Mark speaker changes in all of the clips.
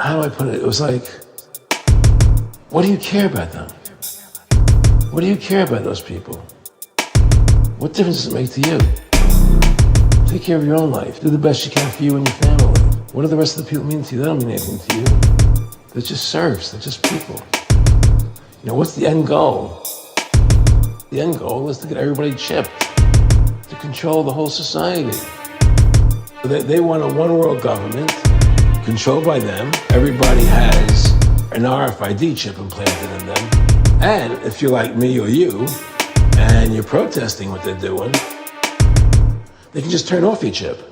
Speaker 1: how do I put it? It was like, what do you care about them? What do you care about those people? What difference does it make to you? Take care of your own life. Do the best you can for you and your family. What do the rest of the people mean to you? They don't mean anything to you. They're just serfs. They're just people. You know, what's the end goal? The end goal is to get everybody chipped, to control the whole society. They want a one-world government controlled by them. Everybody has an RFID chip implanted in them. And if you're like me or you, and you're protesting what they're doing, they can just turn off your chip.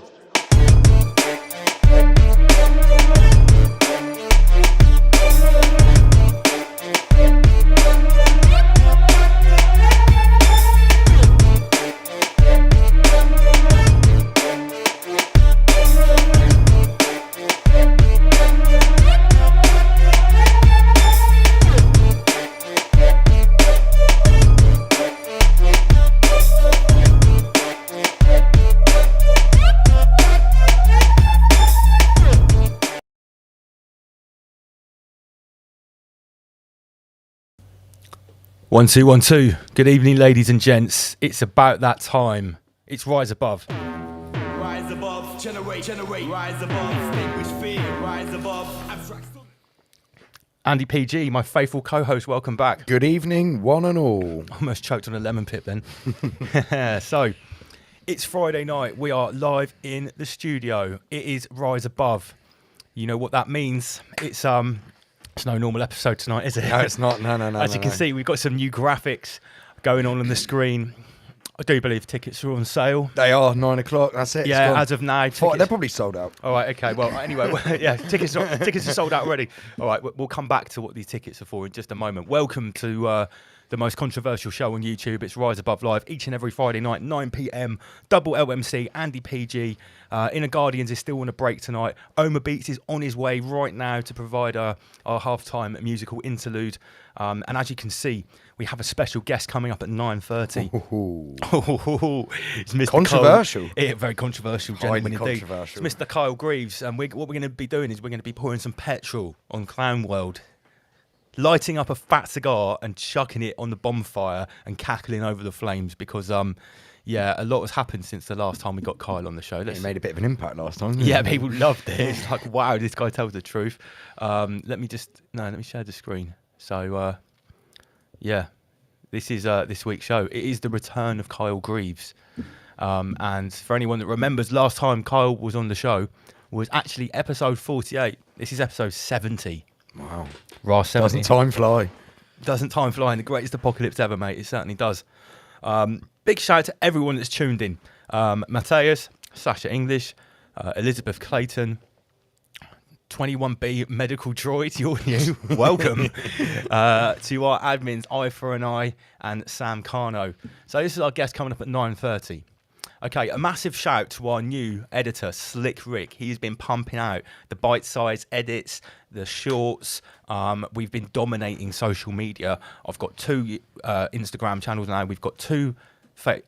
Speaker 2: One, two, 1, 2. Good evening, ladies and gents. It's about that time. It's Rise Above.
Speaker 3: Rise above, generate, rise above, distinguish fear, rise above, abstract.
Speaker 2: Andy PG, my faithful co-host, welcome back.
Speaker 4: Good evening, one and all.
Speaker 2: Almost choked on a lemon pip then. So, it's Friday night. We are live in the studio. It is Rise Above. You know what that means. It's no normal episode tonight, is it?
Speaker 4: No, it's not. No.
Speaker 2: As you can see, we've got some new graphics going on the screen. I do believe tickets are on sale.
Speaker 4: They are 9 o'clock. That's it.
Speaker 2: Yeah, as of now.
Speaker 4: They're probably sold out.
Speaker 2: All right, okay. Well, anyway, yeah, tickets are sold out already. All right, we'll come back to what these tickets are for in just a moment. Welcome to the most controversial show on YouTube. It's Rise Above Live each and every Friday night, 9 p.m. Double LMC, Andy PG. Inner Guardians is still on a break tonight. Oma Beats is on his way right now to provide our half-time musical interlude. And as you can see, we have a special guest coming up at 9:30. It's Mr.
Speaker 4: Controversial.
Speaker 2: Very controversial, gentlemen, indeed. It's Mr. Kyle Greaves. And what we're going to be doing is we're going to be pouring some petrol on Clown World, lighting up a fat cigar and chucking it on the bonfire and cackling over the flames because, yeah, a lot has happened since the last time we got Kyle on the show.
Speaker 4: He made a bit of an impact last time.
Speaker 2: Yeah, people loved it. It's like, wow, this guy tells the truth. Let me share the screen. So, yeah, this is this week's show. It is the return of Kyle Greaves. And for anyone that remembers, last time Kyle was on the show was actually episode 48. This is episode 70.
Speaker 4: Wow.
Speaker 2: RAS 70.
Speaker 4: Doesn't time fly?
Speaker 2: Doesn't time fly in the greatest apocalypse ever, mate. It certainly does. Big shout out to everyone that's tuned in. Matthias, Sasha English, Elizabeth Clayton, 21B Medical Droid, you're new. Welcome. To our admins, Eye for an Eye and Sam Carno. So this is our guest coming up at 9:30. Okay, a massive shout to our new editor, Slick Rick. He's been pumping out the bite-sized edits, the shorts. We've been dominating social media. I've got 2 Instagram channels now. We've got I've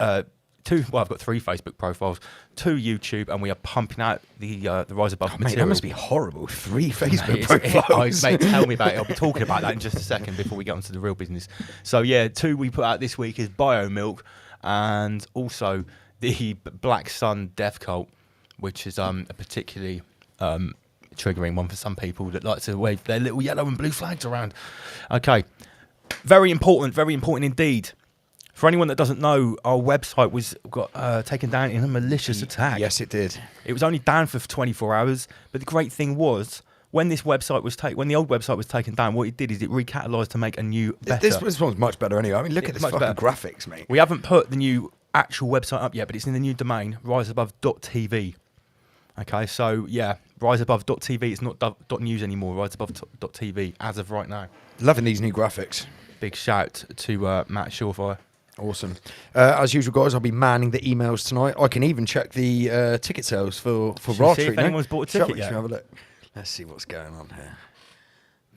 Speaker 2: got 3 Facebook profiles, 2 YouTube, and we are pumping out the Rise Above material.
Speaker 4: Mate, that must be horrible. 3 Facebook profiles.
Speaker 2: Mate, tell me about it. I'll be talking about that in just a second before we get onto the real business. So yeah, 2 we put out this week is Bio Milk, and also the Black Sun Death Cult, which is a particularly triggering one for some people that like to wave their little yellow and blue flags around. Okay, very important indeed. For anyone that doesn't know, our website got taken down in a malicious attack.
Speaker 4: Yes, it did.
Speaker 2: It was only down for 24 hours, but the great thing was, when the old website was taken down, what it did is it recatalyzed to make a new, better.
Speaker 4: This one's much better anyway. I mean, look at this fucking graphics, mate.
Speaker 2: We haven't put the new actual website up yet, but it's in the new domain, riseabove.tv. Okay, so yeah, riseabove.tv. It's not .news anymore, riseabove.tv as of right now.
Speaker 4: Loving these new graphics.
Speaker 2: Big shout to Matt Shawfire.
Speaker 4: Awesome. As usual, guys, I'll be manning the emails tonight. I can even check the ticket sales for Raw Treat.
Speaker 2: If anyone's bought a ticket yet?
Speaker 4: Shall we have a look? Let's see what's going on here.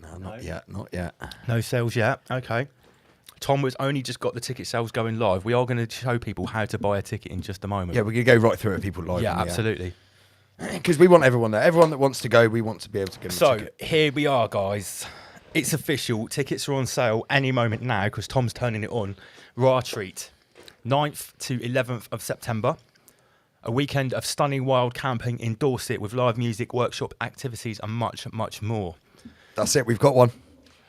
Speaker 4: No, not yet.
Speaker 2: No sales yet. Okay. Tom has only just got the ticket sales going live. We are going to show people how to buy a ticket in just a moment.
Speaker 4: Yeah, we're going to go right through it, people live.
Speaker 2: Yeah, absolutely.
Speaker 4: Because we want everyone there. Everyone that wants to go, we want to be able to give them a
Speaker 2: So
Speaker 4: ticket.
Speaker 2: here we are, guys. It's official. Tickets are on sale any moment now because Tom's turning it on. Raw treat. 9th to 11th of September. A weekend of stunning wild camping in Dorset with live music, workshop activities and much, much more.
Speaker 4: That's it. We've got one.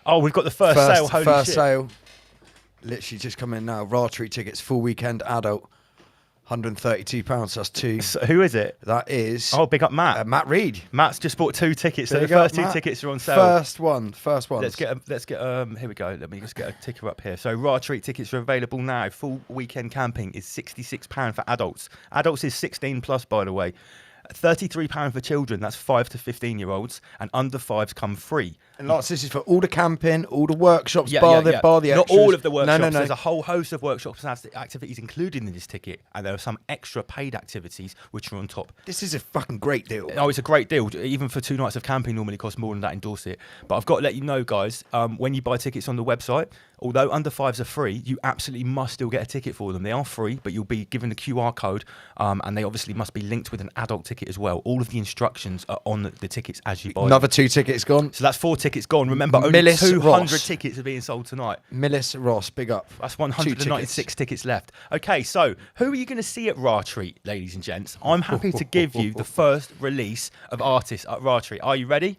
Speaker 2: Oh, we've got the first sale. Holy
Speaker 4: first
Speaker 2: shit.
Speaker 4: sale. Literally just come in now. Raw treat tickets, full weekend adult. £132. That's two.
Speaker 2: So who is it?
Speaker 4: That is
Speaker 2: Oh, big up Matt.
Speaker 4: Matt Reed.
Speaker 2: Matt's just bought 2 tickets, so the
Speaker 4: Big up,
Speaker 2: first 2
Speaker 4: Matt.
Speaker 2: tickets are on sale.
Speaker 4: First one.
Speaker 2: Let's get here we go. Let me just get a ticker up here. So Raw Treat tickets are available now. Full weekend camping is £66 for adults. Adults is 16 plus, by the way. £33 for children, that's 5 to 15 year olds, and under 5s come free.
Speaker 4: And lots. This is for all the camping, all the workshops,
Speaker 2: Yeah,
Speaker 4: bar
Speaker 2: yeah,
Speaker 4: the
Speaker 2: yeah.
Speaker 4: bar the
Speaker 2: Not
Speaker 4: extras.
Speaker 2: all of the workshops.
Speaker 4: No.
Speaker 2: There's a whole host of workshops and activities included in this ticket, and there are some extra paid activities which are on top.
Speaker 4: This is a fucking great deal.
Speaker 2: Oh, it's a great deal. Even for 2 nights of camping, normally costs more than that in Dorset. But I've got to let you know, guys, when you buy tickets on the website, although under 5s are free, you absolutely must still get a ticket for them. They are free, but you'll be given the QR code, and they obviously must be linked with an adult ticket as well. All of the instructions are on the tickets as you buy them.
Speaker 4: Another 2 tickets gone.
Speaker 2: So that's 4 tickets gone. Remember, only
Speaker 4: Millis
Speaker 2: 200
Speaker 4: Ross.
Speaker 2: tickets are being sold tonight.
Speaker 4: Millis Ross, big up.
Speaker 2: That's
Speaker 4: 2
Speaker 2: 196 tickets left. Okay, so who are you going to see at Raw Treat, ladies and gents? I'm happy to give you the first release of artists at Raw Treat. Are you ready?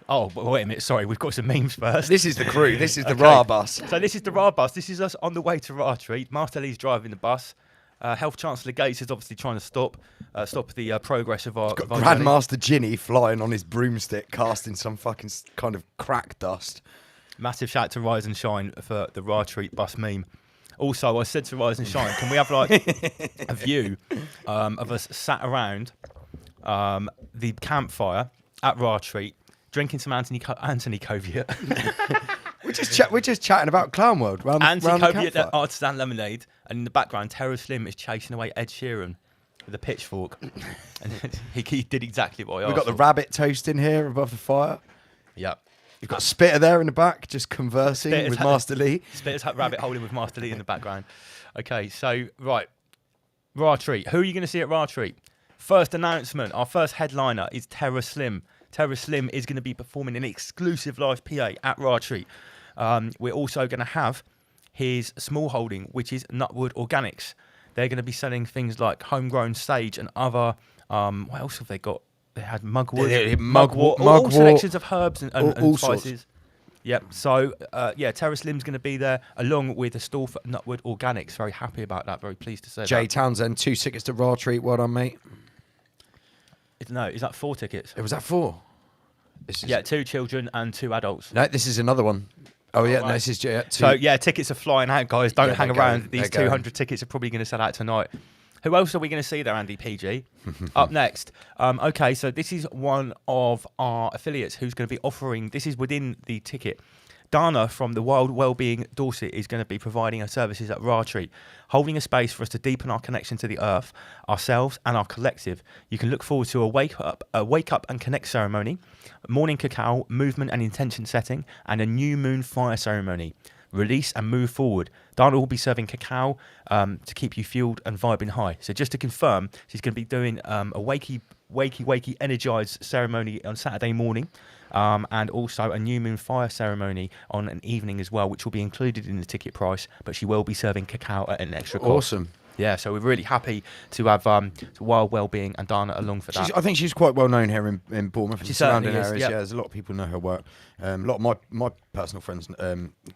Speaker 2: Oh, wait a minute. Sorry, we've got some memes first.
Speaker 4: This is the crew. This is the
Speaker 2: Okay.
Speaker 4: Ra bus.
Speaker 2: So this is the Raw bus. This is us on the way to Raw Treat. Master Lee's driving the bus. Health Chancellor Gates is obviously trying to stop the progress of our journey.
Speaker 4: Grandmaster Ginny flying on his broomstick, casting some fucking kind of crack dust.
Speaker 2: Massive shout to Rise and Shine for the Raw Treat bus meme. Also, I said to Rise and Shine, can we have like a view of us sat around the campfire at Raw Treat, drinking some Anthony Coviot,
Speaker 4: We're just chatting about Clown World. Round the
Speaker 2: Coviot
Speaker 4: campfire.
Speaker 2: artisan lemonade, and in the background, Terror Slim is chasing away Ed Sheeran with a pitchfork, and he did exactly what I asked.
Speaker 4: We've got the
Speaker 2: for.
Speaker 4: rabbit toasting here above the fire.
Speaker 2: Yeah.
Speaker 4: You've got Spitter there in the back, just conversing
Speaker 2: Spitter's
Speaker 4: with
Speaker 2: had-
Speaker 4: Master Lee.
Speaker 2: Spitter's rabbit holding with Master Lee in the background. Okay, so right, Raw Treat. Who are you going to see at Raw Treat? First announcement. Our first headliner is Terror Slim. Terror Slim is going to be performing an exclusive live PA at Raw Treat. We're also going to have his small holding, which is Nutwood Organics. They're going to be selling things like homegrown sage and other. What else have they got? They had mugwort,
Speaker 4: Mugwort,
Speaker 2: all selections of herbs and
Speaker 4: all sorts.
Speaker 2: spices. Yep. So Terror Slim's going to be there along with a stall for Nutwood Organics. Very happy about that. Very pleased to say
Speaker 4: Jay
Speaker 2: that.
Speaker 4: Townsend, 2 tickets to Raw Treat. Well done, mate.
Speaker 2: No, is that 4 tickets?
Speaker 4: Was that 4? This is,
Speaker 2: Yeah, 2 children and 2 adults.
Speaker 4: No, this is another one. Oh, yeah, no,
Speaker 2: right.
Speaker 4: this is 2.
Speaker 2: So yeah, tickets are flying out, guys. Don't
Speaker 4: Yeah,
Speaker 2: hang
Speaker 4: they're
Speaker 2: around.
Speaker 4: going.
Speaker 2: These
Speaker 4: They're
Speaker 2: 200 tickets are probably going to sell out tonight. Who else are we going to see there, Andy PG? Up next. Okay, so this is one of our affiliates who's going to be offering. This is within the ticket. Dana from the Wild Wellbeing Dorset is going to be providing her services at Raw Treat, holding a space for us to deepen our connection to the earth, ourselves, and our collective. You can look forward to a wake up and connect ceremony, morning cacao, movement and intention setting, and a new moon fire ceremony. Release and move forward. Dana will be serving cacao to keep you fueled and vibing high. So just to confirm, she's going to be doing a wakey energized ceremony on Saturday morning. And also a new moon fire ceremony on an evening as well, which will be included in the ticket price, but she will be serving cacao at an extra cost.
Speaker 4: Awesome.
Speaker 2: Yeah, so we're really happy to have Wild Wellbeing and Dana along for that.
Speaker 4: I think she's quite well known here in Bournemouth and
Speaker 2: She
Speaker 4: surrounding
Speaker 2: certainly is,
Speaker 4: areas.
Speaker 2: yep.
Speaker 4: Yeah, there's a lot of people know her work. A lot of my personal friends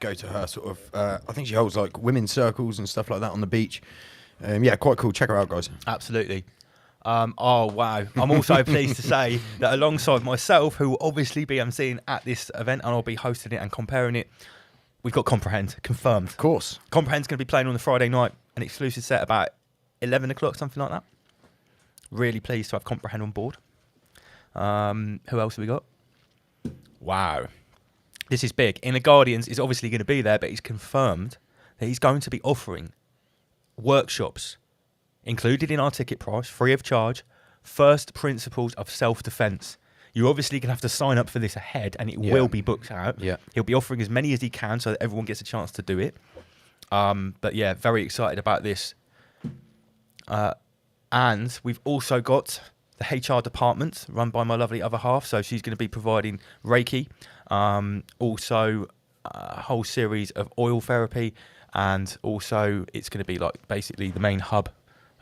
Speaker 4: go to her sort of. I think she holds like women's circles and stuff like that on the beach. Yeah, quite cool. Check her out, guys.
Speaker 2: Absolutely. Oh, wow. I'm also pleased to say that alongside myself, who will obviously be emceeing at this event, and I'll be hosting it and comparing it, we've got Comprehend, confirmed.
Speaker 4: Of course.
Speaker 2: Comprehend's going to be playing on the Friday night, an exclusive set about 11 o'clock, something like that. Really pleased to have Comprehend on board. Who else have we got? Wow. This is big. Inner Guardians is obviously going to be there, but he's confirmed that he's going to be offering workshops included in our ticket price, free of charge, first principles of self-defense. You're obviously going to have to sign up for this ahead, and it will be booked out.
Speaker 4: Yeah.
Speaker 2: He'll be offering as many as he can so that everyone gets a chance to do it. But yeah, very excited about this. And we've also got the HR department run by my lovely other half. So she's going to be providing Reiki, also a whole series of oil therapy, and also it's going to be like basically the main hub.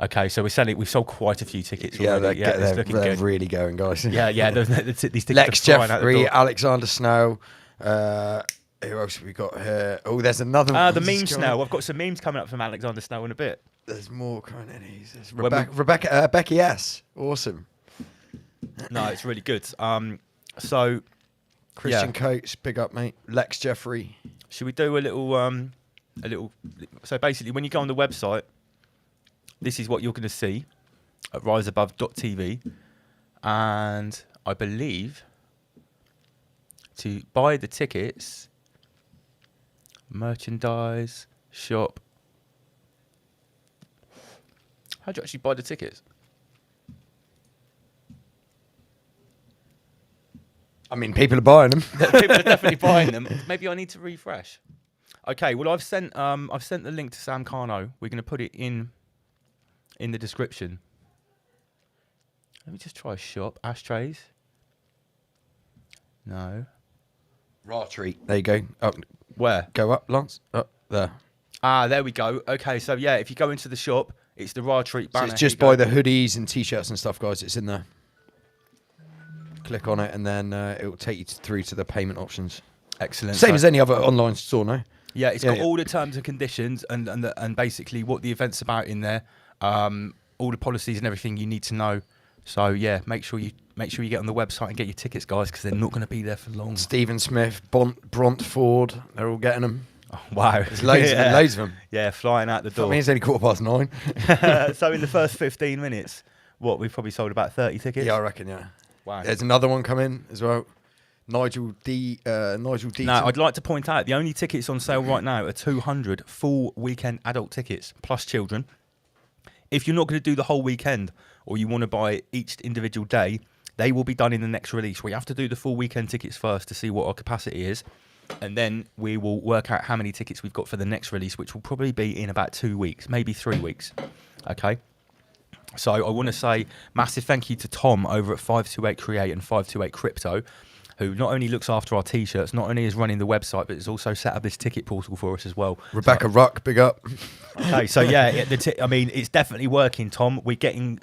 Speaker 2: Okay, so we've sold quite a few tickets already.
Speaker 4: They're
Speaker 2: looking
Speaker 4: they're
Speaker 2: good.
Speaker 4: really going, guys.
Speaker 2: Yeah. These tickets
Speaker 4: Lex
Speaker 2: are flying out the
Speaker 4: Jeffrey,
Speaker 2: door.
Speaker 4: Alexander Snow. Who else have we got here? Oh, there's another one.
Speaker 2: The meme Snow. I've got some memes coming up from Alexander Snow in a bit.
Speaker 4: There's more coming in. There's
Speaker 2: When
Speaker 4: Rebecca, Becky S. Awesome.
Speaker 2: No, it's really good. So
Speaker 4: Christian Coates, big up, mate. Lex Jeffrey.
Speaker 2: should we do a little? So basically, when you go on the website, this is what you're going to see at riseabove.tv, and I believe to buy the tickets, merchandise shop. How do you actually buy the tickets?
Speaker 4: I mean, people are buying them.
Speaker 2: People are definitely buying them. Maybe I need to refresh. Okay, well I've sent the link to Sam Carno. We're going to put it in the description. Let me just try shop ashtrays. No.
Speaker 4: Raw treat. There you go. Up,
Speaker 2: Where?
Speaker 4: go up, Lance. Up there.
Speaker 2: Ah, there we go. Okay, so yeah, if you go into the shop, it's the Raw Treat
Speaker 4: So
Speaker 2: banner.
Speaker 4: it's just
Speaker 2: Here you
Speaker 4: buy
Speaker 2: go.
Speaker 4: the hoodies and t-shirts and stuff, guys. It's in there. Click on it, and then it will take you through to the payment options.
Speaker 2: Excellent.
Speaker 4: Same
Speaker 2: So-
Speaker 4: as any other online store, no?
Speaker 2: Yeah, it's
Speaker 4: Yeah,
Speaker 2: got
Speaker 4: yeah.
Speaker 2: all the terms and conditions and basically what the event's about in there. All the policies and everything you need to know. So yeah, make sure you get on the website and get your tickets, guys, because they're not going to be there for long.
Speaker 4: Stephen Smith, Bront Ford, they're all getting them.
Speaker 2: Oh, wow,
Speaker 4: There's loads of them. Loads of them.
Speaker 2: Yeah, flying out the
Speaker 4: I
Speaker 2: door.
Speaker 4: mean, it's only 9:15.
Speaker 2: So in the first 15 minutes, we've probably sold about 30 tickets.
Speaker 4: Yeah, I reckon. Yeah.
Speaker 2: Wow.
Speaker 4: There's another one coming as well. Nigel D.
Speaker 2: Now, I'd like to point out the only tickets on sale right now are 200 full weekend adult tickets plus children. If you're not going to do the whole weekend or you want to buy each individual day, they will be done in the next release. We have to do the full weekend tickets first to see what our capacity is, and then we will work out how many tickets we've got for the next release, which will probably be in about 2 weeks, maybe 3 weeks. Okay. So I want to say massive thank you to Tom over at 528 Create and 528 Crypto, who not only looks after our t-shirts, not only is running the website, but has also set up this ticket portal for us as well.
Speaker 4: Rebecca Ruck, big up.
Speaker 2: Okay, so yeah, I mean, it's definitely working, Tom. We're getting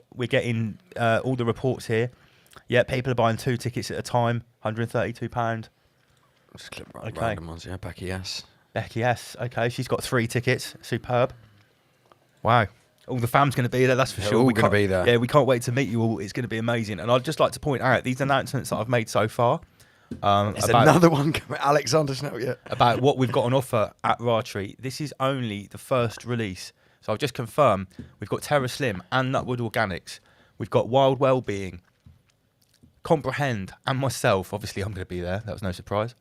Speaker 2: all the reports here. Yeah, people are buying 2 tickets at a time, £132.
Speaker 4: Just click
Speaker 2: Okay.
Speaker 4: random ones, yeah. Becky S.
Speaker 2: Becky S. Okay, she's got 3 tickets. Superb. Wow. All the fam's going to be there, that's for
Speaker 4: They're
Speaker 2: sure.
Speaker 4: all
Speaker 2: We
Speaker 4: gonna
Speaker 2: can't-
Speaker 4: be there.
Speaker 2: Yeah, we can't wait to meet you all. It's going to be amazing. And I'd just like to point out these announcements that I've made so far.
Speaker 4: There's
Speaker 2: About-
Speaker 4: another one coming. Alexander Snow, yeah.
Speaker 2: about what we've got on offer at Raw Treat. This is only the first release. So I'll just confirm, we've got Terra Slim and Nutwood Organics. We've got Wild Wellbeing, Comprehend, and myself. Obviously, I'm going to be there. That was no surprise.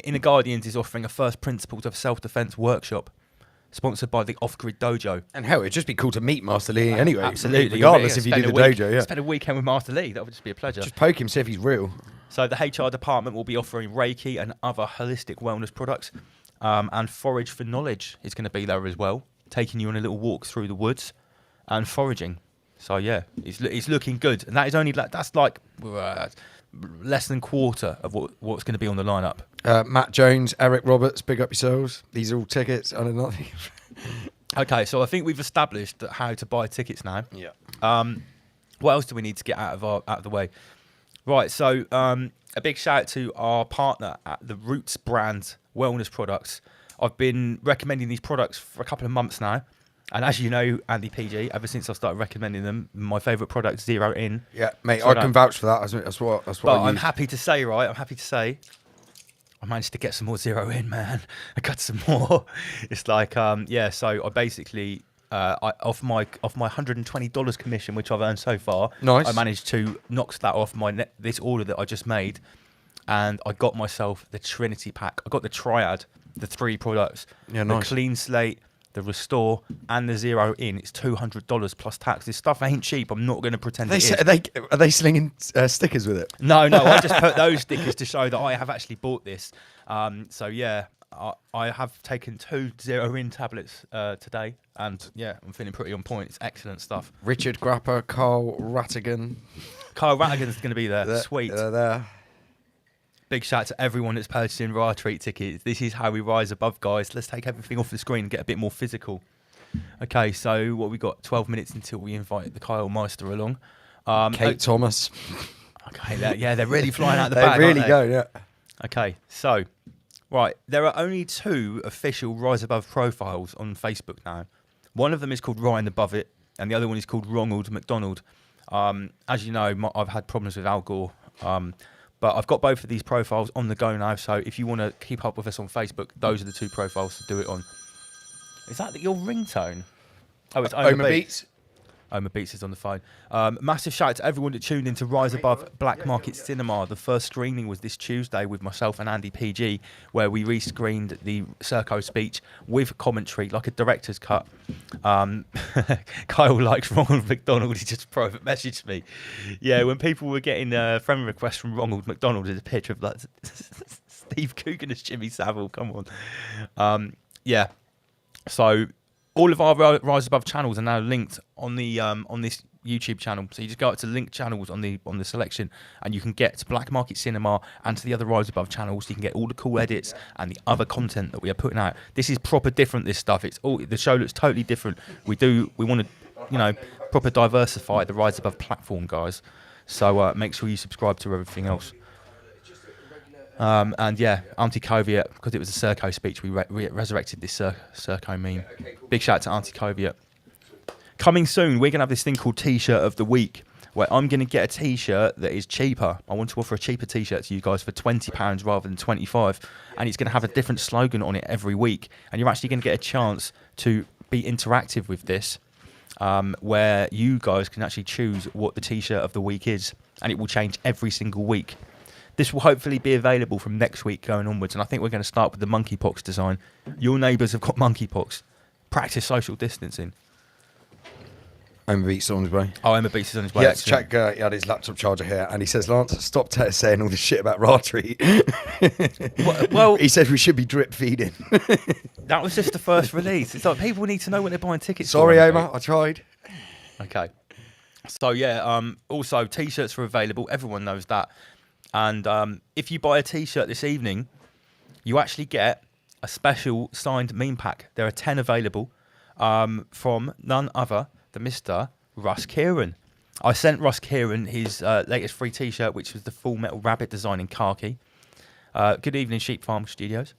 Speaker 2: Inner Guardians is offering a first principles of self-defense workshop, sponsored by the Off-Grid Dojo.
Speaker 4: And hell, it'd just be cool to meet Master Lee anyway.
Speaker 2: Absolutely.
Speaker 4: Regardless if you do
Speaker 2: Spend
Speaker 4: the
Speaker 2: a week-
Speaker 4: dojo, yeah.
Speaker 2: Spend a weekend with Master Lee. That would just be a pleasure.
Speaker 4: Just poke him, see if he's real.
Speaker 2: So the HR department will be offering Reiki and other holistic wellness products. And Forage for Knowledge is going to be there as well, taking you on a little walk through the woods and foraging. So yeah, it's looking good. And that is only that's like less than quarter of what's going to be on the lineup.
Speaker 4: Matt Jones, Eric Roberts, big up yourselves. These are all tickets. I don't know.
Speaker 2: Okay, so I think we've established how to buy tickets now.
Speaker 4: Yeah.
Speaker 2: What else do we need to get out of the way? Right, so a big shout out to our partner at the Roots brand wellness products. I've been recommending these products for a couple of months now, and as you know, Andy PG, ever since I started recommending them, my favourite product, Zero In.
Speaker 4: Yeah, mate,
Speaker 2: So
Speaker 4: I can vouch for that. That's what
Speaker 2: But
Speaker 4: I
Speaker 2: I'm
Speaker 4: use.
Speaker 2: happy to say, I managed to get some more Zero In, man. I got some more. It's like, so I basically, off my $120 commission, which I've earned so far,
Speaker 4: Nice.
Speaker 2: I managed to knock that off this order that I just made, and I got myself the Trinity pack. I got the Triad, the 3 products.
Speaker 4: Yeah,
Speaker 2: the
Speaker 4: nice.
Speaker 2: Clean Slate, the Restore, and the Zero In. It's $200 plus tax. This stuff ain't cheap. I'm not going to pretend it is.
Speaker 4: Are they slinging stickers with it?
Speaker 2: No, I just put those stickers to show that I have actually bought this. So yeah, I have taken 2 zero-in tablets today, and yeah, I'm feeling pretty on point. It's excellent stuff.
Speaker 4: Richard Grapper, Carl Rattigan.
Speaker 2: Kyle Rattigan's going to be there. Sweet.
Speaker 4: They're there.
Speaker 2: Big shout out to everyone that's purchasing Raw Treat tickets. This is how we rise above, guys. Let's take everything off the screen and get a bit more physical. Okay, so what we got? 12 minutes until we invite the Kyle Meister along.
Speaker 4: Kate Thomas.
Speaker 2: Okay, they're really flying out the
Speaker 4: They
Speaker 2: bag.
Speaker 4: really
Speaker 2: aren't
Speaker 4: go, yeah.
Speaker 2: Okay, so, right, there are only 2 official Rise Above profiles on Facebook now. One of them is called Ryan Above It, and the other one is called Ronald McDonald. As you know, I've had problems with Al Gore, but I've got both of these profiles on the go now, so if you want to keep up with us on Facebook, those are the 2 profiles to do it on. Is that your ringtone? Oh, it's
Speaker 4: Oma Beats.
Speaker 2: Oma Beats is on the phone. Massive shout out to everyone that tuned into Rise Above Black Market Cinema. The first screening was this Tuesday with myself and Andy PG, where we rescreened the Serco speech with commentary, like a director's cut. Kyle likes Ronald McDonald. He just private messaged me. Yeah, when people were getting friend requests from Ronald McDonald, there's a picture of like Steve Coogan as Jimmy Savile. Come on. Yeah. So all of our Rise Above channels are now linked on the on this YouTube channel. So you just go up to link channels on the selection, and you can get to Black Market Cinema and to the other Rise Above channels. You can get all the cool edits and the other content that we are putting out. This is proper different. This stuff. It's all the show looks totally different. We want to proper diversify the Rise Above platform, guys. So make sure you subscribe to everything else. And yeah, Auntie Coviet, because it was a Serco speech, we resurrected this Serco meme. Big shout out to Auntie Coviet. Coming soon, we're going to have this thing called T-shirt of the week, where I'm going to get a T-shirt that is cheaper. I want to offer a cheaper T-shirt to you guys for £20 rather than £25, and it's going to have a different slogan on it every week. And you're actually going to get a chance to be interactive with this, where you guys can actually choose what the T-shirt of the week is, and it will change every single week. This will hopefully be available from next week going onwards, and I think we're going to start with the monkeypox design. Your neighbours have got monkeypox. Practice social distancing.
Speaker 4: Oma Beats on his way.
Speaker 2: Oh, Oma Beats is on his way.
Speaker 4: Yeah,
Speaker 2: excellent.
Speaker 4: check. He had his laptop charger here, and he says, "Lance, stop saying all this shit about Ratri."
Speaker 2: Well,
Speaker 4: he said we should be drip feeding.
Speaker 2: that was just the first release. It's like people need to know what they're buying tickets
Speaker 4: Sorry,
Speaker 2: for.
Speaker 4: Oma, I tried.
Speaker 2: Okay. So yeah, also T-shirts are available. Everyone knows that. And if you buy a T-shirt this evening, you actually get a special signed meme pack. There are 10 available from none other than Mr. Russ Kieran. I sent Russ Kieran his latest free T-shirt, which was the Full Metal Rabbit design in khaki. Good evening, Sheep Farm Studios.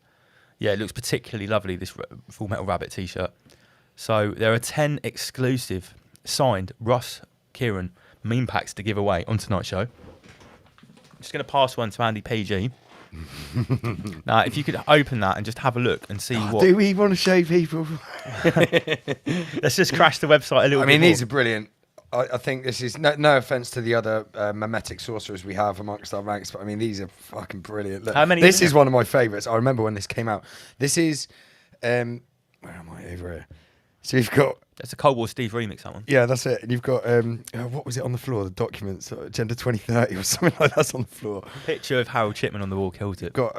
Speaker 2: Yeah, it looks particularly lovely, this Full Metal Rabbit T-shirt. So there are 10 exclusive signed Russ Kieran meme packs to give away on tonight's show. I'm just going to pass one to Andy PG. Now, if you could open that and just have a look and see what...
Speaker 4: Do we want to show people?
Speaker 2: Let's just crash the website a little bit.
Speaker 4: I mean,
Speaker 2: more.
Speaker 4: these are brilliant. I think this is no offense to the other mimetic sorcerers we have amongst our ranks, but I mean, these are fucking brilliant. Look,
Speaker 2: How many
Speaker 4: this
Speaker 2: is
Speaker 4: is
Speaker 2: there?
Speaker 4: one of my favourites. I remember when this came out. This is... where am I over here? So you've got...
Speaker 2: That's a Cold War Steve remix, that one.
Speaker 4: Yeah, that's it. And you've got, what was it on the floor? The documents, Agenda 2030 or something like that's on the floor.
Speaker 2: Picture of Harold Chipman on the wall killed it.
Speaker 4: Got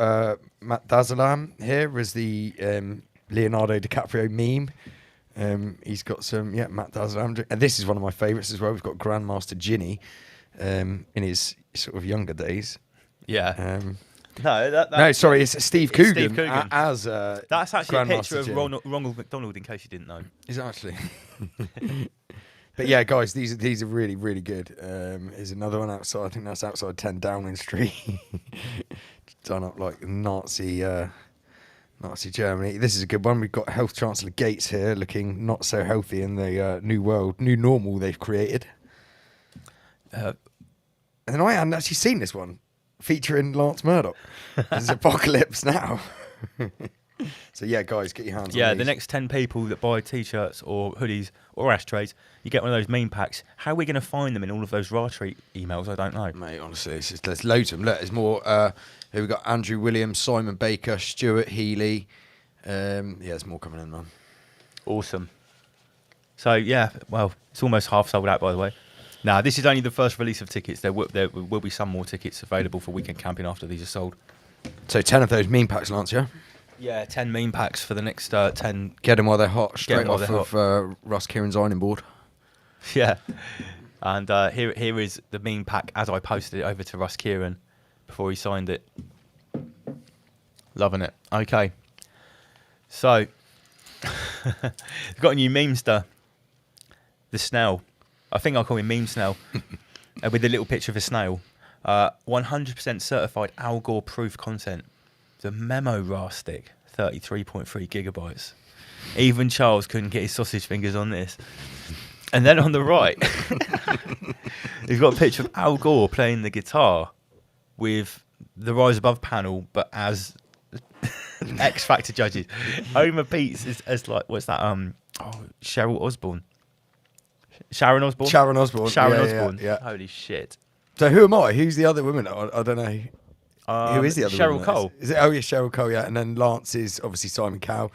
Speaker 4: Matt Dazalam here as the Leonardo DiCaprio meme. He's got some, Matt Dazalam. And this is one of my favourites as well. We've got Grandmaster Ginny in his sort of younger days.
Speaker 2: Yeah.
Speaker 4: No, sorry, it's Steve Coogan.
Speaker 2: Steve Coogan.
Speaker 4: As
Speaker 2: That's actually a picture of
Speaker 4: Ginny.
Speaker 2: Ronald McDonald, in case you didn't know.
Speaker 4: Is it actually? But yeah, guys, these are really, really good. Here's another one outside. I think that's outside 10 Downing Street. Done up like Nazi Germany. This is a good one. We've got Health Chancellor Gates here, looking not so healthy in the new normal they've created. And then I hadn't actually seen this one, featuring Lance Murdoch. There's Apocalypse Now. So yeah, guys, get your hands on these.
Speaker 2: The next 10 people that buy T-shirts or hoodies or ashtrays, you get one of those meme packs. How are we going to find them in all of those Ratri emails? I don't know.
Speaker 4: Mate, honestly, there's loads of them. Look, there's more. Here we've got Andrew Williams, Simon Baker, Stuart Healy. There's more coming in, man.
Speaker 2: Awesome. So yeah, well, it's almost half sold out, by the way. Now, this is only the first release of tickets. There will be some more tickets available for weekend camping after these are sold.
Speaker 4: So 10 of those meme packs, Lance, yeah?
Speaker 2: Yeah, 10 meme packs for the next 10.
Speaker 4: Get them while they're hot,
Speaker 2: Get
Speaker 4: straight
Speaker 2: 'em while
Speaker 4: off
Speaker 2: they're
Speaker 4: of Russ Kieran's ironing board.
Speaker 2: Yeah. And here is the meme pack as I posted it over to Russ Kieran before he signed it. Loving it. Okay. So, we've got a new memester. The snail. I think I'll call him Meme Snail. With a little picture of a snail. 100% certified Al Gore proof content. The memo rastic. 33.3 gigabytes. Even Charles couldn't get his sausage fingers on this. And then on the right, he's got a picture of Al Gore playing the guitar with the Rise Above panel, but as X Factor judges. Homer Peets is as like, what's that? Cheryl Osborne. Sharon Osbourne.
Speaker 4: Sharon Osbourne.
Speaker 2: Sharon
Speaker 4: Yeah,
Speaker 2: Osbourne.
Speaker 4: yeah.
Speaker 2: Holy shit.
Speaker 4: So who am I? Who's the other woman? I don't know. Who is the other
Speaker 2: Cheryl
Speaker 4: woman?
Speaker 2: Cole.
Speaker 4: Is it? Oh yeah, Cheryl Cole. Yeah, and then Lance is obviously Simon Cowell.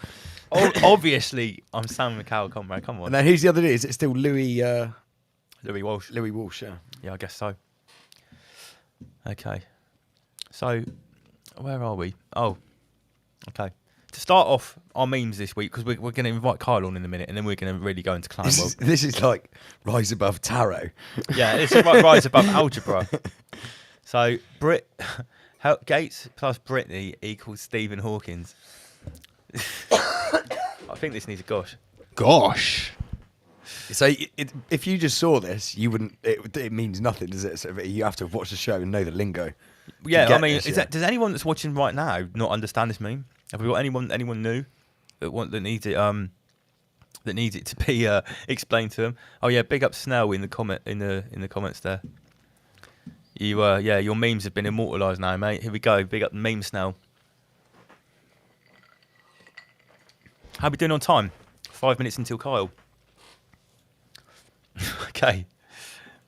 Speaker 2: Obviously, I'm Sam McCall, comrade. Come on.
Speaker 4: And then who's the other? Is it still Louis?
Speaker 2: Louis Walsh.
Speaker 4: Louis Walsh. Yeah.
Speaker 2: Yeah, I guess so. Okay. So, where are we? Oh, okay. To start off our memes this week, because we're going to invite Kyle on in a minute, and then we're going to really go into clan world.
Speaker 4: This is like Rise Above Tarot.
Speaker 2: Yeah, it's like Rise Above Algebra. So, Gates plus Britney equals Stephen Hawkins. I think this needs a gosh.
Speaker 4: Gosh. So if you just saw this, you wouldn't. It means nothing, does it? So you have to watch the show and know the lingo.
Speaker 2: Yeah, I mean,
Speaker 4: this,
Speaker 2: does anyone that's watching right now not understand this meme? Have we got anyone new that needs it to be explained to them? Oh yeah, big up Snell in the comments there. Your memes have been immortalised now, mate. Here we go. Big up meme Snell. How we doing on time? 5 minutes until Kyle. Okay.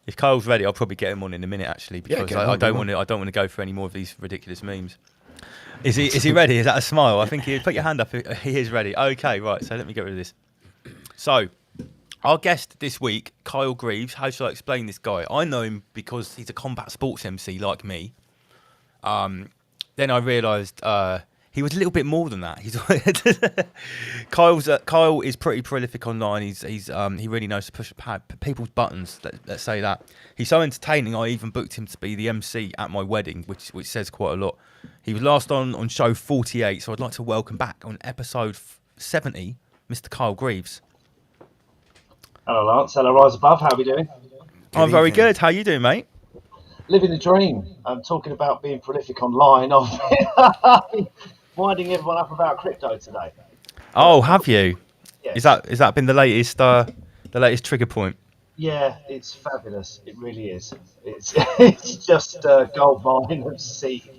Speaker 2: If Kyle's ready, I'll probably get him on in a minute actually, because I don't want to go through any more of these ridiculous memes. Is he ready? Is that a smile? I think he put your hand up. He is ready. Okay, right. So let me get rid of this. So, our guest this week, Kyle Greaves. How shall I explain this guy? I know him because he's a combat sports MC like me. Then I realised he was a little bit more than that. Kyle is pretty prolific online. He really knows to push people's buttons. Let's say that. He's so entertaining. I even booked him to be the MC at my wedding, which says quite a lot. He was last on show 48, so I'd like to welcome back on episode 70, Mr. Kyle Greaves.
Speaker 5: Hello, Lance. Hello, Rise Above. How are we doing?
Speaker 2: I'm very good. How you doing, mate?
Speaker 5: Living the dream. I'm talking about being prolific online. I've been winding everyone up about crypto today.
Speaker 2: Oh, have you?
Speaker 5: Yes.
Speaker 2: Is that been the latest trigger point?
Speaker 5: Yeah, it's fabulous. It really is. It's just gold mine of sea.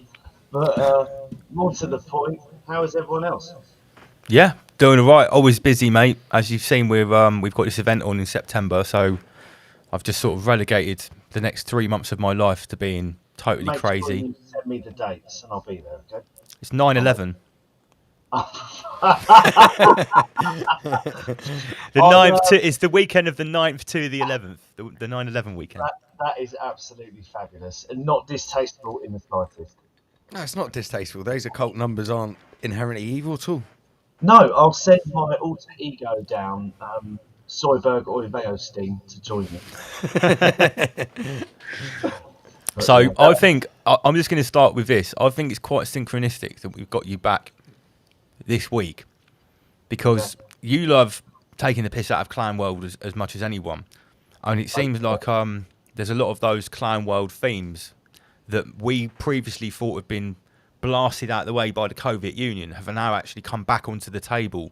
Speaker 5: But more to the point, how is everyone else?
Speaker 2: Yeah, doing all right. Always busy, mate. As you've seen, we've got this event on in September, so I've just sort of relegated the next 3 months of my life to being totally
Speaker 5: Make
Speaker 2: crazy.
Speaker 5: Sure you send me the dates and I'll be there, okay?
Speaker 2: It's 9/11. It's the weekend of the 9th to the 11th, the 9/11 weekend.
Speaker 5: That is absolutely fabulous and not distasteful in the slightest.
Speaker 4: No, it's not distasteful. Those occult numbers aren't inherently evil at all.
Speaker 5: No, I'll send my alter ego down, Soyberg Oyveosting, to join me.
Speaker 2: So I think I'm just going to start with this. I think it's quite synchronistic that we've got you back this week, because you love taking the piss out of clown world as much as anyone, and it seems like there's a lot of those clown world themes that we previously thought had been blasted out of the way by the COVID union have now actually come back onto the table.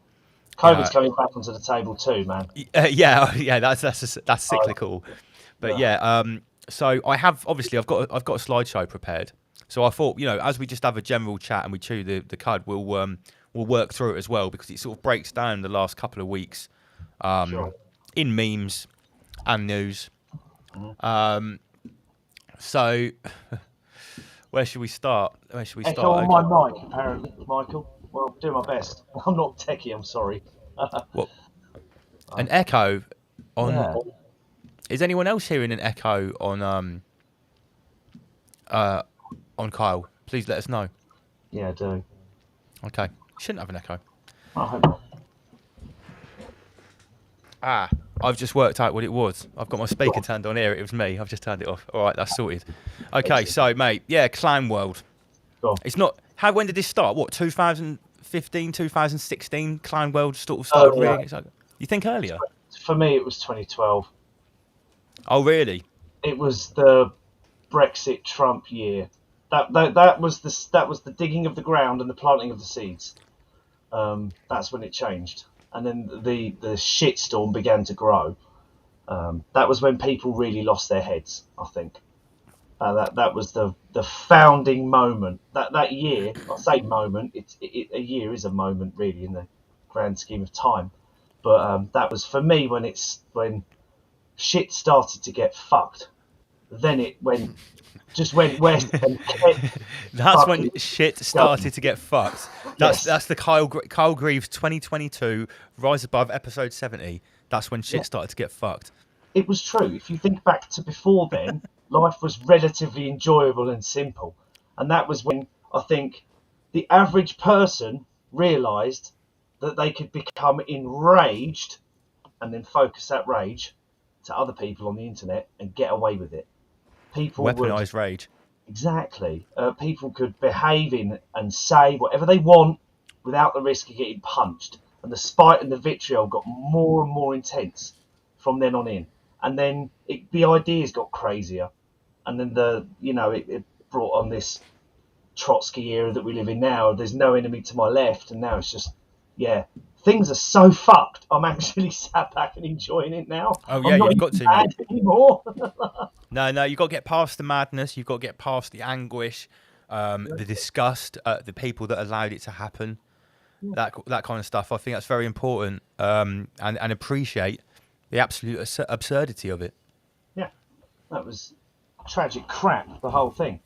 Speaker 5: COVID's coming back onto the table too, man.
Speaker 2: Yeah, that's cyclical. But so I've got a slideshow prepared. So I thought, as we just have a general chat and we chew the cud, we'll work through it as well, because it sort of breaks down the last couple of weeks in memes and news. So where should we start?
Speaker 5: Echo on my mic, apparently, Michael. Well, do my best. I'm not techie, I'm sorry.
Speaker 2: What? An echo on... Yeah. Is anyone else hearing an echo on Kyle? Please let us know.
Speaker 5: Yeah, I do.
Speaker 2: Okay. Shouldn't have an echo.
Speaker 5: I hope not.
Speaker 2: I've just worked out what it was. I've got my speaker turned on here. It was me. I've just turned it off. All right, that's sorted. Okay, so mate, yeah, Clown World.
Speaker 5: Go on.
Speaker 2: It's not. When did this start? What, 2015, 2016? Clown World sort of started
Speaker 5: yeah.
Speaker 2: reading. You think earlier?
Speaker 5: For me, it was 2012.
Speaker 2: Oh, really?
Speaker 5: It was the Brexit Trump year. That was the digging of the ground and the planting of the seeds. That's when it changed, and then the shitstorm began to grow. That was when people really lost their heads, I think. That was the founding moment. That year, I say moment. A year is a moment really in the grand scheme of time. But that was for me when shit started to get fucked. Then it went west and kept
Speaker 2: That's when
Speaker 5: fucking
Speaker 2: shit started to get fucked.
Speaker 5: Yes.
Speaker 2: That's the Kyle Greaves 2022 Rise Above episode 70. That's when shit started to get fucked.
Speaker 5: It was true. If you think back to before then, life was relatively enjoyable and simple. And that was when I think the average person realised that they could become enraged and then focus that rage to other people on the internet and get away with it. People
Speaker 2: Weaponized rage.
Speaker 5: Exactly. People could behave in and say whatever they want without the risk of getting punched. And the spite and the vitriol got more and more intense from then on in. And then the ideas got crazier. And then it brought on this Trotsky era that we live in now. There's no enemy to my left. And now it's just, things are so fucked. I'm actually sat back and enjoying it now.
Speaker 2: Oh, yeah,
Speaker 5: I'm not
Speaker 2: you've got to,
Speaker 5: mad
Speaker 2: mate.
Speaker 5: anymore.
Speaker 2: No, you've got to get past the madness. You've got to get past the anguish, the disgust, the people that allowed it to happen, that kind of stuff. I think that's very important, and appreciate the absolute absurdity of it.
Speaker 5: Yeah, that was tragic crap, the whole thing.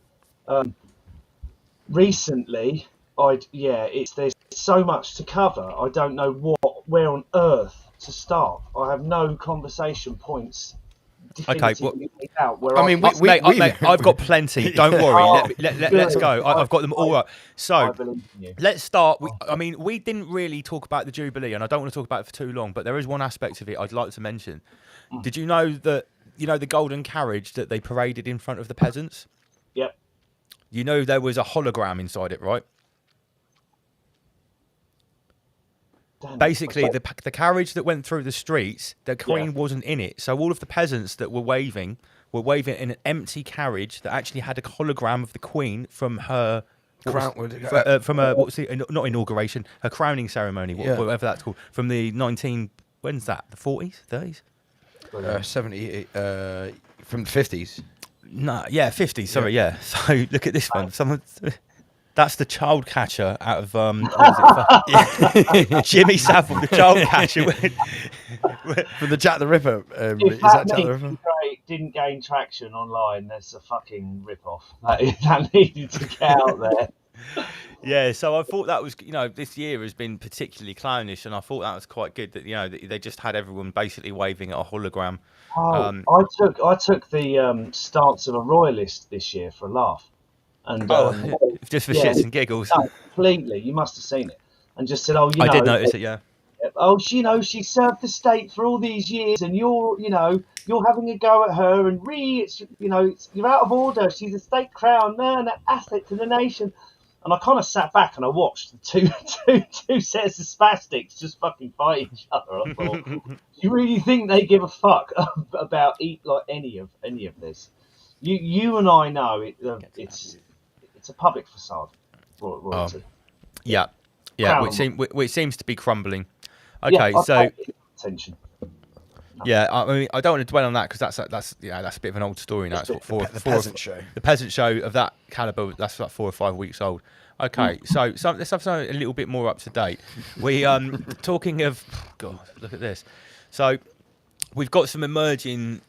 Speaker 5: Recently, there's so much to cover. I don't know where on earth to start. I have no conversation points.
Speaker 2: Okay,
Speaker 5: Mate,
Speaker 2: I've got plenty. Don't worry. Let's go. I've got them all right.
Speaker 5: I
Speaker 2: So
Speaker 5: believe in you.
Speaker 2: let's start. We didn't really talk about the Jubilee, and I don't want to talk about it for too long. But there is one aspect of it I'd like to mention. Did you know that the golden carriage that they paraded in front of the peasants?
Speaker 5: Yep.
Speaker 2: You know there was a hologram inside it, right?
Speaker 5: Damn.
Speaker 2: Basically, the carriage that went through the streets, the Queen wasn't in it. So all of the peasants that were waving in an empty carriage that actually had a hologram of the Queen from her not inauguration, her crowning ceremony, whatever that's called, from the when's that? The 40s, 30s,
Speaker 4: 70 from the 50s.
Speaker 2: No, 50s. Sorry, yeah. So look at this one. That's the child catcher out of Jimmy Savile, the child catcher.
Speaker 4: From the Jack the Ripper.
Speaker 5: If that Jack the Ripper? Didn't gain traction online, that's a fucking rip-off. That needed to get out there.
Speaker 2: Yeah, so I thought that was, this year has been particularly clownish, and I thought that was quite good that, they just had everyone basically waving at a hologram.
Speaker 5: I took the stance of a royalist this year for a laugh. And
Speaker 2: just for shits and giggles.
Speaker 5: No, completely. You must have seen it. And just said, I
Speaker 2: did notice it, yeah.
Speaker 5: Oh, she served the state for all these years, and you're having a go at her, and you're out of order. She's a state crown, man, an asset to the nation. And I kind of sat back and I watched the two sets of spastics just fucking fight each other. I thought, do you really think they give a fuck about any of this? You and I know it's a public facade. Royalty.
Speaker 2: Yeah, which seems to be crumbling. Okay,
Speaker 5: yeah,
Speaker 2: so
Speaker 5: attention.
Speaker 2: Yeah, I mean, I don't want to dwell on that because that's a bit of an old story now. It's
Speaker 4: the peasant show.
Speaker 2: The peasant show of that caliber, that's like 4 or 5 weeks old. Okay, so let's have something a little bit more up to date. We talking of God, look at this. So we've got some emerging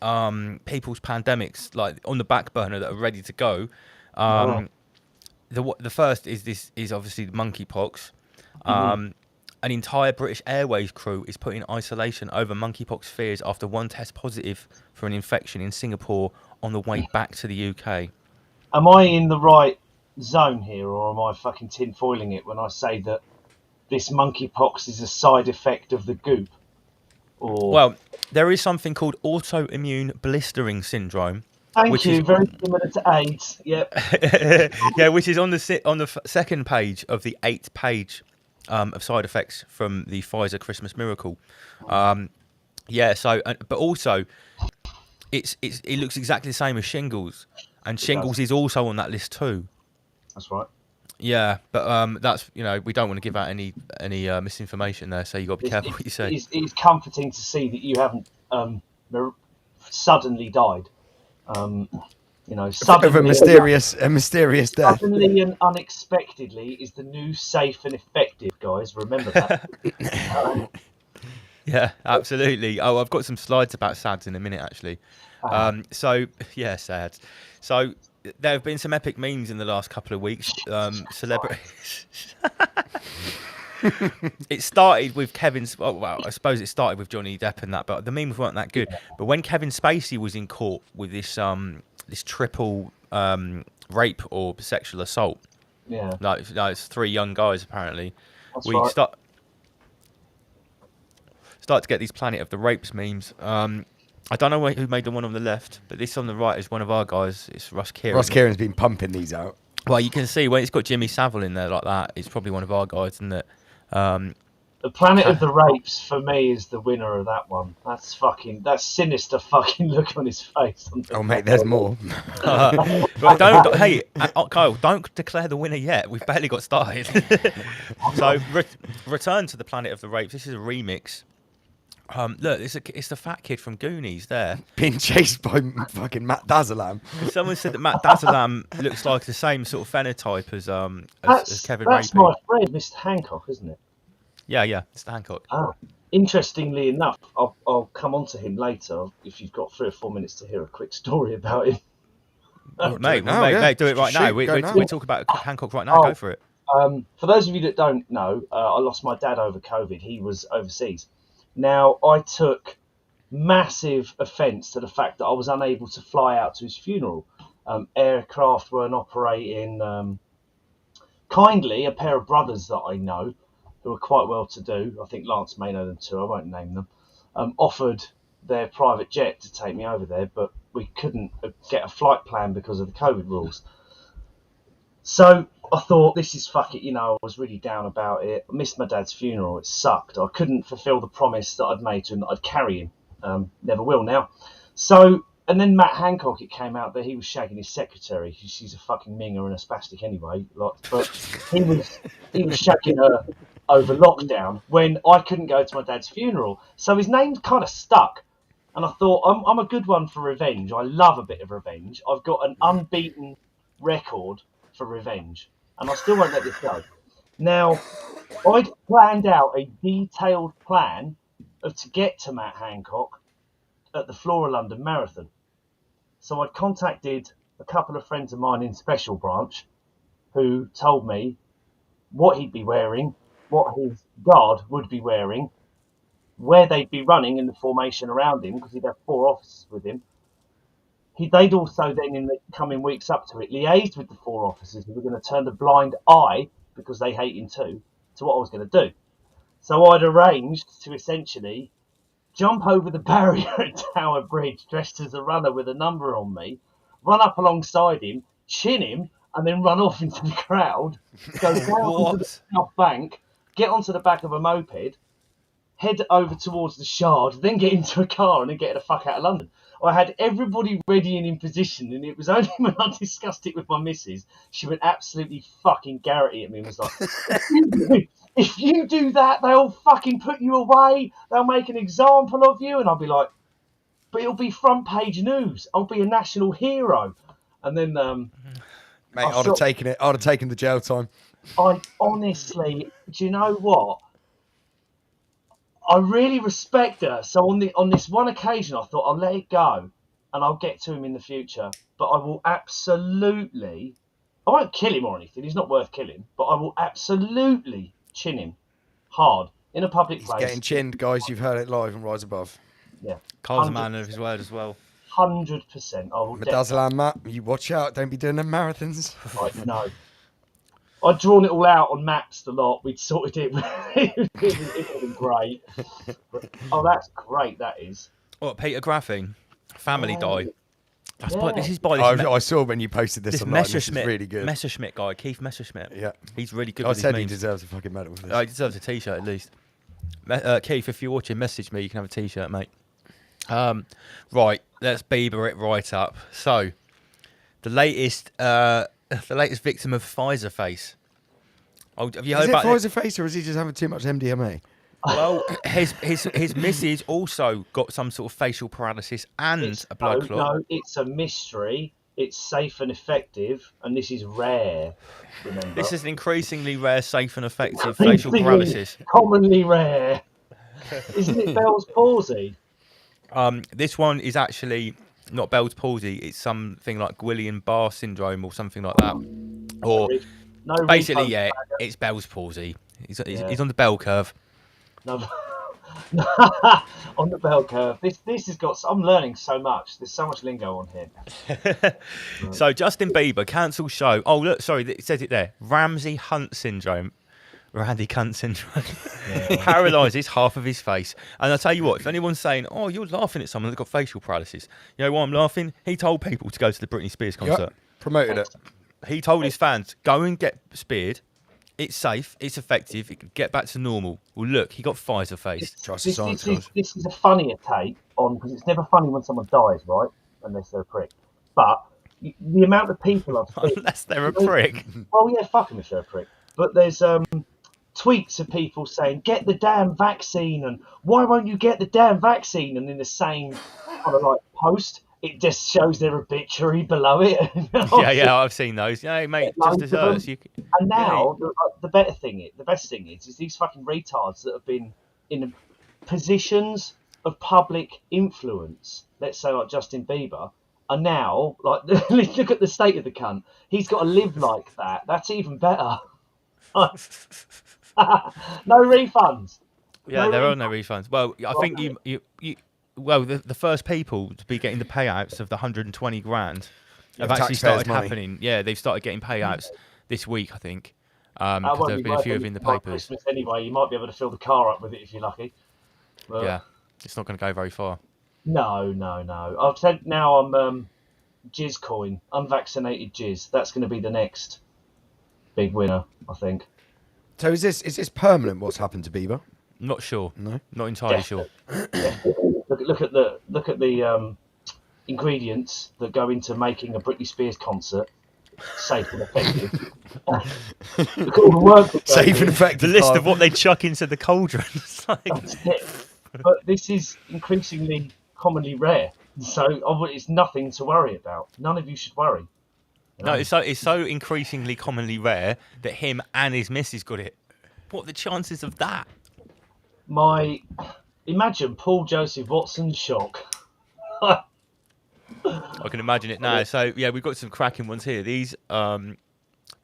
Speaker 2: people's pandemics like on the back burner that are ready to go. The first is obviously the monkeypox. An entire British Airways crew is put in isolation over monkeypox fears after one test positive for an infection in Singapore on the way back to the UK.
Speaker 5: Am I in the right zone here, or am I fucking tinfoiling it when I say that this monkeypox is a side effect of the goop. Or
Speaker 2: Well, there is something called autoimmune blistering syndrome.
Speaker 5: thank
Speaker 2: which
Speaker 5: you,
Speaker 2: is
Speaker 5: very similar to AIDS. Yep.
Speaker 2: yeah, which is on the second page of the 8th page of side effects from the Pfizer Christmas miracle. Yeah, so but also it looks exactly the same as shingles, and shingles is also on that list too.
Speaker 5: That's right.
Speaker 2: Yeah, but that's we don't want to give out any misinformation there, so you got to be careful what you say.
Speaker 5: It's comforting to see that you haven't suddenly died.
Speaker 4: Of a mysterious death.
Speaker 5: Suddenly and unexpectedly is the new safe and effective, guys. Remember that.
Speaker 2: Yeah, absolutely. Oh, I've got some slides about SADs in a minute, actually. So, yeah, SADs. So, there have been some epic memes in the last couple of weeks. Celebrities. It started with Kevin's. Well, I suppose it started with Johnny Depp and that, but the memes weren't that good. But when Kevin Spacey was in court with this triple rape or sexual assault,
Speaker 5: Yeah.
Speaker 2: no, it's 3 young guys apparently.
Speaker 5: That's
Speaker 2: we
Speaker 5: right.
Speaker 2: start to get these Planet of the Rapes memes. I don't know who made the one on the left, but this on the right is one of our guys. It's Russ Kieran.
Speaker 4: Ross Kieran's been pumping these out.
Speaker 2: Well, you can see when it's got Jimmy Savile in there like that, it's probably one of our guys, isn't it?
Speaker 5: The Planet of the Rapes for me is the winner of that one. That's sinister fucking look on his face.
Speaker 4: Oh mate, there's more.
Speaker 2: But hey, Kyle, don't declare the winner yet. We've barely got started. So return to the Planet of the Rapes. This is a remix. Look, it's the fat kid from Goonies there.
Speaker 4: Being chased by fucking Matt Dazalam.
Speaker 2: Someone said that Matt Dazalam looks like the same sort of phenotype as Kevin Rapey.
Speaker 5: That's my friend, Mr. Hancock, isn't it?
Speaker 2: Yeah, it's the Hancock.
Speaker 5: Interestingly enough, I'll come on to him later if you've got 3 or 4 minutes to hear a quick story about him.
Speaker 2: Mate, do it right now. We talk about Hancock right now. Go for it.
Speaker 5: For those of you that don't know, I lost my dad over COVID. He was overseas. Now, I took massive offence to the fact that I was unable to fly out to his funeral. Aircraft weren't operating. Kindly, a pair of brothers that I know, who are quite well to do, I think Lance may know them too, I won't name them, offered their private jet to take me over there, but we couldn't get a flight plan because of the COVID rules. So I thought, this is fuck it, I was really down about it. I missed my dad's funeral, it sucked. I couldn't fulfil the promise that I'd made to him that I'd carry him. Never will now. So, and then Matt Hancock, it came out that he was shagging his secretary. She's a fucking minger and a spastic anyway. But he was shagging her over lockdown when I couldn't go to my dad's funeral. So his name kind of stuck. And I thought, I'm a good one for revenge. I love a bit of revenge. I've got an unbeaten record for revenge. And I still won't let this go. Now, I'd planned out a detailed plan to get to Matt Hancock at the Flora London Marathon. So I'd contacted a couple of friends of mine in Special Branch who told me what he'd be wearing, what his guard would be wearing, where they'd be running in the formation around him, because he'd have 4 officers with him. They'd also then, in the coming weeks up to it, liaised with the 4 officers who were going to turn the blind eye, because they hate him too, to what I was going to do. So I'd arranged to essentially jump over the barrier at Tower Bridge dressed as a runner with a number on me, run up alongside him, chin him, and then run off into the crowd, go down to the South Bank, get onto the back of a moped, head over towards the Shard, then get into a car and then get the fuck out of London. I had everybody ready and in position, and it was only when I discussed it with my missus, she went absolutely fucking garrety at me and was like, if you do that, they'll fucking put you away, they'll make an example of you. And I'll be like, but it'll be front page news, I'll be a national hero. And then
Speaker 4: mate, I'd have taken it. I'd have taken the jail time.
Speaker 5: I honestly, do you know what? I really respect her. So on this one occasion, I thought I'll let it go and I'll get to him in the future. But I will absolutely, I won't kill him or anything. He's not worth killing. But I will absolutely chin him hard in a public place.
Speaker 4: He's getting chinned, guys. You've heard it live and Rise Above.
Speaker 5: Yeah.
Speaker 2: Kyle's a man of his word as well.
Speaker 5: 100%. I will
Speaker 4: Dazzle Matt, you watch out. Don't be doing them marathons.
Speaker 5: Right, no. I'd drawn it all out on maps a lot. We'd sorted it. It would have been great. Oh, that's great. That is.
Speaker 2: What, Peter Graffing? Family
Speaker 5: Oh,
Speaker 2: die.
Speaker 5: yeah.
Speaker 2: This is by
Speaker 4: I saw when you posted this
Speaker 2: this
Speaker 4: online. This is
Speaker 2: Messerschmitt,
Speaker 4: really good.
Speaker 2: Messerschmitt guy, Keith Messerschmitt.
Speaker 4: Yeah.
Speaker 2: He's really good
Speaker 4: I
Speaker 2: with his
Speaker 4: said he
Speaker 2: memes.
Speaker 4: deserves a fucking medal for this.
Speaker 2: He deserves a t-shirt at least. Keith, if you're watching, message me. You can have a t-shirt, mate. Right, let's Bieber it right up. So, the latest victim of Pfizer face. Oh, have you heard
Speaker 4: Is it
Speaker 2: about
Speaker 4: Pfizer face, or is he just having too much MDMA?
Speaker 2: Well, his missus also got some sort of facial paralysis and a blood clot.
Speaker 5: No, it's a mystery. It's safe and effective, and this is rare. Remember,
Speaker 2: This is an increasingly rare, safe and effective facial paralysis.
Speaker 5: Commonly rare. Isn't it Bell's palsy?
Speaker 2: This one is actually not Bell's palsy. It's something like Guillain-Barré syndrome or something like that. Or
Speaker 5: No
Speaker 2: basically,
Speaker 5: refund.
Speaker 2: yeah, it's Bell's palsy. He's on the bell curve.
Speaker 5: No. On the bell curve. This has got. I'm learning so much. There's so much lingo on here.
Speaker 2: So Justin Bieber cancels show. Oh look, sorry, it says it there. Ramsey Hunt syndrome. Randy Cunt syndrome. Paralyses half of his face. And I'll tell you what, if anyone's saying, oh, you're laughing at someone that's got facial paralysis, you know why I'm laughing? He told people to go to the Britney Spears concert.
Speaker 4: Yep. Promoted it.
Speaker 2: He told his fans, go and get speared. It's safe, it's effective, it can get back to normal. Well, look, he got Pfizer face.
Speaker 4: Trust the science, guys.
Speaker 5: This is a funnier take on, because it's never funny when someone dies, right? Unless they're a prick. But the amount of people I've seen.
Speaker 2: Unless they're a prick.
Speaker 5: Well, yeah, fuck them if they're a prick. But there's tweets of people saying, get the damn vaccine, and why won't you get the damn vaccine? And in the same kind of like post, it just shows their obituary below it.
Speaker 2: Yeah, I've seen those. Yeah, mate, just desserts.
Speaker 5: And now, the best thing is these fucking retards that have been in positions of public influence, let's say like Justin Bieber, are now, like, look at the state of the cunt. He's got to live like that. That's even better. No refunds.
Speaker 2: Yeah, there are no refunds. Well, I think you the first people to be getting the payouts of the 120 grand have actually started happening. Yeah, they've started getting payouts this week, I think. Because there have been a few of in the papers.
Speaker 5: Christmas anyway, you might be able to fill the car up with it if you're lucky. But
Speaker 2: yeah, it's not going to go very far.
Speaker 5: No. I've said now I'm Jizz coin, unvaccinated Jizz. That's going to be the next big winner, I think.
Speaker 4: So is this permanent? What's happened to Bieber?
Speaker 2: Not sure.
Speaker 4: No,
Speaker 2: not entirely sure.
Speaker 5: Look at the ingredients that go into making a Britney Spears concert safe and effective. Look at all the work that goes
Speaker 4: safe and
Speaker 5: in.
Speaker 4: effective.
Speaker 2: The list of what they chuck into the cauldron.
Speaker 5: That's it. But this is increasingly commonly rare, so it's nothing to worry about. None of you should worry.
Speaker 2: No, it's so increasingly commonly rare that him and his missus got it. What are the chances of that?
Speaker 5: Imagine Paul Joseph Watson's shock.
Speaker 2: I can imagine it now. So yeah, we've got some cracking ones here. These, the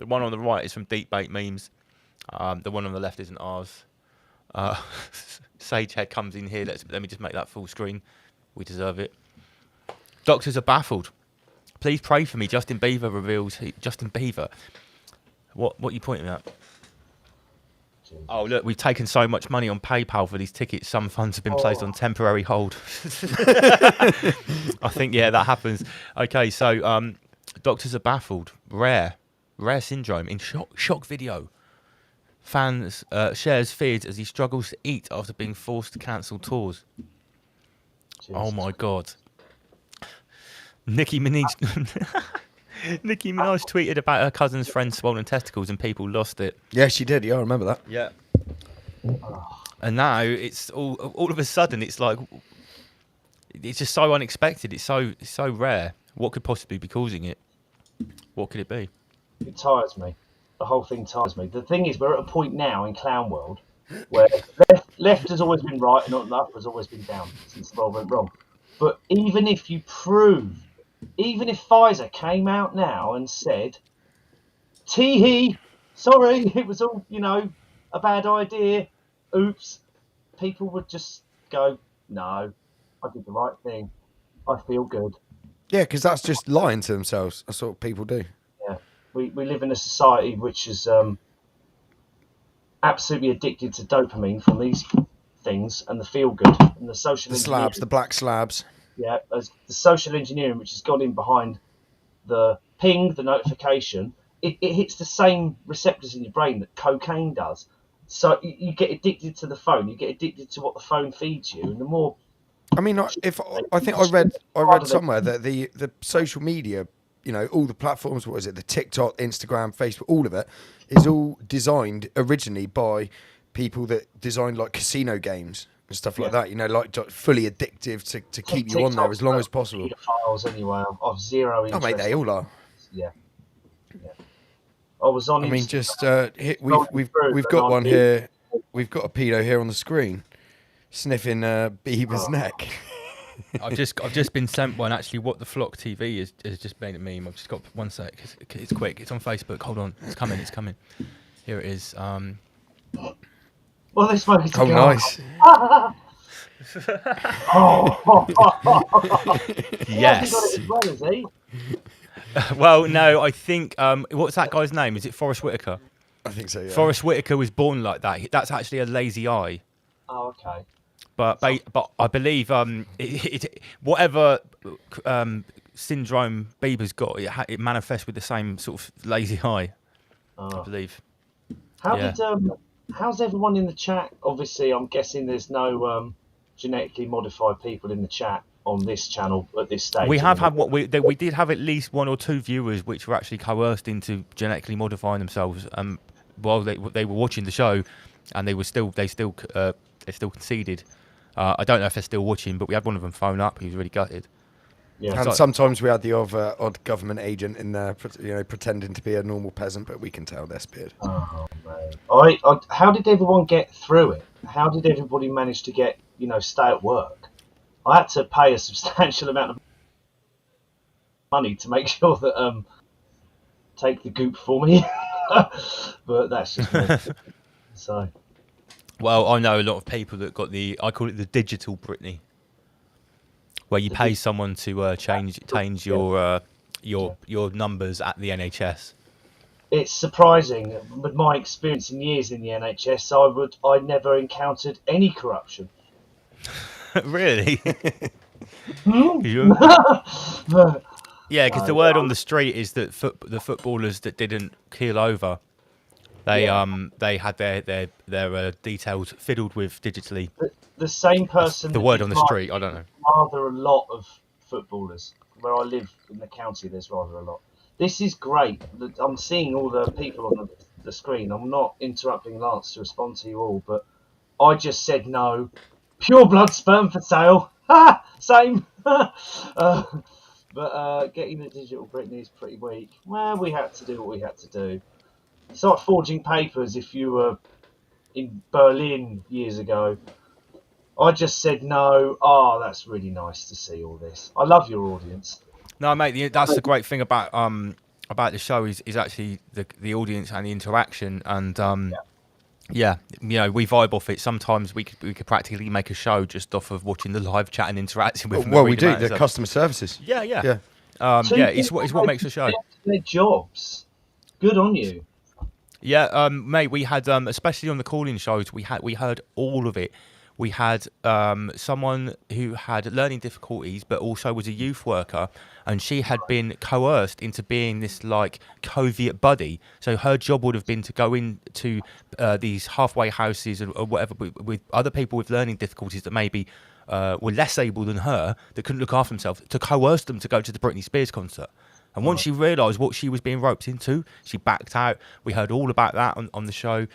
Speaker 2: one on the right is from Deep Bait Memes. The one on the left isn't ours. Sagehead comes in here. Let me just make that full screen. We deserve it. Doctors are baffled. Please pray for me. Justin Bieber reveals. Justin Bieber. What are you pointing at? Oh, look, we've taken so much money on PayPal for these tickets. Some funds have been placed on temporary hold. I think, yeah, that happens. Okay, so doctors are baffled. Rare syndrome in shock video. Fans shares fears as he struggles to eat after being forced to cancel tours.
Speaker 5: Jeez.
Speaker 2: Oh, my God. Nicki Minaj tweeted about her cousin's friend's swollen testicles and people lost it.
Speaker 4: Yeah, she did. Yeah, I remember that.
Speaker 2: Yeah. And now it's all of a sudden it's like it's just so unexpected. It's so rare. What could possibly be causing it? What could it be?
Speaker 5: It tires me. The whole thing tires me. The thing is, we're at a point now in clown world where left has always been right and up has always been down since the world went wrong. But even if Pfizer came out now and said, tee-hee, sorry, it was all, a bad idea, oops, people would just go, no, I did the right thing, I feel good.
Speaker 4: Yeah, because that's just lying to themselves. That's what people do.
Speaker 5: Yeah. We live in a society which is absolutely addicted to dopamine from these things and the feel good and the social
Speaker 4: The
Speaker 5: engineering.
Speaker 4: slabs, the black slabs.
Speaker 5: Yeah, as the social engineering which has gone in behind the ping, the notification. It hits the same receptors in your brain that cocaine does. So you get addicted to the phone. You get addicted to what the phone feeds you, and the more.
Speaker 4: I mean, I think I read somewhere that the social media, you know, all the platforms, what is it, the TikTok, Instagram, Facebook, all of it is all designed originally by people that designed like casino games and stuff like that. You know, like fully addictive to keep you on there as long as possible.
Speaker 5: Pedophiles anyway. I've zero interest.
Speaker 4: Oh mate, they all are.
Speaker 5: Yeah. I was on.
Speaker 4: I mean,
Speaker 5: Instagram.
Speaker 4: just we've got one here. We've got a pedo here on the screen, sniffing Bieber's neck.
Speaker 2: I've just been sent one. Actually, what the Flock TV has just made a meme. I've just got 1 sec. It's quick. It's on Facebook. Hold on. It's coming. It's coming. Here it is.
Speaker 5: Well, they smoke a cigar.
Speaker 4: Oh, nice.
Speaker 2: Yes.
Speaker 5: He got it as well, is he?
Speaker 2: Well, no, I think what's that guy's name? Is it Forrest Whitaker?
Speaker 4: I think so. Yeah.
Speaker 2: Forrest Whitaker was born like that. That's actually a lazy eye.
Speaker 5: Oh, okay.
Speaker 2: But I believe whatever syndrome Bieber's got, it manifests with the same sort of lazy eye. I believe.
Speaker 5: How's everyone in the chat? Obviously, I'm guessing there's no genetically modified people in the chat on this channel at this stage.
Speaker 2: We have had we did have at least 1 or 2 viewers which were actually coerced into genetically modifying themselves while they were watching the show, and they still conceded. I don't know if they're still watching, but we had one of them phone up. He was really gutted.
Speaker 5: Yeah.
Speaker 4: And sometimes we had the odd government agent in there, you know, pretending to be a normal peasant, but we can tell they're speared.
Speaker 5: Oh man! How did everyone get through it? How did everybody manage to get, you know, stay at work? I had to pay a substantial amount of money to make sure that take the goop for me, but that's just me. So.
Speaker 2: Well, I know a lot of people that got I call it the digital Britney, where you pay someone to change your numbers at the NHS.
Speaker 5: It's surprising. With my experience in years in the NHS, I never encountered any corruption.
Speaker 2: Really?
Speaker 5: But,
Speaker 2: Yeah, because the word on the street is that the footballers that didn't keel over, they had their details fiddled with digitally.
Speaker 5: the same person.
Speaker 2: The word on the street, I don't know.
Speaker 5: Rather a lot of footballers. Where I live in the county, there's rather a lot. This is great. I'm seeing all the people on the screen. I'm not interrupting Lance to respond to you all, but I just said no. Pure blood sperm for sale. Ha! Same. But getting the digital Britney is pretty weak. Well, we had to do what we had to do. It's like forging papers if you were in Berlin years ago. I just said no. Oh, that's really nice to see all this. I love your audience.
Speaker 2: No, mate, that's the great thing about the show is actually the audience and the interaction, and yeah, you know, we vibe off it. Sometimes we could practically make a show just off of watching the live chat and interacting with them.
Speaker 4: Well, we do the customer services.
Speaker 2: Yeah.
Speaker 5: So
Speaker 2: It's what makes the show.
Speaker 5: Their jobs. Good on you.
Speaker 2: Yeah, mate, we had especially on the call-in shows, we heard all of it. We had someone who had learning difficulties, but also was a youth worker, and she had been coerced into being this like covert buddy. So her job would have been to go into these halfway houses or whatever with other people with learning difficulties that maybe were less able than her, that couldn't look after themselves, to coerce them to go to the Britney Spears concert. And once she realised what she was being roped into, she backed out. We heard all about that on the show.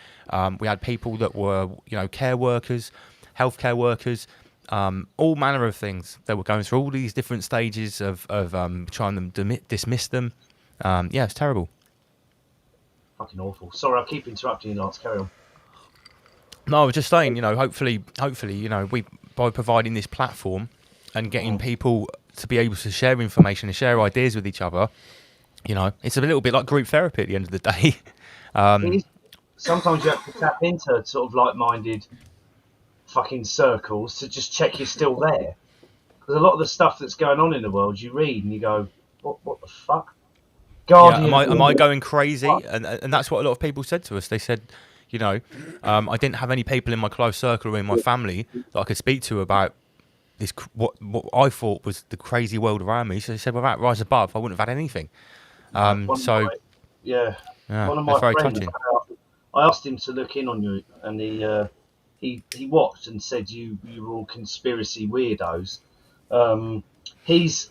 Speaker 2: We had people that were, you know, care workers, healthcare workers, all manner of things. They were going through all these different stages of trying to dismiss them. Yeah, it's terrible.
Speaker 5: Fucking awful. Sorry, I keep interrupting you, Lance. Carry on.
Speaker 2: No, I was just saying, you know, hopefully, you know, we by providing this platform and getting people to be able to share information and share ideas with each other, you know, it's a little bit like group therapy at the end of the day.
Speaker 5: Sometimes you have to tap into sort of like-minded fucking circles to just check you're still there. Because a lot of the stuff that's going on in the world, you read and you go, what the fuck? Guardian.
Speaker 2: Am I going crazy? And that's what a lot of people said to us. They said, you know, I didn't have any people in my close circle or in my family that I could speak to about this what I thought was the crazy world around me. So they said, without Rise Above, I wouldn't have had anything.
Speaker 5: Yeah, one of my
Speaker 2: that's very
Speaker 5: friends.
Speaker 2: touching.
Speaker 5: I asked him to look in on you, and he watched and said you were all conspiracy weirdos. He's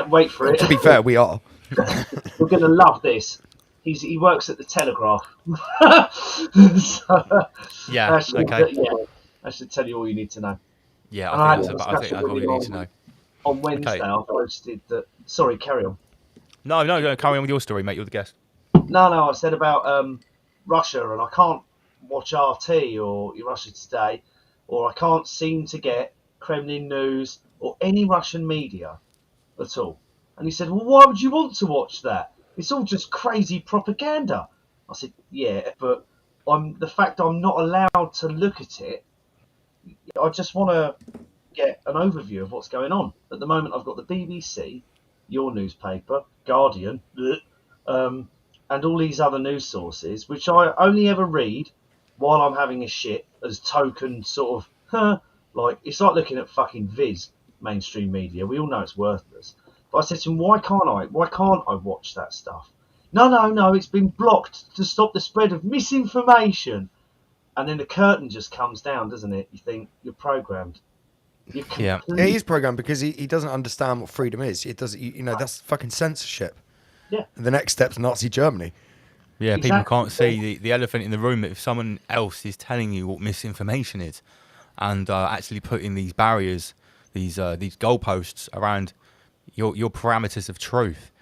Speaker 5: wait for it.
Speaker 4: To be fair, we are.
Speaker 5: You're gonna love this. He works at the Telegraph.
Speaker 2: Yeah. Okay.
Speaker 5: Yeah, I should tell you all you need to know.
Speaker 2: Yeah,
Speaker 5: And I
Speaker 2: I think that's all you need to know.
Speaker 5: On Wednesday, I posted that. Sorry, carry on.
Speaker 2: No, carry on with your story, mate. You're the guest.
Speaker 5: No, I said about Russia, and I can't watch RT or Russia Today, or I can't seem to get Kremlin news or any Russian media at all. And he said, well, why would you want to watch that? It's all just crazy propaganda. I said, yeah, but the fact I'm not allowed to look at it, I just want to get an overview of what's going on. At the moment, I've got the BBC, your newspaper, Guardian, and all these other news sources, which I only ever read while I'm having a shit as token sort of, like, it's like looking at fucking Viz, mainstream media. We all know it's worthless. But I said to him, why can't I watch that stuff? No, it's been blocked to stop the spread of misinformation. And then the curtain just comes down, doesn't it? You think you're programmed.
Speaker 2: Yeah.
Speaker 4: It is programmed because he doesn't understand what freedom is. It doesn't, that's fucking censorship.
Speaker 5: Yeah.
Speaker 4: And the next step's Nazi Germany.
Speaker 2: Yeah,
Speaker 5: Exactly.
Speaker 2: people can't see the elephant in the room. If someone else is telling you what misinformation is, and actually putting these barriers, these goalposts around your parameters of truth,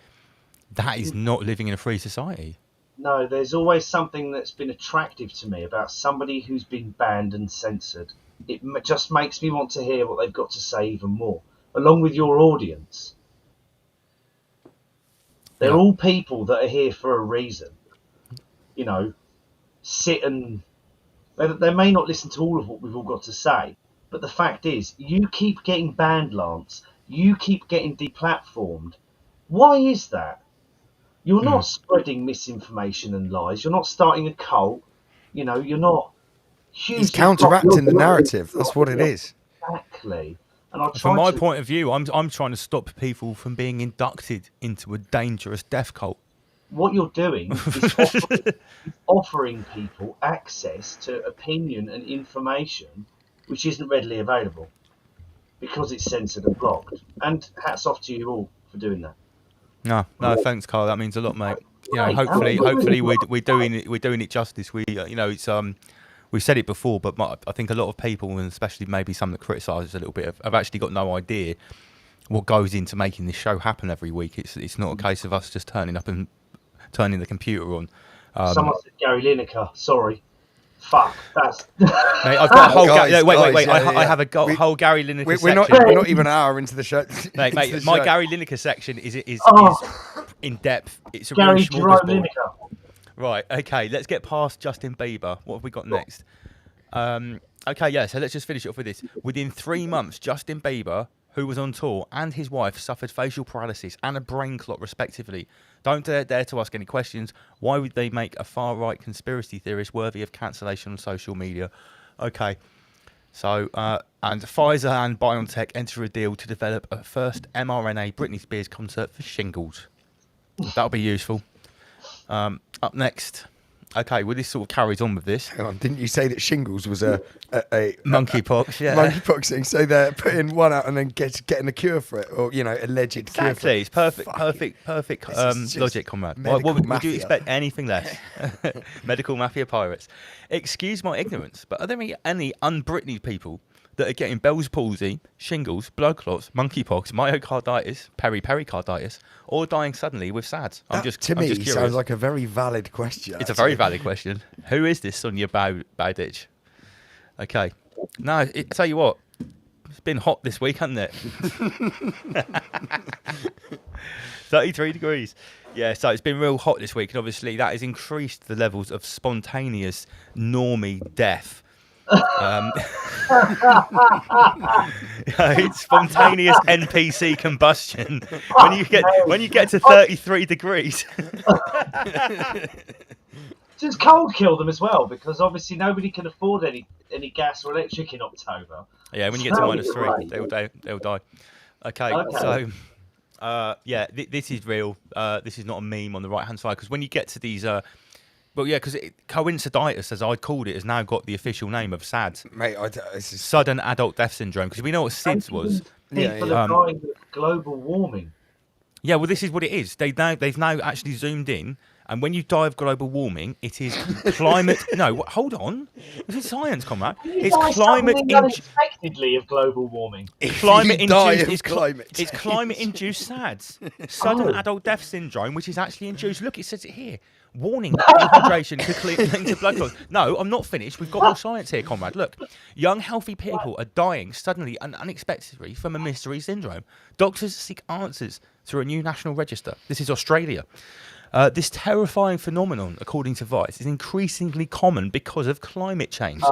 Speaker 2: that is not living in a free society.
Speaker 5: No, there's always something that's been attractive to me about somebody who's been banned and censored. It just makes me want to hear what they've got to say even more, along with your audience. They're all people that are here for a reason. You know, sit and... They may not listen to all of what we've all got to say, but the fact is, you keep getting banned, Lance. You keep getting deplatformed. Why is that? You're not spreading misinformation and lies. You're not starting a cult. You're not...
Speaker 4: He's counteracting the narrative. That's what it is.
Speaker 5: Exactly. And
Speaker 2: From my point of view, I'm trying to stop people from being inducted into a dangerous death cult.
Speaker 5: What you're doing is offering people access to opinion and information which isn't readily available because it's censored and blocked. And hats off to you all for doing that.
Speaker 2: No, thanks, Carl. That means a lot, mate.
Speaker 5: Right.
Speaker 2: Hopefully we're doing it justice. It's we've said it before, but I think a lot of people, and especially maybe some that criticise us a little bit, have actually got no idea what goes into making this show happen every week. It's not a case of us just turning up and turning the computer on.
Speaker 5: Someone said Gary Lineker. Sorry. Fuck. That's...
Speaker 2: Mate, I've got a whole... wait.
Speaker 4: Yeah.
Speaker 2: I have a whole Gary Lineker
Speaker 4: We're
Speaker 2: section.
Speaker 4: not even an hour into the show.
Speaker 2: Mate, my Gary Lineker section is in depth. It's a
Speaker 5: Gary
Speaker 2: real
Speaker 5: Jerome
Speaker 2: smorgasbord.
Speaker 5: Lineker.
Speaker 2: Right, okay, let's get past Justin Bieber. What have we got next? So let's just finish it off with this. Within 3 months, Justin Bieber, who was on tour, and his wife suffered facial paralysis and a brain clot, respectively. Don't dare to ask any questions. Why would they make a far-right conspiracy theorist worthy of cancellation on social media? Okay, so, and Pfizer and BioNTech enter a deal to develop a first mRNA Britney Spears concert for shingles. That'll be useful. Up next, okay, well, this sort of carries on with this.
Speaker 4: Hang on, didn't you say that shingles was a
Speaker 2: Monkeypox, yeah.
Speaker 4: monkeypox thing? So they're putting one out and then getting a cure for it, or alleged cure for
Speaker 2: Exactly,
Speaker 4: it.
Speaker 2: it's perfect
Speaker 4: This is just
Speaker 2: logic, comrade.
Speaker 4: medical
Speaker 2: Would you
Speaker 4: mafia.
Speaker 2: expect anything less? Medical mafia pirates. Excuse my ignorance, but are there any un-Britney people that are getting Bell's palsy, shingles, blood clots, monkeypox, myocarditis, pericarditis, or dying suddenly with SADS? I'm just curious.
Speaker 4: Sounds like a very valid question.
Speaker 2: It's a very valid question. Who is this Sonia Bowditch? Okay. No, tell you what, it's been hot this week, hasn't it? 33 degrees. Yeah, so it's been real hot this week, and obviously that has increased the levels of spontaneous normie death. Spontaneous NPC combustion. When you get to 33 degrees.
Speaker 5: Just cold kill them as well, because obviously nobody can afford any gas or electric in October.
Speaker 2: Yeah, when you get to -3,
Speaker 5: Right.
Speaker 2: they'll die. Okay. So this is real. This is not a meme on the right hand side, because when you get to these, because coinciditis, as I called it, has now got the official name of SADS,
Speaker 4: Mate, this is
Speaker 2: sudden adult death syndrome, because we know what SIDS was.
Speaker 5: People are dying of global warming.
Speaker 2: Yeah, well, this is what it is. They've now actually zoomed in, and when you die of global warming, it is climate. No, hold on. This is science, comrade. It's climate
Speaker 5: unexpectedly of global warming.
Speaker 2: Climate
Speaker 4: You die
Speaker 2: induced.
Speaker 4: of
Speaker 2: It's
Speaker 4: climate
Speaker 2: it's climate induced SADS, sudden adult death syndrome, which is actually induced. Look, it says it here. Warning: dehydration could lead to blood clots. No, I'm not finished. We've got more science here, comrade. Look, young healthy people are dying suddenly and unexpectedly from a mystery syndrome. Doctors seek answers through a new national register. This is Australia. This terrifying phenomenon, according to Vice, is increasingly common because of climate change.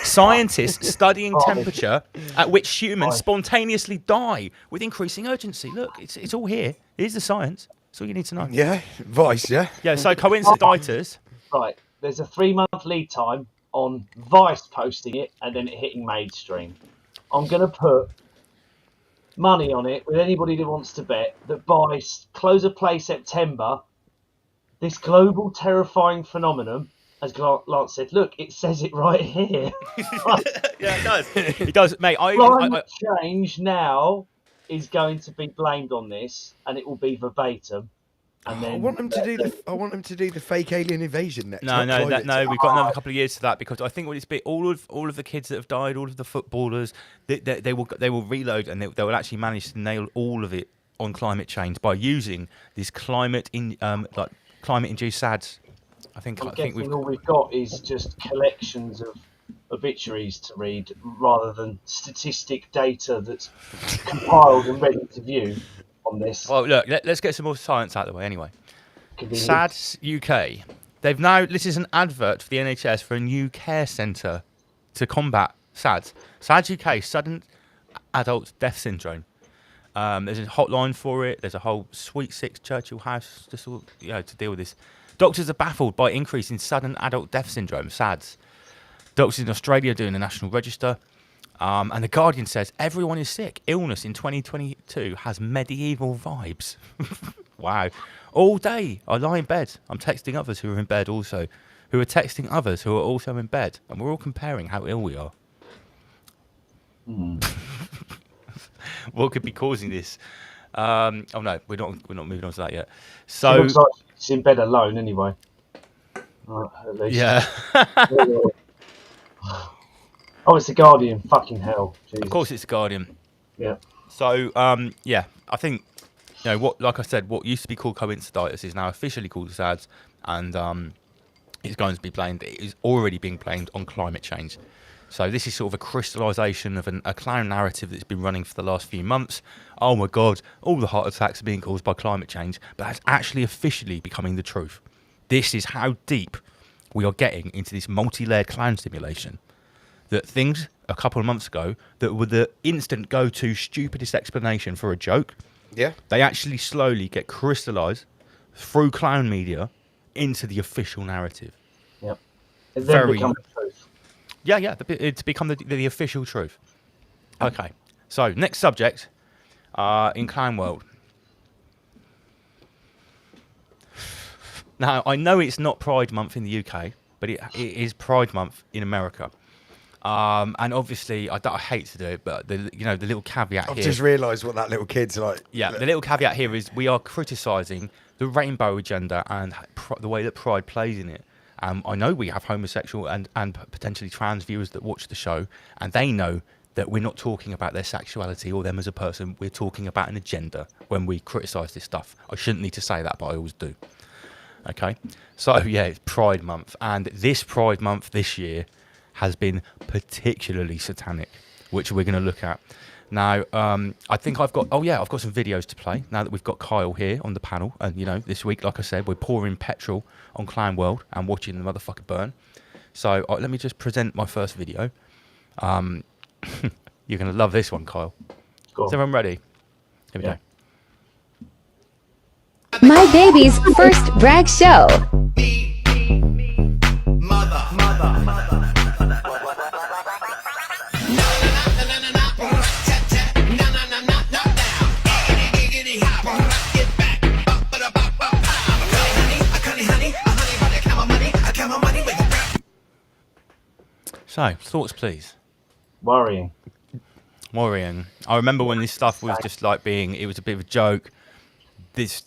Speaker 2: Scientists studying temperature at which humans spontaneously die with increasing urgency. Look, it's all here. Here's the science. That's all you need to know.
Speaker 4: Yeah, Vice, yeah.
Speaker 2: Yeah, so coinciditis.
Speaker 5: Right, there's a 3-month lead time on Vice posting it and then it hitting mainstream. I'm going to put money on it with anybody that wants to bet that by close of play September, this global terrifying phenomenon, as Lance said, look, it says it right here.
Speaker 2: Yeah, it does. It does, mate.
Speaker 5: Climate change now is going to be blamed on this, and it will be verbatim. And then
Speaker 4: I want them to do the fake alien invasion next.
Speaker 2: No, we've got another couple of years to that, because I think what it's been, all of the kids that have died, all of the footballers, they will reload, and they will actually manage to nail all of it on climate change by using this climate induced SADS. I think
Speaker 5: all we've got is just collections of obituaries to read, rather than statistic data that's compiled and ready to view on this.
Speaker 2: Well, look, let's get some more science out of the way anyway. SADS UK. This is an advert for the NHS for a new care centre to combat SADS. SADS UK, sudden adult death syndrome. There's a hotline for it. There's a whole Suite 6 Churchill House to deal with this. Doctors are baffled by increase in sudden adult death syndrome, SADS. Doctors in Australia are doing a national register. And The Guardian says everyone is sick. Illness in 2022 has medieval vibes. Wow. All day I lie in bed. I'm texting others who are in bed also, who are texting others who are also in bed. And we're all comparing how ill we are. What could be causing this? Oh no, we're not moving on to that yet. So
Speaker 5: it looks like it's in bed alone anyway. At least.
Speaker 2: Yeah.
Speaker 5: Oh, it's the Guardian. Fucking hell. Jesus.
Speaker 2: Of course, it's the Guardian.
Speaker 5: Yeah.
Speaker 2: So I think like I said, what used to be called coinciditis is now officially called SADS, and it's going to be blamed. It is already being blamed on climate change. So this is sort of a crystallisation of a clown narrative that's been running for the last few months. Oh my God, all the heart attacks are being caused by climate change, but that's actually officially becoming the truth. This is how deep we are getting into this multi-layered clown simulation. That things a couple of months ago that were the instant go-to stupidest explanation for a joke, they actually slowly get crystallised through clown media into the official narrative.
Speaker 5: Yep. It then becomes the truth.
Speaker 2: Yeah, it's become the official truth. Okay, so next subject in clown world. Now, I know it's not Pride Month in the UK, but it is Pride Month in America. And obviously, I hate to do it, but the little caveat here.
Speaker 4: I've just realised what that little kid's like.
Speaker 2: Yeah, the little caveat here is we are criticising the rainbow agenda and the way that Pride plays in it. I know we have homosexual and potentially trans viewers that watch the show, and they know that we're not talking about their sexuality or them as a person. We're talking about an agenda when we criticise this stuff. I shouldn't need to say that, but I always do. Okay, so yeah, it's Pride Month, and this Pride Month this year has been particularly satanic, which we're going to look at. Now, I think I've got some videos to play now that we've got Kyle here on the panel. And, this week, like I said, we're pouring petrol on Clown World and watching the motherfucker burn. So let me just present my first video. You're going to love this one, Kyle.
Speaker 5: Go
Speaker 2: Is
Speaker 5: on.
Speaker 2: everyone ready? Here we
Speaker 5: Yeah.
Speaker 2: go.
Speaker 6: My baby's first drag show.
Speaker 2: So, thoughts, please.
Speaker 5: Worrying.
Speaker 2: Worrying. I remember when this stuff was just like it was a bit of a joke. The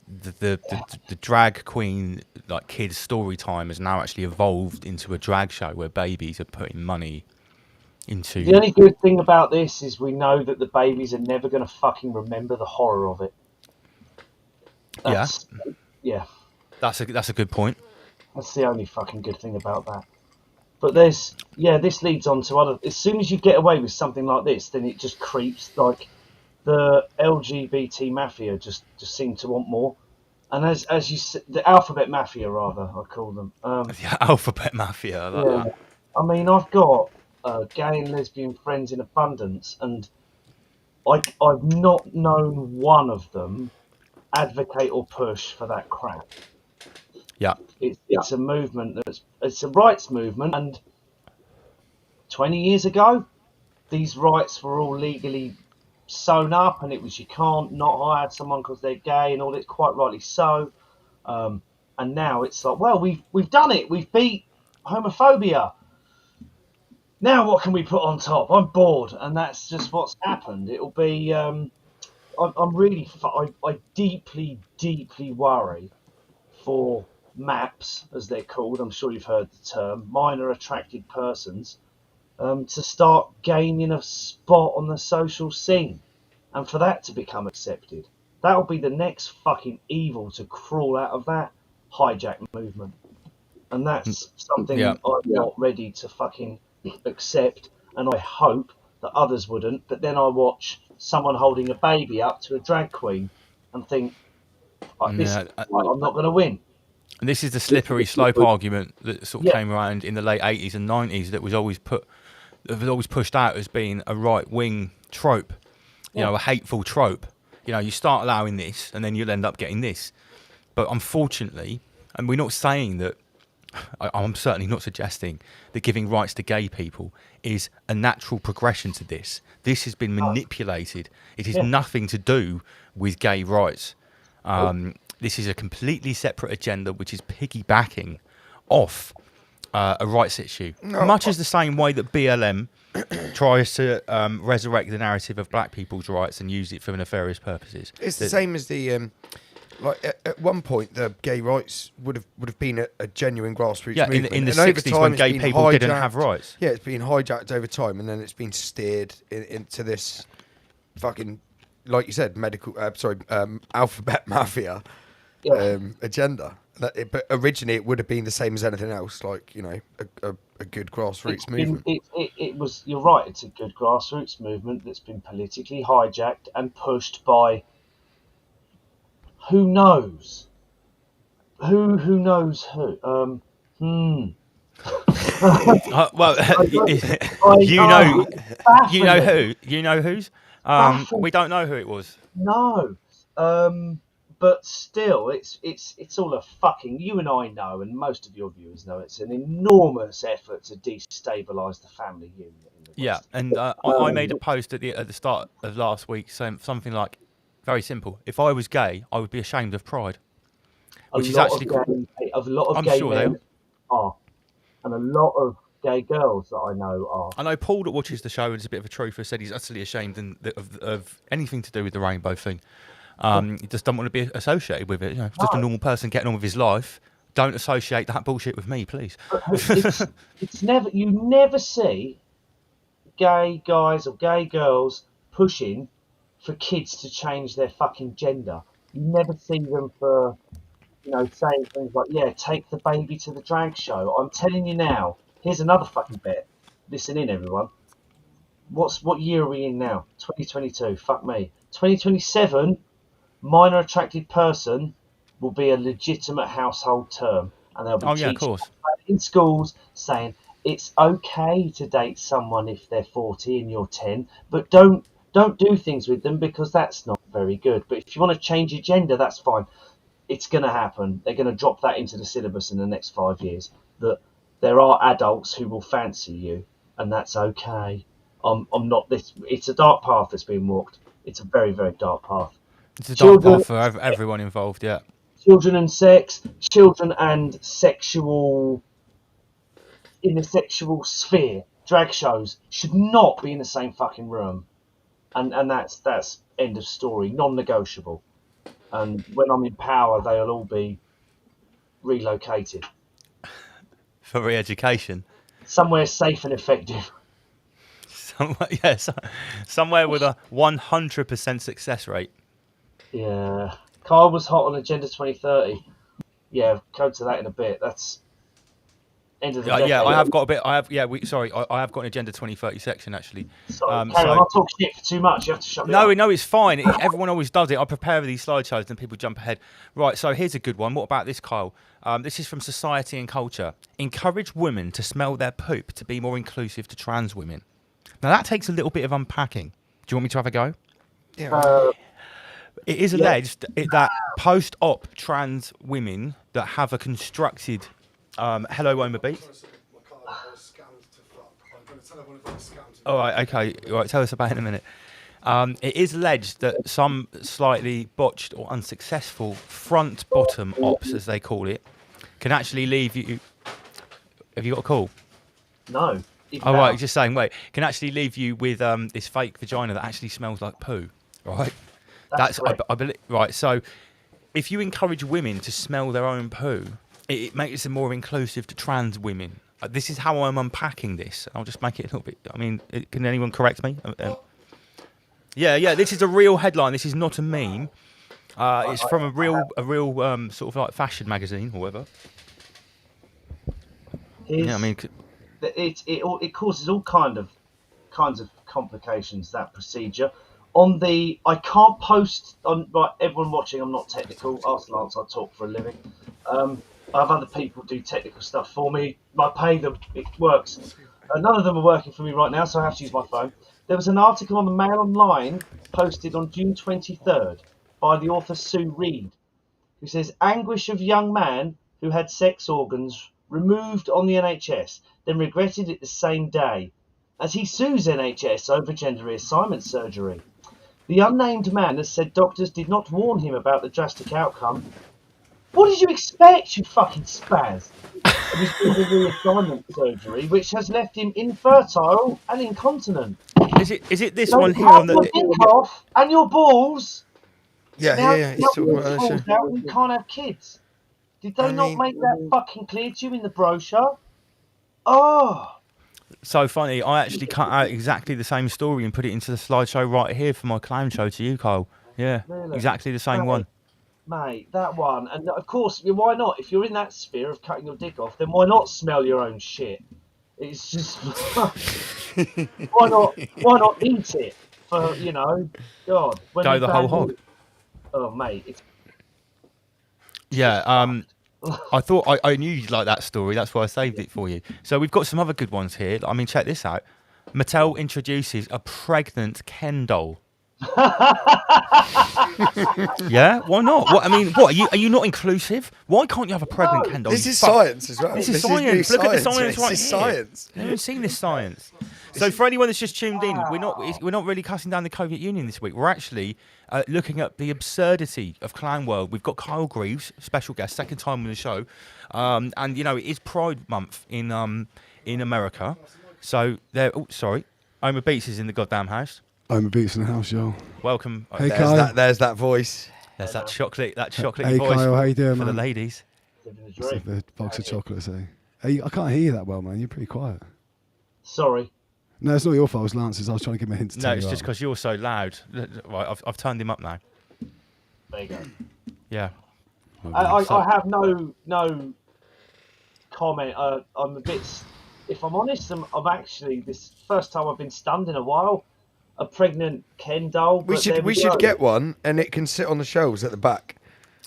Speaker 2: drag queen like kids story time has now actually evolved into a drag show where babies are putting money into.
Speaker 5: The only good thing about this is we know that the babies are never going to fucking remember the horror of it. Yeah,
Speaker 2: That's a good point.
Speaker 5: that's the only fucking good thing about that. But this leads on to other. As soon as you get away with something like this, then it just creeps. Like the LGBT mafia just seem to want more. And as you said, the alphabet mafia, rather, I call them.
Speaker 2: The alphabet mafia. I like that.
Speaker 5: I mean, I've got gay and lesbian friends in abundance, and I've not known one of them advocate or push for that crap.
Speaker 2: Yeah.
Speaker 5: It's a movement it's a rights movement, and 20 years ago, these rights were all legally sewn up, and it was you can't not hire someone because they're gay and all that. Quite rightly so. And now it's like, well, we've done it. We've beat homophobia. Now what can we put on top? I'm bored, and that's just what's happened. It'll be. I'm really. I deeply, deeply worry for MAPs, as they're called. I'm sure you've heard the term, minor attracted persons, to start gaining a spot on the social scene, and for that to become accepted. That'll be the next fucking evil to crawl out of that hijack movement, and that's something I'm not ready to fucking accept, and I hope that others wouldn't. But then I watch someone holding a baby up to a drag queen and think, I'm not going to win.
Speaker 2: And this is the slippery slope argument that sort of came around in the late 80s and 90s that was always pushed out as being a right-wing trope, you know, a hateful trope. You know, you start allowing this and then you'll end up getting this. But unfortunately, and we're not saying that, I'm certainly not suggesting that giving rights to gay people is a natural progression to this. This has been manipulated. It has nothing to do with gay rights. This is a completely separate agenda which is piggybacking off a rights issue. Much as the same way that BLM tries to resurrect the narrative of black people's rights and use it for nefarious purposes.
Speaker 4: It's the same as the... at one point, the gay rights would have been a genuine grassroots movement.
Speaker 2: In the 60s when gay people didn't have rights.
Speaker 4: Yeah, it's been hijacked over time, and then it's been steered into this fucking, like you said, alphabet mafia agenda. But originally, it would have been the same as anything else, like, you know, a good grassroots movement.
Speaker 5: It was. You're right. It's a good grassroots movement that's been politically hijacked and pushed by. Who knows? Who knows who?
Speaker 2: Well, you know who? You know whose? We don't know who it was.
Speaker 5: No. But still, it's all a fucking. You and I know, and most of your viewers know, it's an enormous effort to destabilise the family unit. In the
Speaker 2: Yeah,
Speaker 5: West.
Speaker 2: and I made a post at the start of last week saying something like, very simple. If I was gay, I would be ashamed of pride. Which is actually
Speaker 5: a lot of
Speaker 2: I'm
Speaker 5: gay
Speaker 2: sure
Speaker 5: men are, and a lot of gay girls that I know are.
Speaker 2: I know Paul that watches the show and is a bit of a truther said he's utterly ashamed of anything to do with the rainbow thing. He just doesn't want to be associated with it. You know, just a normal person getting on with his life. Don't associate that bullshit with me, please.
Speaker 5: It's never. You never see gay guys or gay girls pushing for kids to change their fucking gender. You never see them for, you know, saying things like, yeah, take the baby to the drag show. I'm telling you now, here's another fucking bet. Listen in, everyone. What year are we in now? 2022. Fuck me. 2027, minor attracted person will be a legitimate household term. And they'll be teaching in schools saying, it's okay to date someone if they're 40 and you're 10, but don't do things with them because that's not very good. But if you want to change your gender, that's fine. It's going to happen. They're going to drop that into the syllabus in the next 5 years, that there are adults who will fancy you, and that's okay. I'm not this. It's a dark path that's being walked. It's a very, very dark path.
Speaker 2: It's a dark path for everyone involved, yeah.
Speaker 5: Children and sex, children and sexual, in the sexual sphere, drag shows should not be in the same fucking room. And that's end of story, non-negotiable. And when I'm in power, they'll all be relocated
Speaker 2: For re-education.
Speaker 5: somewhere safe and effective.
Speaker 2: Somewhere with a 100% success rate.
Speaker 5: Yeah, Kyle was hot on Agenda 2030. Yeah, go to that in a bit. That's end of the decade.
Speaker 2: Yeah, I have got a bit. I have got an Agenda 2030 section actually.
Speaker 5: Sorry, Carry on. I'll talk shit for too much. You have to shut me up.
Speaker 2: No, it's fine. Everyone always does it. I prepare these slideshows and people jump ahead. Right, so here's a good one. What about this, Kyle? This is from Society and Culture. Encourage women to smell their poop to be more inclusive to trans women. Now that takes a little bit of unpacking. Do you want me to have a go?
Speaker 4: Yeah.
Speaker 2: It is alleged that post-op trans women that have a constructed hello, Oma Beat. All right, okay. All right, tell us about it in a minute. It is alleged that some slightly botched or unsuccessful front-bottom ops, as they call it, can actually leave you... Have you got a call?
Speaker 5: No.
Speaker 2: Oh, right, just saying, wait. Can actually leave you with this fake vagina that actually smells like poo, right? That's I believe, right, so if you encourage women to smell their own poo, it makes them more inclusive to trans women. This is how I'm unpacking this. I'll just make it a little bit... I mean, can anyone correct me? Yeah, this is a real headline. This is not a meme. It's from a real sort of like fashion magazine or whatever. Yeah, I mean...
Speaker 5: It causes all kinds of complications, that procedure. I can't post on, right, everyone watching, I'm not technical. Ask Lance, I talk for a living. I have other people do technical stuff for me. I pay them, it works. None of them are working for me right now, so I have to use my phone. There was an article on the Mail Online posted on June 23rd by the author Sue Reed, who says, anguish of young man who had sex organs removed on the NHS, then regretted it the same day, as he sues NHS over gender reassignment surgery. The unnamed man has said doctors did not warn him about the drastic outcome. What did you expect, you fucking spaz? Of his gender reassignment surgery, which has left him infertile and incontinent.
Speaker 2: Is it this one here on the...
Speaker 5: Your dick off and your balls.
Speaker 4: Yeah. He's talking about that.
Speaker 5: You can't have kids. Did they not make that fucking clear to you in the brochure? Oh.
Speaker 2: So funny, I actually cut out exactly the same story and put it into the slideshow right here for my clown show to you, Kyle. Yeah, really? Exactly the same one.
Speaker 5: Mate, that one. And of course, why not? If you're in that sphere of cutting your dick off, then why not smell your own shit? It's just... why not eat it? For, God.
Speaker 2: Go the whole hog.
Speaker 5: Oh, mate.
Speaker 2: Yeah, I thought I knew you'd like that story. That's why I saved it for you. So we've got some other good ones here. I mean, check this out. Mattel introduces a pregnant Ken doll. Yeah, why not? What I mean, what are you not inclusive? Why can't you have a pregnant Ken doll?
Speaker 4: This is science as well.
Speaker 2: This is science. Look at the science right here.
Speaker 4: This is science.
Speaker 2: You haven't seen this science. So for anyone that's just tuned in, we're not really cussing down the Soviet Union this week. We're actually looking at the absurdity of clown world. We've got Kyle Greaves, special guest, second time on the show, and it is Pride Month in America. So there. Oh, sorry, Oma Beats is in the goddamn house.
Speaker 7: Oma Beats in the house, y'all.
Speaker 2: Welcome.
Speaker 7: Hey, Kyle.
Speaker 4: There's that voice.
Speaker 2: There's that chocolate
Speaker 7: Hey,
Speaker 2: voice
Speaker 7: Kyle, how you doing,
Speaker 2: for
Speaker 7: man?
Speaker 2: the ladies.
Speaker 7: It's like the box of chocolates, eh? Hey, I can't hear you that well, man. You're pretty quiet.
Speaker 5: Sorry.
Speaker 7: No, it's not your fault. It's Lance's. I was trying to give him a hint to
Speaker 2: No,
Speaker 7: tell
Speaker 2: it's
Speaker 7: you
Speaker 2: just
Speaker 7: up.
Speaker 2: because you're so loud. Right, I've turned him up now.
Speaker 5: There you go.
Speaker 2: Yeah.
Speaker 5: I have no comment. I'm a bit... If I'm honest, I'm actually... This first time I've been stunned in a while. A pregnant Ken doll.
Speaker 4: We should get one, and it can sit on the shelves at the back.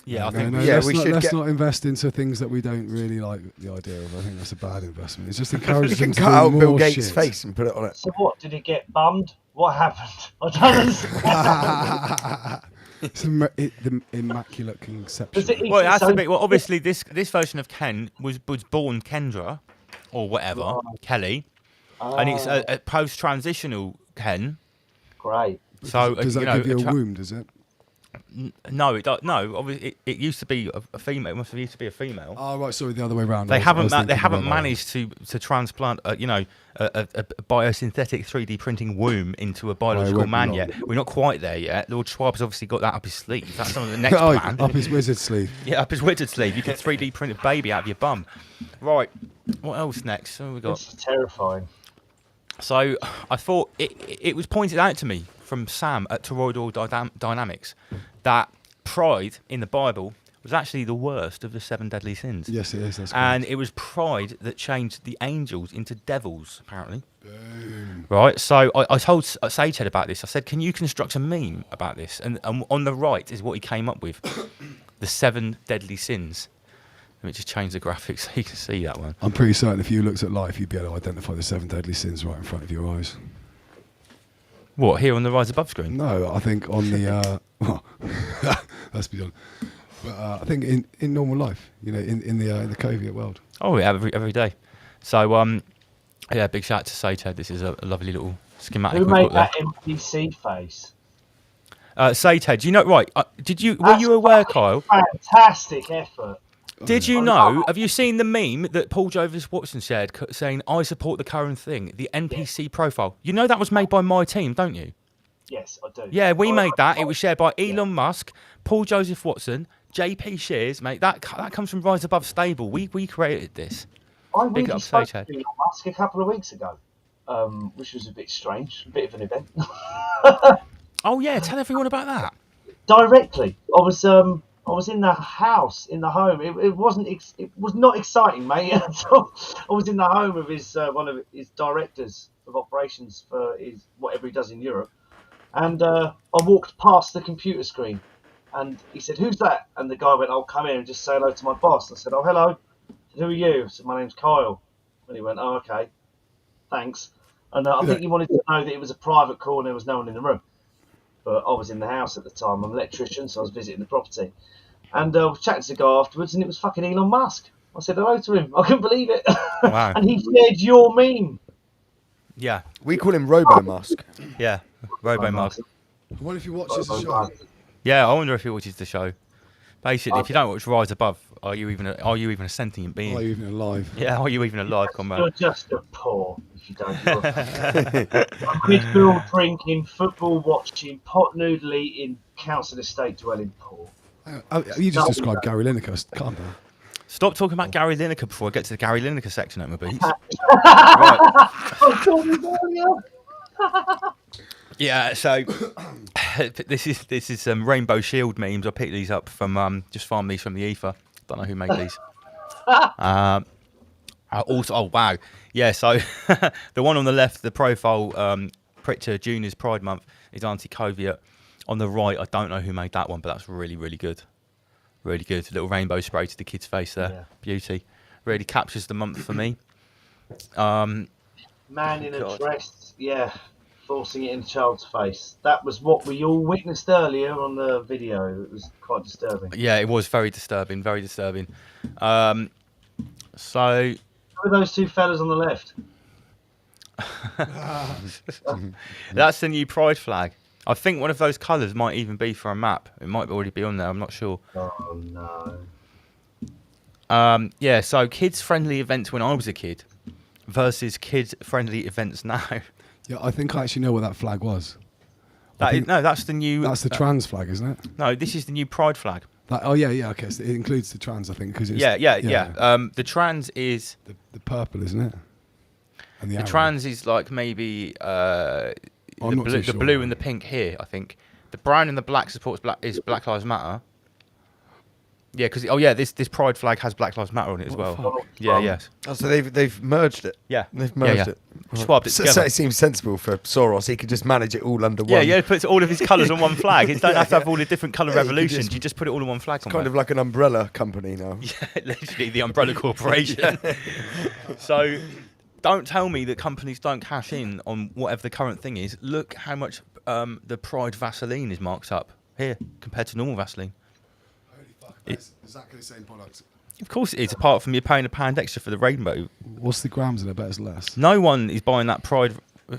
Speaker 2: Yeah, I
Speaker 7: No,
Speaker 2: think
Speaker 7: no,
Speaker 4: Yeah,
Speaker 7: let's
Speaker 4: we
Speaker 7: not,
Speaker 4: should
Speaker 7: let's
Speaker 4: get-
Speaker 7: not invest into things that we don't really like the idea of. I think that's a bad investment. It's just encourages
Speaker 4: You
Speaker 7: them
Speaker 4: can
Speaker 7: to
Speaker 4: cut
Speaker 7: do
Speaker 4: out
Speaker 7: more
Speaker 4: Bill Gates'
Speaker 7: shit.
Speaker 4: face and put it on it.
Speaker 5: So what? Did he get bummed? What happened? I don't understand.
Speaker 7: It's the immaculate conception.
Speaker 5: Does it eat
Speaker 2: Well, it has
Speaker 5: its
Speaker 2: to
Speaker 5: own-
Speaker 2: be. Well, obviously, this version of Ken was born Kendra, or whatever,
Speaker 5: Right.
Speaker 2: Kelly, and it's
Speaker 5: Ah,
Speaker 2: a post-transitional Ken.
Speaker 5: great.
Speaker 2: So
Speaker 7: Does that give you a womb? Does it?
Speaker 2: No, it don't. No, obviously, it used to be a female. It must have used to be a female.
Speaker 7: Oh right, sorry, the other way around.
Speaker 2: They
Speaker 7: I was
Speaker 2: haven't. They
Speaker 7: thinking
Speaker 2: haven't
Speaker 7: the other way.
Speaker 2: managed to transplant, a biosynthetic 3D printing womb into a biological
Speaker 7: won't be
Speaker 2: man
Speaker 7: long.
Speaker 2: yet. We're not quite there yet. Lord Schwab's obviously got that up his sleeve. That's on the next
Speaker 7: Oh,
Speaker 2: plan.
Speaker 7: up his wizard sleeve.
Speaker 2: Yeah, up his wizard sleeve. You can 3D print a baby out of your bum. Right. What else next? What have we got?
Speaker 5: It's terrifying.
Speaker 2: So I thought it was pointed out to me from Sam at Toroidal Dynamics that pride in the Bible was actually the worst of the 7 deadly sins.
Speaker 7: Yes, it is. That's
Speaker 2: And
Speaker 7: correct.
Speaker 2: it was pride that changed the angels into devils, apparently. Right, so I told Sagehead about this. I said, can you construct a meme about this? And on the right is what he came up with. The 7 deadly sins. Let me just change the graphics so you can see that one.
Speaker 7: I'm pretty certain if you looked at life, you'd be able to identify the 7 deadly sins right in front of your eyes.
Speaker 2: What, here on the Rise Above screen?
Speaker 7: No, I think on the well, let's be honest. But I think in normal life, in the Coviot world.
Speaker 2: Oh, yeah, every day. So, yeah, big shout out to Sagehead. This is a lovely little schematic
Speaker 5: Who
Speaker 2: we've
Speaker 5: made
Speaker 2: got
Speaker 5: that NPC face?
Speaker 2: there. Sagehead, do you know, right, were you aware, Kyle?
Speaker 5: Fantastic effort.
Speaker 2: Did you know? Have you seen the meme that Paul Jovis Watson shared saying, "I support the current thing," the NPC profile? You know that was made by my team, don't you?
Speaker 5: Yes, I do.
Speaker 2: Yeah, we made that. It was shared by Elon Musk, Paul Joseph Watson, JP Shears, mate. That comes from Rise Above Stable. We created this.
Speaker 5: I
Speaker 2: Big
Speaker 5: really
Speaker 2: up
Speaker 5: spoke
Speaker 2: Sagehead.
Speaker 5: to Elon Musk a couple of weeks ago, which was a bit strange, a bit of an event.
Speaker 2: Oh yeah, tell everyone about that.
Speaker 5: Directly, I was in the house, in the home. It was not exciting, mate. At all. I was in the home of his one of his directors of operations for his whatever he does in Europe, and I walked past the computer screen, and he said, "Who's that?" And the guy went, "Oh, come in and just say hello to my boss." I said, "Oh, hello. Who are you?" I said, "My name's Kyle." And he went, "Oh, okay, thanks." And I think he wanted to know that it was a private call and there was no one in the room. But I was in the house at the time. I'm an electrician, so I was visiting the property. And I was chatting to the guy afterwards, and it was fucking Elon Musk. I said hello to him. I couldn't believe it.
Speaker 2: Wow.
Speaker 5: And he shared your meme.
Speaker 2: Yeah,
Speaker 4: We call him Robo Musk.
Speaker 2: yeah. Robo Mug.
Speaker 7: I wonder if he watches the show.
Speaker 2: Yeah, I wonder if he watches the show. Basically, if you don't watch Rise Above, are you even a sentient being?
Speaker 7: Are you even alive?
Speaker 2: Yeah, are you even alive,
Speaker 5: You're
Speaker 2: comrade?
Speaker 5: just a poor if you don't. You're a alcohol drinking, football watching, pot noodle eating, council estate dwelling poor.
Speaker 7: You just described Gary Lineker. Calm down.
Speaker 2: Stop talking about Gary Lineker before I get to the Gary Lineker section at my beats. Right. Yeah, so this is some Rainbow Shield memes. I picked these up from just farmed these from the ether. Don't know who made these. Also, oh wow, yeah. So the one on the left, the profile picture, June is Pride Month, is anti-Coviot. On the right, I don't know who made that one, but that's really, really good. Really good. Little rainbow spray to the kid's face there.
Speaker 5: Yeah.
Speaker 2: Beauty. Really captures the month for me.
Speaker 5: Man in a dress, yeah, forcing it in a child's face. That was what we all witnessed earlier on the video. It was quite disturbing.
Speaker 2: Yeah, it was very disturbing. Very disturbing. So
Speaker 5: Who are those two fellas on the left?
Speaker 2: that's the new Pride flag. I think one of those colours might even be for a map. It might already be on there. I'm not sure.
Speaker 5: Oh no.
Speaker 2: Yeah, so kids-friendly events when I was a kid versus kids-friendly events now.
Speaker 7: Yeah, I think I actually know what that flag was.
Speaker 2: That's the new.
Speaker 7: That's the trans flag, isn't it?
Speaker 2: No, this is the new Pride flag.
Speaker 7: Oh yeah. Okay, so it includes the trans, I think, because it's
Speaker 2: Yeah. The trans is
Speaker 7: the purple, isn't it? And
Speaker 2: the
Speaker 7: arrow.
Speaker 2: trans is like maybe
Speaker 7: I'm not too
Speaker 2: the
Speaker 7: sure.
Speaker 2: blue and the pink here. I think the brown and the black supports Black Lives Matter. Yeah, because this pride flag has Black Lives Matter on it as well.
Speaker 7: fuck?
Speaker 2: Yeah, yes.
Speaker 4: Oh, so they've merged it.
Speaker 2: Yeah.
Speaker 4: They've merged
Speaker 2: yeah.
Speaker 4: it.
Speaker 2: Swapped it
Speaker 4: So
Speaker 2: together.
Speaker 4: it seems sensible for Soros. He could just manage it all under
Speaker 2: Yeah,
Speaker 4: one.
Speaker 2: yeah, puts all of his colours on one flag. It don't have to have all the different colour
Speaker 4: Yeah, you could
Speaker 2: revolutions.
Speaker 4: just-
Speaker 2: You just put it all on one flag.
Speaker 4: Kind of like an umbrella company now.
Speaker 2: Yeah, literally the umbrella corporation. So don't tell me that companies don't cash in on whatever the current thing is. Look how much the Pride Vaseline is marked up here compared to normal Vaseline.
Speaker 7: Holy fuck, that's exactly the same product.
Speaker 2: Of course it is, apart from you're paying £1 extra for the rainbow.
Speaker 7: What's the grams in it? Bet it's less.
Speaker 2: No one is buying that Pride.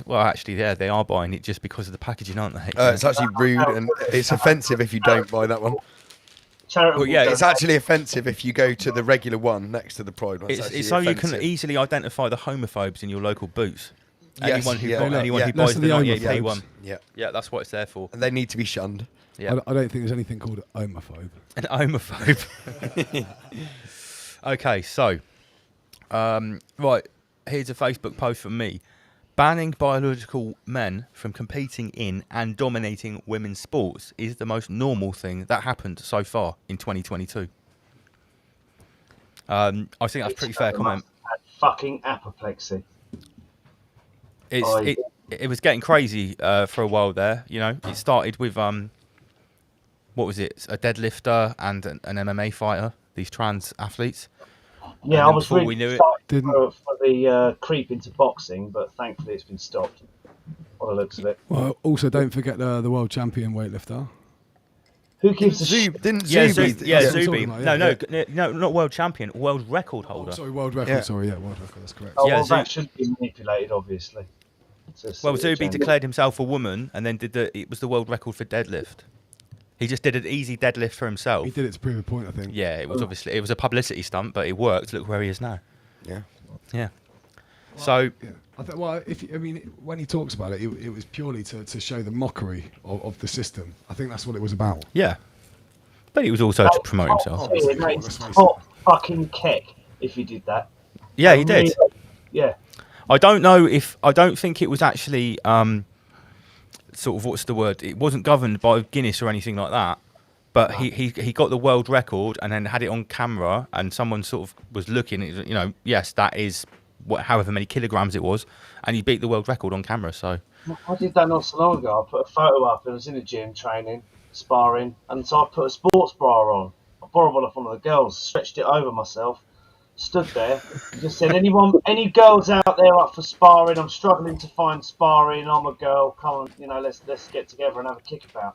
Speaker 2: Well, actually, yeah, they are buying it just because of the packaging, aren't they?
Speaker 4: It's actually rude and it's offensive if you don't buy that one.
Speaker 5: Charitable.
Speaker 2: Well, yeah,
Speaker 4: It's actually offensive if you go to the regular one next to the Pride one.
Speaker 2: It's so you can easily identify the homophobes in your local booths.
Speaker 4: Yes,
Speaker 2: Anyone who,
Speaker 4: yeah.
Speaker 2: buy,
Speaker 4: No,
Speaker 2: anyone
Speaker 4: yeah.
Speaker 2: who
Speaker 7: Less
Speaker 2: buys
Speaker 7: of
Speaker 2: the
Speaker 7: the
Speaker 2: 98p
Speaker 7: homophobes.
Speaker 2: one.
Speaker 4: Yeah.
Speaker 2: Yeah, that's what it's there for.
Speaker 4: And they need to be shunned.
Speaker 2: Yeah.
Speaker 7: I don't think there's anything called homophobe.
Speaker 2: An homophobe. Okay, so, right, here's a Facebook post from me. Banning biological men from competing in and dominating women's sports is the most normal thing that happened so far in 2022. I think that's a pretty fair comment.
Speaker 5: Fucking apoplexy.
Speaker 2: It was getting crazy for a while there. You know, it started with what was it? A deadlifter and an MMA fighter. These trans athletes.
Speaker 5: Yeah,
Speaker 2: And
Speaker 5: I
Speaker 2: then
Speaker 5: was
Speaker 2: before
Speaker 5: really
Speaker 2: we knew it-
Speaker 5: excited for the creep into boxing, but thankfully it's been stopped. By the looks of it.
Speaker 7: Well, also don't forget the world champion weightlifter.
Speaker 5: Who gives a shit?
Speaker 4: Didn't
Speaker 2: Yeah,
Speaker 4: Zuby?
Speaker 2: yeah,
Speaker 7: that's what I'm
Speaker 2: Zuby.
Speaker 7: talking about,
Speaker 2: No, not world champion, world record holder.
Speaker 7: Sorry, world record.
Speaker 4: Yeah.
Speaker 7: Sorry, yeah, world record. That's correct.
Speaker 5: Oh,
Speaker 2: Yeah,
Speaker 5: well, that
Speaker 2: Zu-
Speaker 5: should be manipulated, obviously.
Speaker 2: Well, Zuby declared himself a woman, and then it was the world record for deadlift. He just did an easy deadlift for himself.
Speaker 7: He did it to prove a point, I think.
Speaker 2: Yeah, it was a publicity stunt, but it worked. Look where he is now.
Speaker 4: Yeah.
Speaker 2: Yeah. So
Speaker 7: Yeah. Well, when he talks about it, it was purely to show the mockery of the system. I think that's what it was about.
Speaker 2: yeah, but he was also to promote himself.
Speaker 7: Let's face it.
Speaker 5: Top fucking keck if he did that.
Speaker 2: Yeah, he did.
Speaker 5: Yeah.
Speaker 2: I don't think it was actually sort of, what's the word? It wasn't governed by Guinness or anything like that. But he got the world record and then had it on camera, and someone sort of was looking. You know, yes, that is however many kilograms it was, and he beat the world record on camera. So
Speaker 5: I did that not so long ago. I put a photo up and I was in the gym training, sparring, and so I put a sports bra on. I borrowed one off one of the girls, stretched it over myself, stood there, and just said, any girls out there up for sparring? I'm struggling to find sparring. I'm a girl. Come on, let's get together and have a kick about.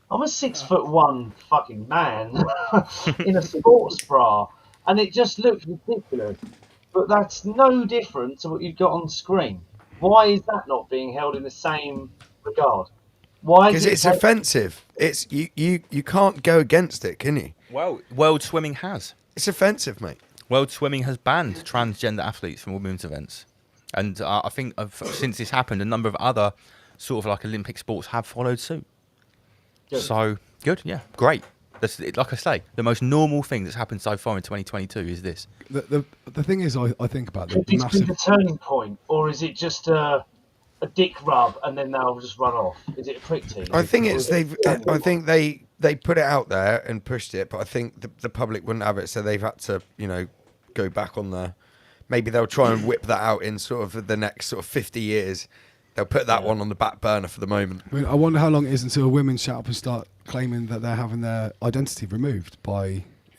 Speaker 5: I'm a 6'1" fucking man in a sports bra, and it just looked ridiculous. But that's no different to what you've got on screen. Why is that not being held in the same regard? Why?
Speaker 4: Because it's offensive. It's you can't go against it, can you?
Speaker 2: well, World Swimming has.
Speaker 4: It's offensive, mate.
Speaker 2: World Swimming has banned transgender athletes from women's events, and I think since this happened, a number of other sort of like Olympic sports have followed suit.
Speaker 5: Good.
Speaker 2: So good, yeah, great. That's like I say, the most normal thing that's happened so far in 2022 is this.
Speaker 7: The thing is, I think about the
Speaker 5: Could this be
Speaker 7: massive.
Speaker 5: the turning point, or is it just a dick rub and then they'll just run off? Is it a prick team?
Speaker 4: I think they put it out there and pushed it, but I think the public wouldn't have it, so they've had to go back on there. Maybe they'll try and whip that out in sort of the next sort of 50 years. They'll put that one on the back burner for the moment.
Speaker 7: I mean, I wonder how long it is until women shout up and start claiming that they're having their identity removed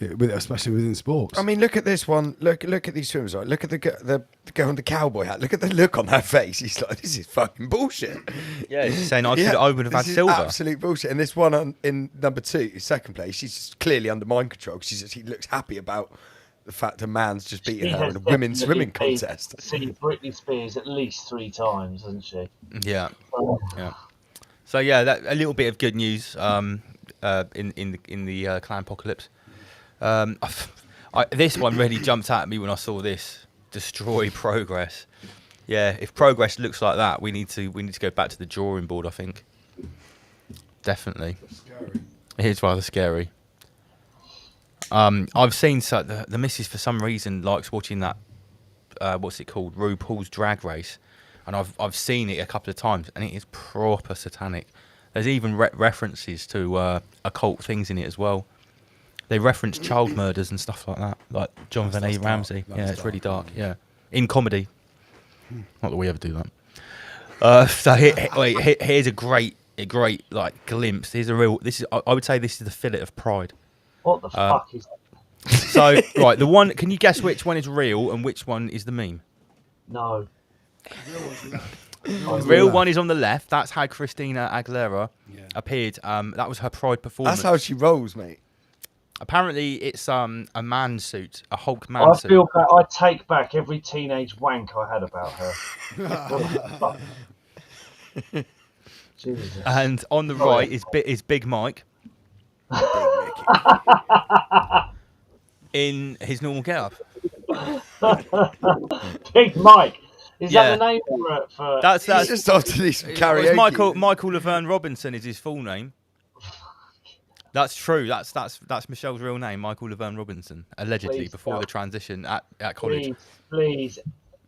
Speaker 7: especially within sports.
Speaker 4: I mean, look at this one. Look at these swimmers. Right? Look at the girl in the cowboy hat. Look at the look on her face. He's like, this is fucking bullshit.
Speaker 2: Yeah, he's saying I would have had
Speaker 4: this is
Speaker 2: silver.
Speaker 4: Absolute bullshit. And this one in number 2, second place, she's just clearly under mind control. She looks happy about the fact a man's just beating her in a women's swimming contest.
Speaker 5: See Britney Spears at least 3 times, hasn't she?
Speaker 2: Yeah, yeah. So yeah, that a little bit of good news in the clan apocalypse. This one really jumped out at me when I saw this. Destroy progress. Yeah, if progress looks like that, we need to go back to the drawing board. I think definitely. It is rather scary. I've seen the missus for some reason likes watching that. What's it called? RuPaul's Drag Race, and I've seen it a couple of times, and it is proper satanic. There's even references to occult things in it as well. They reference child murders and stuff like that, like Jonathan A. Ramsey.
Speaker 7: That's
Speaker 2: Yeah, it's really
Speaker 7: dark.
Speaker 2: dark. Yeah, in comedy. Not that we ever do that. So here's a great like glimpse. Here's a real. This is I would say this is the fillet of Pride.
Speaker 5: What the fuck is that?
Speaker 2: So right, the one. Can you guess which one is real and which one is the meme?
Speaker 5: No.
Speaker 2: Real one is on the left. That's how Christina Aguilera appeared. That was her Pride performance.
Speaker 4: That's how she rolls, mate.
Speaker 2: Apparently, it's a man suit, a Hulk man
Speaker 5: I
Speaker 2: suit.
Speaker 5: feel bad. I take back every teenage wank I had about her. What the fuck? Jesus.
Speaker 2: And on the right is Big Mike in his normal getup.
Speaker 5: Big Mike. Is
Speaker 2: Yeah.
Speaker 5: that the name for
Speaker 2: That's
Speaker 4: He's just after these karaoke.
Speaker 2: Michael Laverne Robinson is his full name. That's true. That's Michelle's real name, Michael Laverne Robinson, allegedly
Speaker 5: Please
Speaker 2: before
Speaker 5: don't.
Speaker 2: the transition at college.
Speaker 5: Please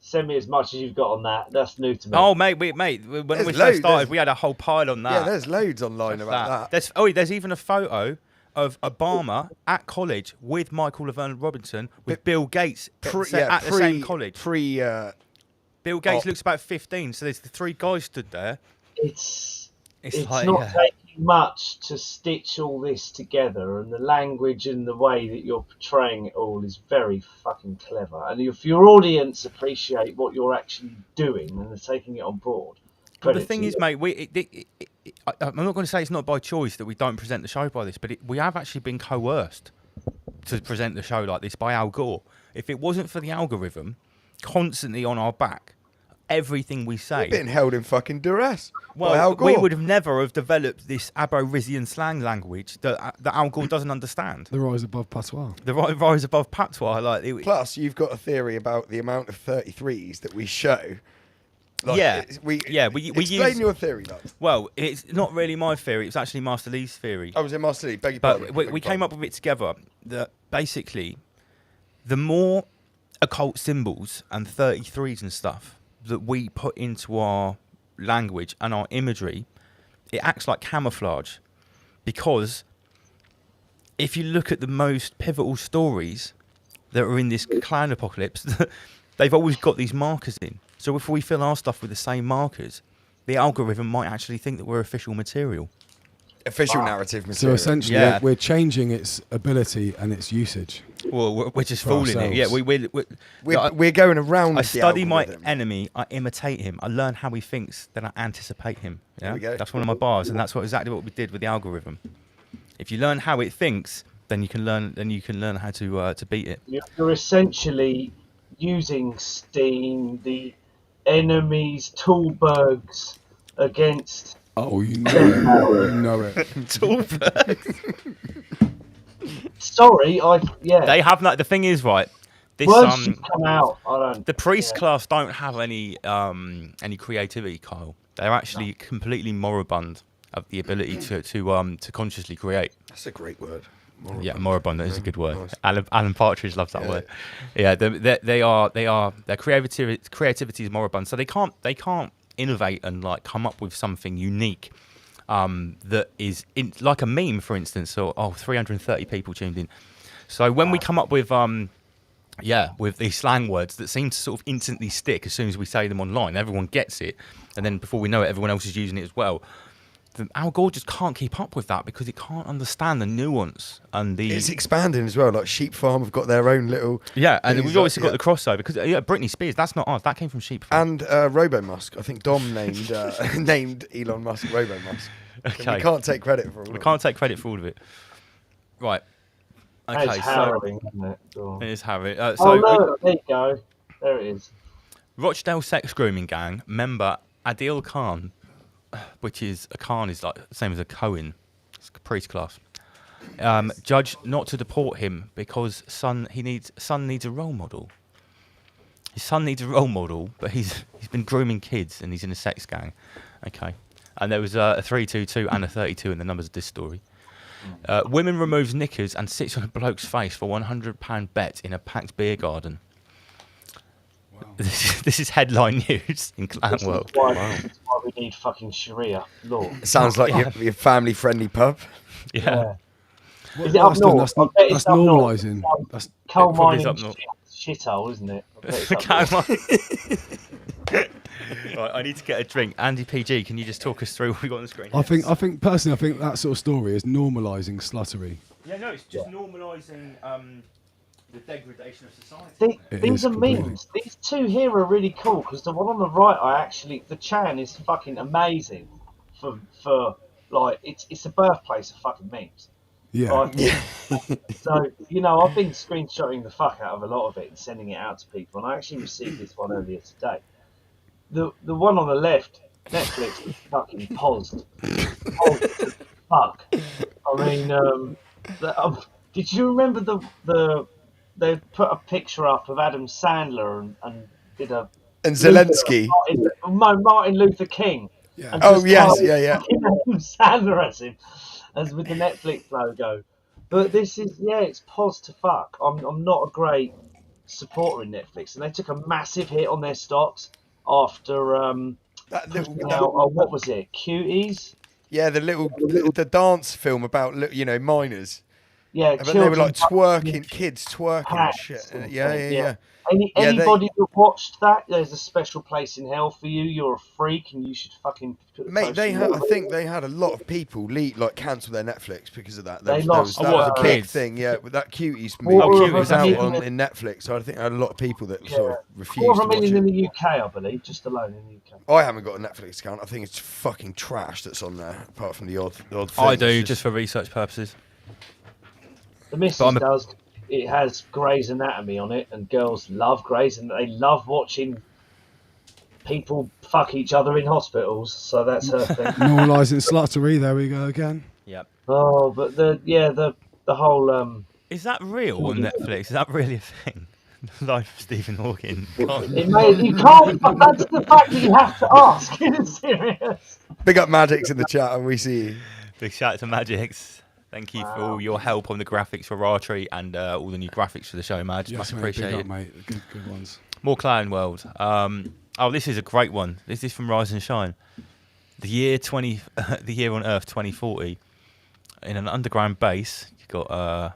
Speaker 5: send me as much as you've got on that. That's new to me.
Speaker 2: Oh, mate, when
Speaker 4: There's
Speaker 2: we
Speaker 4: loads,
Speaker 2: first started,
Speaker 4: there's-
Speaker 2: we had a whole pile on that.
Speaker 4: Yeah, there's loads online about that.
Speaker 2: There's even a photo of Obama at college with Michael Laverne Robinson with Bill Gates at the same college. Bill Gates looks about 15, so there's the three guys stood there.
Speaker 5: It's
Speaker 2: like,
Speaker 5: not
Speaker 2: yeah.
Speaker 5: taking much to stitch all this together, and the language and the way that you're portraying it all is very fucking clever. And if your audience appreciate what you're actually doing and are taking it on board,
Speaker 2: But the
Speaker 5: credit
Speaker 2: thing
Speaker 5: to
Speaker 2: is,
Speaker 5: you.
Speaker 2: mate, I'm not going to say it's not by choice that we don't present the show by this, but we have actually been coerced to present the show like this by Al Gore. If it wasn't for the algorithm constantly on our back, everything we say,
Speaker 4: We've been held in fucking duress. by
Speaker 2: well,
Speaker 4: Al Gore.
Speaker 2: we would have never have developed this Aborigine slang language that Al Gore doesn't understand.
Speaker 7: The rise above patois.
Speaker 2: The rise above patois,
Speaker 4: Plus, you've got a theory about the amount of 33s that we show. Like,
Speaker 2: Yeah.
Speaker 4: We explain
Speaker 2: use-
Speaker 4: your theory, lads.
Speaker 2: well, it's not really my theory. It's actually Master Lee's theory.
Speaker 4: I was in Master Lee. Beg your
Speaker 2: But
Speaker 4: pardon.
Speaker 2: we came up with it together. That basically, the more occult symbols and 33s and stuff that we put into our language and our imagery, it acts like camouflage. Because if you look at the most pivotal stories that are in this clown apocalypse, they've always got these markers in. So if we fill our stuff with the same markers, the algorithm might actually think that we're official material.
Speaker 4: Official narrative
Speaker 7: So
Speaker 4: material.
Speaker 7: essentially,
Speaker 2: Yeah.
Speaker 7: we're changing its ability and its usage.
Speaker 2: Well, we're just
Speaker 7: For
Speaker 2: fooling it. Yeah,
Speaker 7: ourselves.
Speaker 4: we're going around
Speaker 2: I
Speaker 4: the
Speaker 2: study my
Speaker 4: algorithm.
Speaker 2: enemy, I imitate him, I learn how he thinks, then I anticipate him. Yeah?
Speaker 4: There we go.
Speaker 2: That's one of my bars, and that's exactly what we did with the algorithm. If you learn how it thinks, then you can learn how to beat it.
Speaker 5: You're essentially using Steam, the enemy's toolbergs against.
Speaker 7: Oh, you know it. You know it.
Speaker 5: Sorry,
Speaker 2: They have not. The thing is, right? This
Speaker 5: words should come out. I don't.
Speaker 2: the priest
Speaker 5: yeah.
Speaker 2: class don't have any creativity, Kyle. They're actually completely moribund of the ability to consciously create.
Speaker 4: That's a great word.
Speaker 2: Yeah, moribund is a good word.
Speaker 4: Nice.
Speaker 2: Alan Partridge loves that word. Yeah, their creativity is moribund, so they can't innovate and like come up with something unique that is like a meme, for instance, or 330 people tuned in. So when we come up with with these slang words that seem to sort of instantly stick as soon as we say them online, everyone gets it, and then before we know it, everyone else is using it as well. Al Gore just can't keep up with that because it can't understand the nuance and the.
Speaker 4: It's expanding as well. Like Sheep Farm have got their own little.
Speaker 2: Yeah, and
Speaker 4: things
Speaker 2: we've
Speaker 4: like-
Speaker 2: obviously got the crossover because Britney Spears. That's not ours. That came from Sheep Farm.
Speaker 4: And Robo Musk. I think Dom named named Elon Musk Robo Musk.
Speaker 2: Okay.
Speaker 4: We can't take credit for all
Speaker 2: We
Speaker 4: of
Speaker 2: can't take credit for all of it. Right. Okay.
Speaker 5: It's
Speaker 2: So
Speaker 5: harrowing, isn't it? Go on.
Speaker 2: it is Harry.
Speaker 5: Oh
Speaker 2: So
Speaker 5: no! There you go. There it is.
Speaker 2: Rochdale sex grooming gang member Adil Khan, which is a Khan is like the same as a Cohen, it's a priest class. Judge not to deport him because son needs a role model. His son needs a role model, but he's been grooming kids and he's in a sex gang. Okay, and there was a 322 and a 32 in the numbers of this story. Women removes knickers and sits on a bloke's face for £100 bet in a packed beer garden.
Speaker 7: Wow.
Speaker 2: This is headline news in Clan World.
Speaker 5: That's why we need fucking Sharia law.
Speaker 4: It sounds like your family-friendly pub.
Speaker 2: Yeah.
Speaker 7: What
Speaker 5: Is it up
Speaker 7: that's done,
Speaker 5: north?
Speaker 7: that's,
Speaker 5: I bet it's
Speaker 7: that's
Speaker 5: up north.
Speaker 7: normalising. That's
Speaker 5: Coal
Speaker 2: It probably is
Speaker 5: mining
Speaker 2: up north.
Speaker 5: shithole, isn't it? I bet it's up north.
Speaker 2: Right, I need to get a drink. Andy PG, can you just talk us through what we got on the screen?
Speaker 7: I think personally, I think that sort of story is normalising sluttery.
Speaker 2: Yeah, no, it's just normalising the degradation of society.
Speaker 5: These
Speaker 7: is
Speaker 5: are
Speaker 7: completely.
Speaker 5: memes. These two here are really cool because the one on the right, the Chan is fucking amazing for like it's a birthplace of fucking memes.
Speaker 7: Yeah.
Speaker 5: Right? So I've been screenshotting the fuck out of a lot of it and sending it out to people, and I actually received this one earlier today. The one on the left, Netflix is fucking paused. Fuck. I mean, did you remember they put a picture up of Adam Sandler and did a
Speaker 4: And Zelensky.
Speaker 5: Martin Luther King.
Speaker 7: Yeah.
Speaker 5: And
Speaker 4: Oh,
Speaker 5: just
Speaker 4: yes,
Speaker 5: typed
Speaker 4: yeah.
Speaker 5: fucking Adam Sandler as him, as with the Netflix logo. But this is it's pos to fuck. I'm not a great supporter in Netflix, and they took a massive hit on their stocks after
Speaker 4: That little,
Speaker 5: pushing out what was it, Cuties?
Speaker 4: yeah, the dance film about miners.
Speaker 5: Yeah,
Speaker 4: But they were like
Speaker 5: children
Speaker 4: kids twerking and
Speaker 5: packs
Speaker 4: shit.
Speaker 5: sort of
Speaker 4: Yeah.
Speaker 5: thing,
Speaker 4: Yeah,
Speaker 5: Anybody that watched that, there's a special place in hell for you. You're a freak, and you should fucking put the
Speaker 4: Mate,
Speaker 5: social
Speaker 4: I think they had a lot of people cancel their Netflix because of that.
Speaker 5: They
Speaker 4: That
Speaker 5: lost,
Speaker 4: was
Speaker 2: what,
Speaker 4: a
Speaker 2: the
Speaker 4: big
Speaker 2: kids?
Speaker 4: thing, yeah. With that Cuties
Speaker 5: Quarter
Speaker 4: movie
Speaker 2: of
Speaker 4: was
Speaker 2: a
Speaker 4: out
Speaker 2: million.
Speaker 4: in Netflix, so I think I had a lot of people that sort of refused
Speaker 5: Quarter
Speaker 4: to
Speaker 5: of a
Speaker 4: watch
Speaker 5: million
Speaker 4: it.
Speaker 5: in the UK, I believe, just alone in the UK.
Speaker 4: I haven't got a Netflix account. I think it's fucking trash that's on there, apart from the odd thing.
Speaker 2: I do,
Speaker 4: It's
Speaker 2: just for research purposes.
Speaker 5: The missus
Speaker 2: I'm a-
Speaker 5: does. It has Grey's Anatomy on it, and girls love Grey's, and they love watching people fuck each other in hospitals. So that's her thing.
Speaker 7: Normalising sluttery. There we go again.
Speaker 2: Yep.
Speaker 5: Oh, but the whole
Speaker 2: Is that real on Netflix? Is that really a thing? Life of Stephen Hawking.
Speaker 5: you can't. That's the fact that you have to ask. It's serious.
Speaker 4: Big up Maddox in the chat, and we see you.
Speaker 2: Big shout out to Magix. Thank you for all your help on the graphics for Archery and all the new graphics for the show, Madge.
Speaker 7: Yes,
Speaker 2: Much
Speaker 7: mate,
Speaker 2: appreciated.
Speaker 7: big up, mate. Good ones.
Speaker 2: More Clown World. This is a great one. This is from Rise and Shine. The year on Earth 2040. In an underground base, you got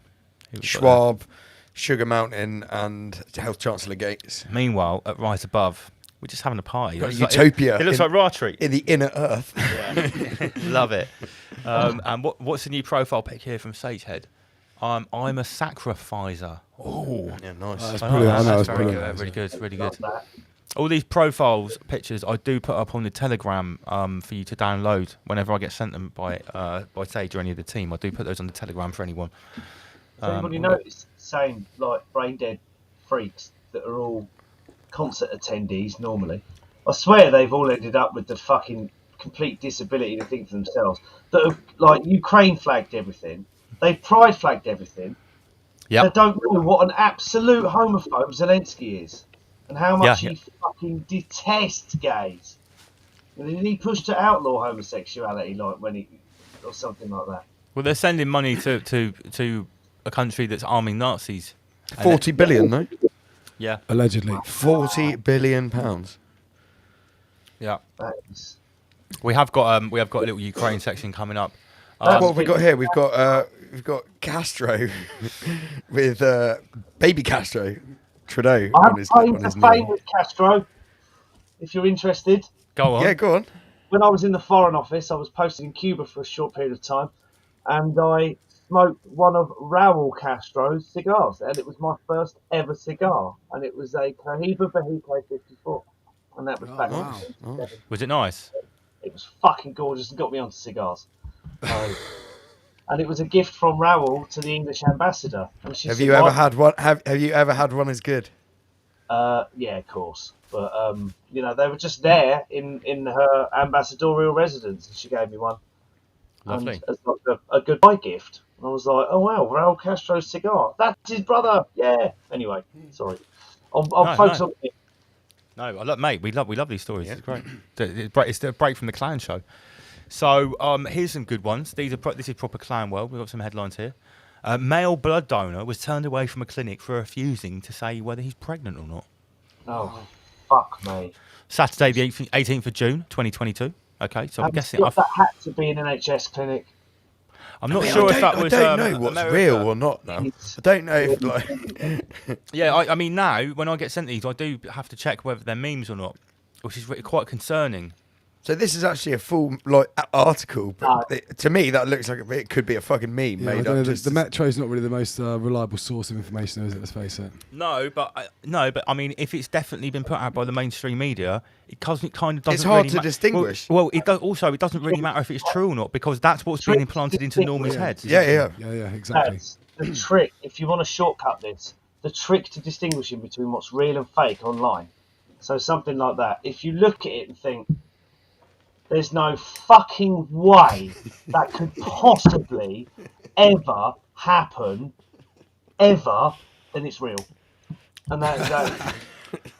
Speaker 4: Schwab, Sugar Mountain, and Health Chancellor Gates.
Speaker 2: Meanwhile, at Rise Above, we're just having a party.
Speaker 4: Got
Speaker 2: It looks
Speaker 4: Utopia
Speaker 2: Like, it looks
Speaker 4: in-
Speaker 2: like Archery.
Speaker 4: In the inner Earth.
Speaker 2: Love it. And what's the new profile pic here from Sagehead? I'm a sacrificer. Oh,
Speaker 4: Yeah, nice.
Speaker 7: That's
Speaker 2: I know,
Speaker 7: brilliant. I know,
Speaker 2: that's
Speaker 7: it's
Speaker 2: very
Speaker 7: brilliant.
Speaker 2: good. Really good. Really good.
Speaker 5: That.
Speaker 2: All these profiles, pictures, I do put up on the Telegram for you to download whenever I get sent them by Sage or any of the team. I do put those on the Telegram for anyone.
Speaker 5: Has anybody noticed the same like brain dead freaks that are all concert attendees normally? I swear they've all ended up with the fucking complete disability to think for themselves. That have like Ukraine flagged everything, they've pride flagged everything.
Speaker 2: Yep.
Speaker 5: They don't know what an absolute homophobe Zelensky is, and how much
Speaker 2: Yeah,
Speaker 5: he fucking detests gays. And did he push to outlaw homosexuality like when he or something like that?
Speaker 2: Well, they're sending money to a country that's arming Nazis. And
Speaker 4: 40 billion, no?
Speaker 2: Yeah.
Speaker 7: Allegedly.
Speaker 4: 40 billion pounds.
Speaker 2: Yeah.
Speaker 5: That is.
Speaker 2: We have got a little Ukraine section coming up.
Speaker 4: What have we got here? We've got Castro with baby Castro Trudeau
Speaker 5: I
Speaker 4: on
Speaker 5: have
Speaker 4: his
Speaker 5: claim
Speaker 4: on
Speaker 5: to
Speaker 4: his
Speaker 5: fame
Speaker 4: knee.
Speaker 5: with Castro. If you're interested,
Speaker 2: Go on.
Speaker 4: Yeah, go on.
Speaker 5: when I was in the Foreign Office, I was posted in Cuba for a short period of time, and I smoked one of Raul Castro's cigars, and it was my first ever cigar, and it was a Cohiba Bahique 54, and that was back in
Speaker 7: wow.
Speaker 5: 1977.
Speaker 2: Was it nice?
Speaker 5: It was fucking gorgeous and got me onto cigars. So, and it was a gift from Raul to the English ambassador. And she
Speaker 4: Have
Speaker 5: said,
Speaker 4: you ever
Speaker 5: "What?"
Speaker 4: had one? Have you ever had one as good?
Speaker 5: Yeah, of course. But they were just there in her ambassadorial residence, and she gave me one.
Speaker 2: Lovely.
Speaker 5: And as like a goodbye gift. And I was like, oh wow, Raul Castro's cigar. That's his brother. Yeah. Anyway, sorry. I'll
Speaker 2: No,
Speaker 5: focus
Speaker 2: no.
Speaker 5: on it.
Speaker 2: No, look, mate, we love these stories. It's great. It's a break from the clown show. So here's some good ones. This is proper clown world. We've got some headlines here. Male blood donor was turned away from a clinic for refusing to say whether he's pregnant or not.
Speaker 5: Oh, fuck me.
Speaker 2: Saturday, the 18th of June, 2022. Okay, so I'm guessing.
Speaker 5: That had to be an NHS clinic.
Speaker 2: I'm not
Speaker 4: I mean,
Speaker 2: sure if that
Speaker 4: I
Speaker 2: was.
Speaker 4: don't know what's
Speaker 2: America.
Speaker 4: real or not now. I don't know if
Speaker 2: Yeah, I mean now when I get sent these, I do have to check whether they're memes or not, which is quite concerning.
Speaker 4: So this is actually a full article, but to me that looks like it could be a fucking meme
Speaker 7: Yeah, I
Speaker 4: made
Speaker 7: don't know,
Speaker 4: up.
Speaker 7: the Metro's not really the most reliable source of information, is it? Let's face it.
Speaker 2: No, but I mean, if it's definitely been put out by the mainstream media, it kind of doesn't.
Speaker 4: It's hard
Speaker 2: really
Speaker 4: to distinguish.
Speaker 2: Well, it does. Also, it doesn't really matter if it's true or not because that's what's being implanted into normies' heads.
Speaker 4: Yeah.
Speaker 7: Yeah, exactly.
Speaker 5: That's the trick. If you want to shortcut this, the trick to distinguishing between what's real and fake online. So something like that. If you look at it and think, there's no fucking way that could possibly ever happen, ever, then it's real. And that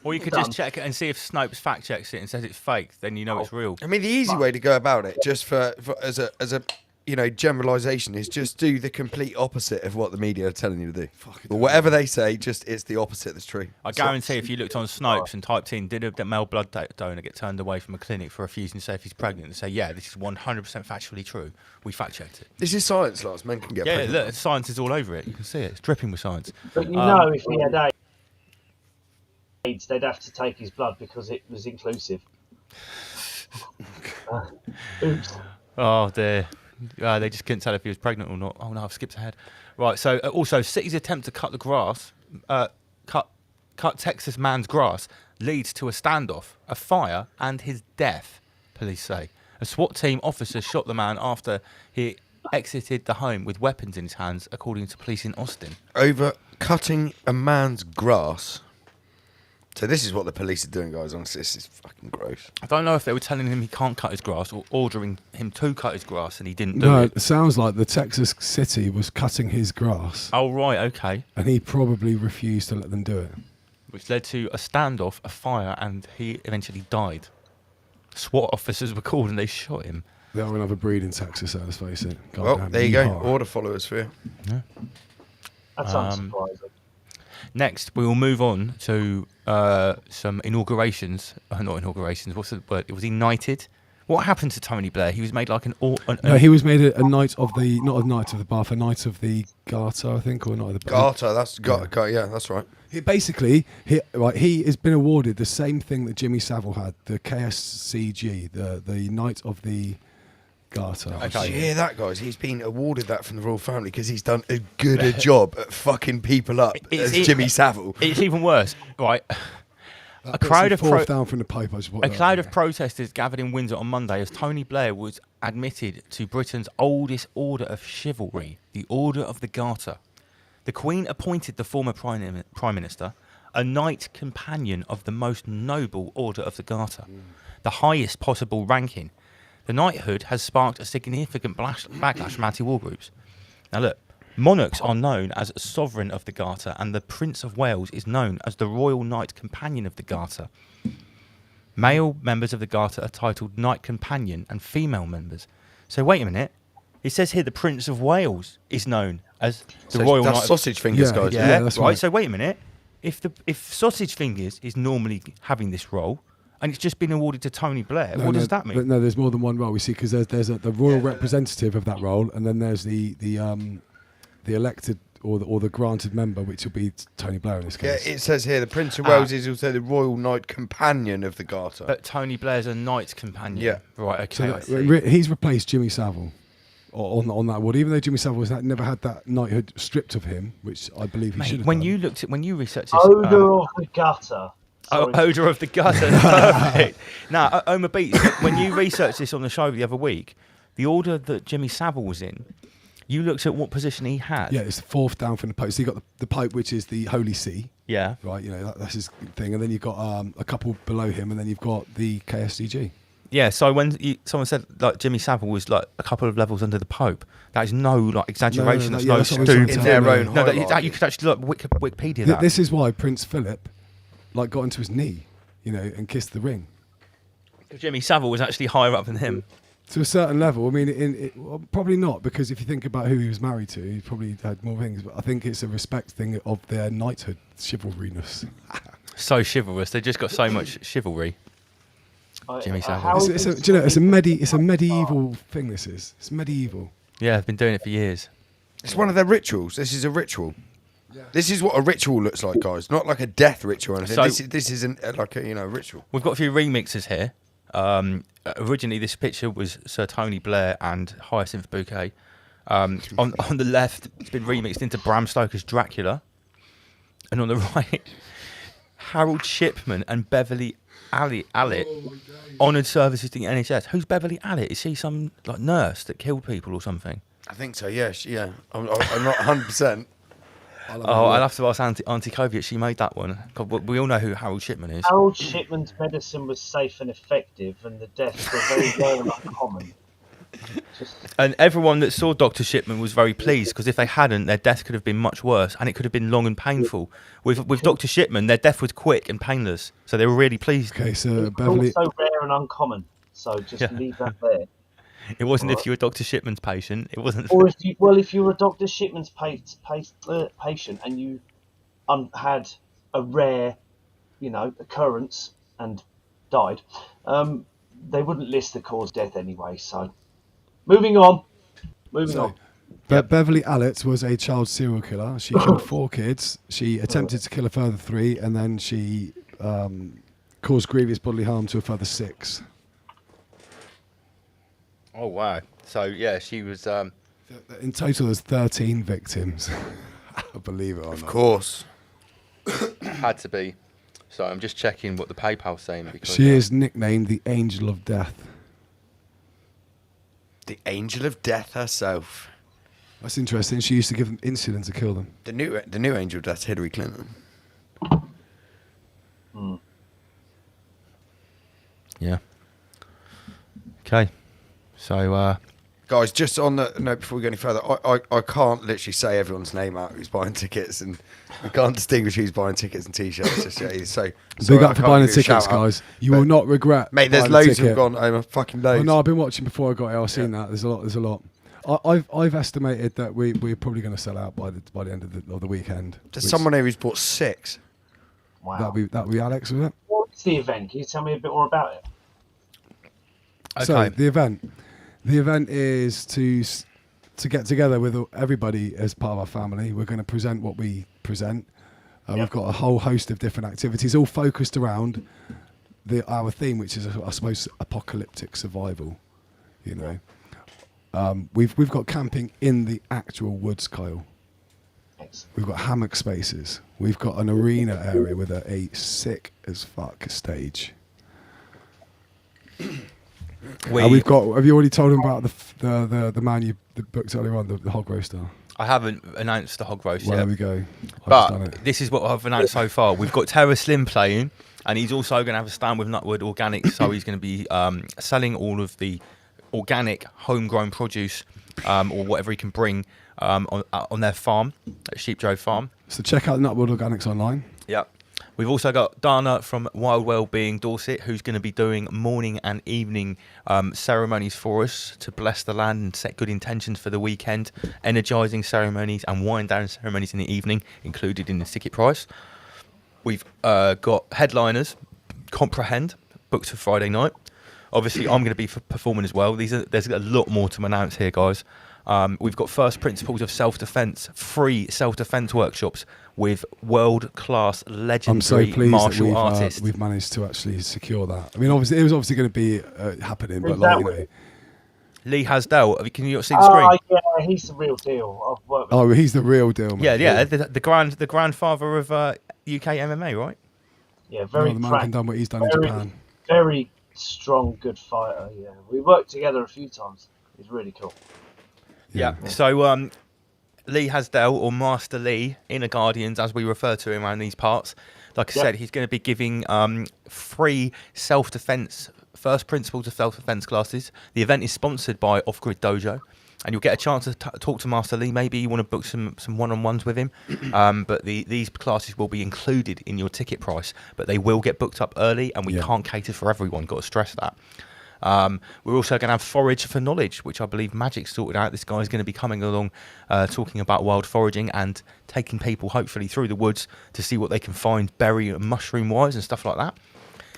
Speaker 2: Or you could just check it and see if Snopes fact checks it and says it's fake, then you know it's real.
Speaker 4: I mean, the easy way to go about it, just for as a generalisation, is just do the complete opposite of what the media are telling you to do. Or whatever they say, it's the opposite that's true.
Speaker 2: I guarantee if you looked on Snopes and typed in, did a male blood donor get turned away from a clinic for refusing to say if he's pregnant, and say, yeah, this is 100% factually true, we fact checked it.
Speaker 4: This is science, Lars. Men can get
Speaker 2: Yeah,
Speaker 4: pregnant.
Speaker 2: look, science is all over it. You can see it. It's dripping with science.
Speaker 5: But you know, if he had AIDS, they'd have to take his blood because it was inclusive. Oops.
Speaker 2: Oh, dear. They just couldn't tell if he was pregnant or not. Oh, no, I've skipped ahead. Right, so also, city's attempt to cut the grass, cut Texas man's grass, leads to a standoff, a fire, and his death, police say. A SWAT team officer shot the man after he exited the home with weapons in his hands, according to police in Austin.
Speaker 4: Over cutting a man's grass. So this is what the police are doing, guys. Honestly, this is fucking gross.
Speaker 2: I don't know if they were telling him he can't cut his grass or ordering him to cut his grass and he didn't do
Speaker 7: No,
Speaker 2: it.
Speaker 7: it sounds like the Texas city was cutting his grass,
Speaker 2: Oh, right, okay.
Speaker 7: and he probably refused to let them do it.
Speaker 2: Which led to a standoff, a fire, and he eventually died. SWAT officers were called and they shot him.
Speaker 7: They are another breed in Texas, let's face it.
Speaker 4: Well,
Speaker 7: Goddamn
Speaker 4: there you go.
Speaker 7: yeehaw.
Speaker 4: Order followers for you.
Speaker 5: That's unsurprising.
Speaker 2: Next, we will move on to some inaugurations. Not inaugurations. What's the word? It was knighted. What happened to Tony Blair? He was made like
Speaker 7: No, he was made a knight of the, not a knight of the Bath, a knight of the Garter, I think, or not of the
Speaker 4: Garter, yeah, that's right.
Speaker 7: He has been awarded the same thing that Jimmy Savile had, the KSCG, the Knight of the Garter.
Speaker 2: Okay.
Speaker 4: Did you hear that, guys? He's been awarded that from the royal family because he's done as good a job at fucking people up as Jimmy Savile.
Speaker 2: It's even worse, right? A crowd of
Speaker 7: down from the Pope.
Speaker 2: Protesters gathered in Windsor on Monday as Tony Blair was admitted to Britain's oldest order of chivalry, the Order of the Garter. The Queen appointed the former Prime Minister a Knight Companion of the most noble Order of the Garter, the highest possible ranking. The knighthood has sparked a significant backlash from anti-war groups. Now look, monarchs are known as Sovereign of the Garter, and the Prince of Wales is known as the Royal Knight Companion of the Garter. Male members of the Garter are titled Knight Companion, and female members. So wait a minute. It says here the Prince of Wales is known as the Royal
Speaker 4: That's
Speaker 2: Knight.
Speaker 4: sausage fingers, guys.
Speaker 7: Yeah, that's right.
Speaker 2: So wait a minute. If Sausage Fingers is normally having this role, and it's just been awarded to Tony Blair, what does that mean?
Speaker 7: But no, there's more than one role. We see because there's the royal representative of that role, and then there's the elected or the granted member, which will be Tony Blair in this
Speaker 4: Yeah,
Speaker 7: case.
Speaker 4: it says here the Prince of Wales is also the Royal Knight Companion of the Garter.
Speaker 2: But Tony Blair's a Knight Companion.
Speaker 4: Yeah.
Speaker 2: Right, okay. I see.
Speaker 7: He's replaced Jimmy Savile on that award, even though Jimmy Savile never had that knighthood stripped of him, which I believe he should have
Speaker 2: When
Speaker 7: done.
Speaker 2: you researched this,
Speaker 5: Odour of the gutter. Sorry.
Speaker 2: Odour of the Gutter. Perfect. Now, Omar Beats, when you researched this on the show the other week, the order that Jimmy Savile was in, you looked at what position he had.
Speaker 7: Yeah, it's the fourth down from the Pope. So you got the Pope, which is the Holy See,
Speaker 2: Yeah.
Speaker 7: right? You know that's his thing, and then you've got a couple below him, and then you've got the KSCG.
Speaker 2: Yeah, so when someone said like Jimmy Savile was like a couple of levels under the Pope, that is no like exaggeration.
Speaker 7: No,
Speaker 2: that's
Speaker 7: yeah,
Speaker 2: no
Speaker 7: that's what I'm
Speaker 2: stupid.
Speaker 7: saying.
Speaker 4: In their own
Speaker 2: No,
Speaker 4: hierarchy.
Speaker 2: you could actually look Wikipedia that.
Speaker 7: This is why Prince Philip got into his knee, and kissed the ring.
Speaker 2: Jimmy Savile was actually higher up than him.
Speaker 7: To a certain level, I mean, well, probably not, because if you think about who he was married to, he probably had more things. But I think it's a respect thing of their knighthood chivalryness.
Speaker 2: So chivalrous. They just got so much chivalry. Jimmy Savile.
Speaker 5: How
Speaker 7: It's a medieval thing. This is. It's medieval.
Speaker 2: Yeah, I've been doing it for years.
Speaker 4: It's one of their rituals. This is a ritual. This is what a ritual looks like, guys. Not like a death ritual or anything.
Speaker 2: So-
Speaker 4: This isn't like a ritual.
Speaker 2: We've got a few remixes here. Originally, this picture was Sir Tony Blair and Hyacinth Bouquet. On the left, it's been remixed into Bram Stoker's Dracula. And on the right, Harold Shipman and Beverly Allett honoured services to the NHS. Who's Beverly Allett? Is she some like nurse that killed people or something?
Speaker 4: I think so. Yeah. I'm not 100%.
Speaker 2: Oh, I'll have to ask Auntie Kovic. She made that one. God, we all know who Harold Shipman is.
Speaker 5: Harold Shipman's medicine was safe and effective, and the deaths were very rare and uncommon.
Speaker 2: And everyone that saw Dr. Shipman was very pleased, because if they hadn't, their death could have been much worse, and it could have been long and painful. With Dr. Shipman, their death was quick and painless, so they were really pleased.
Speaker 7: Okay, so
Speaker 5: It's
Speaker 7: Beverly.
Speaker 5: also rare and uncommon, so just leave that there.
Speaker 2: It wasn't if you were Dr. Shipman's patient. It wasn't.
Speaker 5: Or if you were Dr. Shipman's patient and you had a rare, occurrence and died, they wouldn't list the cause of death anyway. So, moving on.
Speaker 7: Beverly Allett was a child serial killer. She killed 4 kids. She attempted to kill a further 3, and then she caused grievous bodily harm to a further 6.
Speaker 2: Oh wow! So yeah, she was.
Speaker 7: In total, there's 13 victims. Believe it or not.
Speaker 4: Of course.
Speaker 2: Had to be. So I'm just checking what the PayPal's saying, because
Speaker 7: She is nicknamed the Angel of Death.
Speaker 4: The Angel of Death herself.
Speaker 7: That's interesting. She used to give them insulin to kill them.
Speaker 4: The new Angel of Death, Hillary Clinton.
Speaker 2: Yeah. Okay. So
Speaker 4: Guys, just on the note before we go any further, I can't literally say everyone's name out who's buying tickets, and we can't distinguish who's buying tickets and t-shirts. So
Speaker 7: Big
Speaker 4: sorry,
Speaker 7: up
Speaker 4: I
Speaker 7: for
Speaker 4: can't
Speaker 7: buying the
Speaker 4: give you a
Speaker 7: tickets,
Speaker 4: shout out.
Speaker 7: guys. You will not regret.
Speaker 4: Mate, there's
Speaker 7: buying a
Speaker 4: loads
Speaker 7: ticket.
Speaker 4: who've gone over, fucking loads.
Speaker 7: Oh, no, I've been watching before I got here. I've seen that. There's a lot. I've estimated that we're probably going to sell out by the end of the weekend.
Speaker 4: There's someone here who's bought 6.
Speaker 5: Wow.
Speaker 7: That'll be Alex, was it?
Speaker 5: What's the event? Can you tell me a bit more about it?
Speaker 2: okay.
Speaker 7: So the event is to get together with everybody as part of our family. We're going to present what we present. We've got a whole host of different activities, all focused around our theme, which is, I suppose, apocalyptic survival. We've got camping in the actual woods, Kyle.
Speaker 5: Excellent.
Speaker 7: We've got hammock spaces. We've got an arena area with a sick as fuck stage. We've got. Have you already told him about the man you booked earlier on, the hog roaster?
Speaker 2: I haven't announced the hog roast
Speaker 7: Well,
Speaker 2: yet.
Speaker 7: there we go. I've just done
Speaker 2: But
Speaker 7: it.
Speaker 2: this is what I've announced so far. We've got Terra Slim playing, and he's also going to have a stand with Nutwood Organics. So he's going to be selling all of the organic, homegrown produce, or whatever he can bring on their farm, at Sheep Drove Farm.
Speaker 7: So check out Nutwood Organics online.
Speaker 2: Yep. We've also got Dana from Wild Wellbeing Dorset, who's going to be doing morning and evening ceremonies for us to bless the land and set good intentions for the weekend. Energising ceremonies and wind down ceremonies in the evening, included in the ticket price. We've got headliners, Comprehend, booked for Friday night. Obviously, I'm going to be performing as well. There's a lot more to announce here, guys. We've got First Principles of Self-Defense, free self-defense workshops with world-class
Speaker 7: I'm so
Speaker 2: legendary
Speaker 7: pleased
Speaker 2: martial
Speaker 7: that
Speaker 2: artists.
Speaker 7: we've managed to actually secure that. I mean, obviously, it was obviously going to be happening, but
Speaker 5: Who's
Speaker 7: like,
Speaker 5: that
Speaker 7: you
Speaker 5: with?
Speaker 7: know,
Speaker 2: Lee Hasdell, can you see the screen?
Speaker 5: Yeah, he's the real deal. I've worked with
Speaker 7: oh, he's the real deal, man.
Speaker 2: Yeah, the grandfather of UK MMA, right?
Speaker 5: Yeah,
Speaker 7: No,
Speaker 5: very
Speaker 7: the man
Speaker 5: crack,
Speaker 7: can done what he's done in
Speaker 5: very,
Speaker 7: Japan.
Speaker 5: very strong, good fighter. Yeah, we worked together a few times. He's really cool.
Speaker 2: Yeah. So Lee Hasdell, or Master Lee, Inner Guardians, as we refer to him around these parts, like I said, he's going to be giving free self-defense, first principles of self-defense classes. The event is sponsored by Off Grid Dojo, and you'll get a chance to talk to Master Lee. Maybe you want to book some one-on-ones with him, but these classes will be included in your ticket price, but they will get booked up early, and we can't cater for everyone. Got to stress that. We're also going to have Forage for Knowledge, which I believe Magic sorted out. This guy's going to be coming along talking about wild foraging and taking people hopefully through the woods to see what they can find berry and mushroom wise and stuff like that.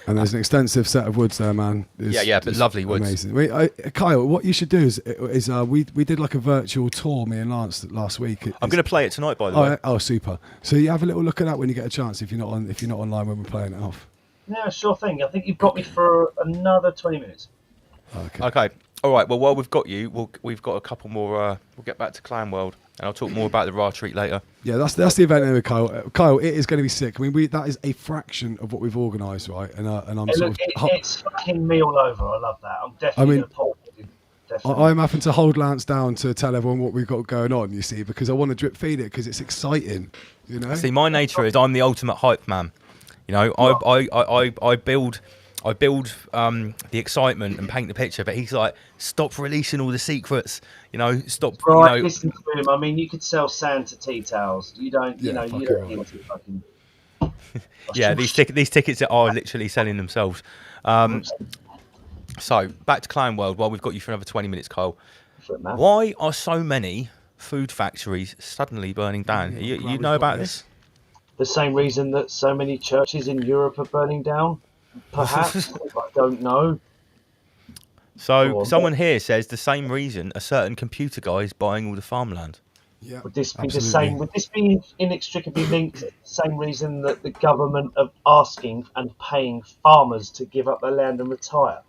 Speaker 7: And there's an extensive set of woods there, man.
Speaker 2: Yeah, but lovely woods.
Speaker 7: Amazing. Kyle, what you should do is we did like a virtual tour, me and Lance, last week.
Speaker 2: I'm going to play it tonight, by the way.
Speaker 7: Oh, super. So you have a little look at that when you get a chance. If you're not online when we're playing it off.
Speaker 5: Yeah, sure thing. I think you've got me for another 20 minutes.
Speaker 2: Okay. All right. Well, while we've got you, we've got a couple more. We'll get back to Clan World, and I'll talk more about the Ra treat later.
Speaker 7: Yeah, that's the event anyway, Kyle. Kyle, it is going to be sick. I mean, that is a fraction of what we've organised, right? And I'm
Speaker 5: it's fucking me all over. I love that. I'm definitely going to pop it. Definitely.
Speaker 7: I'm having to hold Lance down to tell everyone what we've got going on, you see, because I want to drip feed it because it's exciting, you know.
Speaker 2: See, my nature is I'm the ultimate hype man. You know, I build the excitement and paint the picture, but he's like, stop releasing all the secrets. You know, stop.
Speaker 5: Right,
Speaker 2: you know,
Speaker 5: listen to him. I mean, you could sell Santa tea towels. You don't. You don't need to fucking.
Speaker 2: Yeah, these tickets are literally selling themselves. So back to Clan World. While we've got you for another 20 minutes, Kyle. Why are so many food factories suddenly burning down? You know about this?
Speaker 5: The same reason that so many churches in Europe are burning down. Perhaps I don't know.
Speaker 2: So someone here says the same reason a certain computer guy is buying all the farmland.
Speaker 7: Yeah,
Speaker 5: would this be
Speaker 7: absolutely.
Speaker 5: the same? Would this be inextricably linked to the same reason that the government are asking and paying farmers to give up their land and retire?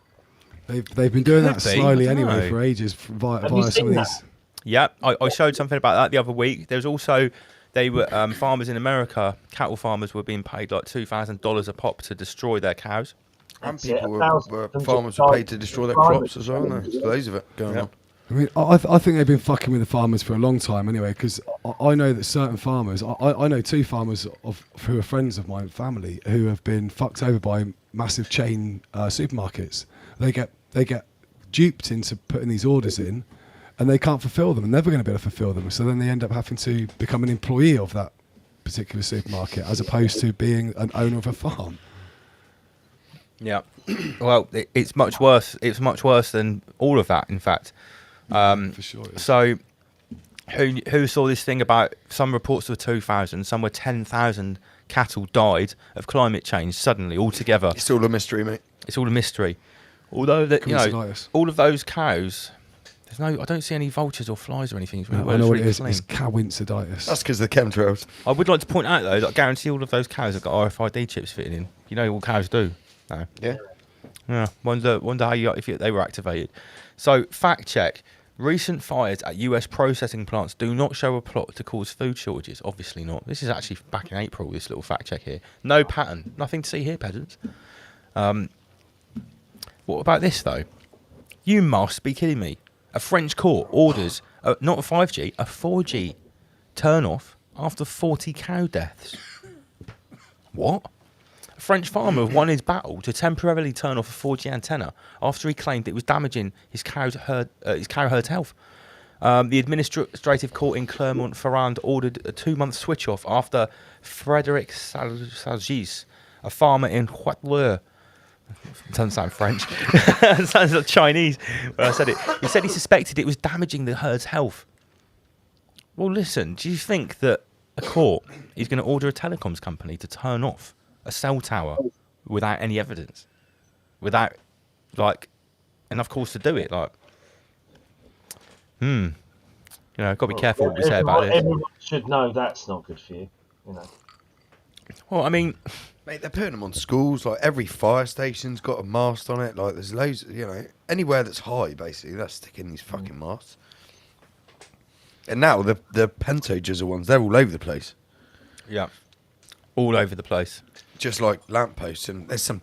Speaker 7: They've been doing that slowly anyway
Speaker 2: know.
Speaker 7: for ages via
Speaker 5: you
Speaker 7: some
Speaker 5: seen
Speaker 7: of
Speaker 5: that?
Speaker 7: these.
Speaker 2: Yeah, I showed something about that the other week. There's also they were farmers in America, cattle farmers were being paid like $2,000 a pop to destroy their cows.
Speaker 4: And
Speaker 5: That's it,
Speaker 4: people
Speaker 5: $1,000
Speaker 4: farmers were paid to destroy their crops as well. There's loads of it going on.
Speaker 7: I mean, I think they've been fucking with the farmers for a long time anyway, because I know that certain farmers, I know two farmers who are friends of my family who have been fucked over by massive chain supermarkets. They get duped into putting these orders in, and they can't fulfil them, and never going to be able to fulfil them. So then they end up having to become an employee of that particular supermarket as opposed to being an owner of a farm.
Speaker 2: Yeah, well, it's much worse. It's much worse than all of that, in fact.
Speaker 7: For sure. Yeah.
Speaker 2: So, who saw this thing about some reports were 2,000, some were 10,000 cattle died of climate change suddenly altogether.
Speaker 4: It's all a mystery, mate.
Speaker 2: It's all a mystery. Although that all of those cows, I don't see any vultures or flies or anything.
Speaker 7: I know what it is. It's coinciditis.
Speaker 4: That's because of the chemtrails.
Speaker 2: I would like to point out though that I guarantee all of those cows have got RFID chips fitted in. You know what cows do. No.
Speaker 4: Yeah.
Speaker 2: Yeah. Wonder how if they were activated. So fact check. Recent fires at US processing plants do not show a plot to cause food shortages. Obviously not. This is actually back in April, this little fact check here. No pattern. Nothing to see here, peasants. What about this, though? You must be kidding me. A French court orders, not a 5G, a 4G turn-off after 40 cow deaths. What? A French farmer won his battle to temporarily turn off a 4G antenna after he claimed it was damaging his cow herd's health. The administrative court in Clermont-Ferrand ordered a 2-month switch-off after Frédéric Salgis, a farmer in Huatleur. Doesn't sound French. It sounds like Chinese when I said it. He said he suspected it was damaging the herd's health. Well, listen, do you think that a court is going to order a telecoms company to turn off a cell tower without any evidence? Without, enough cause to do it? You know, got to be careful what we say about this.
Speaker 5: Everyone should know that's not good for you. You know.
Speaker 2: Well, I mean,
Speaker 4: Mate, they're putting them on schools. Like every fire station's got a mast on it. Like there's loads. You know, anywhere that's high, basically, they're sticking these fucking masts. And now the pentogers ones, they're all over the place.
Speaker 2: yeah, all over the place.
Speaker 4: Just like lampposts, and there's some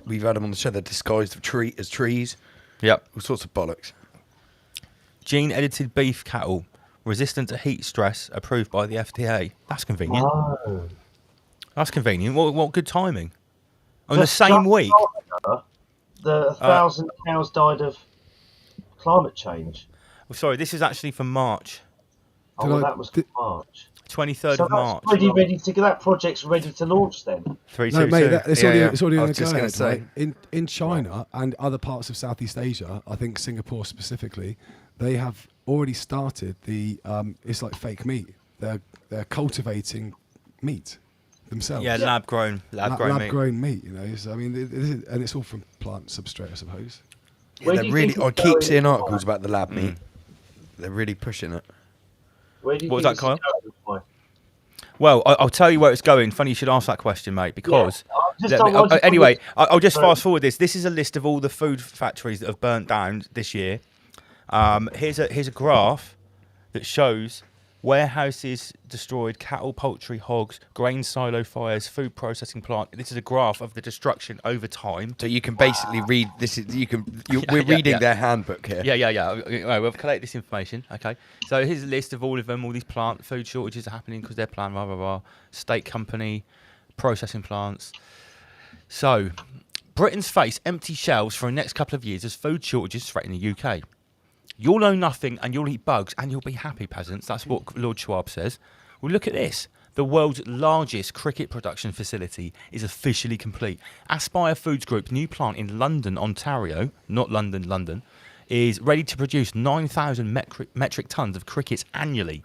Speaker 4: we've had them on the show. They're disguised as trees.
Speaker 2: Yep.
Speaker 4: All sorts of bollocks.
Speaker 2: Gene-edited beef cattle resistant to heat stress approved by the FDA. That's convenient.
Speaker 5: Oh.
Speaker 2: That's convenient. What good timing. On the same week.
Speaker 5: The 1,000 cows died of climate change.
Speaker 2: Oh, sorry, this is actually from March.
Speaker 5: Oh, well, that was March.
Speaker 2: 23rd
Speaker 5: So
Speaker 2: of March.
Speaker 5: ready to go. That project's ready to launch then.
Speaker 2: 322.
Speaker 7: No, mate, it's already
Speaker 4: I
Speaker 7: on
Speaker 4: was
Speaker 7: the
Speaker 4: just
Speaker 7: go.
Speaker 4: gonna say.
Speaker 7: Right? In China and other parts of Southeast Asia, I think Singapore specifically, they have already started the. It's like fake meat. They're cultivating meat. themselves.
Speaker 2: Yeah, lab grown meat.
Speaker 7: Grown meat, you know. So, I mean, and it's all from plant substrate, I suppose.
Speaker 4: Yeah,
Speaker 5: Where
Speaker 4: they're
Speaker 5: do you
Speaker 4: really.
Speaker 5: think
Speaker 4: I
Speaker 5: it's
Speaker 4: keep
Speaker 5: going?
Speaker 4: seeing articles about the lab meat. They're really pushing it.
Speaker 5: Where do you
Speaker 2: What was
Speaker 5: think
Speaker 2: that, Kyle?
Speaker 5: it's going?
Speaker 2: Well, I'll tell you where it's going. Funny you should ask that question, mate, because anyway, I'll just fast forward this. This is a list of all the food factories that have burnt down this year. Here's a graph that shows warehouses destroyed, cattle, poultry, hogs, grain silo fires, food processing plant. This is a graph of the destruction over time.
Speaker 4: So you can basically read this. We're reading their handbook here.
Speaker 2: Yeah. We've collected this information. Okay. So here's a list of all of them. All these food shortages are happening because they're planned. Blah blah blah. State company, processing plants. So Britain's face empty shelves for the next couple of years as food shortages threaten the UK. You'll know nothing and you'll eat bugs and you'll be happy, peasants. That's what Lord Schwab says. Well, look at this. The world's largest cricket production facility is officially complete. Aspire Foods Group's new plant in London, Ontario, not London, London, is ready to produce 9,000 metric tons of crickets annually.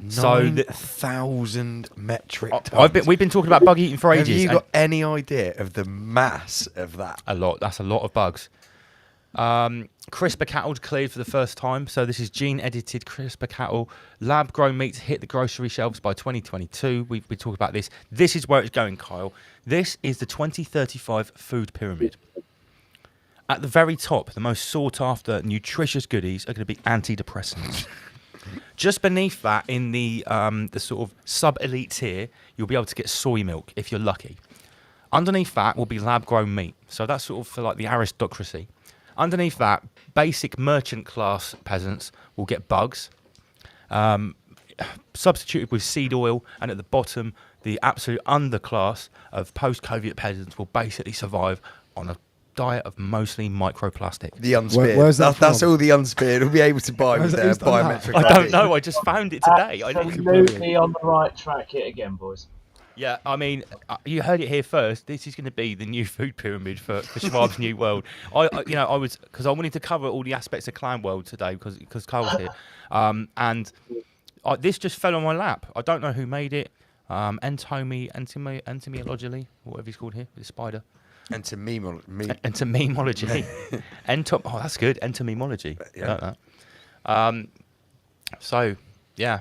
Speaker 4: 9,000 metric tons.
Speaker 2: We've been talking about bug eating for ages.
Speaker 4: Have you got any idea of the mass of that?
Speaker 2: A lot. That's a lot of bugs. CRISPR cattle cleared for the first time. So this is gene-edited CRISPR cattle. Lab-grown meats hit the grocery shelves by 2022. We talk about this. This is where it's going, Kyle. This is the 2035 food pyramid. At the very top, the most sought-after nutritious goodies are going to be antidepressants. Just beneath that, in the sort of sub-elite tier, you'll be able to get soy milk if you're lucky. Underneath that will be lab-grown meat. So that's sort of for like the aristocracy. Underneath that, basic merchant class peasants will get bugs, substituted with seed oil, and at the bottom, the absolute underclass of post-COVID peasants will basically survive on a diet of mostly microplastic.
Speaker 4: The unspeared.
Speaker 7: Where's that
Speaker 4: that's
Speaker 7: from?
Speaker 4: all the unspeared will be able to buy with their
Speaker 7: who's done that?
Speaker 4: biometric.
Speaker 2: I don't
Speaker 4: ID.
Speaker 2: know, I just found it today.
Speaker 5: Absolutely on the right track yet again, boys.
Speaker 2: Yeah, I mean, you heard it here first. This is going to be the new food pyramid for Schwab's New World. I wanted to cover all the aspects of Clan World today because Carl's here, and this just fell on my lap. I don't know who made it. Entomologically, whatever he's called here, with the spider.
Speaker 4: Entomology.
Speaker 2: That's good. Entomology.
Speaker 4: Yeah.
Speaker 2: I like that. So, yeah.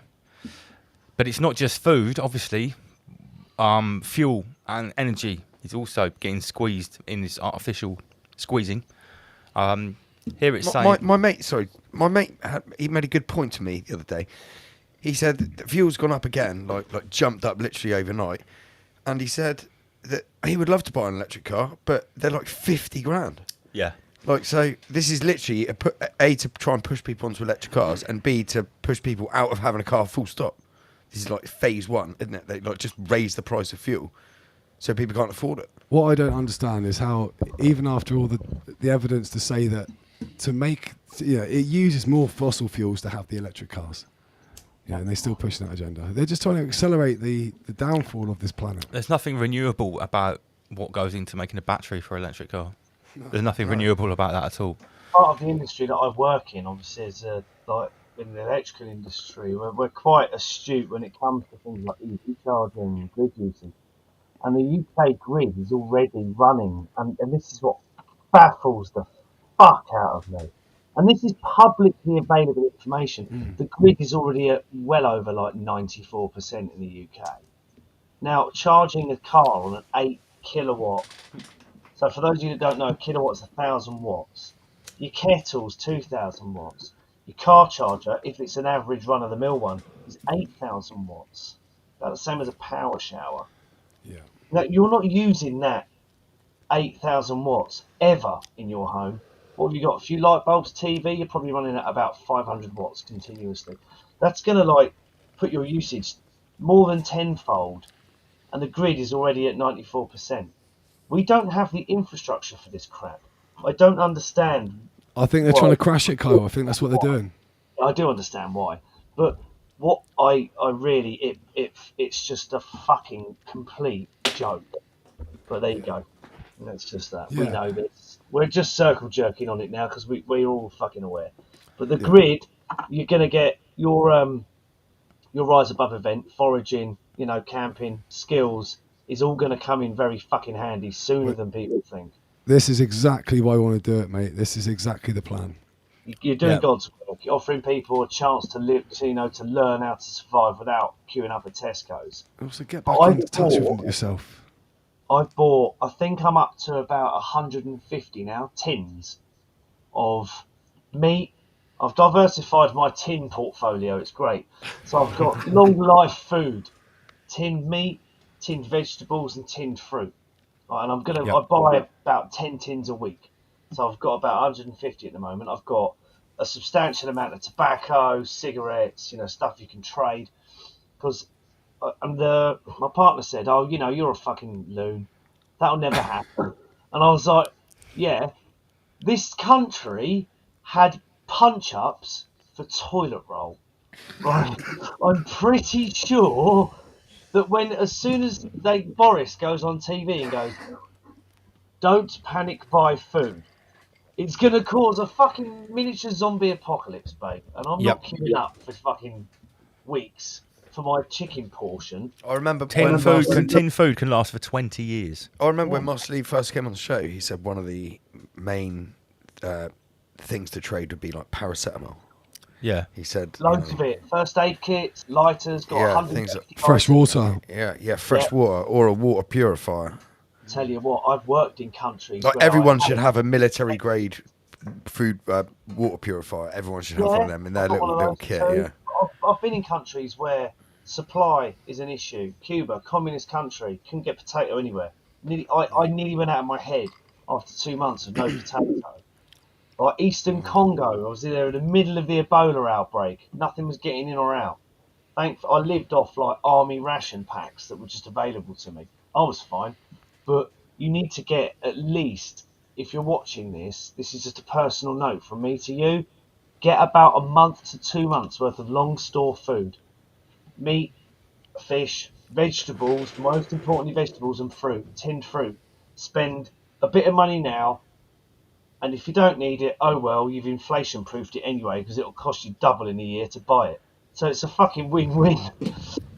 Speaker 2: But it's not just food, obviously. Fuel and energy is also getting squeezed in this artificial squeezing. Here it's saying...
Speaker 4: My mate, he made a good point to me the other day. He said that fuel's gone up again, like jumped up literally overnight. And he said that he would love to buy an electric car, but they're like 50 grand.
Speaker 2: Yeah.
Speaker 4: Like, so this is literally A, to try and push people onto electric cars, and B, to push people out of having a car full stop. This is like phase one, isn't it? They like just raise the price of fuel so people can't afford it.
Speaker 7: What I don't understand is how, even after all the evidence to say that it uses more fossil fuels to have the electric cars. Yeah, and they're still pushing that agenda. They're just trying to accelerate the downfall of this planet.
Speaker 2: There's nothing renewable about what goes into making a battery for an electric car. There's nothing renewable about that at all.
Speaker 5: Part of the industry that I work in, obviously, is like in the electrical industry, we're quite astute when it comes to things like EV charging and grid usage. And the UK grid is already running, and this is what baffles the fuck out of me. And this is publicly available information. The grid is already at well over like 94% in the UK. Now, charging a car on an 8 kilowatt. So for those of you that don't know, a kilowatt's 1,000 watts. Your kettle's 2,000 watts. Your car charger, if it's an average run-of-the-mill one, is 8,000 watts. That's the same as a power shower.
Speaker 7: Yeah.
Speaker 5: Now, you're not using that 8,000 watts ever in your home. What have you got? A few light bulbs, TV, you're probably running at about 500 watts continuously. That's going to like put your usage more than tenfold. And the grid is already at 94%. We don't have the infrastructure for this crap. I don't understand.
Speaker 7: I think they're trying to crash it, Kyle. I think that's what they're doing.
Speaker 5: I do understand why, but what I really it's just a fucking complete joke. But there you go. That's just that.
Speaker 7: Yeah.
Speaker 5: We know this. We're just circle jerking on it now because we're all fucking aware. But the grid, you're gonna get your your Rise Above event, foraging, camping, skills, is all going to come in very fucking handy sooner than people think.
Speaker 7: This is exactly why I want to do it, mate. This is exactly the plan.
Speaker 5: You're doing
Speaker 2: Yeah.
Speaker 5: God's work. You're offering people a chance to live, to learn how to survive without queuing up at Tesco's.
Speaker 7: Also, get back
Speaker 5: I
Speaker 7: in touch with
Speaker 5: bought-
Speaker 7: yourself.
Speaker 5: I think I'm up to about 150 now, tins of meat. I've diversified my tin portfolio. It's great. So I've got long life food, tinned meat, tinned vegetables, and tinned fruit. Right, and I buy about 10 tins a week. So I've got about 150 at the moment. I've got a substantial amount of tobacco, cigarettes, stuff you can trade. Because my partner said, "Oh, you're a fucking loon. That'll never happen." And I was like, "Yeah, this country had punch-ups for toilet roll. Right? I'm pretty sure that as soon as Boris goes on TV and goes, 'Don't panic, buy food,' it's going to cause a fucking miniature zombie apocalypse, babe. And I'm not queuing up for fucking weeks for my chicken portion."
Speaker 4: I remember
Speaker 2: Tin
Speaker 4: when
Speaker 2: food can last for 20 years.
Speaker 4: I remember when Mosley first came on the show. He said one of the main things to trade would be like paracetamol.
Speaker 2: Yeah.
Speaker 4: He said
Speaker 5: Loads of it. First aid kits, lighters, got
Speaker 4: Yeah,
Speaker 5: 150
Speaker 4: things like
Speaker 7: Fresh water.
Speaker 4: fresh
Speaker 5: Yeah.
Speaker 4: water or a water purifier.
Speaker 5: Tell you what, I've worked in countries
Speaker 4: Like
Speaker 5: where
Speaker 4: everyone
Speaker 5: I
Speaker 4: should have a military grade food water purifier. Everyone should have one of them in their
Speaker 5: I've got one
Speaker 4: little
Speaker 5: of those
Speaker 4: kit.
Speaker 5: too.
Speaker 4: Yeah.
Speaker 5: I've been in countries where supply is an issue. Cuba, communist country, couldn't get potato anywhere. I nearly went out of my head after 2 months of no potato. Like Eastern Congo, I was there in the middle of the Ebola outbreak. Nothing was getting in or out. I lived off like army ration packs that were just available to me. I was fine, but you need to get at least, if you're watching this is just a personal note from me to you. Get about a month to 2 months worth of long store food. Meat, fish, vegetables, most importantly vegetables and fruit, tinned fruit. Spend a bit of money now, and if you don't need it, oh well, you've inflation proofed it anyway because it'll cost you double in a year to buy it. So it's a fucking win-win.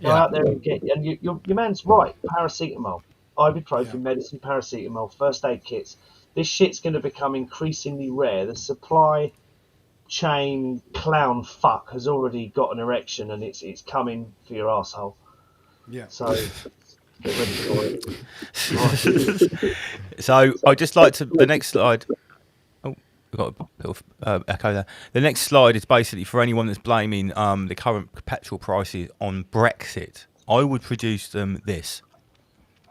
Speaker 5: Go out there and your man's right. Paracetamol, ibuprofen, medicine, paracetamol, first aid kits. This shit's going to become increasingly rare. The supply chain clown fuck has already got an erection and it's coming for your asshole.
Speaker 7: Yeah.
Speaker 5: So get ready for it.
Speaker 2: So I'd just like to the next slide. Oh, we've got a bit of echo there. The next slide is basically for anyone that's blaming the current petrol prices on Brexit. I would produce them this.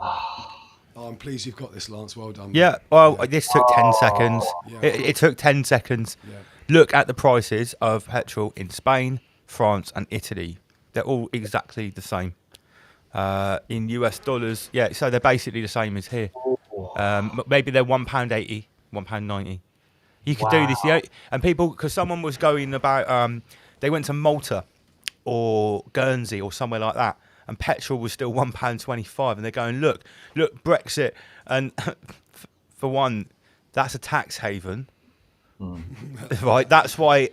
Speaker 7: Oh, I'm pleased you've got this, Lance. Well done.
Speaker 2: Yeah, well, this took 10 seconds.
Speaker 7: Yeah.
Speaker 2: It took 10 seconds.
Speaker 7: Yeah.
Speaker 2: Look at the prices of petrol in Spain, France, and Italy. They're all exactly the same. In US dollars, yeah, so they're basically the same as here. Maybe they're £1.80, £1.90. You could do this, yeah. And people, because someone was going about, they went to Malta or Guernsey or somewhere like that, and petrol was still £1.25, and they're going, look, Brexit, and for one, that's a tax haven, right? That's why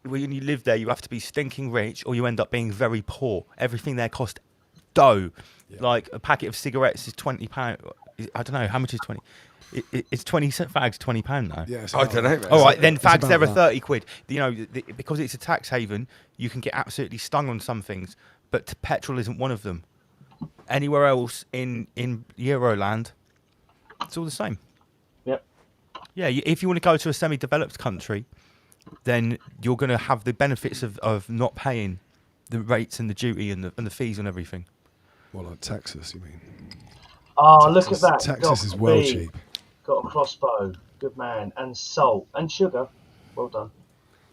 Speaker 2: when you live there, you have to be stinking rich, or you end up being very poor. Everything there costs dough. Yeah. Like a packet of cigarettes is £20. I don't know how much is 20. It's 20 fags, £20 now.
Speaker 7: Yeah,
Speaker 4: I don't know. Man.
Speaker 2: All right, then
Speaker 7: it's
Speaker 2: fags they're a
Speaker 7: about that.
Speaker 2: 30 quid. You know, because it's a tax haven, you can get absolutely stung on some things, but petrol isn't one of them. Anywhere else in Euroland, it's all the same.
Speaker 5: Yep.
Speaker 2: Yeah, if you want to go to a semi-developed country, then you're going to have the benefits of not paying the rates and the duty and the fees and everything.
Speaker 7: Well, like Texas, you mean?
Speaker 5: Oh, look at that.
Speaker 7: Texas is well cheap.
Speaker 5: Got a crossbow. Good man. And salt. And sugar. Well done.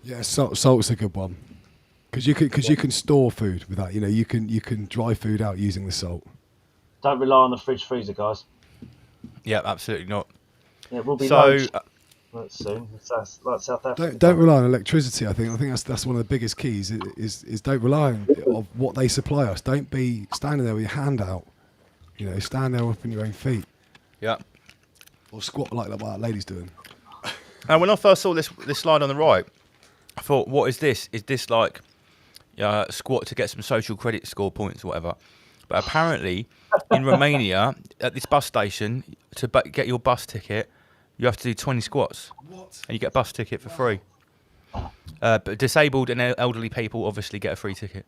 Speaker 7: Yeah, salt's a good one. Because you can store food with that. You know, you can dry food out using the salt.
Speaker 5: Don't rely on the fridge freezer, guys.
Speaker 2: Yeah, absolutely not.
Speaker 5: Yeah, we'll be
Speaker 2: So,
Speaker 5: loads soon. That's like South Africa.
Speaker 7: Don't rely on electricity. I think that's one of the biggest keys. Is don't rely on what they supply us. Don't be standing there with your hand out. You know, stand there up on your own feet.
Speaker 2: yeah.
Speaker 7: Or squat like that lady's doing.
Speaker 2: And when I first saw this slide on the right, I thought, what is this? Is this like squat to get some social credit score points or whatever. But apparently, in Romania, at this bus station, to get your bus ticket, you have to do 20 squats.
Speaker 7: What?
Speaker 2: And you get a bus ticket for free. But disabled and elderly people obviously get a free ticket.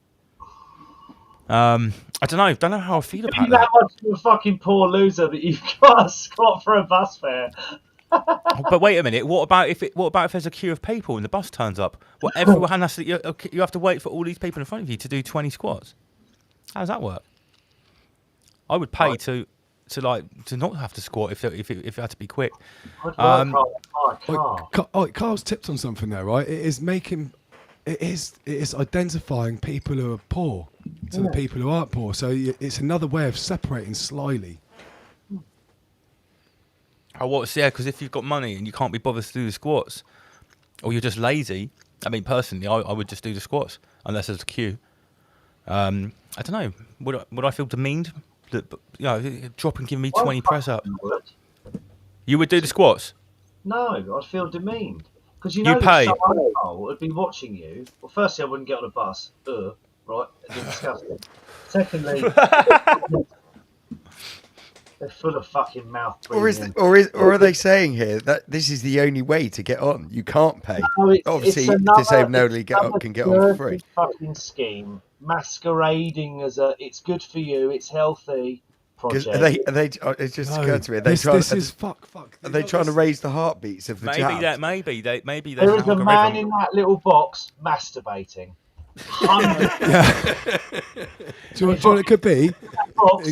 Speaker 2: I don't know how I feel about
Speaker 5: You're
Speaker 2: that.
Speaker 5: that much of a fucking poor loser that you've got a squat for a bus fare.
Speaker 2: But wait a minute. What about if there's a queue of people and the bus turns up? Well, everyone has to. You have to wait for all these people in front of you to do 20 squats. How does that work? I would pay to not have to squat if it had to be quick.
Speaker 5: I'd work hard to buy a car.
Speaker 7: Carl's tipped on something there, right? It is identifying people who are poor to the people who aren't poor. So it's another way of separating slyly.
Speaker 2: Oh, what's because if you've got money and you can't be bothered to do the squats, or you're just lazy. I mean, personally, I would just do the squats unless there's a queue. I don't know. Would I feel demeaned? Drop and give me 20 press up. You would do the squats?
Speaker 5: No, I'd feel demeaned. Because
Speaker 2: You
Speaker 5: that
Speaker 2: pay.
Speaker 5: some asshole would be watching you. Well, firstly, I wouldn't get on a bus. Right? It'd be disgusting. Secondly, they're full of fucking mouth breathing.
Speaker 4: Or are they saying here that this is the only way to get on? You can't pay.
Speaker 5: No,
Speaker 4: Obviously,
Speaker 5: it's
Speaker 4: disabled elderly can get on for free.
Speaker 5: Fucking scheme masquerading as it's good for you, it's healthy project.
Speaker 4: It's just occurred to me. Are they trying to raise the heartbeats of the jabs?
Speaker 2: Maybe
Speaker 5: There
Speaker 2: there's
Speaker 5: is a man in that little box masturbating. 100
Speaker 7: Do you know what it could be?
Speaker 5: box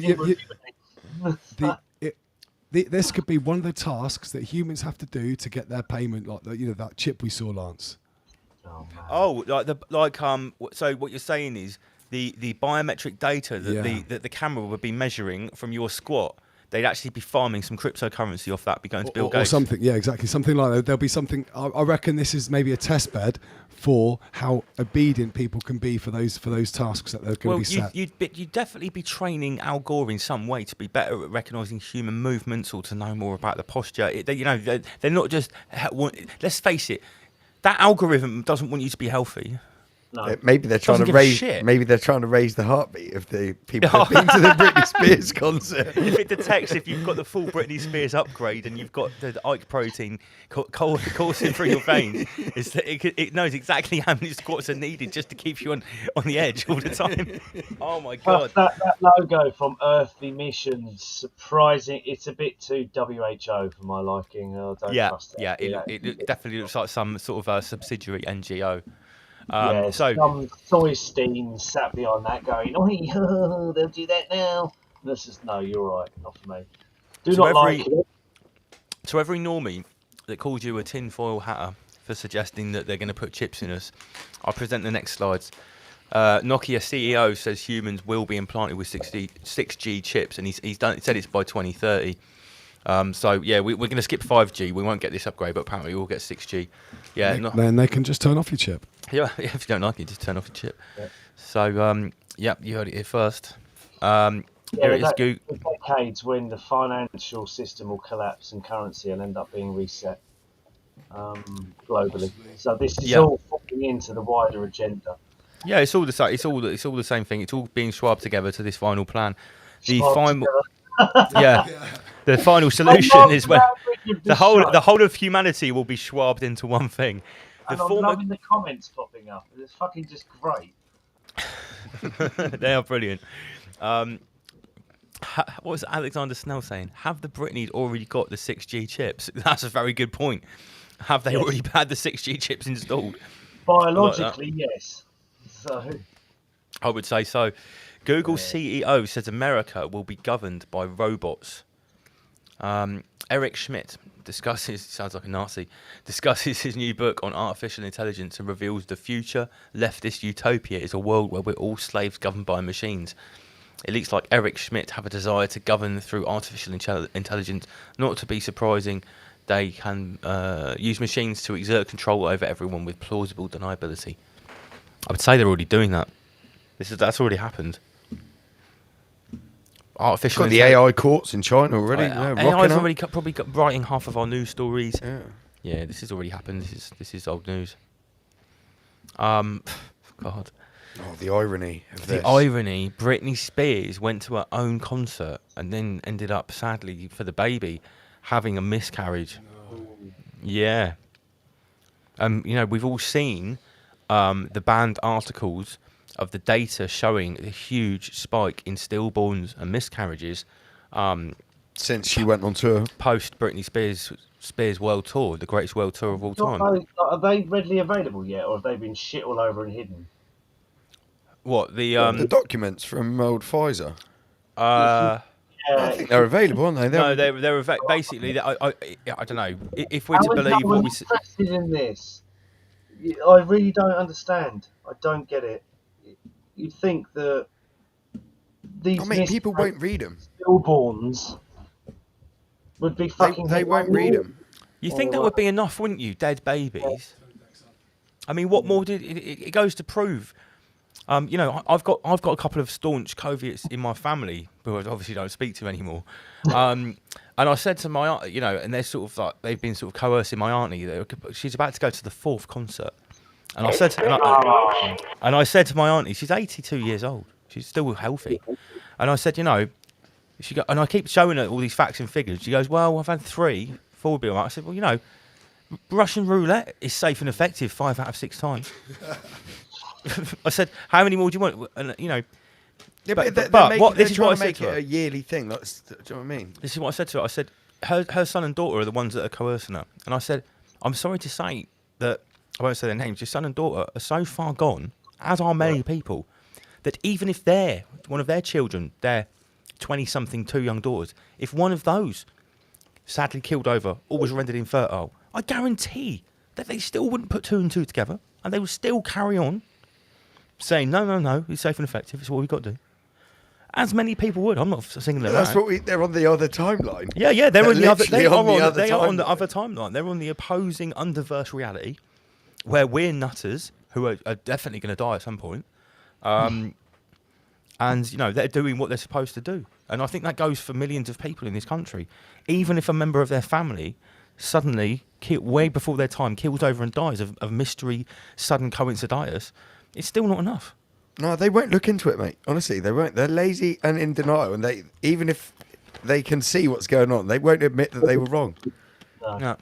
Speaker 7: This could be one of the tasks that humans have to do to get their payment, like that chip we saw, Lance.
Speaker 5: Oh, man.
Speaker 2: So what you're saying is the biometric data that the camera would be measuring from your squat, they'd actually be farming some cryptocurrency off that, be going to Bill Gates.
Speaker 7: Or something, yeah, exactly. Something like that. There'll be something. I reckon this is maybe a test bed for how obedient people can be for those tasks that they're going to be set.
Speaker 2: You'd definitely be training Al Gore in some way to be better at recognising human movements or to know more about the posture. They're not just. Let's face it, that algorithm doesn't want you to be healthy.
Speaker 5: No.
Speaker 4: Maybe they're trying
Speaker 2: Doesn't
Speaker 4: to
Speaker 2: give a
Speaker 4: raise.
Speaker 2: shit.
Speaker 4: Maybe they're trying to raise the heartbeat of the people who've been to the Britney Spears concert.
Speaker 2: If it detects if you've got the full Britney Spears upgrade and you've got the Ike protein coursing through your veins, it knows exactly how many squats are needed just to keep you on the edge all the time. Oh my god!
Speaker 5: That logo from Earth Emissions, surprising. It's a bit too WHO for my liking. I don't trust it.
Speaker 2: It definitely looks like some sort of subsidiary NGO.
Speaker 5: Some soy sat behind that going, oh, they'll do that now. This is you're right, not for me.
Speaker 2: To every normie that calls you a tinfoil hatter for suggesting that they're going to put chips in us, I'll present the next slides. Nokia CEO says humans will be implanted with 6G chips, and he said it's by 2030. We're going to skip 5G. We won't get this upgrade, but apparently we'll get 6G.
Speaker 7: Then they can just turn off your chip.
Speaker 2: Yeah, if you don't like it, just turn off your chip. Yeah. So, you heard it here first. Here it is, Google.
Speaker 5: Decades when the financial system will collapse and currency will end up being reset globally. So this is all falling into the wider agenda.
Speaker 2: Yeah, it's all the same. It's all the same thing. It's all being swabbed together to this final plan. The final solution is when the whole of humanity will be swabbed into one thing.
Speaker 5: I'm loving the comments popping up. It's fucking just great.
Speaker 2: They are brilliant. What was Alexander Snell saying? Have the Britneys already got the 6G chips? That's a very good point. Have they already had the 6G chips installed?
Speaker 5: Biologically, yes. So
Speaker 2: I would say so. Google CEO says America will be governed by robots. Eric Schmidt sounds like a Nazi, discusses his new book on artificial intelligence and reveals the future leftist utopia is a world where we're all slaves governed by machines. It looks like Eric Schmidt have a desire to govern through artificial intelligence. Not to be surprising, they can use machines to exert control over everyone with plausible deniability. I would say they're already doing that. That's already happened. Artificial
Speaker 4: got the AI courts in China already.
Speaker 2: AI is already probably writing half of our news stories. Yeah, this has already happened. This is old news. God.
Speaker 4: Oh, the irony of
Speaker 2: The
Speaker 4: this.
Speaker 2: irony, Britney Spears went to her own concert and then ended up, sadly for the baby, having a miscarriage. Yeah. You know, we've all seen the banned articles of the data showing a huge spike in stillborns and miscarriages
Speaker 4: Since she went on tour.
Speaker 2: post Britney Spears world tour, the greatest world tour of all time.
Speaker 5: Are they readily available yet, or have they been shit all over and hidden?
Speaker 2: What the
Speaker 4: The documents from old Pfizer. I
Speaker 5: Yeah,
Speaker 4: think they're available, aren't they?
Speaker 2: no, they're basically. I don't know if we're to
Speaker 5: how is
Speaker 2: believe
Speaker 5: no
Speaker 2: what
Speaker 5: one
Speaker 2: we.
Speaker 5: interested in this? I really don't understand. I don't get it. You'd think that these
Speaker 4: I mean, people won't read them.
Speaker 5: stillborns would be fucking.
Speaker 4: They won't read them.
Speaker 2: You think that would be enough, wouldn't you? Dead babies. I mean, what more did it goes to prove? You know, I've got a couple of staunch Coviots in my family who I obviously don't speak to anymore. And I said to my aunt, you know, and they're sort of like they've been sort of coercing my auntie. She's about to go to the 4th concert, and I said to my auntie, she's 82 years old. She's still healthy, and I said, you know, and I keep showing her all these facts and figures. She goes, well, I've had 4 would be all right. I said, well, you know, Russian roulette is safe and effective 5 out of 6 times. I said, how many more do you want? And you know,
Speaker 4: Yeah,
Speaker 2: but
Speaker 4: this
Speaker 2: is
Speaker 4: is
Speaker 2: what I
Speaker 4: to
Speaker 2: said
Speaker 4: make
Speaker 2: to
Speaker 4: it
Speaker 2: her.
Speaker 4: a yearly thing. Like, do you know what I mean?
Speaker 2: This is what I said to her. I said, her son and daughter are the ones that are coercing her. And I said, I'm sorry to say that, I won't say their names, your son and daughter are so far gone, as are many people, that even if one of their children, their 20-something 2 young daughters, if one of those sadly killed over or was rendered infertile, I guarantee that they still wouldn't put 2 and 2 together and they would still carry on saying, no, it's safe and effective, it's what we've got to do. As many people would. I'm not singling them
Speaker 4: That's
Speaker 2: out.
Speaker 4: they're on the other timeline.
Speaker 2: Yeah, they're on the other.
Speaker 4: literally
Speaker 2: They are
Speaker 4: on the
Speaker 2: on
Speaker 4: other
Speaker 2: they are on the
Speaker 4: timeline.
Speaker 2: other timeline. They're on the opposing underverse reality, where we're nutters who are definitely going to die at some point, and you know they're doing what they're supposed to do. And I think that goes for millions of people in this country. Even if a member of their family suddenly, way before their time, kills over and dies of mystery, sudden coinciditis, it's still not enough.
Speaker 4: No, they won't look into it, mate. Honestly, they won't. They're lazy and in denial, and they even if they can see what's going on, they won't admit that they were wrong
Speaker 2: No.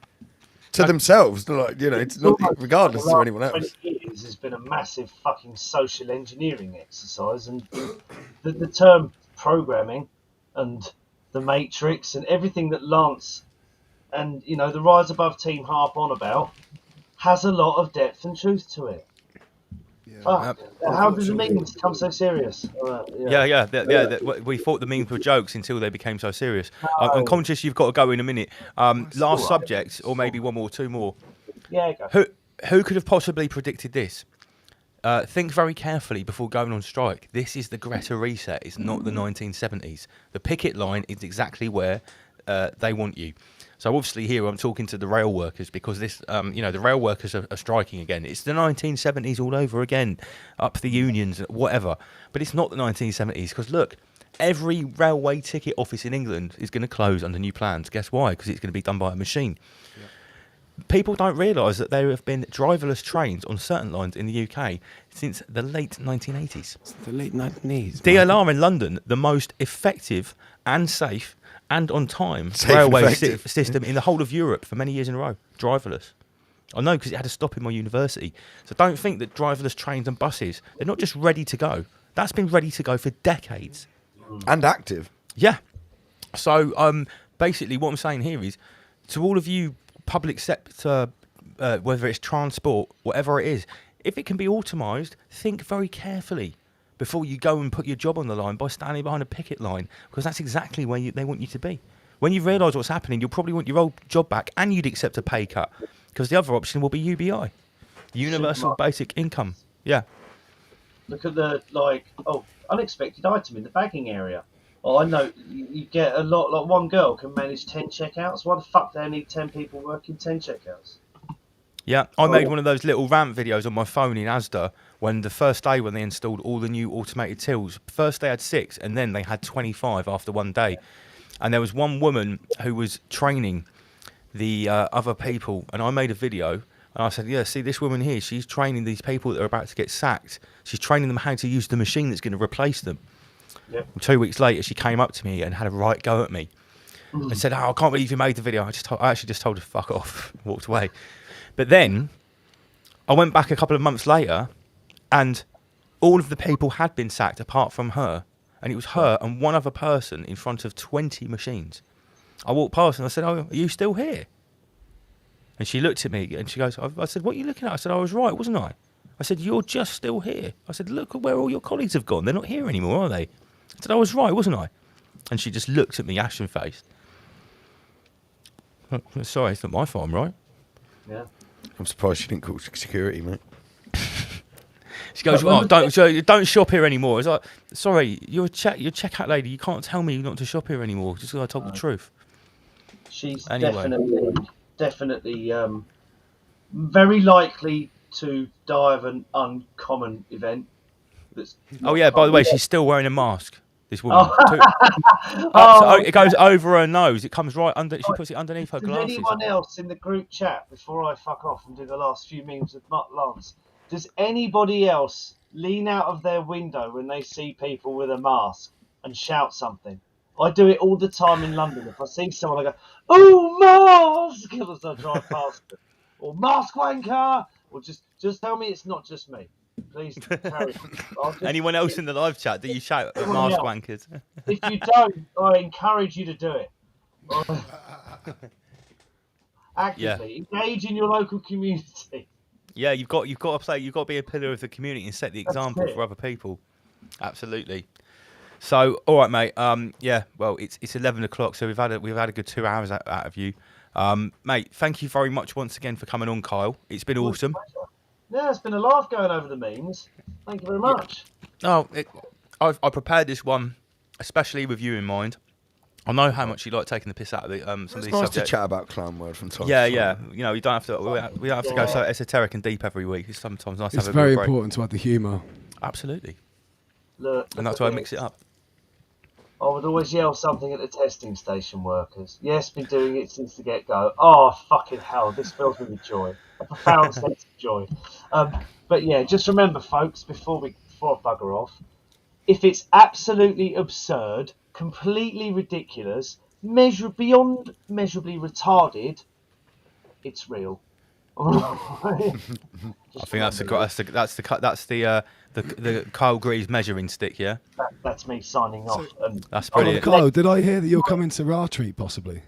Speaker 4: to themselves. Like, you know, it's not regardless
Speaker 5: The
Speaker 4: to
Speaker 5: last
Speaker 4: anyone else.
Speaker 5: 20 years has been a massive fucking social engineering exercise, and the term programming and the Matrix and everything that Lance and you know the Rise Above team harp on about has a lot of depth and truth to it. Fuck. How does the memes become so serious?
Speaker 2: We thought the memes were jokes until they became so serious. I'm conscious you've got to go in a minute. Last subject, or maybe one more, 2 more.
Speaker 5: Yeah, go.
Speaker 2: Who could have possibly predicted this? Think very carefully before going on strike. This is the Greta reset. It's not the 1970s. The picket line is exactly where they want you. So obviously here I'm talking to the rail workers because this, you know, the rail workers are striking again. It's the 1970s all over again, up the unions, whatever. But it's not the 1970s because look, every railway ticket office in England is going to close under new plans. Guess why? Because it's going to be done by a machine. Yeah. People don't realise that there have been driverless trains on certain lines in the UK since the late 1980s.
Speaker 1: The late 1980s.
Speaker 2: DLR in London, the most effective and safe and on time
Speaker 4: Safe and
Speaker 2: railway
Speaker 4: effective.
Speaker 2: system in the whole of Europe for many years in a row, driverless. I know because it had to stop in my university. So don't think that driverless trains and buses, they're not just ready to go. That's been ready to go for decades.
Speaker 4: And active.
Speaker 2: Yeah. So basically what I'm saying here is, to all of you public sector, whether it's transport, whatever it is, if it can be automised, think very carefully before you go and put your job on the line by standing behind a picket line, because that's exactly where they want you to be. When you realise what's happening, you'll probably want your old job back and you'd accept a pay cut, because the other option will be UBI, Universal Basic Income. Yeah.
Speaker 5: Look at the unexpected item in the bagging area. Oh, I know you get a lot. Like one girl can manage 10 checkouts. Why the fuck do they need 10 people working 10 checkouts?
Speaker 2: Yeah, I made one of those little rant videos on my phone in Asda when the first day when they installed all the new automated tills. First they had 6 and then they had 25 after one day. And there was one woman who was training the other people, and I made a video And I said, yeah, see, this woman here, she's training these people that are about to get sacked. She's training them how to use the machine that's going to replace them.
Speaker 5: Yep.
Speaker 2: 2 weeks later, she came up to me and had a right go at me. And said, oh, I can't believe you made the video. I actually just told her to fuck off, walked away. But then I went back a couple of months later and all of the people had been sacked apart from her. And it was her and one other person in front of 20 machines. I walked past and I said, oh, are you still here? And she looked at me and she goes, I said, what are you looking at? I said, I was right, wasn't I? I said, you're just still here. I said, look at where all your colleagues have gone. They're not here anymore, are they? I said, I was right, wasn't I? And she just looked at me, ashen-faced. Sorry, it's not my fault, right?
Speaker 5: Yeah.
Speaker 4: I'm surprised she didn't call security, mate.
Speaker 2: She goes, oh, don't shop here anymore. It's like, sorry, you're a checkout lady. You can't tell me not to shop here anymore just because I told the truth.
Speaker 5: She's
Speaker 2: Anyway.
Speaker 5: definitely very likely to die of an uncommon event.
Speaker 2: Oh yeah, by the way, she's still wearing a mask. This woman. It goes over her nose. It comes right under. She puts it underneath her
Speaker 5: Does
Speaker 2: glasses.
Speaker 5: anyone else in the group chat, before I fuck off and do the last few memes with Lance, does anybody else lean out of their window when they see people with a mask and shout something? I do it all the time in London. If I see someone, I go, "Oh, mask!" as I drive past them, or "mask wanker," or just tell me it's not just me. Please carry on.
Speaker 2: Anyone else in the live chat? Do you shout at
Speaker 5: Everyone
Speaker 2: mask
Speaker 5: else.
Speaker 2: wankers?
Speaker 5: If you don't, I encourage you to do it. Actively engage in your local community.
Speaker 2: Yeah, you've got to play. You've got to be a pillar of the community and set the example
Speaker 5: it.
Speaker 2: for other people. Absolutely. So, all right, mate. Yeah. Well, it's 11 o'clock, so we've had a good 2 hours out of you, mate. Thank you very much once again for coming on, Kyle. It's been awesome.
Speaker 5: Yeah, it's been a laugh going over the memes. Thank you very much.
Speaker 2: Oh, I prepared this one especially with you in mind. I know how much you like taking the piss out of some of
Speaker 4: It's
Speaker 2: these
Speaker 4: nice
Speaker 2: subjects.
Speaker 4: to chat about clown world from time
Speaker 2: Yeah,
Speaker 4: to time.
Speaker 2: yeah. You know, we don't have to. We don't have to go so esoteric and deep every week. It's sometimes nice to
Speaker 7: It's
Speaker 2: have a
Speaker 7: very
Speaker 2: bit of a break.
Speaker 7: important to add the humour.
Speaker 2: Absolutely,
Speaker 5: Look,
Speaker 2: and that's why I mix it up.
Speaker 5: I would always yell something at the testing station workers. Yes, been doing it since the get-go. Oh, fucking hell, this fills me with joy. A profound sense of joy. But yeah, just remember, folks, before I bugger off, if it's absolutely absurd, completely ridiculous, beyond measurably retarded, it's real.
Speaker 2: I think that's the Kyle Greaves measuring stick. Yeah,
Speaker 5: that's me signing off. And
Speaker 2: that's brilliant.
Speaker 7: Kyle, did I hear that you're coming to Ra Treat possibly?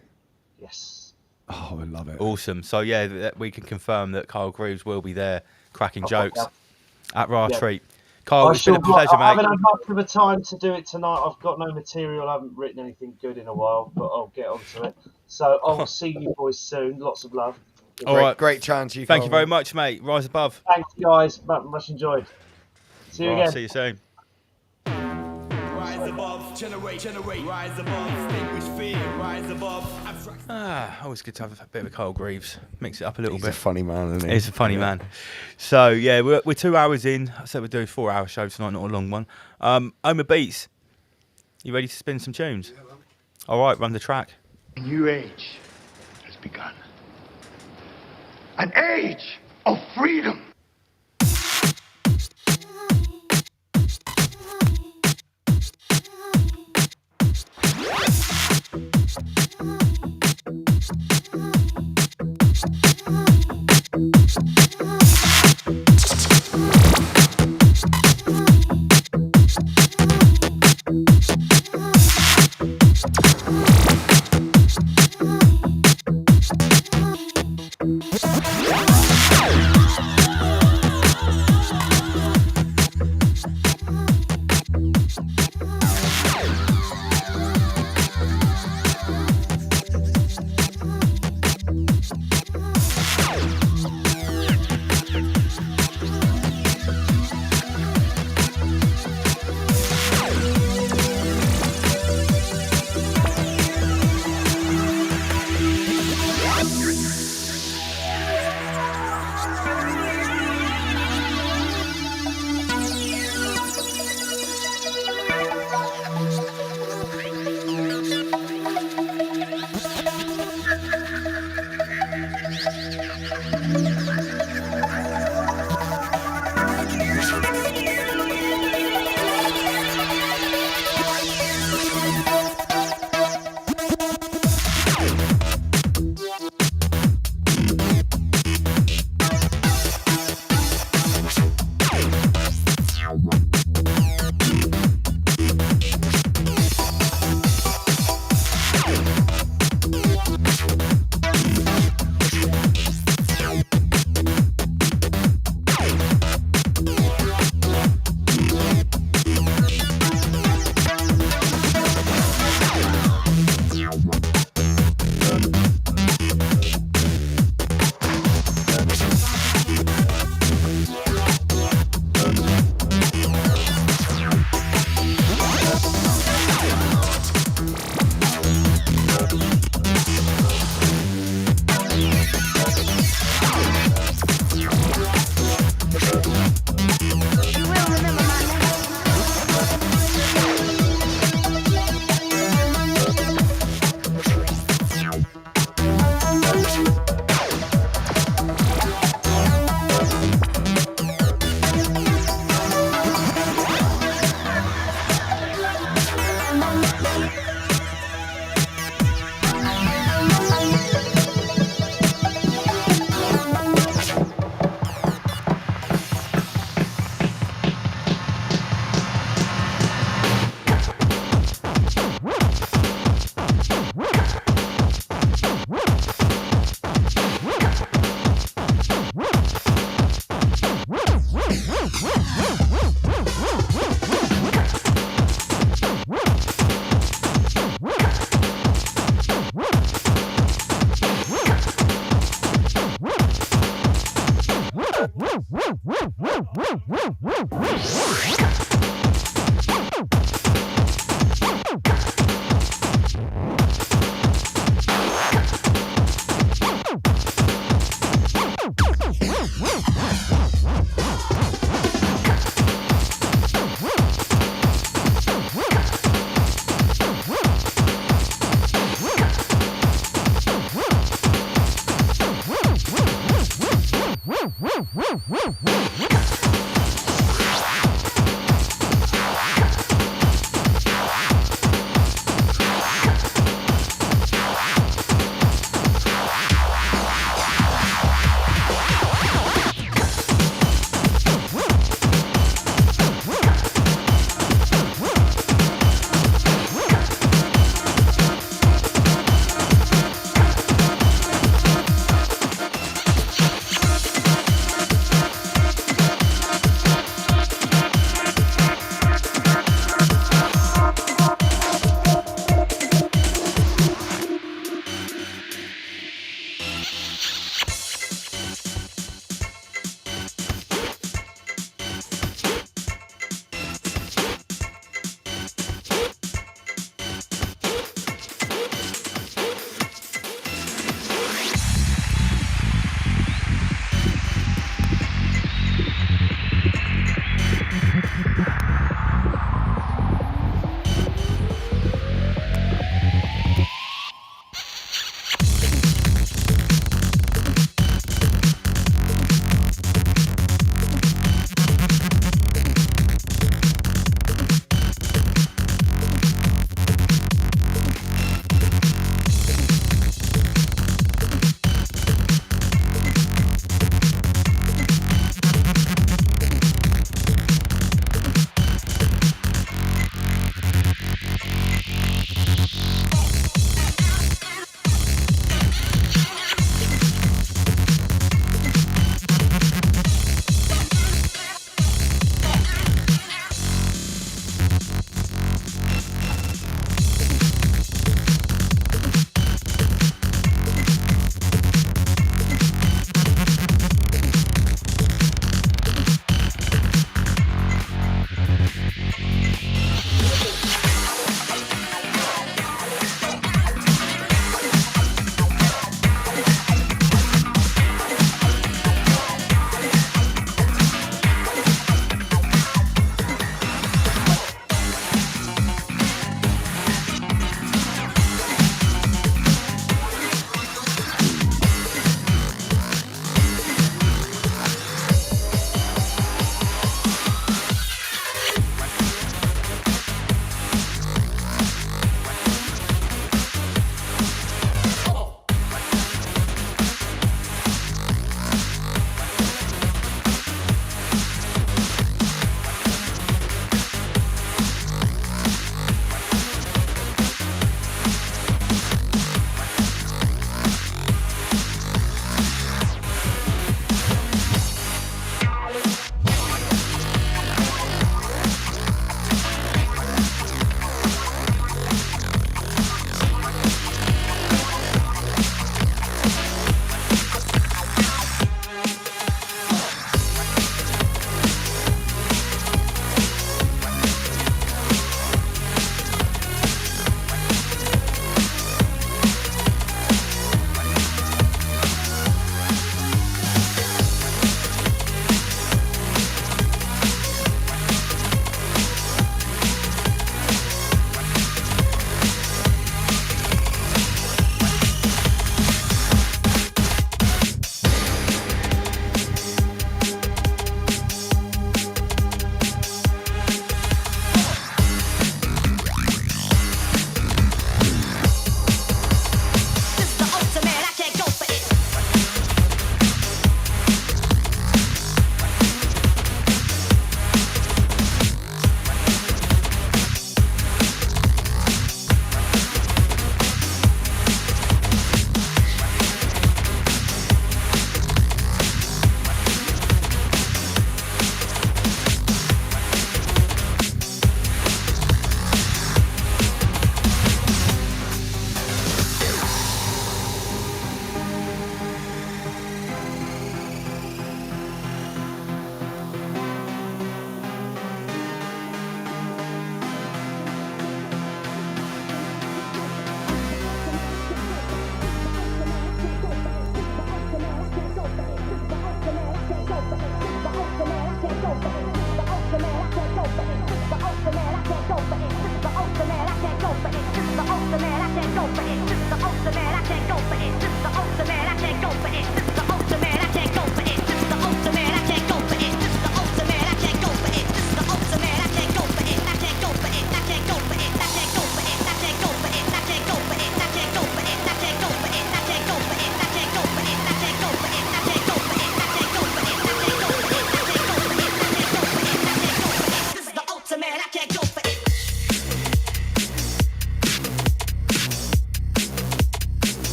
Speaker 5: yes.
Speaker 7: Oh, I love it.
Speaker 2: Awesome. So yeah, we can confirm that Kyle Greaves will be there, cracking jokes
Speaker 5: yeah.
Speaker 2: at Ra
Speaker 5: Yeah.
Speaker 2: Treat. Kyle, it's been a pleasure,
Speaker 5: I haven't
Speaker 2: mate.
Speaker 5: had much of a time to do it tonight. I've got no material. I haven't written anything good in a while, but I'll get onto it. So I'll see you boys soon. Lots of love.
Speaker 2: All right,
Speaker 4: Great chance.
Speaker 2: Thank you very much, mate. Rise above.
Speaker 5: Thanks, guys. Much enjoyed. See you
Speaker 2: All right,
Speaker 5: again.
Speaker 2: see you soon.
Speaker 3: Rise above, generate, rise above, distinguish fear, rise above, abstract.
Speaker 2: Always good to have a bit of Kyle Greaves. Mix it up a little
Speaker 4: He's
Speaker 2: bit.
Speaker 4: a funny man, isn't he?
Speaker 2: He's a funny man. So yeah, we're 2 hours in. I said we're doing a 4-hour show tonight, not a long one. Omer Beats, you ready to spin some tunes? All right, run the track.
Speaker 8: A new age has begun. An age of freedom.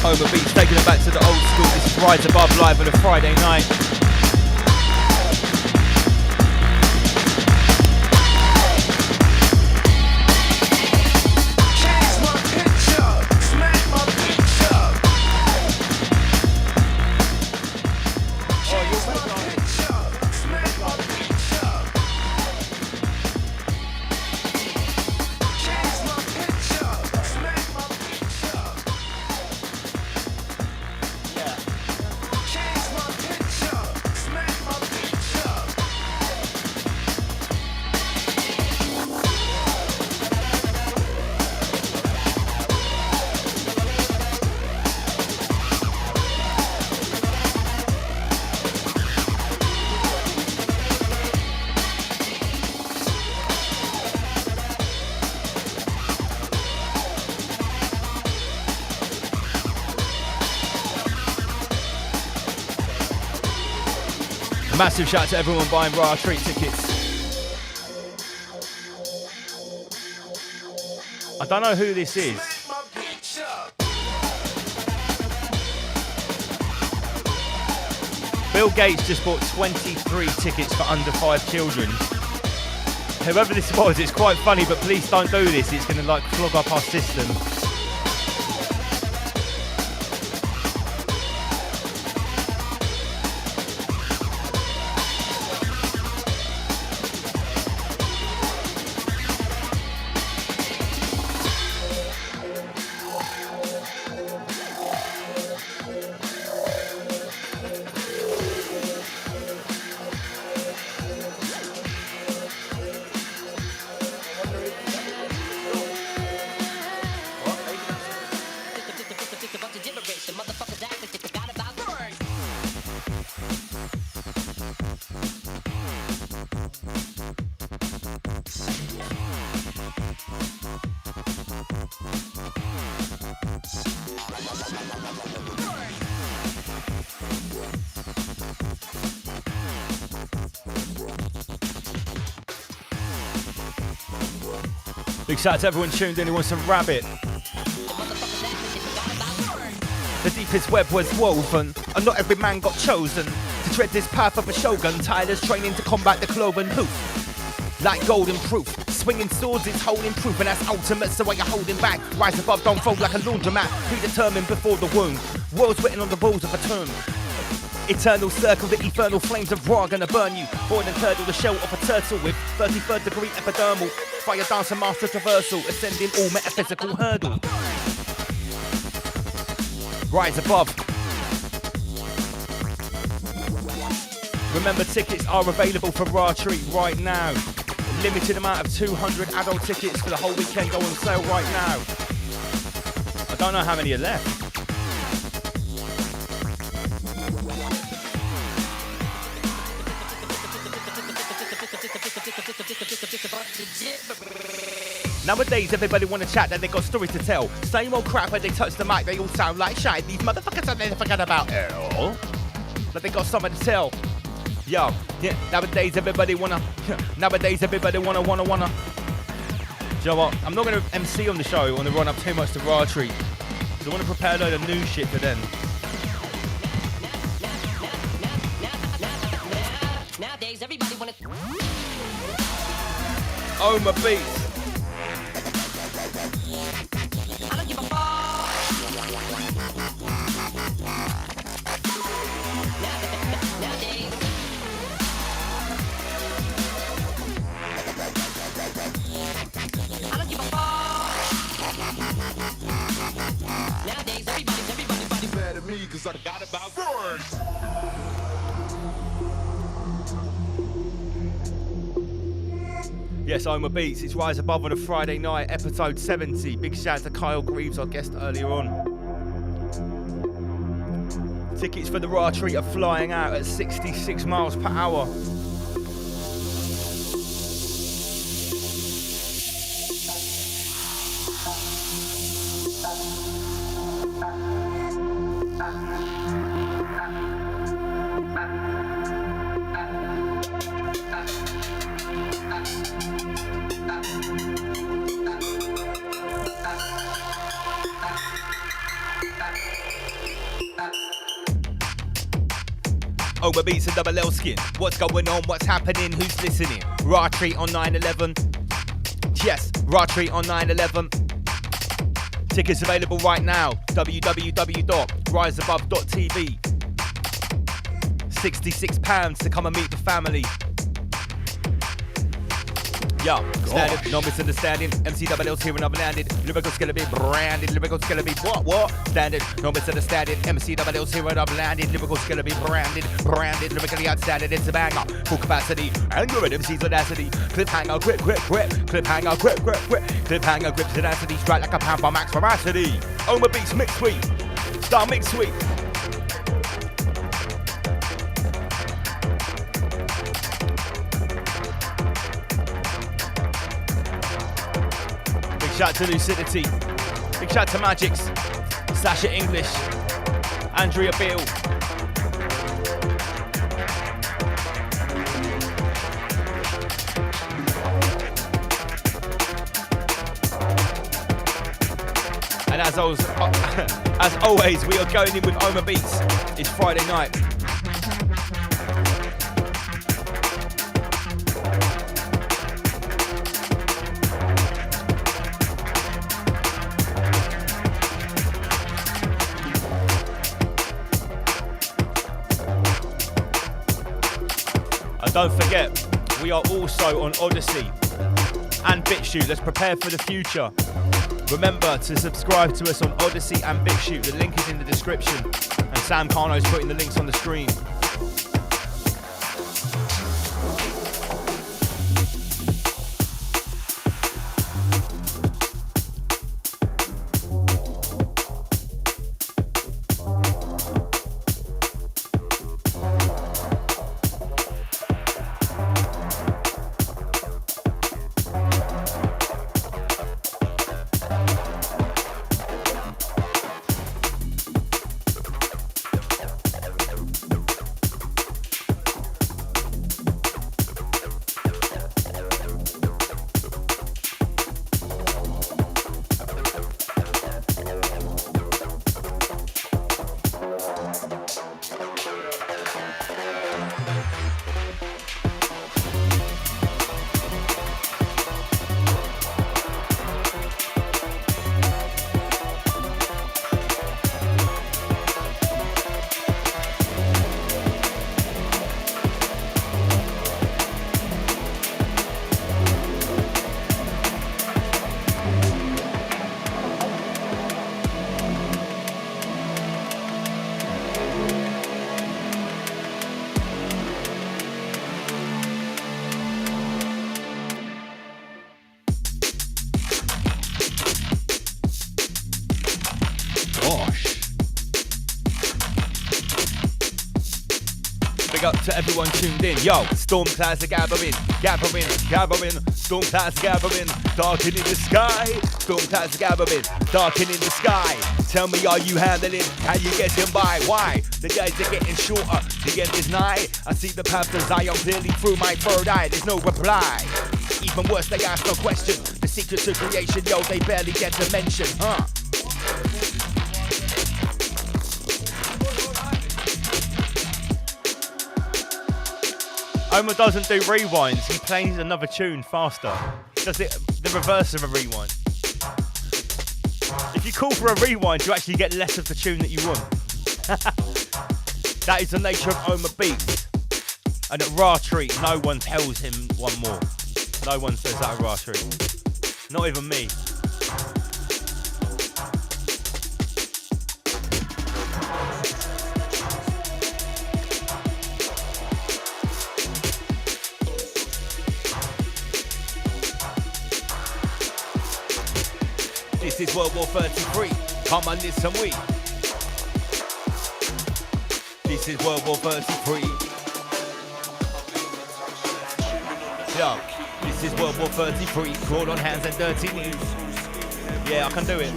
Speaker 2: Homer Beats taking it back to the old school. This is Rise Above live on a Friday night. Massive shout out to everyone buying Raw Treat tickets. I don't know who this is. Bill Gates just bought 23 tickets for under 5 children. Whoever this was, it's quite funny, but please don't do this. It's going to like clog up our system. Big shout out to everyone tuned in who wants some rabbit. The deepest web was woven, and not every man got chosen to tread this path of a shogun. Tyler's training to combat the cloven hoof. Like golden proof, swinging swords is holding proof, and that's ultimate, so while you're holding back, rise above, don't fold like a laundromat, predetermined before the wound. Words written on the walls of a tomb. Eternal circle, the infernal flames of raw gonna burn you. More than turtle, the shell of a turtle with 33rd degree epidermal. Fire dancer, master traversal, ascending all metaphysical hurdle. Rise above. Remember, tickets are available for Raw Treat right now. Limited amount of 200 adult tickets for the whole weekend go on sale right now. I don't know how many are left. Nowadays, everybody want to chat that they got stories to tell. Same old crap when they touch the mic, they all sound like shite. These motherfuckers I never forget about it all. But they got something to tell. Yo, yeah, nowadays everybody wanna. Nowadays everybody wanna. Do you know what? I'm not gonna MC on the show. I wanna run up too much to Raw Treat. So I wanna prepare a load of new shit for them.
Speaker 9: Nowadays everybody wanna.
Speaker 2: Oh my beats.
Speaker 9: I don't give a fuck. Nowadays. I don't give a fuck. Nowadays everybody's mad at me because I got about words.
Speaker 2: Yes, I'm a Beats. It's Rise Above on a Friday night, episode 70. Big shout to Kyle Greaves, our guest earlier on. Tickets for the Raw Treat are flying out at 66 miles per hour. Over beats and double L skin. What's going on? What's happening? Who's listening? Raw Treat on 9/11. Yes, Raw Treat on 9/11. Tickets available right now. www.riseabove.tv. £66 to come and meet the family. Yo, standard, no misunderstanding. MC double L's here and I've landed. Lyrical's gonna be branded. Lyrical's gonna be what? Standard, no misunderstanding. MC double L's here and I've landed. Lyrical's gonna be branded. Lyrically outstanding. It's a banger. Full capacity. And you're an MC's audacity. Cliffhanger, grip. Cliffhanger, grip. Cliffhanger, grip, tenacity. Strike like a pound by max veracity. Oma Beats, mix sweet. Star mix sweet. Shout out to Lucidity. Big shout out to Magix, Sasha English, Andrea Beale. as always, we are going in with Oma Beats. It's Friday night. And don't forget, we are also on ODYSEE and BitChute. Let's prepare for the future. Remember to subscribe to us on ODYSEE and BitChute. The link is in the description. And Sam Carno's putting the links on the screen. Up to everyone tuned in. Yo, storm clouds are gathering, storm clouds are gathering, darkening the sky, storm clouds are gathering, darkening the sky. Tell me, are you handling? How you getting by? Why? The days are getting shorter, the end is nigh. I see the path to Zion clearly through my third eye, there's no reply. Even worse, they ask no question. The secrets of creation, yo, they barely get to mention, huh? Oma doesn't do rewinds, he plays another tune faster. Does it the reverse of a rewind. If you call for a rewind, you actually get less of the tune that you want. That is the nature of Oma Beats. And at Raw Treat, no one tells him one more. No one says that at Raw Treat. Not even me. This is World War 33. Come on, listen, we. This is World War 33. Yo, this is World War 33. Crawl on hands and dirty knees. Yeah, I can do it.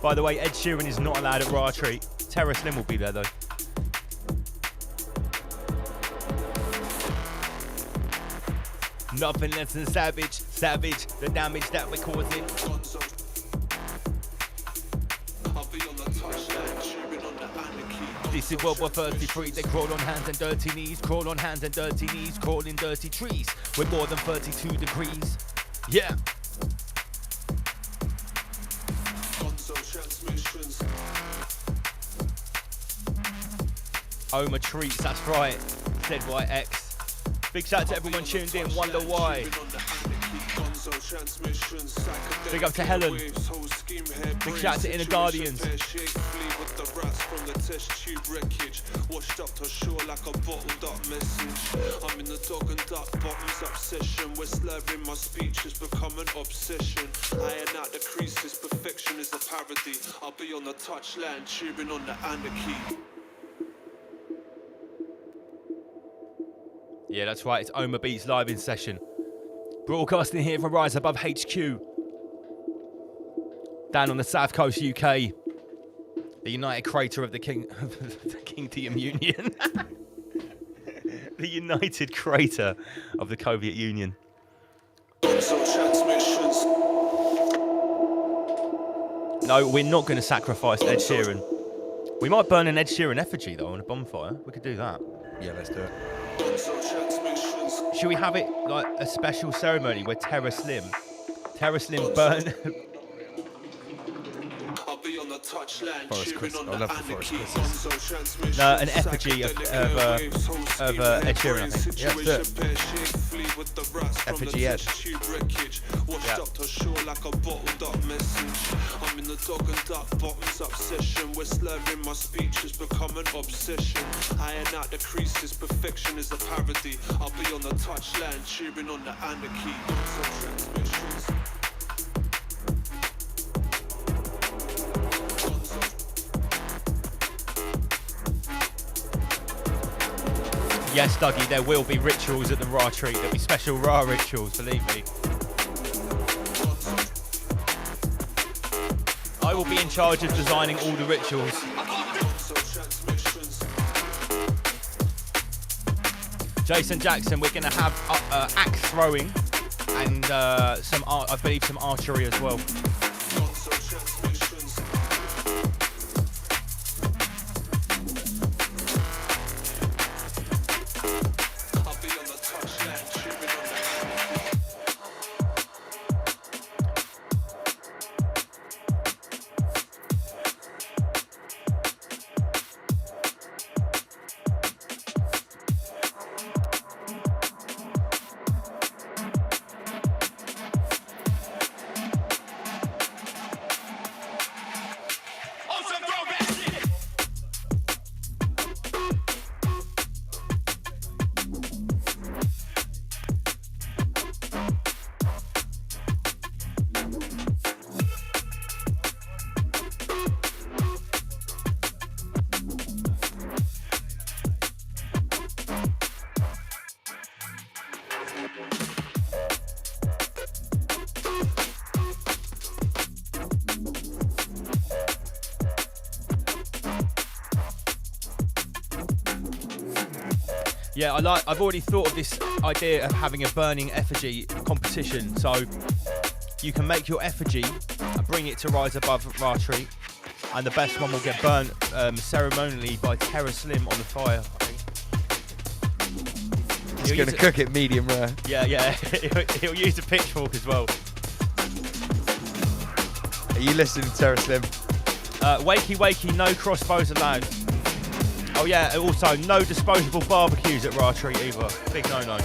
Speaker 2: By the way, Ed Sheeran is not allowed at Raw Treat. Terror Slim will be there though. Nothing less than savage, the damage that we're causing. This is World War 33, they crawl on hands and dirty knees, crawl on hands and dirty knees, crawl in dirty trees. We're more than 32 degrees. Yeah. Oma treats, that's right. ZYX. Big shout out to everyone tuned in. Wonder why. Big up to Helen. Big shout out to Inner Guardians. Washed up to shore like a bottled up message. I'm in the dog and duck bottoms obsession. We're slurring my speech has become an obsession. Iron out the creases, perfection is a parody. I'll be on the touchline, cheering on the anarchy. Yeah, that's right. It's Oma Beats live in session. Broadcasting here from Rise Above HQ. Down on the South Coast, UK. The United Crater of the Kingdom Union. The United Crater of the Soviet Union. No, we're not going to sacrifice Ed Sheeran. We might burn an Ed Sheeran effigy, though, on a bonfire. We could do that.
Speaker 4: Yeah, let's do it.
Speaker 2: Should we have it like a special ceremony where Terror Slim burn...
Speaker 4: Forest Chris. I love the Forest Chris's.
Speaker 2: No, an effigy of Ed Sheeran, I think.
Speaker 4: Yeah, let's do it. Effigy Ed.
Speaker 10: I'm in the dog and duck bottoms obsession. We're slurring my speech has become an obsession. Iron out the creases, perfection is a parody. I'll be on the touchline, cheering on the anarchy. Transmissions.
Speaker 2: Yes, Dougie, there will be rituals at the Ra Treat. There'll be special Ra rituals, believe me. I will be in charge of designing all the rituals. Jason Jackson, we're going to have axe throwing and some archery as well. Yeah, I've already thought of this idea of having a burning effigy competition. So you can make your effigy and bring it to Rise Above Ra Treat, and the best one will get burnt ceremonially by Terror Slim on the fire, I think.
Speaker 4: He's going to cook it medium rare.
Speaker 2: Yeah. He'll use a pitchfork as well.
Speaker 4: Are you listening to Terror Slim?
Speaker 2: Wakey, no crossbows allowed. Oh yeah, also no disposable barbecues at Ra Treat either. Big no-no.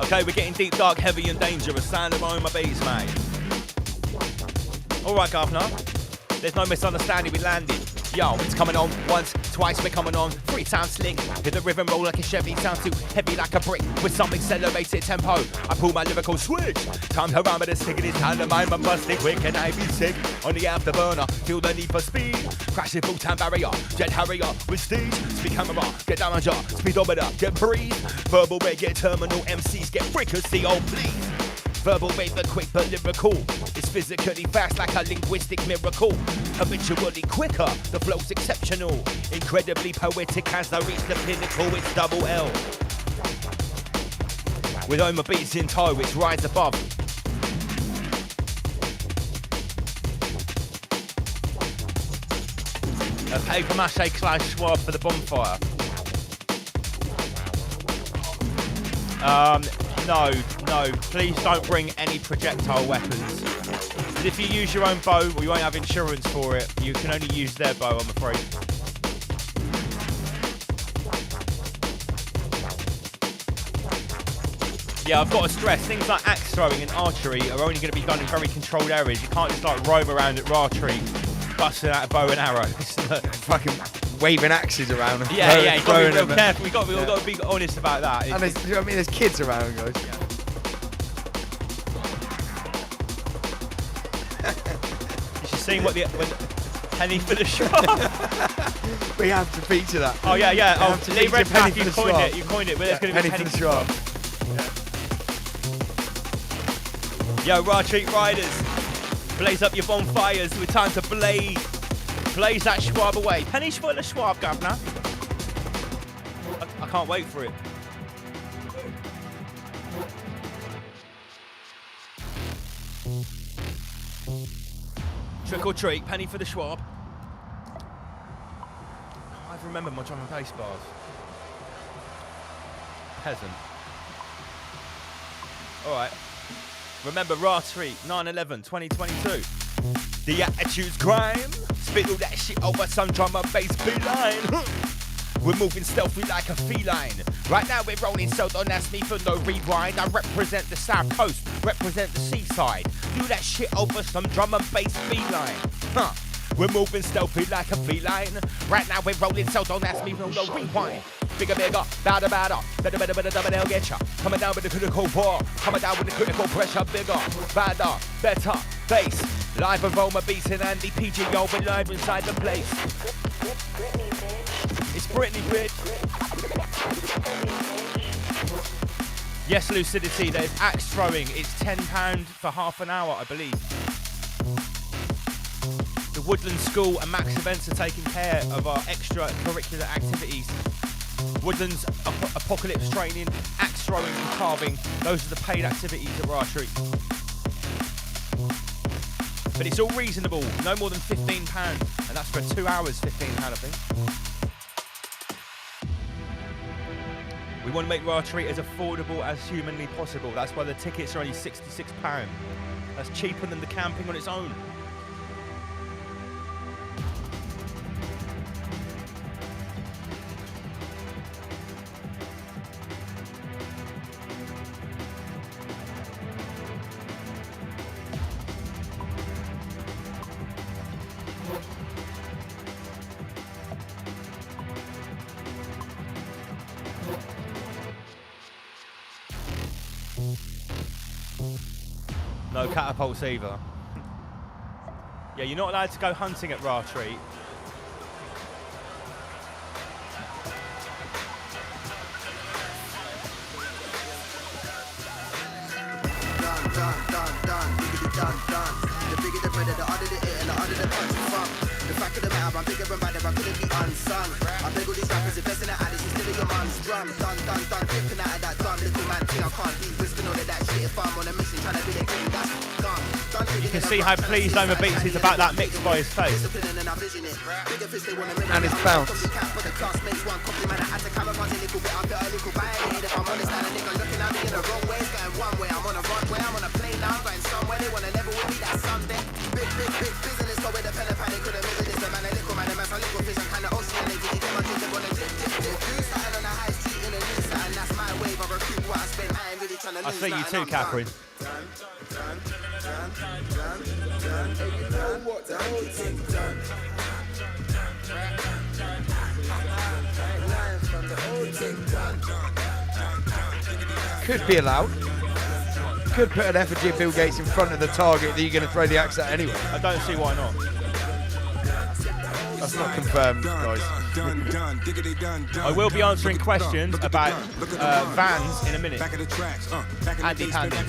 Speaker 2: Okay, we're getting deep, dark, heavy and dangerous. Sound of Oma Beats, mate. Alright, Governor. There's no misunderstanding, we landed. Yo, it's coming on once, twice we're coming on. 3 times slick, hit the rhythm roll like a Chevy. Sound too heavy like a brick with some accelerated tempo. I pull my lyrical switch. Time to run with the stick, it's time to mind my busting quick. And I be sick on the afterburner. Feel the need for speed. Crashing full time barrier. Jet harrier with stage. Speed camera, get damager. Speedometer, get breathe. Verbal rate, get terminal. MCs get fricassee, oh please. Verbal rate, but quick but lyrical. It's physically fast like a linguistic miracle. Habitually quicker, the flow's exceptional. Incredibly poetic as I reach the pinnacle, it's double L. With Oma Beats in tow, it's Rise Above. A paper mache clash swab for the bonfire. No, please don't bring any projectile weapons. But if you use your own bow, we won't have insurance for it. You can only use their bow, I'm afraid. Yeah, I've got to stress, things like axe throwing and archery are only going to be done in very controlled areas. You can't just like roam around at Ra Treat, busting out a bow and arrow.
Speaker 4: Fucking waving axes around. And
Speaker 2: yeah, you've got to be real careful. We've got to be honest about that.
Speaker 4: And there's kids around, guys.
Speaker 2: Yeah. You should see what Penny for the swab.
Speaker 4: We have to feature that.
Speaker 2: Oh yeah.
Speaker 4: We have to
Speaker 2: Lee
Speaker 4: feature
Speaker 2: Redpath,
Speaker 4: Penny
Speaker 2: you
Speaker 4: for the
Speaker 2: coined
Speaker 4: swab.
Speaker 2: it. You coined it. But there's going to be
Speaker 4: Penny
Speaker 2: Penny
Speaker 4: for the swab.
Speaker 2: Yo, Raw Treat Riders, blaze up your bonfires with time to blaze. Blaze that schwab away. Penny for the swab, governor. I can't wait for it. Trick or treat, penny for the swab. I remember my drum and bass bars. Peasant. Alright. Remember Raw Treat, 9/11/2022. The attitude's crime. Spit all that shit over some drum and bass beeline. We're moving stealthy like a feline. Right now we're rolling, so don't ask me for no rewind. I represent the south coast, represent the seaside. Do that shit over some drum and bass beeline. Huh. We're moving stealthy like a feline. Right now we're rolling, so don't ask me for no rewind. Bigger, louder, better, they'll get ya. Coming down with the critical war, coming down with the critical pressure. Bigger, badder, better, bass. Live aroma beating Andy PGO, we're live inside the place. It's Britney, bitch. Yes, Lucidity, there's axe throwing. It's £10 for half an hour, I believe. The Woodland School and Max Events are taking care of our extracurricular activities. Woodlands Apocalypse Training, axe throwing and carving. Those are the paid activities at Raw Treat. But it's all reasonable, no more than £15, and that's for 2 hours, £15, I think. We want to make Raw Treat as affordable as humanly possible. That's why the tickets are only £66. That's cheaper than the camping on its own. No catapults either. Yeah, you're not allowed to go hunting at Raw Treat.
Speaker 11: Done. The bigger the better, the harder the hit and the harder the punch is from. The fact of the matter, I'm bigger and badder, I couldn't be unsung. I beg all these rappers, investing in Alice instead of your mom's drum. Done. Flipping out of that dumb little man thing, I can't be whispering all of that shit if I'm on a mission trying to be the king. That's gone.
Speaker 2: You can see how pleased Loma Beats is about that mix by his face.
Speaker 4: And his bounce.
Speaker 2: I see you too, Catherine.
Speaker 4: Could be allowed. Could put an effigy of Bill Gates in front of the target that you're going to throw the axe at anyway.
Speaker 2: I don't see why not.
Speaker 4: That's not confirmed, guys.
Speaker 2: I will be answering questions about vans in a minute. Andy Pandy.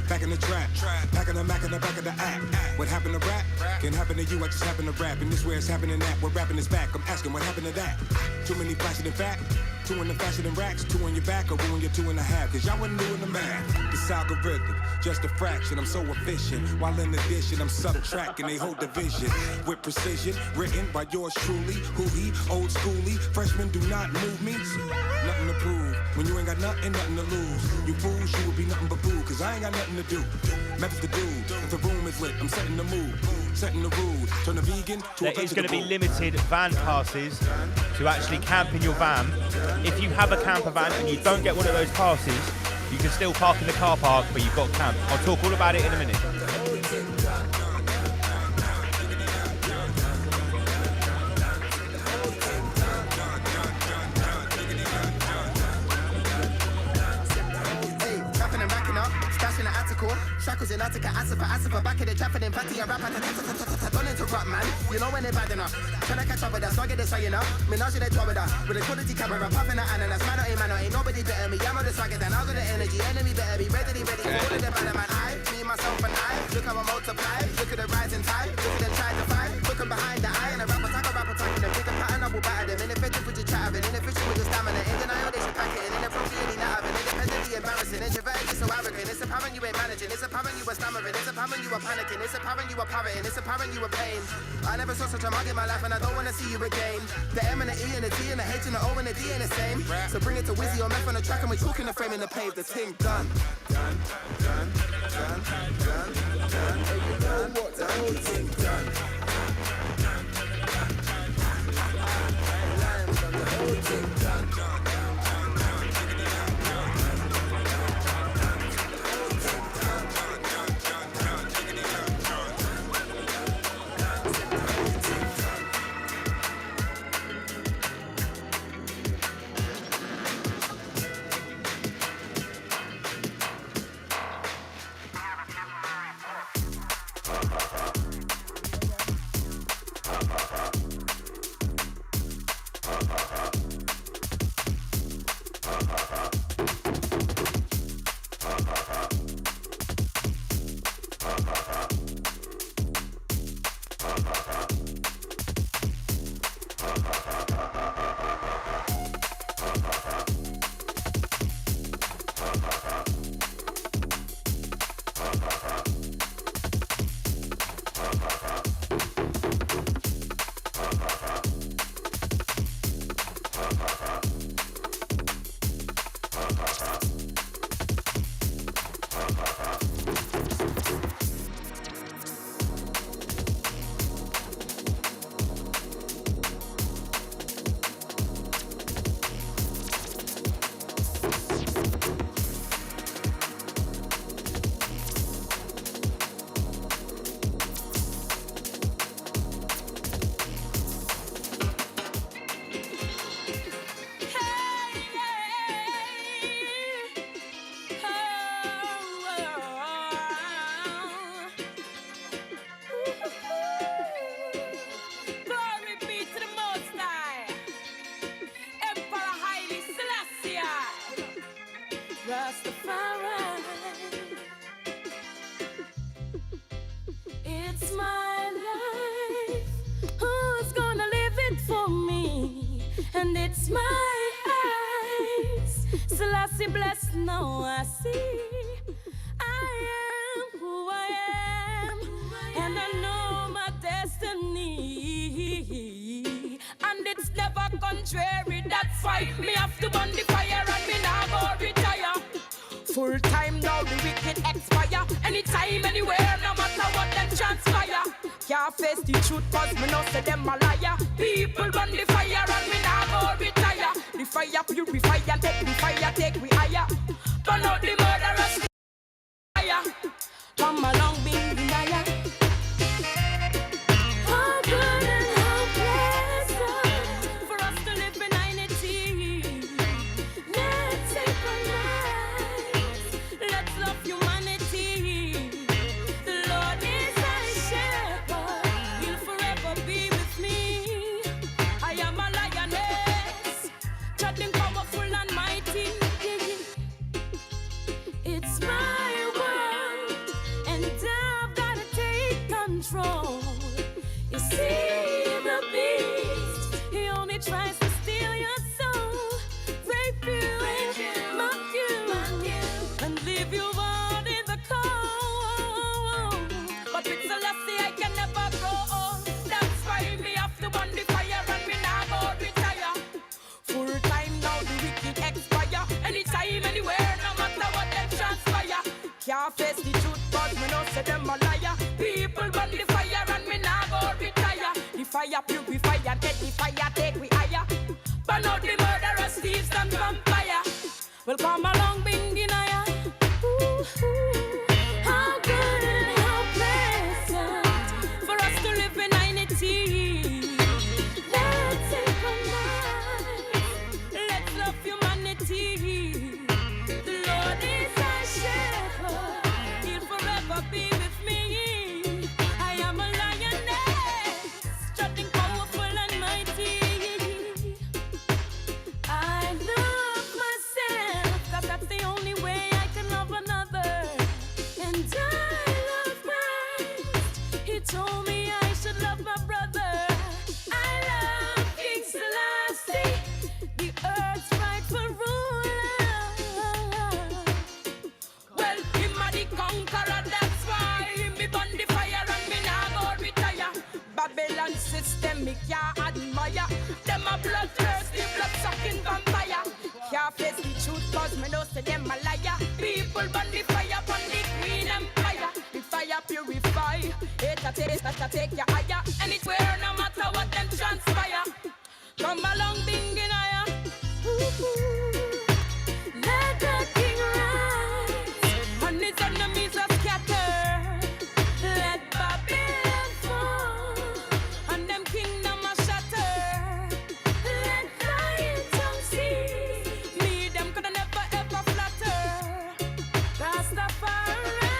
Speaker 12: Back in the trap, back in the back of the act. What happened to rap? Can happen to you, I just happen to rap. And this where it's happening at, what rapping is back. I'm asking what happened to that? Too many flashing and fat, 2 in the fashion and racks, 2 on your back, or ruin your 2.5. Cause y'all wasn't doing the math. This algorithm, just a fraction, I'm so efficient. While in addition, I'm subtracting a whole division. With precision, written by yours truly. Who he, old schooly, freshmen do not move me. Nothing to prove, when you ain't got nothing to lose. You fools, you will be nothing but boo, cause I ain't got nothing to do. Methods to do, if the room is lit, I'm setting the mood, setting the rules. Turn a vegan to a
Speaker 2: There is going to be limited van passes to actually camp in your van. If you have a camper van and you don't get one of those passes, you can still park in the car park, but you've got camp. I'll talk all about it in a minute.
Speaker 11: Shackles in Attica, Asifa, back in the trap and then patty a rapper. Don't interrupt, man. You know when they're bad enough. Tryna catch up with us, so I get this way, you know. Menage they tour with her. With a quality camera, puffing her ananas. Man, ain't nobody better me. I'm on the swagger, then I'll got the energy. Enemy better be ready. All of them better, man. I, me, myself, and I. Look how I multiply. Look at the rising tide. Look at them try to fight. Looking behind the eye. And a rapper talking them. Pick a pattern, I will batter them. Ineffective with your chatter. Inefficient with your stamina. In denial, they should pack it. And inappropriately not having. Independently embarrassing. Introverted, you're so arrogant. It's apparent you ain't managing. It's apparent you are stammering. It's apparent you are panicking. It's apparent you are parroting. It's apparent you are pain. I never saw such a mug in my life and I don't wanna see you again. The M and the E and the T and the H and the O and the D ain't the same. So bring it to Wizzy or Meth on the track and we're talking the frame in the pave. The thing done. Done. Hey, you know what? The whole thing done. The whole thing done.
Speaker 13: And it's my eyes, Selassie bless, now I see I am who I am, and I know my destiny, and it's never contrary, that's why me have to burn the fire and me now go retire. Full time now the wicked expire, anytime, anywhere, no matter what them transpire. Can't face the truth cause me know say them a liar. People burn the fire and me now go retire. The fire purify and take the fire, take we higher. Burn out the murderous fire. Come along, being denier. How good and how pleasant for us to live in unity. Let's take our lives, let's love humanity. The Lord is our shepherd, He'll forever be with me. I am a lioness, treading powerful and mighty. It's my world, and I've gotta take control. You see the beast, he only tries to steal your soul, rape you, mock you, and leave you out in the cold. But with Selassie I can never go on. That's why me have to burn the fire and me now go retire. Full time now the wicked expire, anytime, anywhere, no matter what them transpire. Can't face the truth cause me know say them a liar. People burn the fire and me now go retire. The fire purify and take the fire, take we higher. Burn out the murderous thieves and vampire. Well, come along, being denier. How good and how pleasant for us to live in unity. Let's take our lives, let's love humanity. The Lord is our shepherd, He'll forever be told me I should love my brother. I love King Selassie, the earth's rightful ruler. Well, him a the conqueror, that's why me burn the fire and me nah go retire. Babylon system me can't admire. Them a bloodthirsty, blood-sucking vampire. Can't face the truth 'cause me know say them a liar. People burn the fire from the Queen Empire. The fire purify, it a taste that a take you higher. Anywhere, no matter what them transpire. Come along, Binginaya. Let the king rise, and his enemies are scattered. Let Babylon fall, and them kingdom are shattered. Let lying tongue see, me them could never ever flatter. Rastafari,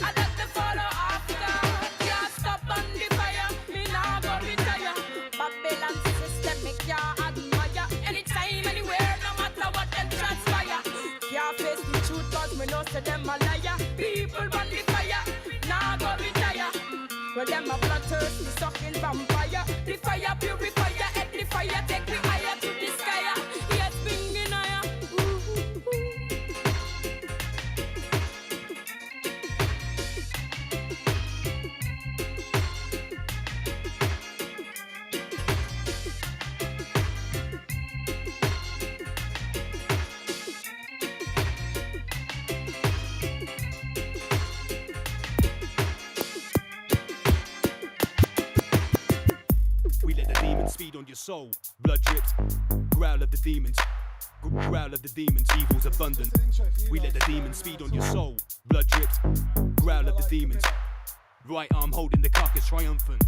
Speaker 13: I let the follow after. Can't stop on the fire, me nah go retire. Babylon system me can't admire. Anytime, anywhere, no matter what them transpire. Can't face the truth 'cause me know say them a liar. People run the fire, nah go retire. Well, them a bloodthirsty, sucking vampire. The fire purifier, and the fire take me higher to the sky. Yes, Binginaya.
Speaker 14: We let the demons feed on your soul. Blood drips, growl of the demons. Growl of the demons, evil's abundant. We let the demons feed on your soul. Blood drips, growl of the demons. Right arm holding the carcass triumphant.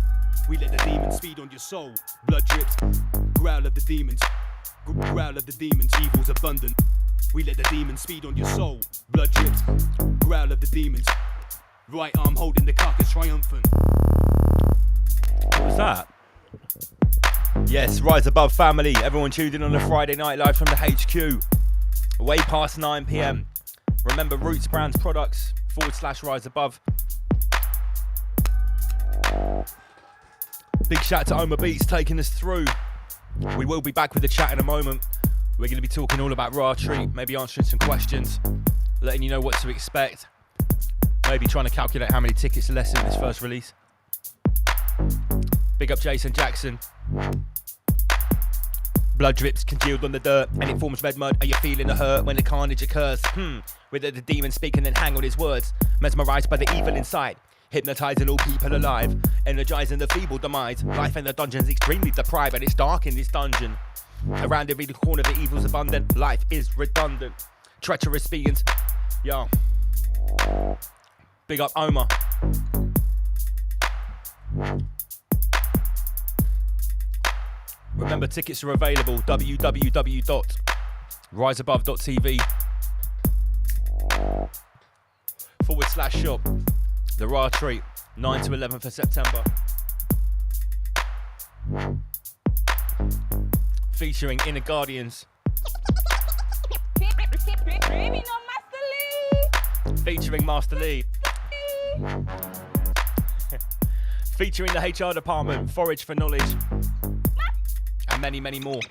Speaker 14: We let the demons feed on your soul. Blood drips, growl of the demons. Growl of the demons, evil's abundant. We let the demons feed on your soul. Blood drips, growl of the demons. Right arm holding the carcass triumphant.
Speaker 2: What was that? Yes, Rise Above family. Everyone tuned in on a Friday night live from the HQ. Way past 9 p.m. Remember Roots Brands Products /Rise Above. Big shout out to Oma Beats taking us through. We will be back with the chat in a moment. We're going to be talking all about Raw Treat, maybe answering some questions, letting you know what to expect, maybe trying to calculate how many tickets are left in this first release. Big up Jason Jackson. Blood drips congealed on the dirt and it forms red mud. Are you feeling the hurt when the carnage occurs? With the demon speak and then hang on his words. Mesmerized by the evil inside. Hypnotizing all people alive. Energizing the feeble demise. Life in the dungeon's extremely deprived and it's dark in this dungeon. Around every corner the evil's abundant. Life is redundant. Treacherous beings. Yo. Big up Omar. Remember, tickets are available. www.riseabove.tv /shop. The Raw Treat, 9 to 11 for September. Featuring Inner Guardians. Featuring Master Lee. Featuring the HR department, Forage for Knowledge. And many, many more.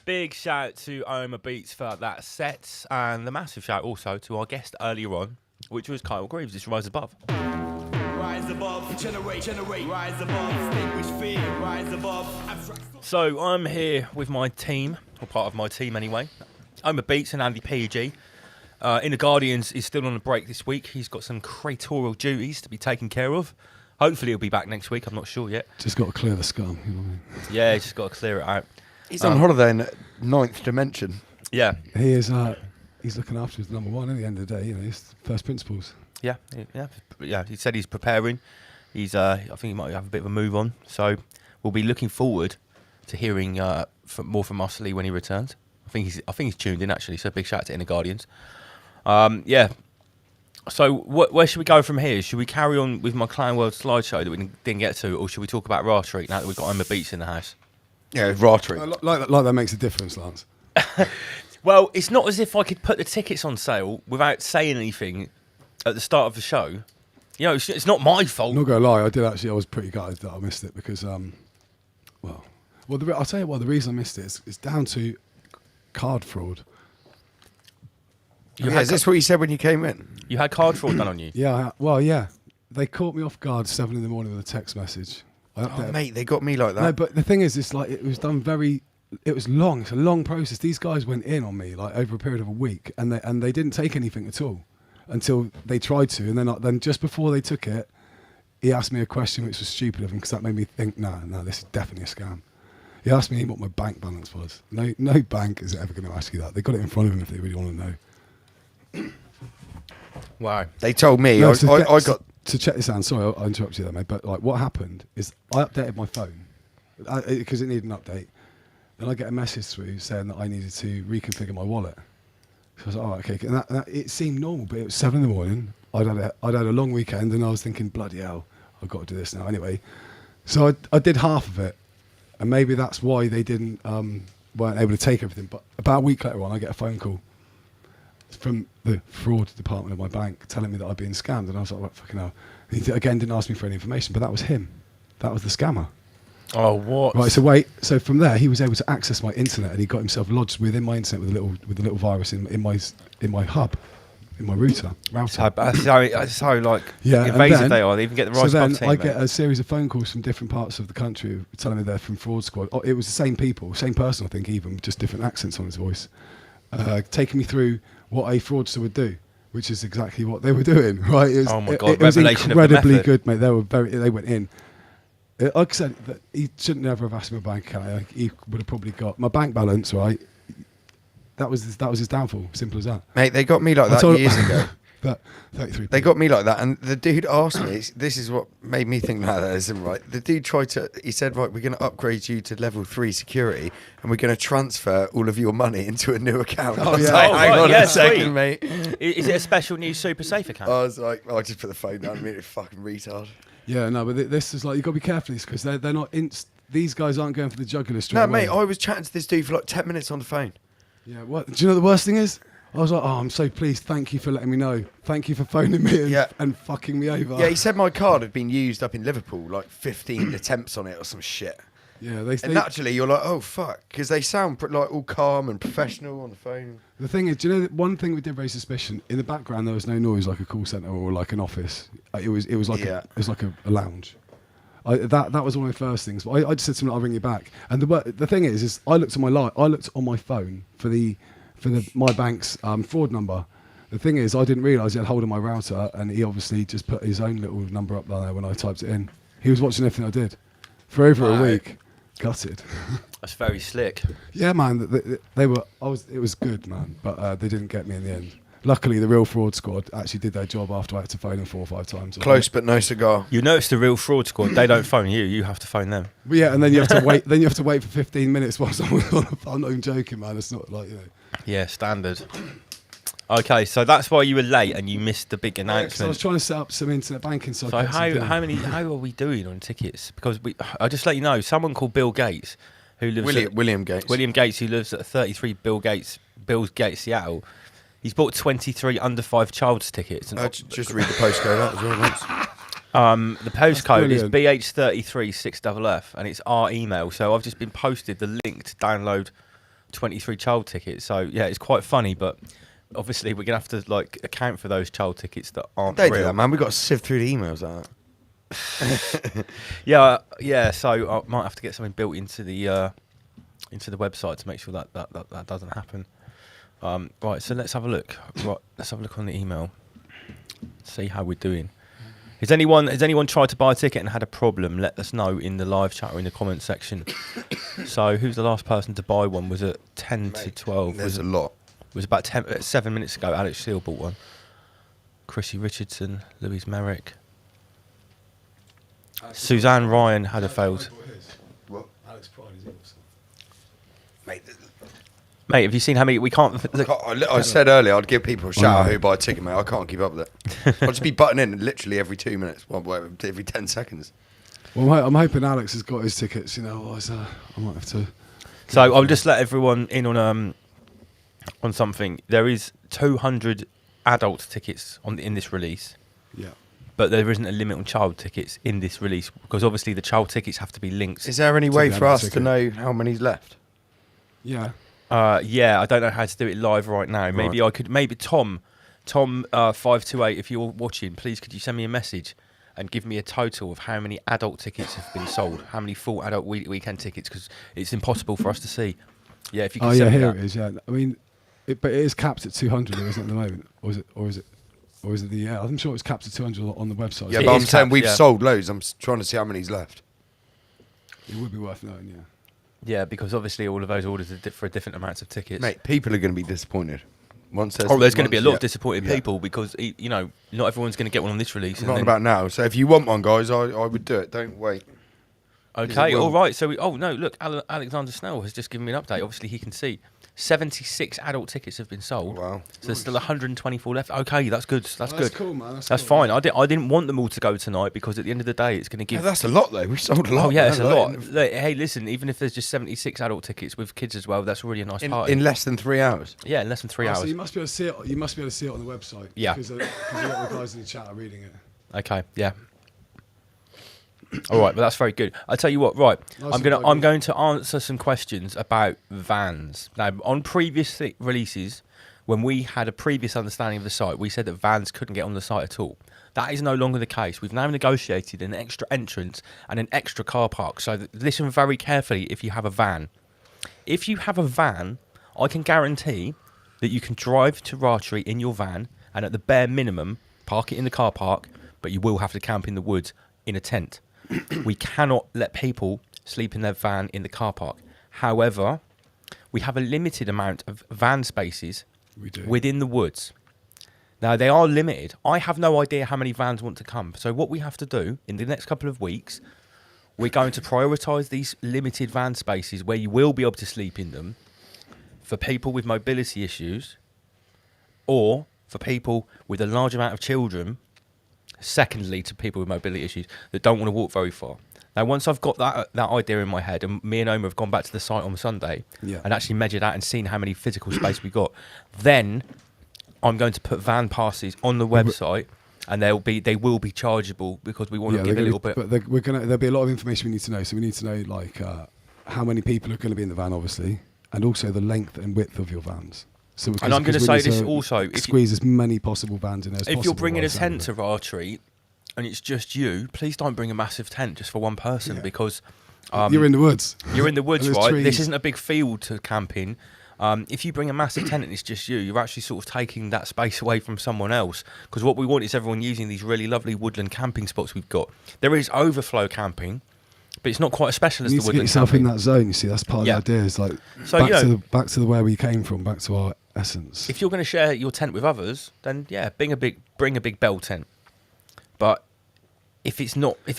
Speaker 2: Big shout to Oma Beats for that set, and a massive shout also to our guest earlier on, which was Kyle Greaves. It's Rise Above.
Speaker 3: Rise above, generate, rise above, extinguish fear, rise above.
Speaker 2: So I'm here with my team, or part of my team anyway. Oma Beats and Andy PG. Inner Guardians is still on a break this week. He's got some curatorial duties to be taken care of. Hopefully he'll be back next week. I'm not sure yet.
Speaker 7: Just got to clear the scum. You know what I mean?
Speaker 2: Yeah, just got to clear it out.
Speaker 4: He's on holiday in the 9th dimension.
Speaker 2: Yeah.
Speaker 7: He is. He's looking after his number one at the end of the day. You know, he's first principles.
Speaker 2: Yeah. He said he's preparing. He's. I think he might have a bit of a move on. So we'll be looking forward to hearing more from Master Lee when he returns. I think he's tuned in actually. So big shout out to Inner Guardians. Yeah. So where should we go from here? Should we carry on with my Clown World slideshow that we didn't get to, or should we talk about Raw Treat now that we've got Oma Beats in the house?
Speaker 4: Yeah, Raw Treat.
Speaker 7: Like that makes a difference, Lance.
Speaker 2: Well, it's not as if I could put the tickets on sale without saying anything at the start of the show. You know, it's not my fault.
Speaker 7: I'm not gonna lie, I was pretty gutted that I missed it because well, I'll tell you what. The reason I missed it is down to card fraud.
Speaker 4: Is this what you said when you came in?
Speaker 2: You had card fraud done on you?
Speaker 7: Yeah, they caught me off guard 7 a.m. with a text message.
Speaker 4: Mate, they got me like that.
Speaker 7: No, but the thing is, it's like it was done it was long. It's a long process. These guys went in on me like over a period of a week, and they didn't take anything at all until they tried to, and then just before they took it, he asked me a question which was stupid of him because that made me think, no, this is definitely a scam. He asked me what my bank balance was. No bank is ever going to ask you that. They got it in front of them if they really want to know.
Speaker 2: Wow.
Speaker 4: They told me.
Speaker 7: No,
Speaker 4: I got
Speaker 7: to check this out. Sorry, I interrupted you there, mate. But like, what happened is I updated my phone because it needed an update. Then I get a message through saying that I needed to reconfigure my wallet. So I was like, oh, okay. And that it seemed normal, but it was 7 a.m. I'd had a long weekend, and I was thinking, bloody hell, I've got to do this now. Anyway, so I did half of it, and maybe that's why they weren't able to take everything. But about a week later on, I get a phone call from the fraud department of my bank telling me that I'd been scammed, and I was like, what fucking hell. And he again didn't ask me for any information, but that was him. That was the scammer.
Speaker 2: Oh, what?
Speaker 7: Right, so from there he was able to access my internet, and he got himself lodged within my internet with a little virus in my hub, in my router.
Speaker 2: So like
Speaker 7: Yeah,
Speaker 2: invasive they are. They even get the right
Speaker 7: So then
Speaker 2: team,
Speaker 7: I
Speaker 2: mate.
Speaker 7: get a series of phone calls from different parts of the country telling me they're from fraud squad. Oh, it was the same people, same person, I think, even just different accents on his voice, taking me through what a fraudster would do, which is exactly what they were doing. Right?
Speaker 2: Oh my God!
Speaker 7: It was
Speaker 2: Revelation of the
Speaker 7: incredibly
Speaker 2: method.
Speaker 7: good, mate. They went in. Like I said, he shouldn't never have asked me my bank account. He would have probably got my bank balance, right? That was his downfall. Simple as that.
Speaker 4: Mate, they got me like that years ago.
Speaker 7: But 33.
Speaker 4: They got me like that, and the dude asked me. This is what made me think that isn't right. The dude he said, right, we're going to upgrade you to level 3 security, and we're going to transfer all of your money into a new account. I was like, hang on a second, mate.
Speaker 2: Is it a special new super safe account?
Speaker 4: I was like, I just put the phone down. I mean, fucking retard.
Speaker 7: Yeah, no, but this is like, you got to be careful because they're not. These guys aren't going for the jugular straight
Speaker 4: No,
Speaker 7: away.
Speaker 4: mate, I was chatting to this dude for like 10 minutes on the phone.
Speaker 7: Yeah, what? Do you know the worst thing is? I was like, oh, I'm so pleased. Thank you for letting me know. Thank you for phoning me and fucking me over.
Speaker 4: Yeah, he said my card had been used up in Liverpool, like 15 attempts on it or some shit.
Speaker 7: Yeah,
Speaker 4: and naturally you're like, oh fuck, because they sound like all calm and professional on the phone.
Speaker 7: The thing is, do you know that one thing we did raise suspicion? In the background, there was no noise like a call centre or like an office. It was like a lounge. That was one of the first things. But I just said to him, I'll ring you back. And the thing is I looked on my phone for my bank's fraud number. The thing is, I didn't realise he had hold of my router, and he obviously just put his own little number up there when I typed it in. He was watching everything I did for over a week. Gutted.
Speaker 2: That's very slick.
Speaker 7: Yeah, man. They were. It was good, man. But they didn't get me in the end. Luckily, the real fraud squad actually did their job after I had to phone them 4 or 5 times.
Speaker 4: Close but no cigar.
Speaker 2: You notice the real fraud squad, they don't phone you, you have to phone them.
Speaker 7: But yeah, and then you have to wait. Then you have to wait for 15 minutes while someone's on the phone. I'm not even joking, man. It's not like, you know.
Speaker 2: Yeah, standard. Okay, so that's why you were late and you missed the big announcement.
Speaker 7: I was trying to set up some internet banking. So
Speaker 2: how are we doing on tickets? Because I'll just let you know, someone called Bill Gates, who lives
Speaker 4: William Gates,
Speaker 2: who lives at 33 Bill Gates, Seattle. He's bought 23 under 5 child's tickets. And
Speaker 4: just read the postcode out as well, once.
Speaker 2: The postcode is BH33 6FF, and it's our email. So I've just been posted the link to download 23 child tickets. So yeah, it's quite funny, but obviously we're gonna have to like account for those child tickets that aren't
Speaker 4: real.
Speaker 2: Do
Speaker 4: that, man. We've got to sift through the emails out.
Speaker 2: yeah. So I might have to get something built into the website to make sure that doesn't happen. Right, so let's have a look. Right, let's have a look on the email. See how we're doing. Has anyone tried to buy a ticket and had a problem? Let us know in the live chat or in the comment section. So who's the last person to buy one? Was it 10 to 12?
Speaker 4: There's a lot.
Speaker 2: It was about 7 minutes ago. Alex Steele bought one. Chrissy Richardson, Louise Merrick. Suzanne Ryan had a failed.
Speaker 4: What?
Speaker 7: Alex Pride is yours.
Speaker 2: Mate, have you seen how many? We can't.
Speaker 4: I said earlier I'd give people a shout out who buy a ticket, mate. I can't keep up with it. I'll just be butting in literally every 2 minutes, every 10 seconds.
Speaker 7: Well, I'm hoping Alex has got his tickets. You know, otherwise I might have to.
Speaker 2: So I'll just let everyone in on on something. There is 200 adult tickets in this release.
Speaker 7: Yeah.
Speaker 2: But there isn't a limit on child tickets in this release because obviously the child tickets have to be linked.
Speaker 4: Is there any
Speaker 7: To
Speaker 4: way
Speaker 7: the
Speaker 4: for
Speaker 7: adult
Speaker 4: us to
Speaker 7: ticket.
Speaker 4: know how many's left?
Speaker 7: Yeah.
Speaker 2: Yeah, I don't know how to do it live right now. Maybe I could. Maybe Tom 528. If you're watching, please could you send me a message and give me a total of how many adult tickets have been sold, how many full adult weekend tickets, because it's impossible for us to see. Yeah, if you. Could
Speaker 7: Oh yeah,
Speaker 2: send me
Speaker 7: here
Speaker 2: that.
Speaker 7: it is. Yeah, I mean, but it is capped at 200, isn't it, at the moment? Or is it the? Yeah, I'm sure it's capped at 200 on the website.
Speaker 4: Yeah,
Speaker 2: It
Speaker 4: but I'm
Speaker 2: is
Speaker 4: saying
Speaker 2: capped,
Speaker 4: we've
Speaker 2: yeah.
Speaker 4: sold loads. I'm trying to see how many's left.
Speaker 7: It would be worth knowing. Yeah.
Speaker 2: Yeah, because obviously all of those orders are for different amounts of tickets.
Speaker 4: Mate, people are going to be disappointed. Once
Speaker 2: there's going to be a lot
Speaker 4: yeah.
Speaker 2: of disappointed
Speaker 4: Yeah.
Speaker 2: people because not everyone's going to get one on this release.
Speaker 4: I'm not about now. So if you want one, guys, I would do it. Don't wait.
Speaker 2: Okay,
Speaker 4: it will-
Speaker 2: all right. So, oh no, look, Alexander Snell has just given me an update. Obviously, he can see 76 adult tickets have been sold.
Speaker 4: Wow.
Speaker 2: So there's still 124 left. Okay, that's good. That's good.
Speaker 7: cool, man.
Speaker 2: That's
Speaker 7: cool.
Speaker 2: fine. I didn't want them all to go tonight because at the end of the day, it's going to give.
Speaker 4: Yeah, that's a lot, though. We've sold a lot.
Speaker 2: Oh yeah,
Speaker 4: man.
Speaker 2: it's a
Speaker 4: Like,
Speaker 2: lot. Look, hey, listen, even if there's just 76 adult tickets with kids as well, that's already a nice party.
Speaker 4: In less than 3 hours.
Speaker 2: Yeah, in less than 3 hours.
Speaker 7: So you must be able to see it. You must be able to see it on the website.
Speaker 2: Yeah.
Speaker 7: Because a lot of the guys in the chat are reading it.
Speaker 2: Okay, yeah. All right, but that's very good. I tell you what, right?
Speaker 7: Nice
Speaker 2: I'm going to answer some questions about vans. Now, on previous releases, when we had a previous understanding of the site, we said that vans couldn't get on the site at all. That is no longer the case. We've now negotiated an extra entrance and an extra car park. So listen very carefully if you have a van. If you have a van, I can guarantee that you can drive to Ratry in your van and at the bare minimum, park it in the car park, but you will have to camp in the woods in a tent. We cannot let people sleep in their van in the car park. However, we have a limited amount of van spaces within the woods. Now, they are limited. I have no idea how many vans want to come. So what we have to do in the next couple of weeks, we're going to prioritise these limited van spaces where you will be able to sleep in them for people with mobility issues or for people with a large amount of children. Secondly, to people with mobility issues that don't want to walk very far. Now, once I've got that idea in my head, and me and Omar have gone back to the site on Sunday and actually measured out and seen how many physical space we've got, then I'm going to put van passes on the website, and they will be chargeable because we want to give a little bit.
Speaker 7: But there'll be a lot of information we need to know. So we need to know like how many people are going to be in the van, obviously, and also the length and width of your vans. So
Speaker 2: And I'm going to say this also:
Speaker 7: squeeze as many possible vans in there as possible.
Speaker 2: if you're bringing
Speaker 7: by
Speaker 2: a
Speaker 7: the sound
Speaker 2: tent
Speaker 7: of
Speaker 2: to Ratry and it's just you, please don't bring a massive tent just for one person because
Speaker 7: You're in the woods.
Speaker 2: You're in the woods,
Speaker 7: And there's
Speaker 2: right? This
Speaker 7: trees.
Speaker 2: isn't a big field to camp in. If you bring a massive tent and it's just you, you're actually sort of taking that space away from someone else. Because what we want is everyone using these really lovely woodland camping spots we've got. There is overflow camping, but it's not quite as special as
Speaker 7: You
Speaker 2: the
Speaker 7: need to get
Speaker 2: woodland
Speaker 7: yourself
Speaker 2: camping.
Speaker 7: in that zone. You see, that's part
Speaker 2: Yeah.
Speaker 7: of the idea. Is like
Speaker 2: So,
Speaker 7: back to the where we came from, back to our essence.
Speaker 2: If you're going to share your tent with others, then yeah, bring a big bell tent. But if it's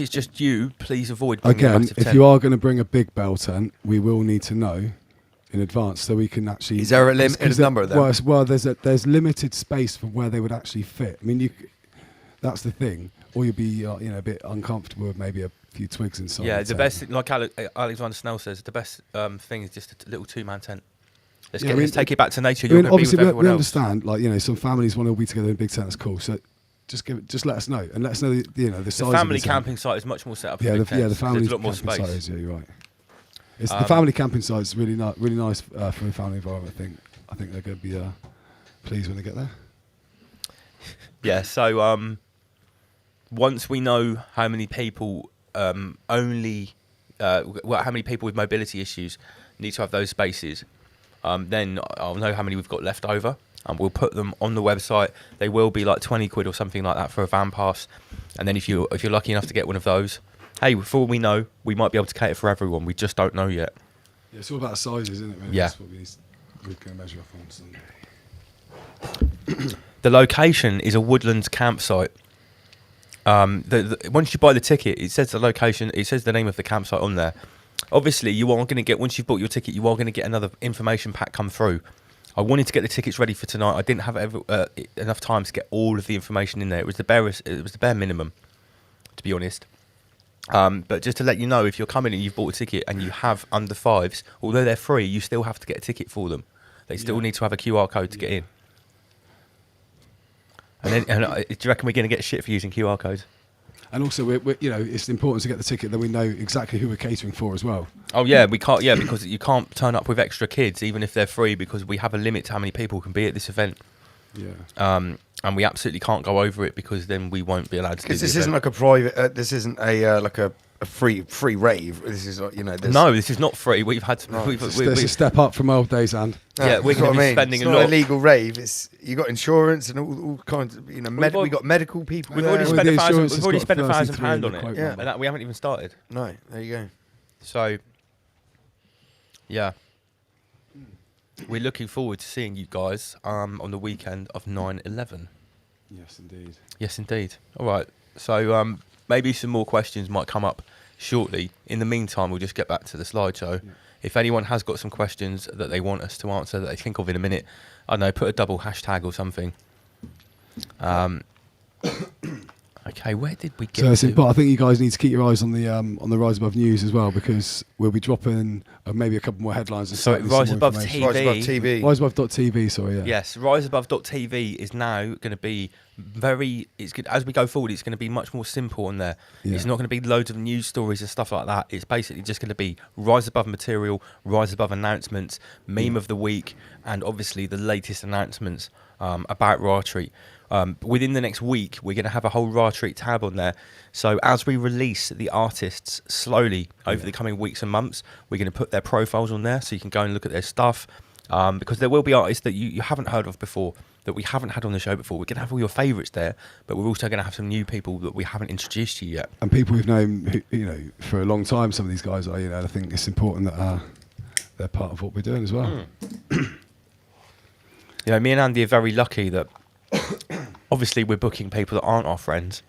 Speaker 2: just you, please avoid bringing a
Speaker 7: Again,
Speaker 2: massive
Speaker 7: if
Speaker 2: tent.
Speaker 7: you are going to bring a big bell tent, we will need to know in advance so we can actually.
Speaker 4: Is there a limited number of them?
Speaker 7: Well, there's limited space for where they would actually fit. I mean, that's the thing. Or you'd be a bit uncomfortable with maybe a few twigs inside.
Speaker 2: Yeah,
Speaker 7: the
Speaker 2: the
Speaker 7: tent.
Speaker 2: best, like Alexander Snell says, the best thing is just a little 2-man tent. Let's
Speaker 7: Yeah,
Speaker 2: let's take it back to nature.
Speaker 7: I
Speaker 2: You're
Speaker 7: mean,
Speaker 2: going to be
Speaker 7: obviously,
Speaker 2: with everyone
Speaker 7: we
Speaker 2: else.
Speaker 7: understand. Some families want to all be together in a big tent. That's cool. So just let us know and let us know the
Speaker 2: The
Speaker 7: size.
Speaker 2: family
Speaker 7: of the tent.
Speaker 2: camping site is much more set up.
Speaker 7: Yeah,
Speaker 2: for
Speaker 7: the
Speaker 2: big tents, 'cause
Speaker 7: family
Speaker 2: there's a lot more
Speaker 7: camping
Speaker 2: space.
Speaker 7: site is. Yeah, you're right. It's the family camping site is really nice for the family environment. I think they're going to be pleased when they get there.
Speaker 2: Yeah. So once we know how many people how many people with mobility issues need to have those spaces, then I'll know how many we've got left over, and we'll put them on the website. They will be like 20 quid or something like that for a van pass, and then if you're lucky enough to get one of those, hey, for all we know, we might be able to cater for everyone. We just don't know yet.
Speaker 7: Yeah, it's all about sizes, isn't it? Really?
Speaker 2: Yeah.
Speaker 7: That's what we're going to measure up on. So.
Speaker 2: The location is a woodlands campsite. Once you buy the ticket, it says the location, it says the name of the campsite on there. Obviously, you are going to get, once you've bought your ticket, you are going to get another information pack come through. I wanted to get the tickets ready for tonight. I didn't have enough time to get all of the information in there. It was the bare minimum, to be honest. But just to let you know, if you're coming and you've bought a ticket and you have under 5s, although they're free, you still have to get a ticket for them. they still need to have a QR code to get in. And then, do you reckon we're going to get shit for using QR codes?
Speaker 7: And also, we're, you know, it's important to get the ticket that we know exactly who we're catering for as well.
Speaker 2: Oh yeah, we can't. Yeah, because you can't turn up with extra kids, even if they're free, because we have a limit to how many people can be at this event.
Speaker 7: Yeah.
Speaker 2: And we absolutely can't go over it because then we won't be allowed to.
Speaker 4: Because this isn't like a private. This isn't a like a free rave. This is like, you know.
Speaker 2: No, this is not free. We've had.
Speaker 7: It's a step up from old days, and
Speaker 2: yeah, we're going to be spending
Speaker 4: it's
Speaker 2: a
Speaker 4: not
Speaker 2: lot.
Speaker 4: a legal rave. It's you got insurance and all kinds of, you know. We got medical people.
Speaker 2: We've
Speaker 4: there.
Speaker 2: already spent
Speaker 7: insurance
Speaker 2: We've already
Speaker 7: has
Speaker 2: spent
Speaker 7: got
Speaker 2: £1,000 on it.
Speaker 4: Yeah.
Speaker 2: And that, we haven't even started.
Speaker 4: No, there you go.
Speaker 2: So, yeah. We're looking forward to seeing you guys on the weekend of 9/11.
Speaker 7: Yes, indeed.
Speaker 2: Yes, indeed. All right. So maybe some more questions might come up shortly. In the meantime, we'll just get back to the slideshow. Yeah. If anyone has got some questions that they want us to answer that they think of in a minute, I don't know, put a double hashtag or something. Okay, where did we get to?
Speaker 7: But I think you guys need to keep your eyes on the Rise Above News as well, because we'll be dropping maybe a couple more headlines. And
Speaker 2: so Rise Above TV.
Speaker 4: Rise Above TV.
Speaker 7: Rise Above.tv, sorry, yeah.
Speaker 2: Yes, riseabove.tv is now going to be as we go forward, it's going to be much more simple on there. Yeah. It's not going to be loads of news stories and stuff like that. It's basically just going to be Rise Above material, Rise Above announcements, meme of the week, and obviously the latest announcements about Raw Treat. Within the next week, we're going to have a whole Raw Treat tab on there. So as we release the artists slowly over the coming weeks and months, we're going to put their profiles on there so you can go and look at their stuff. Because there will be artists that you haven't heard of before, that we haven't had on the show before. We're going to have all your favourites there, but we're also going to have some new people that we haven't introduced to you yet.
Speaker 7: And people we've known, who, you know, for a long time. Some of these guys are, you know, I think it's important that they're part of what we're doing as well.
Speaker 2: You know, me and Andy are very lucky that obviously we're booking people that aren't our friends,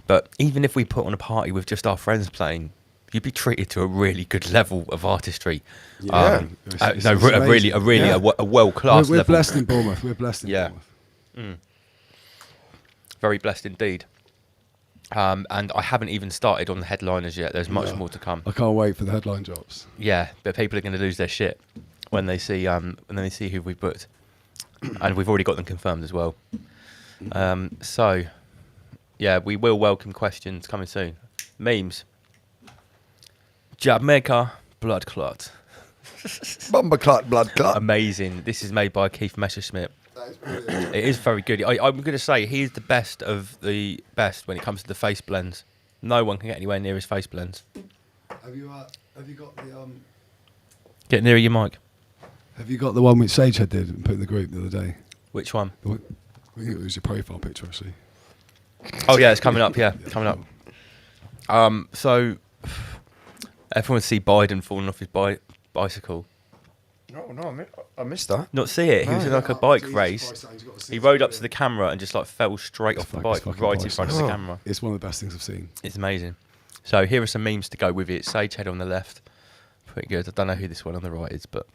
Speaker 2: but even if we put on a party with just our friends playing, you'd be treated to a really good level of artistry.
Speaker 7: Yeah,
Speaker 2: a world class level.
Speaker 7: We're blessed in Bournemouth. We're blessed in Bournemouth.
Speaker 2: Very blessed indeed. And I haven't even started on the headliners yet. There's much more to come.
Speaker 7: I can't wait for the headline drops.
Speaker 2: Yeah, but people are going to lose their shit when they see who we've booked, and we've already got them confirmed as well. So, yeah, we will welcome questions coming soon. Memes. Jamaica blood clot.
Speaker 4: Bomber clot, blood clot.
Speaker 2: Amazing. This is made by Keith Messerschmidt. It is very good. I'm going to say he's the best of the best when it comes to the face blends. No one can get anywhere near his face blends.
Speaker 7: Have you got the
Speaker 2: Get nearer your mic.
Speaker 7: Have you got the one which Sagehead did and put in the group the other day?
Speaker 2: Which one?
Speaker 7: I think it was your profile picture, actually.
Speaker 2: Oh yeah, it's coming up. Yeah, coming up. So everyone see Biden falling off his bicycle.
Speaker 4: No, I missed that.
Speaker 2: Not see it. He was in like a bike race. He rode up to the camera and just like fell straight off the bike right in front of the camera.
Speaker 7: It's one of the best things I've seen.
Speaker 2: It's amazing. So here are some memes to go with it. Sagehead on the left. Pretty good. I don't know who this one on the right is, but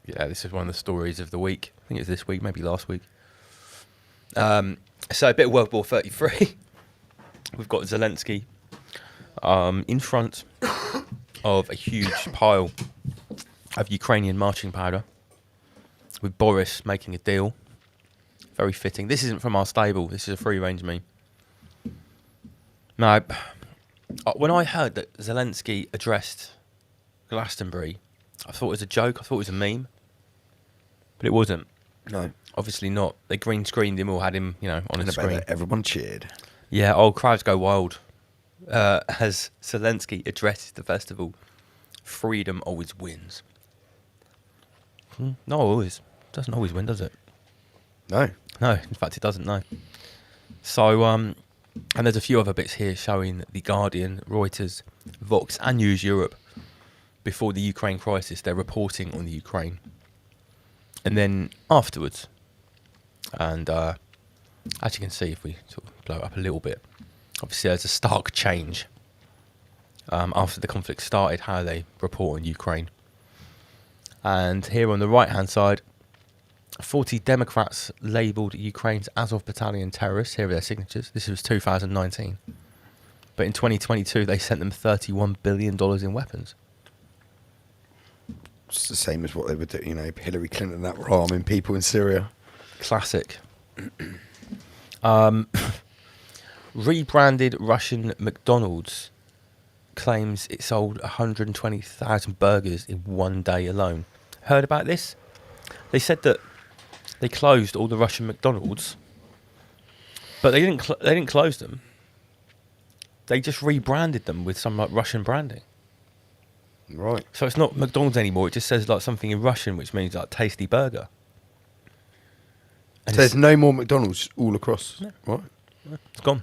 Speaker 2: yeah, this is one of the stories of the week. I think it was this week, maybe last week. So a bit of World War 33. We've got Zelensky in front of a huge pile of Ukrainian marching powder, with Boris making a deal. Very fitting. This isn't from our stable. This is a free range meme. Now, when I heard that Zelensky addressed Glastonbury, I thought it was a joke. I thought it was a meme, but it wasn't.
Speaker 4: No,
Speaker 2: obviously not. They green screened him or had him, you know, on a screen.
Speaker 4: Everyone cheered.
Speaker 2: Yeah, old crowds go wild as Zelensky addresses the festival. Freedom always wins. No, always. Doesn't always win, does it?
Speaker 4: No.
Speaker 2: No, in fact, it doesn't, no. So, and there's a few other bits here showing The Guardian, Reuters, Vox and News Europe. Before the Ukraine crisis, they're reporting on the Ukraine. And then afterwards, and as you can see, if we sort of blow it up a little bit, obviously there's a stark change after the conflict started, how they report on Ukraine. And here on the right-hand side, 40 Democrats labelled Ukraine's Azov battalion terrorists. Here are their signatures. This was 2019. But in 2022, they sent them $31 billion in weapons.
Speaker 4: It's the same as what they would do, you know, Hillary Clinton that were arming people in Syria.
Speaker 2: Classic. Rebranded Russian McDonald's claims it sold 120,000 burgers in one day alone. Heard about this? They said that they closed all the Russian McDonald's, but they didn't close them. They just rebranded them with some like Russian branding.
Speaker 4: Right.
Speaker 2: So it's not McDonald's anymore. It just says like something in Russian, which means like tasty burger. And
Speaker 4: So there's no more McDonald's all across.
Speaker 2: No.
Speaker 4: Right.
Speaker 2: It's gone.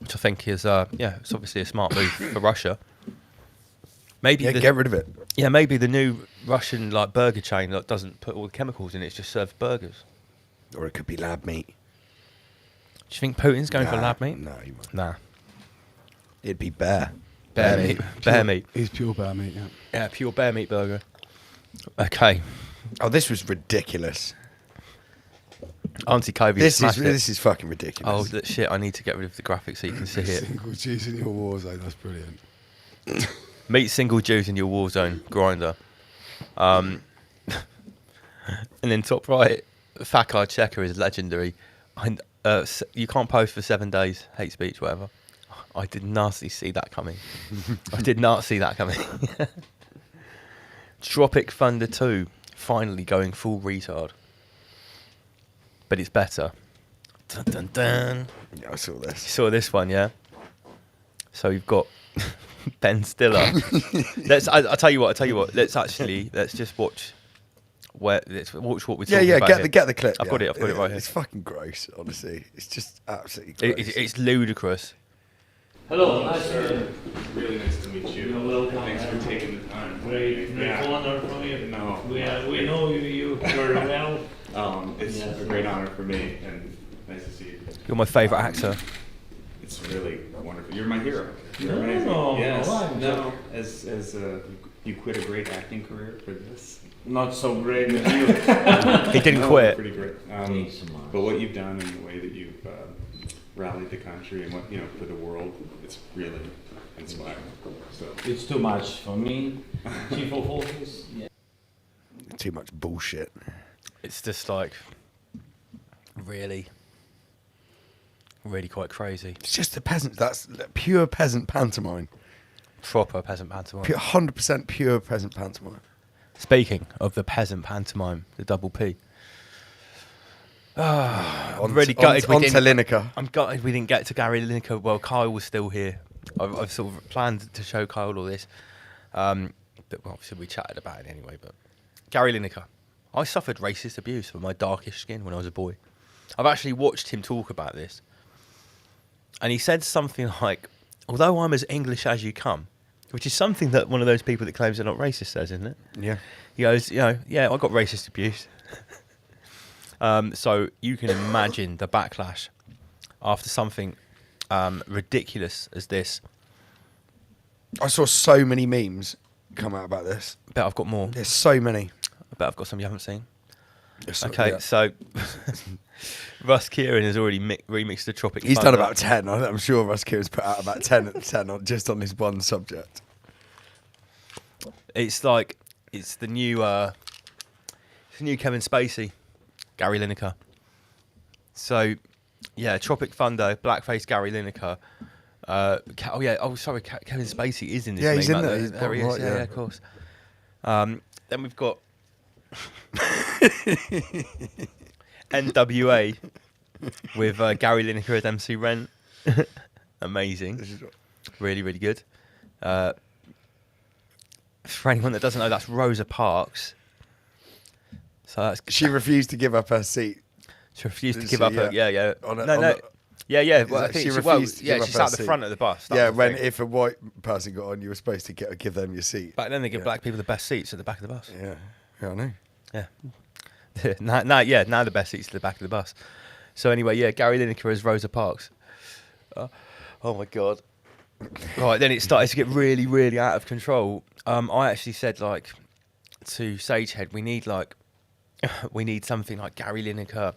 Speaker 2: Which I think is, it's obviously a smart move for Russia. Maybe
Speaker 4: get rid of it.
Speaker 2: Yeah, maybe the new Russian like burger chain that doesn't put all the chemicals in it, it just serves burgers.
Speaker 4: Or it could be lab meat.
Speaker 2: Do you think Putin's going for lab meat?
Speaker 4: No, he won't.
Speaker 2: Nah.
Speaker 4: It'd be bear.
Speaker 2: Bear meat. Bear meat.
Speaker 7: He's pure bear meat, yeah.
Speaker 2: Yeah, pure bear meat burger. Okay.
Speaker 4: Oh, this was ridiculous.
Speaker 2: Auntie Kobe
Speaker 4: This
Speaker 2: smashed it.
Speaker 4: this is fucking ridiculous.
Speaker 2: Oh, shit, I need to get rid of the graphics so you can see it.
Speaker 7: Single G's in your Warzone, that's brilliant.
Speaker 2: Meet single Jews in your Warzone grinder. And then top right, Fat Card Checker is legendary. You can't post for 7 days, hate speech, whatever. I did not see that coming. I did not see that coming. Tropic Thunder 2, finally going full retard. But it's better. Dun, dun, dun.
Speaker 4: Yeah, I saw this.
Speaker 2: You saw this one, yeah? So you've got Ben Stiller. I'll tell you what. Let's just watch. Let's watch what we're talking about.
Speaker 4: Get the clip.
Speaker 2: I've got it right here.
Speaker 4: It's fucking gross, honestly. It's just absolutely gross.
Speaker 2: It's ludicrous.
Speaker 15: Hello, nice to meet you.
Speaker 16: Really nice to meet you.
Speaker 15: You're welcome.
Speaker 16: Thanks for taking the time.
Speaker 15: Great honor from you.
Speaker 16: No.
Speaker 15: We know you very well.
Speaker 16: It's a great honor for me, and nice to see you.
Speaker 2: You're my favourite actor.
Speaker 16: It's really wonderful. You're my hero. You're
Speaker 15: No,
Speaker 16: amazing.
Speaker 15: no,
Speaker 16: yes.
Speaker 15: no.
Speaker 16: As you quit a great acting career for this.
Speaker 15: Not so great as you.
Speaker 2: He didn't
Speaker 16: No,
Speaker 2: quit.
Speaker 16: Pretty great. But what you've done and the way that you've rallied the country and what for the world, it's really inspiring. So
Speaker 15: It's too much for me. Chief of office. Yeah.
Speaker 4: Too much bullshit.
Speaker 2: It's just like really quite crazy.
Speaker 4: It's just the peasant. That's pure peasant pantomime.
Speaker 2: Proper peasant pantomime.
Speaker 4: 100% pure peasant pantomime.
Speaker 2: Speaking of the peasant pantomime, the double P. I'm really
Speaker 4: on
Speaker 2: gutted
Speaker 4: to Lineker.
Speaker 2: I'm gutted we didn't get to Gary Lineker. Well, Kyle was still here. I've sort of planned to show Kyle all this. But well, obviously we chatted about it anyway. But Gary Lineker. I suffered racist abuse for my darkish skin when I was a boy. I've actually watched him talk about this. And he said something like, although I'm as English as you come, which is something that one of those people that claims they're not racist says, isn't it?
Speaker 4: Yeah.
Speaker 2: He goes, I got racist abuse. So you can imagine the backlash after something ridiculous as this.
Speaker 4: I saw so many memes come out about this.
Speaker 2: Bet I've got more.
Speaker 4: There's so many.
Speaker 2: I bet I've got some you haven't seen.
Speaker 4: Yes,
Speaker 2: Okay,
Speaker 4: yeah.
Speaker 2: so Russ Kieran has already remixed the Tropic
Speaker 4: He's
Speaker 2: Thunder.
Speaker 4: done about 10. I'm sure Russ Kieran's put out about 10 just on this one subject.
Speaker 2: It's the new Kevin Spacey, Gary Lineker. So yeah, Tropic Thunder, blackface Gary Lineker. Kevin Spacey is in this.
Speaker 4: Yeah, he's
Speaker 2: meme,
Speaker 4: in
Speaker 2: like
Speaker 4: there. He's
Speaker 2: there he is.
Speaker 4: right,
Speaker 2: Yeah,
Speaker 4: yeah.
Speaker 2: of course. Then we've got NWA with Gary Lineker as MC Rent. Amazing. Really, really good. For anyone that doesn't know, that's Rosa Parks. So that's
Speaker 4: She refused to give up her seat.
Speaker 2: She refused to
Speaker 4: Didn't
Speaker 2: give
Speaker 4: she?
Speaker 2: up her. Yeah.
Speaker 4: Yeah.
Speaker 2: Well, I think
Speaker 4: she
Speaker 2: she
Speaker 4: refused to give up
Speaker 2: she's
Speaker 4: her
Speaker 2: at the
Speaker 4: seat.
Speaker 2: front of the bus.
Speaker 4: Yeah, if a white person got on, you were supposed to give them your seat.
Speaker 2: Back then, they give black people the best seats at the back of the bus.
Speaker 4: Yeah, I know.
Speaker 2: Yeah. now the best seats at the back of the bus. So anyway, yeah, Gary Lineker as Rosa Parks. Oh my God. Right, then it started to get really, really out of control. I actually said to Sagehead, we need something like Gary Lineker,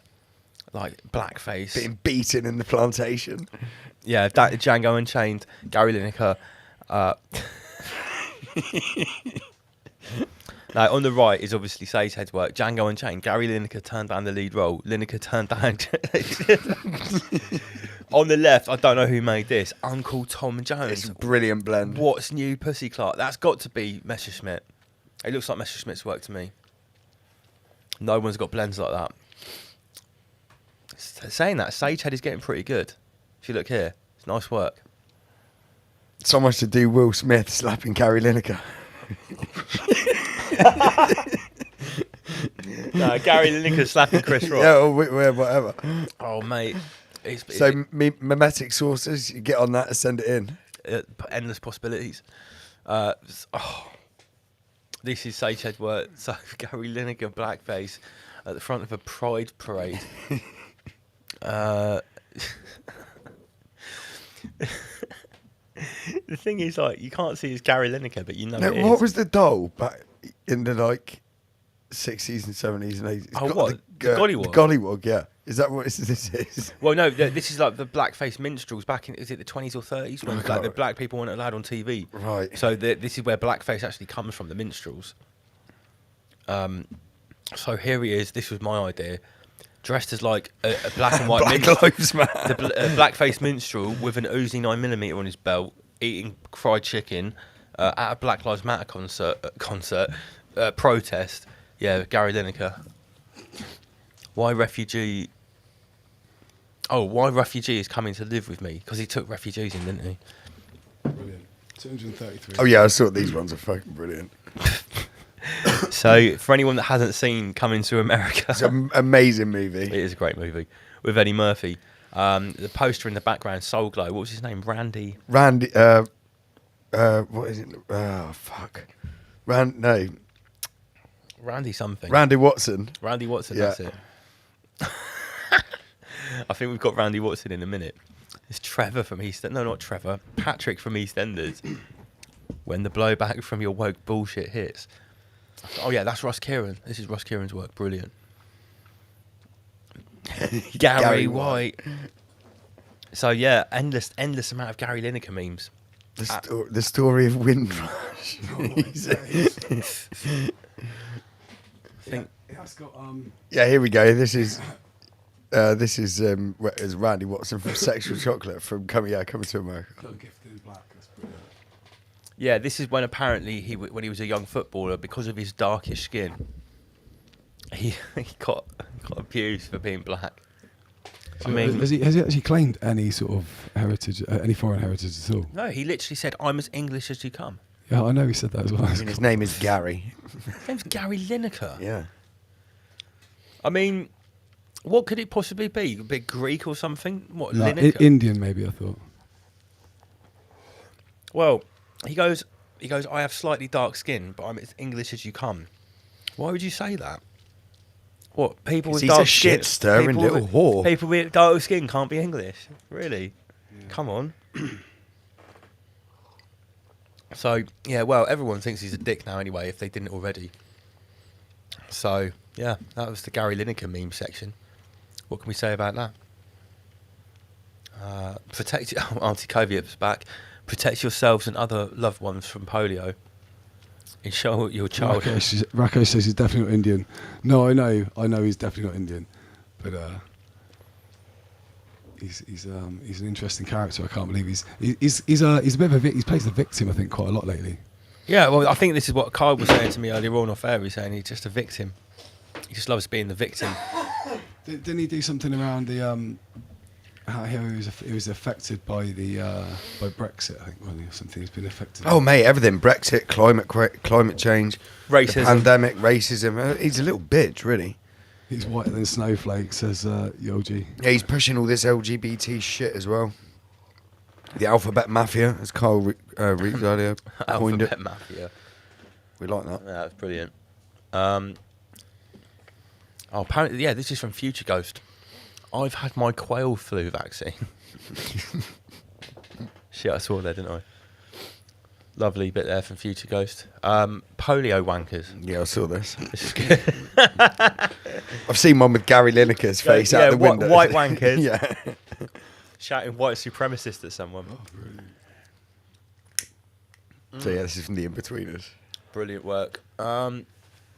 Speaker 2: like blackface.
Speaker 4: Being beaten in the plantation.
Speaker 2: Yeah, that Django Unchained, Gary Lineker. Now, on the right is obviously Sagehead's work. Django Unchained. Gary Lineker turned down the lead role. Lineker turned down. On the left, I don't know who made this. Uncle Tom Jones.
Speaker 4: It's a brilliant blend.
Speaker 2: What's New Pussy Clark? That's got to be Messerschmitt. It looks like Messerschmitt's work to me. No one's got blends like that. Saying that, Sagehead is getting pretty good. If you look here, it's nice work.
Speaker 4: So much to do Will Smith slapping Gary Lineker.
Speaker 2: No, Gary Lineker slapping Chris Rock.
Speaker 4: Yeah, or whatever.
Speaker 2: Oh, mate.
Speaker 4: Mimetic sources, you get on that and send it in.
Speaker 2: Endless possibilities. This is Sagehead work. So Gary Lineker blackface at the front of a pride parade. The thing is, like, you can't see it's Gary Lineker, but you know it is.
Speaker 4: What was the doll back in the 60s and 70s and 80s?
Speaker 2: Oh, what? The Gollywog?
Speaker 4: The Gollywog, yeah. Is that what this is?
Speaker 2: Well, no, this is like the blackface minstrels back in, is it the 20s or 30s? When like, the black people weren't allowed on TV.
Speaker 4: Right.
Speaker 2: So this is where blackface actually comes from, the minstrels. So here he is. This was my idea. Dressed as like a black and white minstrel.
Speaker 4: Lives Matter.
Speaker 2: A blackface minstrel with an Uzi 9mm on his belt, eating fried chicken at a Black Lives Matter concert protest. Yeah, Gary Lineker. Why refugee is coming to live with me? Because he took refugees in, didn't he?
Speaker 7: Brilliant. 233.
Speaker 4: Oh yeah, I saw these ones are fucking brilliant.
Speaker 2: So for anyone that hasn't seen Coming to America,
Speaker 4: it's an amazing movie.
Speaker 2: It is a great movie with Eddie Murphy. The poster in the background, Soul Glow. What was his name? Randy.
Speaker 4: What is it? Oh fuck. Randy something. Randy Watson.
Speaker 2: Randy Watson.
Speaker 4: Yeah.
Speaker 2: That's it. I think we've got Randy Watson in a minute. It's Trevor from EastEnders. No, not Trevor. Patrick from EastEnders. When the blowback from your woke bullshit hits. Oh yeah, that's Ross Kieran. This is Ross Kieran's work. Brilliant. Gary White. So yeah, endless amount of Gary Lineker memes.
Speaker 4: The story of Windrush. Yeah, here we go. This is Randy Watson from Sexual Chocolate from Coming to America.
Speaker 2: Yeah, this is when apparently when he was a young footballer, because of his darkish skin, he got abused for being black.
Speaker 7: So I mean, has he actually claimed any sort of heritage, any foreign heritage at all?
Speaker 2: No, he literally said, "I'm as English as you come."
Speaker 7: Yeah, I know he said that as well.
Speaker 4: I mean, his name is Gary.
Speaker 2: His name's Gary Lineker.
Speaker 4: Yeah.
Speaker 2: I mean, what could it possibly be? A bit Greek or something? What,
Speaker 7: No,
Speaker 2: Lineker?
Speaker 7: Indian, maybe, I thought.
Speaker 2: Well, he goes, I have slightly dark skin, but I'm as English as you come. Why would you say that? What, people with
Speaker 4: he's
Speaker 2: dark
Speaker 4: a
Speaker 2: skin?
Speaker 4: shit-stirring little whore.
Speaker 2: People with dark skin can't be English? Really? Yeah. Come on. So, yeah, well, everyone thinks he's a dick now anyway, if they didn't already. So, yeah, that was the Gary Lineker meme section. What can we say about that? Protect Auntie Koviev's back. Protect yourselves and other loved ones from polio. Ensure your child.
Speaker 7: Rakesh says he's definitely not Indian. No, I know he's definitely not Indian, but he's an interesting character. I can't believe he's a bit of he plays the victim, I think, quite a lot lately.
Speaker 2: Yeah, well, I think this is what Kyle was saying to me earlier on off air. He's saying he's just a victim. He just loves being the victim.
Speaker 7: Didn't he do something around the how he was affected by by Brexit? I think, wasn't he, or something. He's been affected.
Speaker 4: Oh mate, everything: Brexit, climate change,
Speaker 2: racism,
Speaker 4: the pandemic, racism. He's a little bitch, really.
Speaker 7: He's whiter than snowflakes, says Yogi.
Speaker 4: Yeah, he's pushing all this LGBT shit as well. The alphabet mafia, as Kyle Greaves earlier coined it.
Speaker 2: Alphabet mafia.
Speaker 4: We like that.
Speaker 2: Yeah, that's brilliant. Apparently, yeah, this is from Future Ghost. I've had my quail flu vaccine. Shit, I saw there, didn't I? Lovely bit there from Future Ghost. Polio wankers.
Speaker 4: Yeah, I saw this. This is good. I've seen one with Gary Lineker's face out the window.
Speaker 2: White wankers.
Speaker 4: Yeah.
Speaker 2: Shouting white supremacist at someone.
Speaker 7: Oh, brilliant.
Speaker 4: So yeah, this is from the In-Betweeners.
Speaker 2: Brilliant work.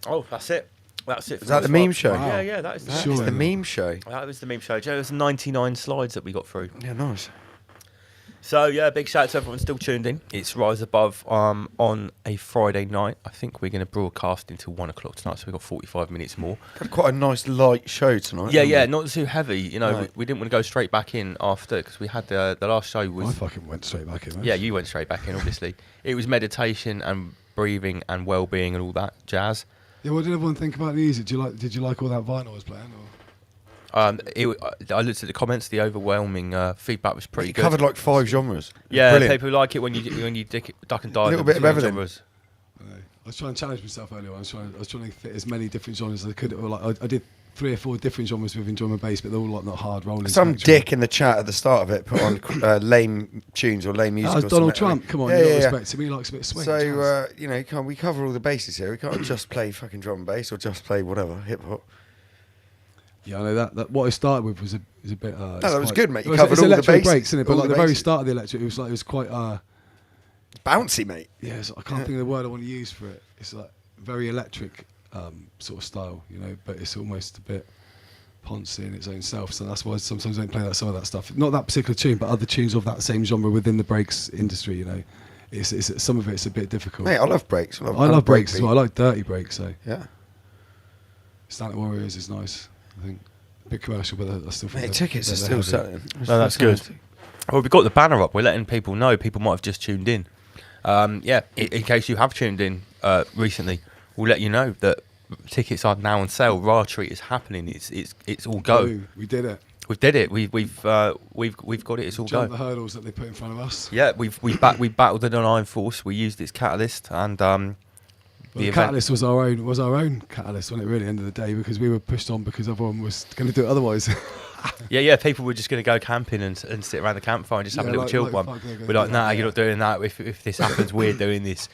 Speaker 2: Oh, that's it. That's it.
Speaker 4: Is that the meme show?
Speaker 2: Yeah, yeah, that is
Speaker 4: the meme show.
Speaker 2: That was the meme show. Joe, it was 99 slides that we got through.
Speaker 4: Yeah, nice.
Speaker 2: So yeah, big shout out to everyone still tuned in. It's Rise Above on a Friday night. I think we're going to broadcast until 1 o'clock tonight, so we've got 45 minutes more.
Speaker 4: Had quite a nice light show tonight.
Speaker 2: Yeah, not too heavy. You know,
Speaker 4: No.
Speaker 2: we didn't want to go straight back in after because we had the last show was.
Speaker 7: I fucking went straight back in.
Speaker 2: Yeah, you went straight back in. Obviously, it was meditation and breathing and well-being and all that jazz.
Speaker 7: Yeah, what did everyone think about the music? Did you like all that vinyl I was playing? Or?
Speaker 2: I looked at the comments. The overwhelming feedback was pretty good.
Speaker 4: Covered like 5 genres.
Speaker 2: Yeah,
Speaker 4: Brilliant.
Speaker 2: people like it when you duck and dive.
Speaker 4: A little bit of everything.
Speaker 2: Genres.
Speaker 7: I was trying to challenge myself earlier. I was trying to fit as many different genres as I could. Or like I did 3 or 4 different genres within drum and bass, but they're all like not hard rolling.
Speaker 4: Some dick in the chat at the start of it put on lame tunes or lame music.
Speaker 7: That was Donald Trump. Come on, you got respect to me. He likes a bit of swing.
Speaker 4: So we cover all the bases here. We can't just play fucking drum and bass or just play whatever hip hop.
Speaker 7: Yeah, I know that what I started with was a bit.
Speaker 4: No, that was good, mate. You
Speaker 7: it's
Speaker 4: covered all the
Speaker 7: electric
Speaker 4: bases.
Speaker 7: breaks, isn't it? But
Speaker 4: all
Speaker 7: like the
Speaker 4: the
Speaker 7: very
Speaker 4: bases.
Speaker 7: start of the electric, it was quite
Speaker 4: bouncy, mate.
Speaker 7: Yeah, I can't think of the word I want to use for it. It's like very electric sort of style, you know, but it's almost a bit poncy in its own self. So that's why sometimes I don't play some of that stuff. Not that particular tune, but other tunes of that same genre within the breaks industry, you know. It's some of it's a bit difficult.
Speaker 4: Mate, I love breaks.
Speaker 7: I love breaks as well. I like dirty breaks. So
Speaker 4: yeah,
Speaker 7: Static Warriors is nice. I think a bit commercial, but I still think
Speaker 4: tickets are still selling.
Speaker 2: No, that's good. Well, we've got the banner up. We're letting people know. People might have just tuned in. In case you have tuned in recently, we'll let you know that tickets are now on sale. Raw Treat is happening. It's all go.
Speaker 7: Ooh, we did it.
Speaker 2: We did it. We've got it. It's all
Speaker 7: Jumped
Speaker 2: go.
Speaker 7: the hurdles that they put in front of us.
Speaker 2: Yeah, we battled an iron force. We used its catalyst, and
Speaker 7: the catalyst was our own catalyst, wasn't it? Really, end of the day, because we were pushed on because everyone was going to do it otherwise.
Speaker 2: Yeah. People were just going to go camping and sit around the campfire and just have a little chilled one. We're like, nah, you're not doing that. If this happens, we're doing this.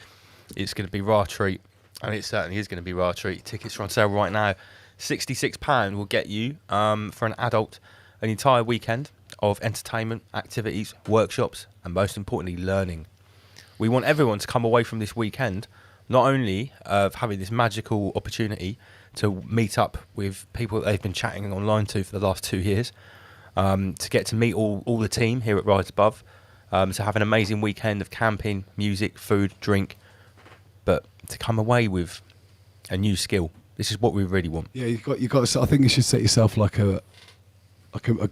Speaker 2: It's going to be Raw Treat, and it certainly is going to be Raw Treat. Tickets are on sale right now. £66 will get you for an adult an entire weekend of entertainment, activities, workshops, and most importantly, learning. We want everyone to come away from this weekend not only of having this magical opportunity to meet up with people that they've been chatting online to for the last 2 years, to get to meet all the team here at Rise Above, to have an amazing weekend of camping, music, food, drink, but to come away with a new skill. This is what we really want.
Speaker 7: Yeah, you got. I think you should set yourself like a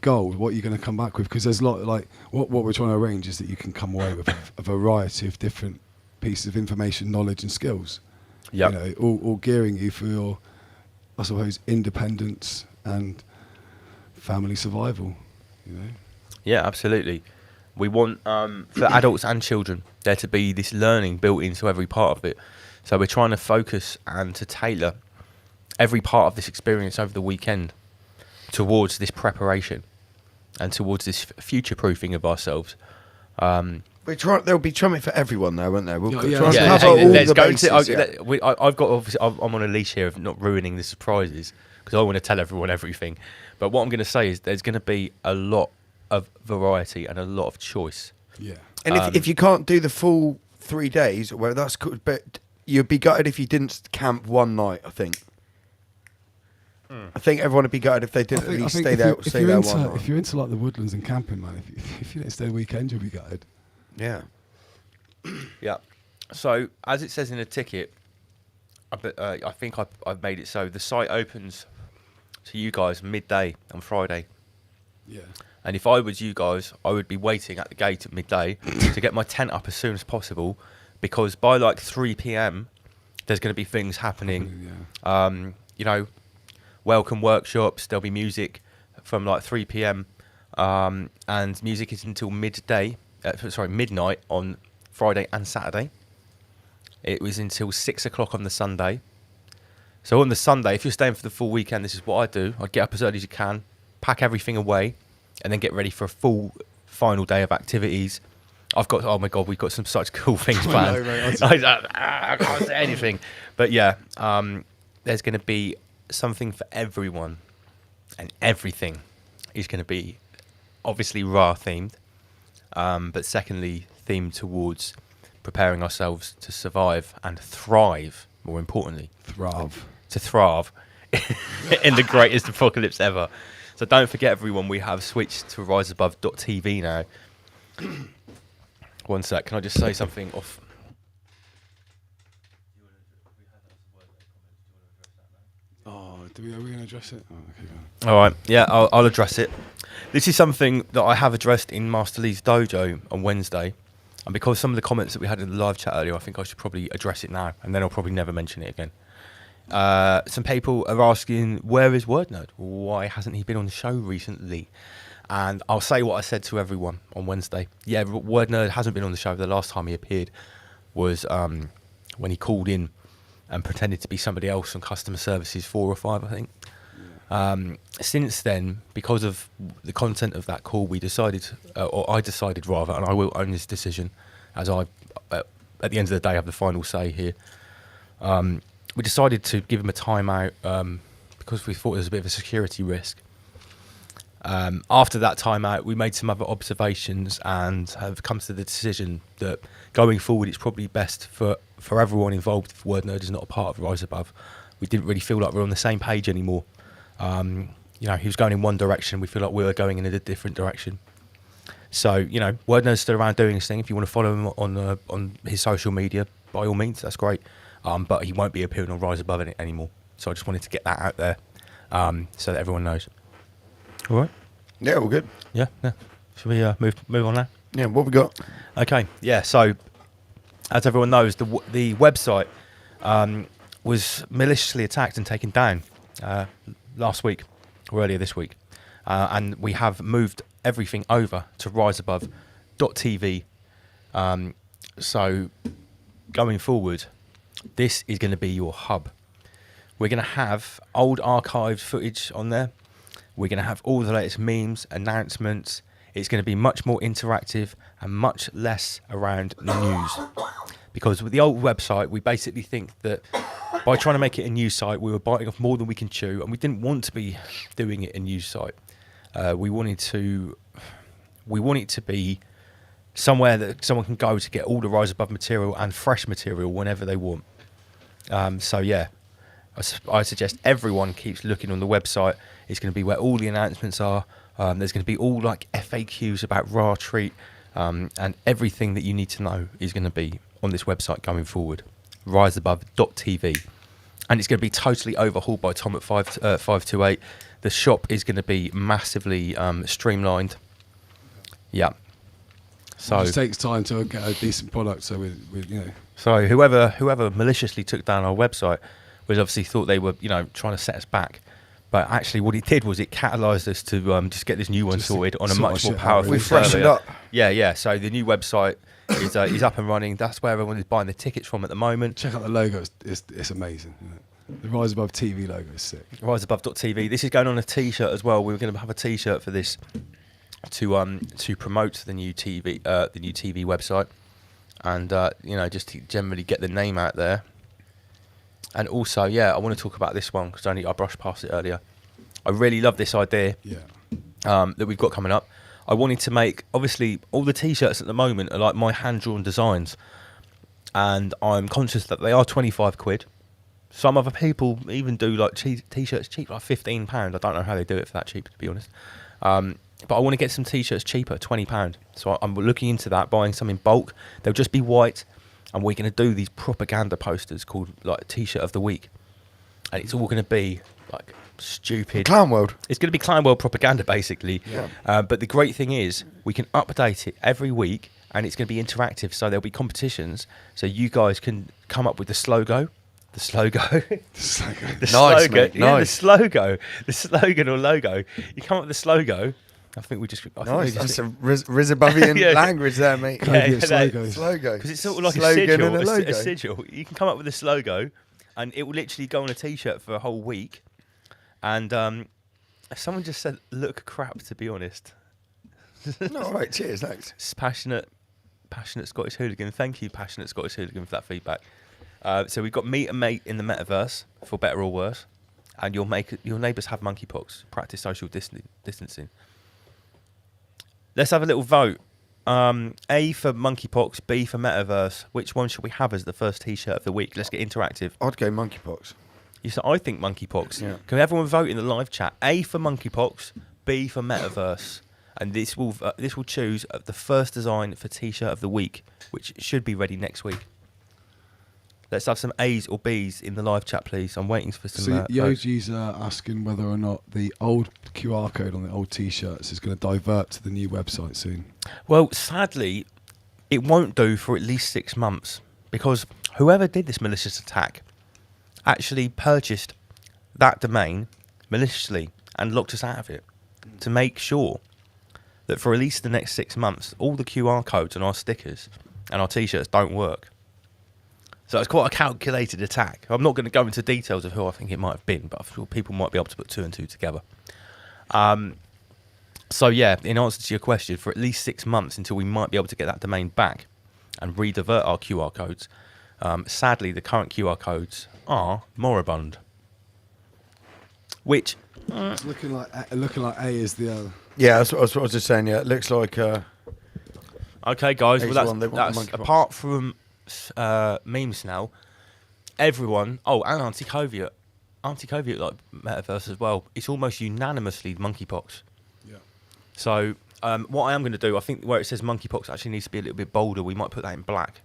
Speaker 7: goal. What you're going to come back with, because there's a lot like what we're trying to arrange is that you can come away with a variety of different pieces of information, knowledge, and skills.
Speaker 2: Yeah,
Speaker 7: you know, all gearing you for your, I suppose, independence and family survival. You know.
Speaker 2: Yeah, absolutely. We want for adults and children there to be this learning built into every part of it. So we're trying to focus and to tailor every part of this experience over the weekend towards this preparation and towards this future-proofing of ourselves.
Speaker 4: There'll be something for everyone there, won't there? We'll try and
Speaker 2: yeah,
Speaker 4: cover all the bases.
Speaker 2: I've got obviously I'm on a leash here of not ruining the surprises because I want to tell everyone everything. But what I'm going to say is there's going to be a lot of variety and a lot of choice.
Speaker 7: Yeah.
Speaker 4: And if you can't do the full 3 days, well, that's good. But you'd be gutted if you didn't camp one night, I think. I think everyone would be gutted if they didn't at least stay there one night.
Speaker 7: If you're into like the woodlands and camping, man, if you didn't stay the weekend, you'll be gutted.
Speaker 4: Yeah.
Speaker 2: Yeah. So as it says in the ticket, I think I've made it so the site opens to you guys midday on Friday.
Speaker 7: Yeah.
Speaker 2: And if I was you guys, I would be waiting at the gate at midday to get my tent up as soon as possible, because by like 3 p.m. there's going to be things happening. You know, welcome workshops. There'll be music from like 3 p.m. And music is until midnight on Friday and Saturday. It was until 6 o'clock on the Sunday. So on the Sunday, if you're staying for the full weekend, this is what I do. I get up as early as you can, pack everything away, and then get ready for a full final day of activities. Oh my God, we've got some such cool things planned. I can't say anything. But yeah, there's going to be something for everyone, and everything is going to be obviously Ra themed, but secondly themed towards preparing ourselves to survive and thrive more importantly,
Speaker 7: to
Speaker 2: thrive in the greatest apocalypse ever. So don't forget, everyone, we have switched to riseabove.tv now. One sec, can I just say something off?
Speaker 7: Oh, are we going to address it? Oh, okay.
Speaker 2: All right, yeah, I'll address it. This is something that I have addressed in Master Lee's dojo on Wednesday, and because some of the comments that we had in the live chat earlier, I think I should probably address it now, and then I'll probably never mention it again. Some people are asking, where is WordNerd? Why hasn't he been on the show recently? And I'll say what I said to everyone on Wednesday. Yeah, WordNerd hasn't been on the show. The last time he appeared was when he called in and pretended to be somebody else on customer services 4 or 5, I think. Since then, because of the content of that call, we decided, or I decided rather, and I will own this decision, as I, at the end of the day, have the final say here. We decided to give him a timeout because we thought it was a bit of a security risk. After that timeout, we made some other observations and have come to the decision that going forward, it's probably best for everyone involved if WordNerd is not a part of Rise Above. We didn't really feel like we're on the same page anymore. He was going in one direction. We feel like we were going in a different direction. So, WordNerd's still around doing his thing. If you want to follow him on his social media, by all means, that's great. But he won't be appearing on Rise Above anymore. So I just wanted to get that out there so that everyone knows. All right?
Speaker 4: Yeah, all good.
Speaker 2: Yeah. Should we move on now?
Speaker 4: Yeah, what we got?
Speaker 2: Okay, yeah, so as everyone knows, the website was maliciously attacked and taken down last week, or earlier this week. And we have moved everything over to riseabove.tv. So going forward, this is going to be your hub. We're going to have old archived footage on there. We're going to have all the latest memes, announcements. It's going to be much more interactive and much less around the news. Because with the old website, we basically think that by trying to make it a news site, we were biting off more than we can chew, and we didn't want to be doing it a news site. We want it to be somewhere that someone can go to get all the Rise Above material and fresh material whenever they want. So yeah, I suggest everyone keeps looking on the website. It's going to be where all the announcements are. There's going to be all like FAQs about raw treat, and everything that you need to know is going to be on this website going forward, riseabove.tv. And it's going to be totally overhauled by Tom at 528. The shop is going to be massively streamlined. Yeah. So
Speaker 7: it just takes time to get a decent product. So we.
Speaker 2: So whoever maliciously took down our website was obviously thought they were trying to set us back. But actually, what it did was it catalysed us to just get this new one sorted on a much more powerful.
Speaker 4: We freshened up.
Speaker 2: Yeah. So the new website is up and running. That's where everyone is buying the tickets from at the moment.
Speaker 7: Check out the logo; it's amazing. Isn't it? The Rise Above TV logo is sick.
Speaker 2: Riseabove.tv. This is going on a T-shirt as well. We were going to have a T-shirt for this to promote the new TV website, and just to generally get the name out there. And also, I want to talk about this one because I brushed past it earlier. I really love this idea that we've got coming up. I wanted to make, obviously, all the T-shirts at the moment are like my hand-drawn designs. And I'm conscious that they are 25 quid. Some other people even do like T-shirts cheap, like £15. I don't know how they do it for that cheap, to be honest. But I want to get some T-shirts cheaper, £20. So I'm looking into that, buying some in bulk. They'll just be white. And we're going to do these propaganda posters called like T-shirt of the week, and it's all going to be like stupid
Speaker 4: Clown World.
Speaker 2: It's going to be Clown World propaganda basically. Yeah. But the great thing is we can update it every week, and it's going to be interactive. So there'll be competitions. So you guys can come up with the slogan. The slogan.
Speaker 4: Nice, mate.
Speaker 2: Yeah,
Speaker 4: Nice.
Speaker 2: The slogan or logo. You come up with the slogan. I think we just.
Speaker 4: Nice. That's some Rizabovian language there, mate.
Speaker 2: Slogan. Because it's sort of like
Speaker 4: slogan
Speaker 2: a sigil. You can come up with a slogan, and it will literally go on a T-shirt for a whole week. And someone just said, "Look crap." To be honest.
Speaker 4: No, all right. Cheers. Thanks.
Speaker 2: It's passionate Scottish hooligan. Thank you, passionate Scottish hooligan, for that feedback. So we've got meet and mate in the metaverse, for better or worse, and your neighbours have monkeypox. Practice social distancing. Let's have a little vote A for monkeypox, B for metaverse. Which one should we have as the first T-shirt of the week? Let's get interactive.
Speaker 4: I'd go monkeypox.
Speaker 2: You said I think monkeypox.
Speaker 4: Yeah.
Speaker 2: Can everyone vote in the live chat? A for monkeypox, B for metaverse, and this will choose the first design for T-shirt of the week, which should be ready next week. Let's have some A's or B's in the live chat, please. I'm waiting for some.
Speaker 7: So Yoji's asking whether or not the old QR code on the old T-shirts is going to divert to the new website soon.
Speaker 2: Well, sadly, it won't do for at least 6 months because whoever did this malicious attack actually purchased that domain maliciously and locked us out of it to make sure that for at least the next 6 months, all the QR codes on our stickers and our T-shirts don't work. So it's quite a calculated attack. I'm not going to go into details of who I think it might have been, but I'm sure people might be able to put 2 and 2 together. So yeah, in answer to your question, for at least 6 months until we might be able to get that domain back and redivert our QR codes, sadly the current QR codes are moribund. Which
Speaker 7: It's looking like A is the other.
Speaker 4: Yeah, that's what I was just saying. Yeah, it looks like.
Speaker 2: Okay, guys.
Speaker 4: A's
Speaker 2: Well,
Speaker 4: one, they want the
Speaker 2: that's
Speaker 4: monkeypox.
Speaker 2: apart from memes now. Everyone. Oh, and Auntie Covey like metaverse as well. It's almost unanimously monkeypox.
Speaker 7: Yeah.
Speaker 2: So what I am going to do, I think where it says monkeypox actually needs to be a little bit bolder. We might put that in black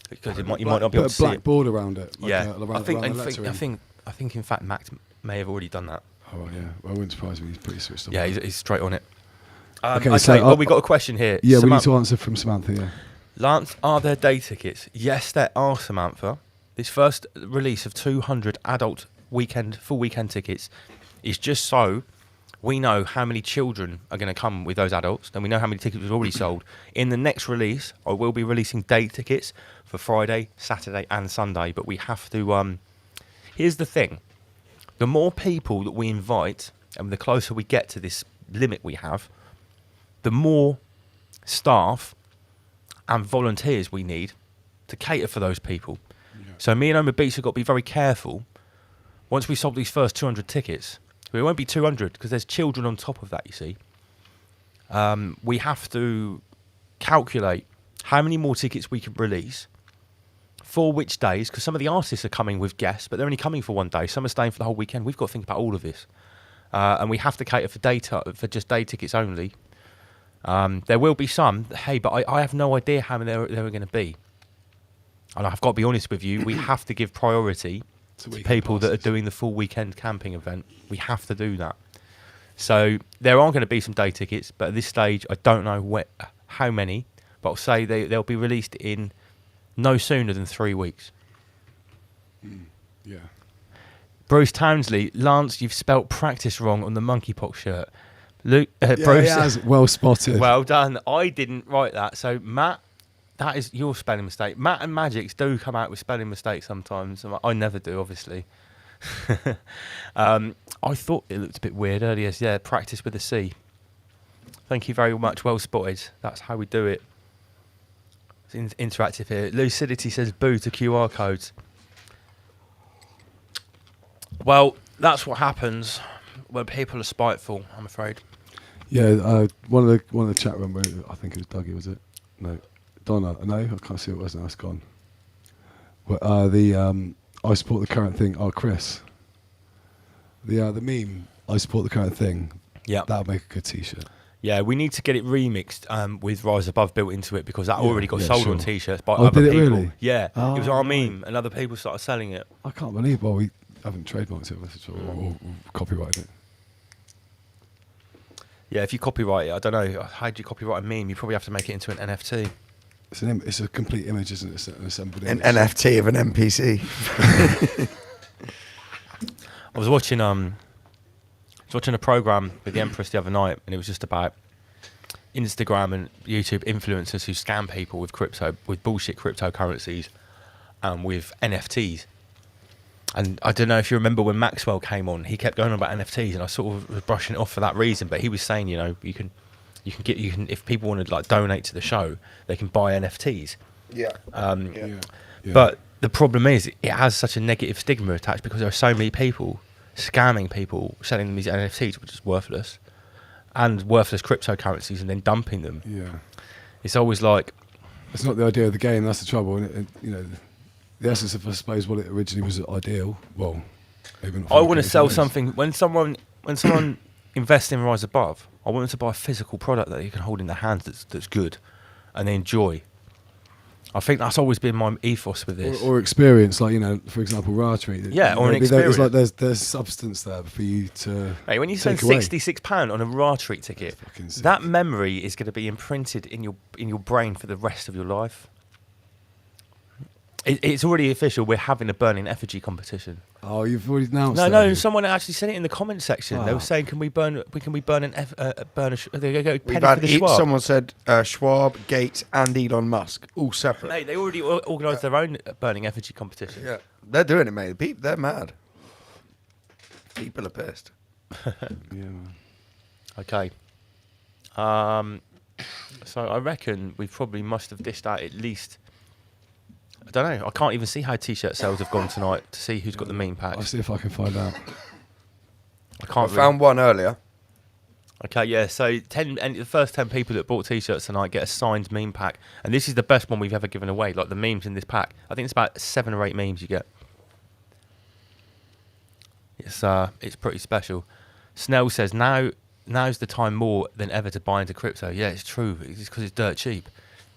Speaker 2: because you might not be able to see
Speaker 7: black
Speaker 2: it.
Speaker 7: border around it. Like
Speaker 2: Yeah,
Speaker 7: around,
Speaker 2: I think
Speaker 7: around the lettering.
Speaker 2: I think in fact Max may have already done that.
Speaker 7: Oh well, yeah, well, it wouldn't surprise me. He's pretty switched on.
Speaker 2: Yeah, he's straight on it.
Speaker 7: Okay, so
Speaker 2: well, we got a question here.
Speaker 7: Yeah, we need
Speaker 2: Samantha-
Speaker 7: to answer from Samantha. Yeah.
Speaker 2: Lance, are there day tickets? Yes, there are, Samantha. This first release of 200 adult full weekend tickets is just so we know how many children are going to come with those adults, and we know how many tickets we've already sold. In the next release, I will be releasing day tickets for Friday, Saturday, and Sunday. But we have to. Here's the thing: the more people that we invite, and the closer we get to this limit we have, the more staff and volunteers we need to cater for those people. Yeah. So me and Omar Beats have got to be very careful. Once we sold these first 200 tickets, it won't be 200 because there's children on top of that, you see. We have to calculate how many more tickets we can release for which days, because some of the artists are coming with guests, but they're only coming for one day. Some are staying for the whole weekend. We've got to think about all of this. And we have to cater for just day tickets only. There will be some, but I have no idea how many there are going to be. And I've got to be honest with you, we have to give priority to people that are doing the full weekend camping event. We have to do that. So there are going to be some day tickets, but at this stage, I don't know how many, but I'll say they'll be released in no sooner than 3 weeks.
Speaker 7: Yeah.
Speaker 2: Bruce Townsley, Lance, you've spelt practice wrong on the monkeypox shirt. Luke,
Speaker 7: Yeah,
Speaker 2: Bruce,
Speaker 7: he has. Well spotted.
Speaker 2: well done. I didn't write that. So Matt, that is your spelling mistake. Matt and Magix do come out with spelling mistakes sometimes. I never do, obviously. I thought it looked a bit weird earlier. Yeah, practice with a C. Thank you very much. Well spotted. That's how we do it. It's interactive here. Lucidity says boo to QR codes. Well, that's what happens when people are spiteful, I'm afraid.
Speaker 7: Yeah, one of the chat room, I think it was Dougie, was it? No, Donna. No, I can't see what it was now. It's gone. Well, I support the current thing. Oh, Chris. The meme. I support the current thing.
Speaker 2: Yeah,
Speaker 7: that'll make a good T-shirt.
Speaker 2: Yeah, we need to get it remixed with Rise Above built into it because that already got sold on T-shirts by other
Speaker 7: did it
Speaker 2: people.
Speaker 7: Really?
Speaker 2: Yeah,
Speaker 7: oh,
Speaker 2: it was our meme, and other people started selling it.
Speaker 7: I can't believe. Well, we haven't trademarked it or copyrighted it.
Speaker 2: Yeah, if you copyright it, I don't know. How do you copyright a meme? You probably have to make it into an NFT.
Speaker 7: It's a complete image, isn't it? It's an assembled
Speaker 4: An
Speaker 7: image.
Speaker 4: NFT of an NPC.
Speaker 2: I was watching a program with the Empress the other night, and it was just about Instagram and YouTube influencers who scam people with bullshit cryptocurrencies and with NFTs. And I don't know if you remember when Maxwell came on, he kept going on about NFTs, and I sort of was brushing it off for that reason. But he was saying, you know, you can if people want to like donate to the show, they can buy NFTs.
Speaker 4: Yeah.
Speaker 2: But the problem is, it has such a negative stigma attached because there are so many people scamming people, selling them these NFTs, which is worthless, and worthless cryptocurrencies, and then dumping them.
Speaker 7: Yeah.
Speaker 2: It's always like
Speaker 7: it's not the idea of the game. That's the trouble. And you know, the essence of, I suppose, what it originally was ideal. Well, maybe not.
Speaker 2: I want to sell something when someone invests in Rise Above. I want them to buy a physical product that you can hold in their hands that's good, and they enjoy. I think that's always been my ethos with this.
Speaker 7: Or experience, like, you know, for example, Raw Treat.
Speaker 2: Yeah, or an experience.
Speaker 7: It's like there's substance there for you to.
Speaker 2: Hey, when you spend £66 on a Raw Treat ticket, that memory is going to be imprinted in your brain for the rest of your life. It's already official. We're having a burning effigy competition.
Speaker 7: Oh, you've already announced
Speaker 2: that?
Speaker 7: No,
Speaker 2: someone actually said it in the comment section. They were saying, "Can we burn an
Speaker 4: We've
Speaker 2: penny
Speaker 4: had
Speaker 2: for the Schwab?"
Speaker 4: someone said Schwab, Gates, and Elon Musk all separate.
Speaker 2: Mate, they already organised their own burning effigy competition.
Speaker 4: Yeah, they're doing it, mate. They're mad. People are pissed.
Speaker 7: Yeah.
Speaker 2: Okay. So I reckon we probably must have dished out at least. I don't know. I can't even see how t-shirt sales have gone tonight to see who's got the meme packs.
Speaker 7: I'll see if I can find out.
Speaker 4: I found one earlier.
Speaker 2: Okay, yeah. So the first 10 people that bought t-shirts tonight get a signed meme pack, and this is the best one we've ever given away. Like the memes in this pack, I think it's about 7 or 8 memes you get. It's pretty special. Snell says now's the time more than ever to buy into crypto. Yeah, it's true. It's because it's dirt cheap.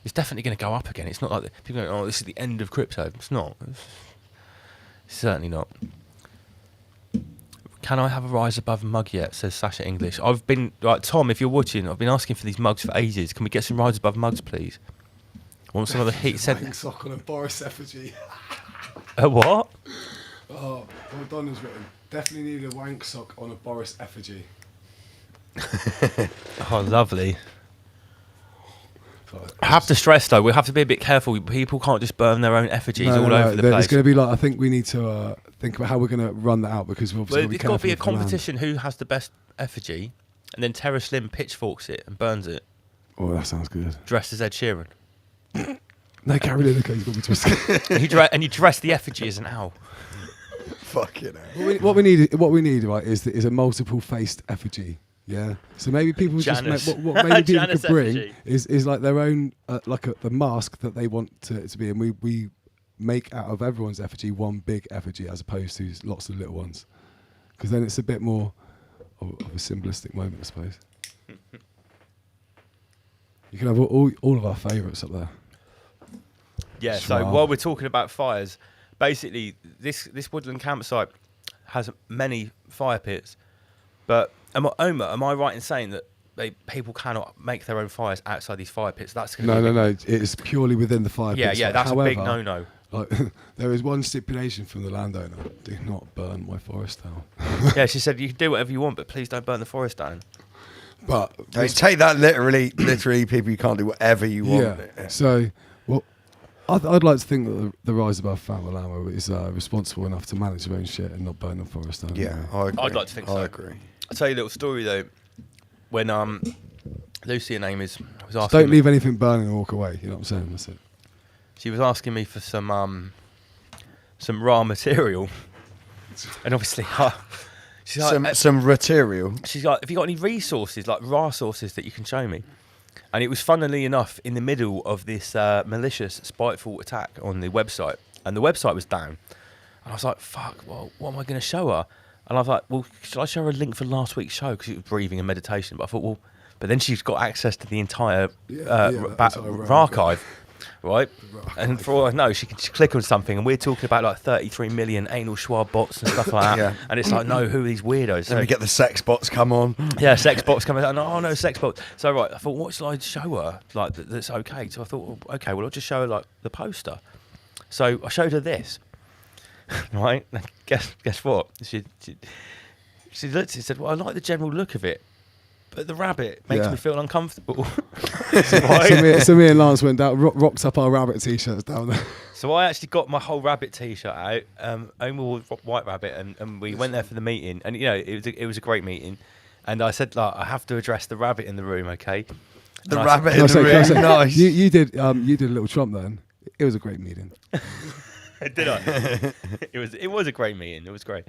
Speaker 2: It's definitely going to go up again. It's not like people go, "Oh, this is the end of crypto." It's not. It's certainly not. Can I have a Rise Above mug yet? Says Sasha English. I've been Tom. If you're watching, I've been asking for these mugs for ages. Can we get some Rise Above mugs, please? I want some other heat.
Speaker 7: Wank sock on a Boris effigy.
Speaker 2: A what?
Speaker 7: Oh, well done has written. Definitely need a wank sock on a Boris effigy.
Speaker 2: Oh, lovely. I have to stress though, we have to be a bit careful. People can't just burn their own effigies all over the place.
Speaker 7: It's going to be like, I think we need to think about how we're going to run that out, because we're obviously
Speaker 2: it's got to be a competition who has the best effigy, and then Terra Slim pitchforks it and burns it.
Speaker 7: Oh, that sounds good.
Speaker 2: Dressed as Ed Sheeran.
Speaker 7: No, Gary Lineker, he's got to be twisted.
Speaker 2: And you dress the effigy as an owl.
Speaker 4: Fucking hell.
Speaker 7: What we need, right, is a multiple faced effigy. Yeah, so maybe people
Speaker 2: Janice.
Speaker 7: just what maybe people
Speaker 2: Janice
Speaker 7: could bring
Speaker 2: effigy.
Speaker 7: is like their own the mask that they want to be, and we make out of everyone's effigy one big effigy as opposed to lots of little ones, because then it's a bit more of a symbolistic moment, I suppose. You can have all of our favourites up there.
Speaker 2: Yeah.
Speaker 7: Schwab.
Speaker 2: So while we're talking about fires, basically this woodland campsite has many fire pits, but am I right in saying that people cannot make their own fires outside these fire pits? That's
Speaker 7: No. It's purely within the fire pits.
Speaker 2: Yeah. That's
Speaker 7: However,
Speaker 2: a big no-no.
Speaker 7: Like, there is one stipulation from the landowner: do not burn my forest down.
Speaker 2: Yeah, she said you can do whatever you want, but please don't burn the forest down.
Speaker 7: But
Speaker 4: take that literally, people. You can't do whatever you want.
Speaker 7: Yeah. So, well, I'd like to think that the Rise Above family is responsible enough to manage their own shit and not burn the forest down.
Speaker 4: Yeah, I agree.
Speaker 2: I'd like to think so.
Speaker 4: I agree.
Speaker 2: I'll tell you a little story though. When Lucy, her name is, was asking
Speaker 7: Don't leave anything burning and walk away. You know what I'm saying? That's it.
Speaker 2: She was asking me for some raw material, and obviously, she's like,
Speaker 4: some material.
Speaker 2: She's like, "Have you got any resources, like raw sources that you can show me?" And it was, funnily enough, in the middle of this malicious, spiteful attack on the website, and the website was down. And I was like, "Fuck! Well, what am I going to show her?" And I was like, "Well, should I show her a link for last week's show?" Because it was breathing and meditation. But I thought, well, but then she's got access to the entire archive, right? And for all I know, she can just click on something, and we're talking about like 33 million anal Schwab bots and stuff like that.
Speaker 4: Yeah.
Speaker 2: And it's like, no, who are these weirdos?
Speaker 4: Then we get the sex bots come on.
Speaker 2: Yeah, sex bots coming out. Oh no, sex bots. So right, I thought, what should I show her? Like that's okay. So I thought, well, okay, well I'll just show her like the poster. So I showed her this. Right? Guess what? She looked. She said, "Well, I like the general look of it, but the rabbit makes me feel uncomfortable."
Speaker 7: So me and Lance went down, rocked up our rabbit t-shirts down there.
Speaker 2: So I actually got my whole rabbit t-shirt out. Owen wore white rabbit, and we went there for the meeting. And you know, it was a great meeting. And I said, like, I have to address the rabbit in the room, okay?
Speaker 4: The rabbit in the room. Nice.
Speaker 7: You did a little Trump then. It was a great meeting.
Speaker 2: Did I? It was a great meeting. It was great.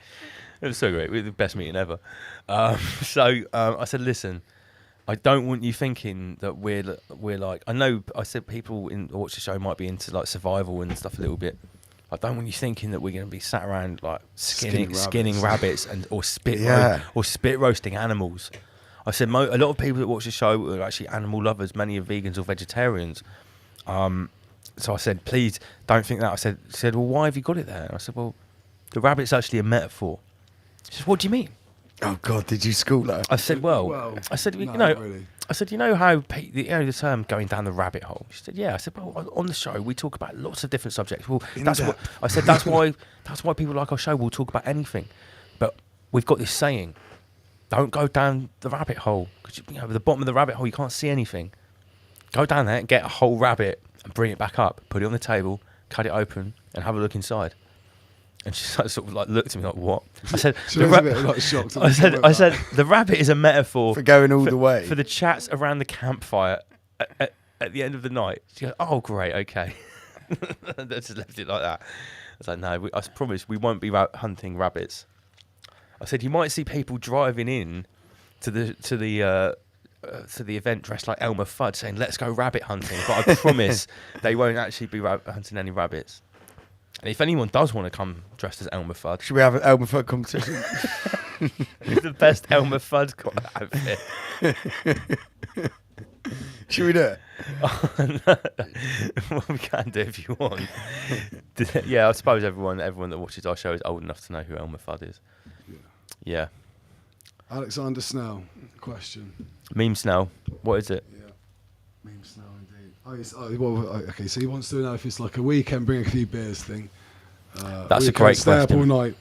Speaker 2: It was so great. It was the best meeting ever. So I said, listen, I don't want you thinking that we're like. I know I said people in watch the show might be into like survival and stuff a little bit. I don't want you thinking that we're going to be sat around like skinning rabbits and or spit roasting animals. I said a lot of people that watch the show are actually animal lovers. Many are vegans or vegetarians. So I said, please don't think that. I said, well, why have you got it there? And I said, well, the rabbit's actually a metaphor. She said, what do you mean?
Speaker 4: Oh God, did you school her?
Speaker 2: I said, well, I said, you know,
Speaker 7: really.
Speaker 2: I said, you know how the term going down the rabbit hole? She said, yeah. I said, well, on the show we talk about lots of different subjects. Well, that's what I said. That's why people like our show. We'll talk about anything, but we've got this saying: don't go down the rabbit hole, because at the bottom of the rabbit hole you can't see anything. Go down there and get a whole rabbit and bring it back up, put it on the table, cut it open, and have a look inside. And she sort of like looked at me like, "What?" I said,
Speaker 7: shocked.
Speaker 2: I said, the rabbit is a metaphor
Speaker 4: for going all the way
Speaker 2: for the chats around the campfire at the end of the night. She goes, "Oh, great, okay." I just left it like that. I was like, "No, I promise we won't be hunting rabbits." I said, "You might see people driving in to the event dressed like Elmer Fudd, saying, 'Let's go rabbit hunting,' but I promise they won't actually be hunting any rabbits." And if anyone does want to come dressed as Elmer Fudd,
Speaker 4: should we have an Elmer Fudd competition?
Speaker 2: The best Elmer Fudd outfit.
Speaker 4: Should we do it?
Speaker 2: Well, we can do if you want. Yeah, I suppose everyone that watches our show is old enough to know who Elmer Fudd is. Yeah.
Speaker 7: Alexander Snell, question.
Speaker 2: Meme Snell, what is it?
Speaker 7: Yeah, Meme Snell indeed. Okay, so he wants to know if it's like a weekend, bring a few beers thing.
Speaker 2: That's a great
Speaker 7: stay
Speaker 2: question.
Speaker 7: Up all night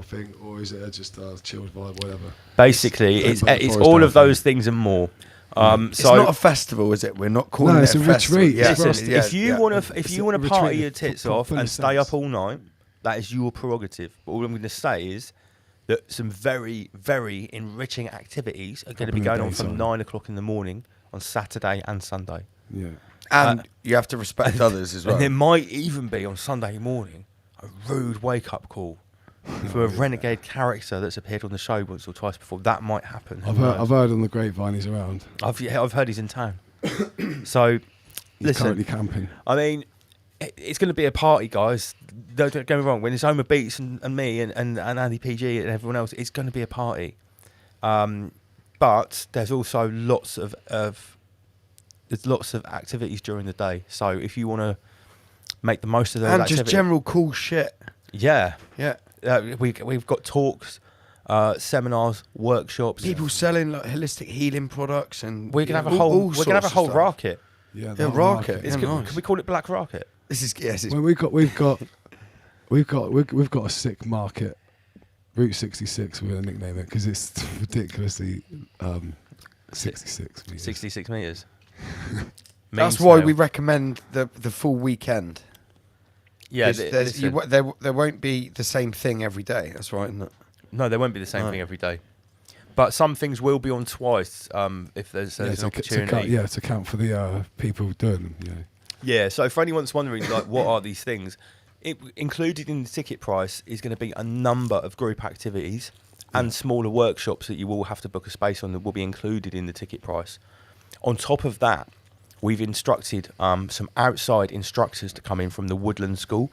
Speaker 7: thing, or is it just a chilled vibe, whatever?
Speaker 2: Basically, it's all of those things and more.
Speaker 4: It's not a festival, is it? We're not calling it
Speaker 7: it's a retreat.
Speaker 4: Yeah.
Speaker 2: Listen, if you want to party your tits off and stay up all night, that is your prerogative. But all I'm going to say is that some very, very enriching activities are going to be going on from 9 o'clock in the morning on Saturday and Sunday.
Speaker 7: Yeah.
Speaker 4: And you have to respect others as well.
Speaker 2: And there might even be on Sunday morning a rude wake-up call for a renegade character that's appeared on the show once or twice before. That might happen.
Speaker 7: I've heard on the grapevine he's around.
Speaker 2: I've heard he's in town. So,
Speaker 7: he's currently camping.
Speaker 2: I mean, it's going to be a party, guys. Don't get me wrong. When it's Homer Beats and me and Andy PG and everyone else, it's going to be a party. But there's also lots of activities during the day. So if you want to make the most of those activities,
Speaker 4: just general cool shit.
Speaker 2: Yeah.
Speaker 4: Yeah.
Speaker 2: We've got talks, seminars, workshops.
Speaker 4: People selling like holistic healing products, and
Speaker 2: we're gonna have a whole racket.
Speaker 7: Yeah,
Speaker 4: racket.
Speaker 2: Can we call it Black Rocket?
Speaker 4: This is yes.
Speaker 7: Well, we've got a sick market. Route 66, we're going to nickname it because it's ridiculously 66 meters.
Speaker 2: 66 meters.
Speaker 4: That's why we recommend the full weekend.
Speaker 2: Yeah,
Speaker 4: there won't be the same thing every day. That's right, isn't it?
Speaker 2: No, there won't be the same thing every day. But some things will be on twice if there's an opportunity.
Speaker 7: To count for the people doing them.
Speaker 2: Yeah, so for anyone that's wondering, like, what are these things? Included in the ticket price is going to be a number of group activities and smaller workshops that you will have to book a space on that will be included in the ticket price. On top of that, we've instructed some outside instructors to come in from the Woodland School.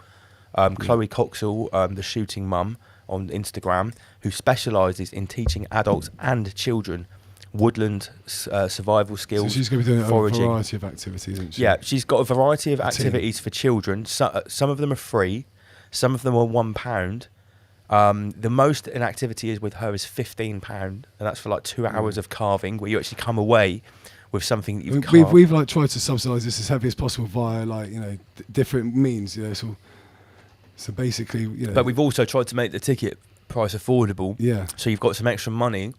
Speaker 2: Chloe Coxall, the shooting mum on Instagram, who specialises in teaching adults and children woodland survival skills.
Speaker 7: So she's going to be doing
Speaker 2: foraging.
Speaker 7: A variety of activities, isn't she?
Speaker 2: Yeah, she's got a variety of activities for children. Some of them are free, some of them are £1. The most an activity is with her is £15, and that's for like 2 hours of carving, where you actually come away with something that you've carved.
Speaker 7: We've like tried to subsidise this as heavy as possible via different means. So basically,
Speaker 2: But we've also tried to make the ticket price affordable.
Speaker 7: Yeah.
Speaker 2: So you've got some extra money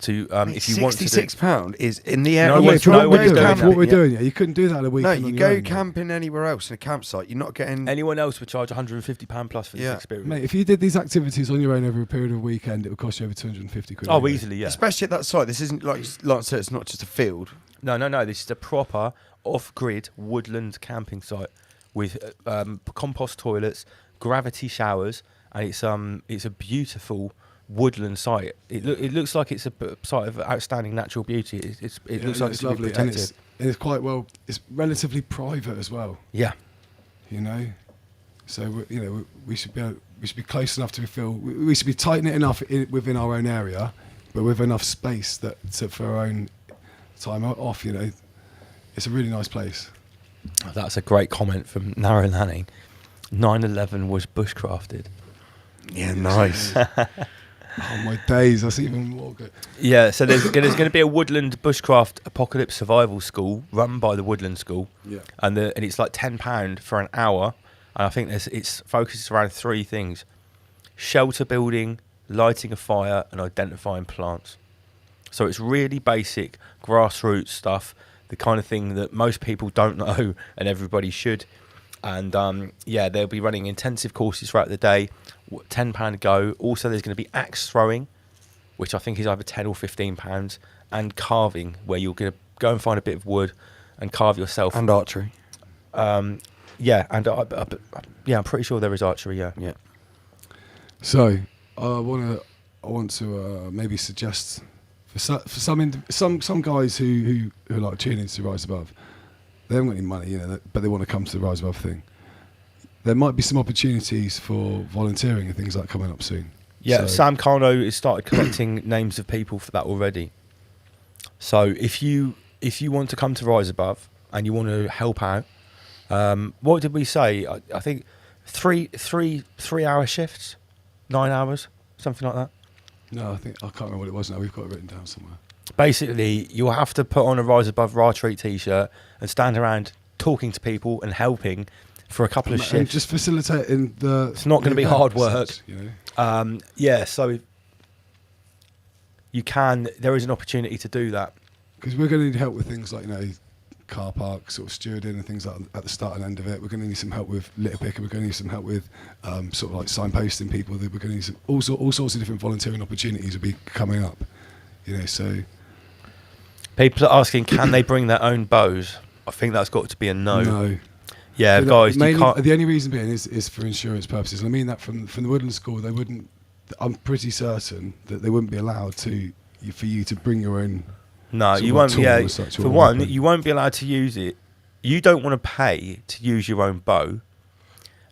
Speaker 2: to if you want to.
Speaker 4: £66 is in the air.
Speaker 7: What we're doing, you couldn't do that at a weekend.
Speaker 4: No, you go camping anywhere else in a campsite. You're not getting.
Speaker 2: Anyone else would charge £150 plus for this experience.
Speaker 7: Mate, if you did these activities on your own over a period of a weekend, it would cost you over 250 quid.
Speaker 2: Oh, easily, yeah.
Speaker 4: Especially at that site. This isn't like I said, it's not just a field.
Speaker 2: No. This is a proper off-grid woodland camping site with compost toilets, gravity showers, and it's a beautiful woodland site. It looks like it's a site of outstanding natural beauty. It looks like
Speaker 7: it's
Speaker 2: it's
Speaker 7: lovely, and
Speaker 2: protected.
Speaker 7: it's quite well. It's relatively private as well.
Speaker 2: Yeah.
Speaker 7: You know, so we should be close enough to feel. We should be tight knit enough within our own area, but with enough space for our own time off. You know, it's a really nice place.
Speaker 2: That's a great comment from Narrow Lanning. 9/11 was bushcrafted.
Speaker 4: Yeah, nice.
Speaker 7: Oh my days, that's even more good.
Speaker 2: Yeah, so there's going to be a woodland bushcraft apocalypse survival school run by the Woodland School.
Speaker 7: Yeah.
Speaker 2: And it's like £10 for an hour. And I think it's focused around 3 things: shelter building, lighting a fire, and identifying plants. So it's really basic grassroots stuff, the kind of thing that most people don't know and everybody should. And they'll be running intensive courses throughout the day, £10 a go. Also, there's going to be axe throwing, which I think is either £10 or £15, and carving, where you're going to go and find a bit of wood and carve yourself.
Speaker 4: And archery.
Speaker 2: I'm pretty sure there is archery. Yeah.
Speaker 7: So I want to maybe suggest for some guys who like tuning into Rise Above. They haven't got any money, but they want to come to the Rise Above thing. There might be some opportunities for volunteering and things like coming up soon.
Speaker 2: Yeah,
Speaker 7: So,
Speaker 2: Sam Carno has started collecting names of people for that already. So if you want to come to Rise Above and you want to help out, what did we say? I think 3-hour shifts, 9 hours, something like that.
Speaker 7: No, I can't remember what it was now. We've got it written down somewhere.
Speaker 2: Basically, you'll have to put on a Rise Above Raw Treat t-shirt and stand around talking to people and helping for a couple of
Speaker 7: And
Speaker 2: shifts.
Speaker 7: just facilitating the.
Speaker 2: It's not going to be hard work. So you can. There is an opportunity to do that.
Speaker 7: Because we're going to need help with things like car park sort of stewarding and things like at the start and end of it. We're going to need some help with litter picker. We're going to need some help with sort of like signposting people. We're going to need all sorts of different volunteering opportunities will be coming up. So
Speaker 2: people are asking, can they bring their own bows? I think that's got to be a no.
Speaker 7: No.
Speaker 2: Yeah,
Speaker 7: So
Speaker 2: guys,
Speaker 7: mainly,
Speaker 2: you can't.
Speaker 7: the only reason being is for insurance purposes. And I mean that from the Woodland School, they wouldn't. I'm pretty certain that they wouldn't be allowed for you to bring your own.
Speaker 2: No, you won't. Yeah, for one, you won't be allowed to use it. You don't want to pay to use your own bow.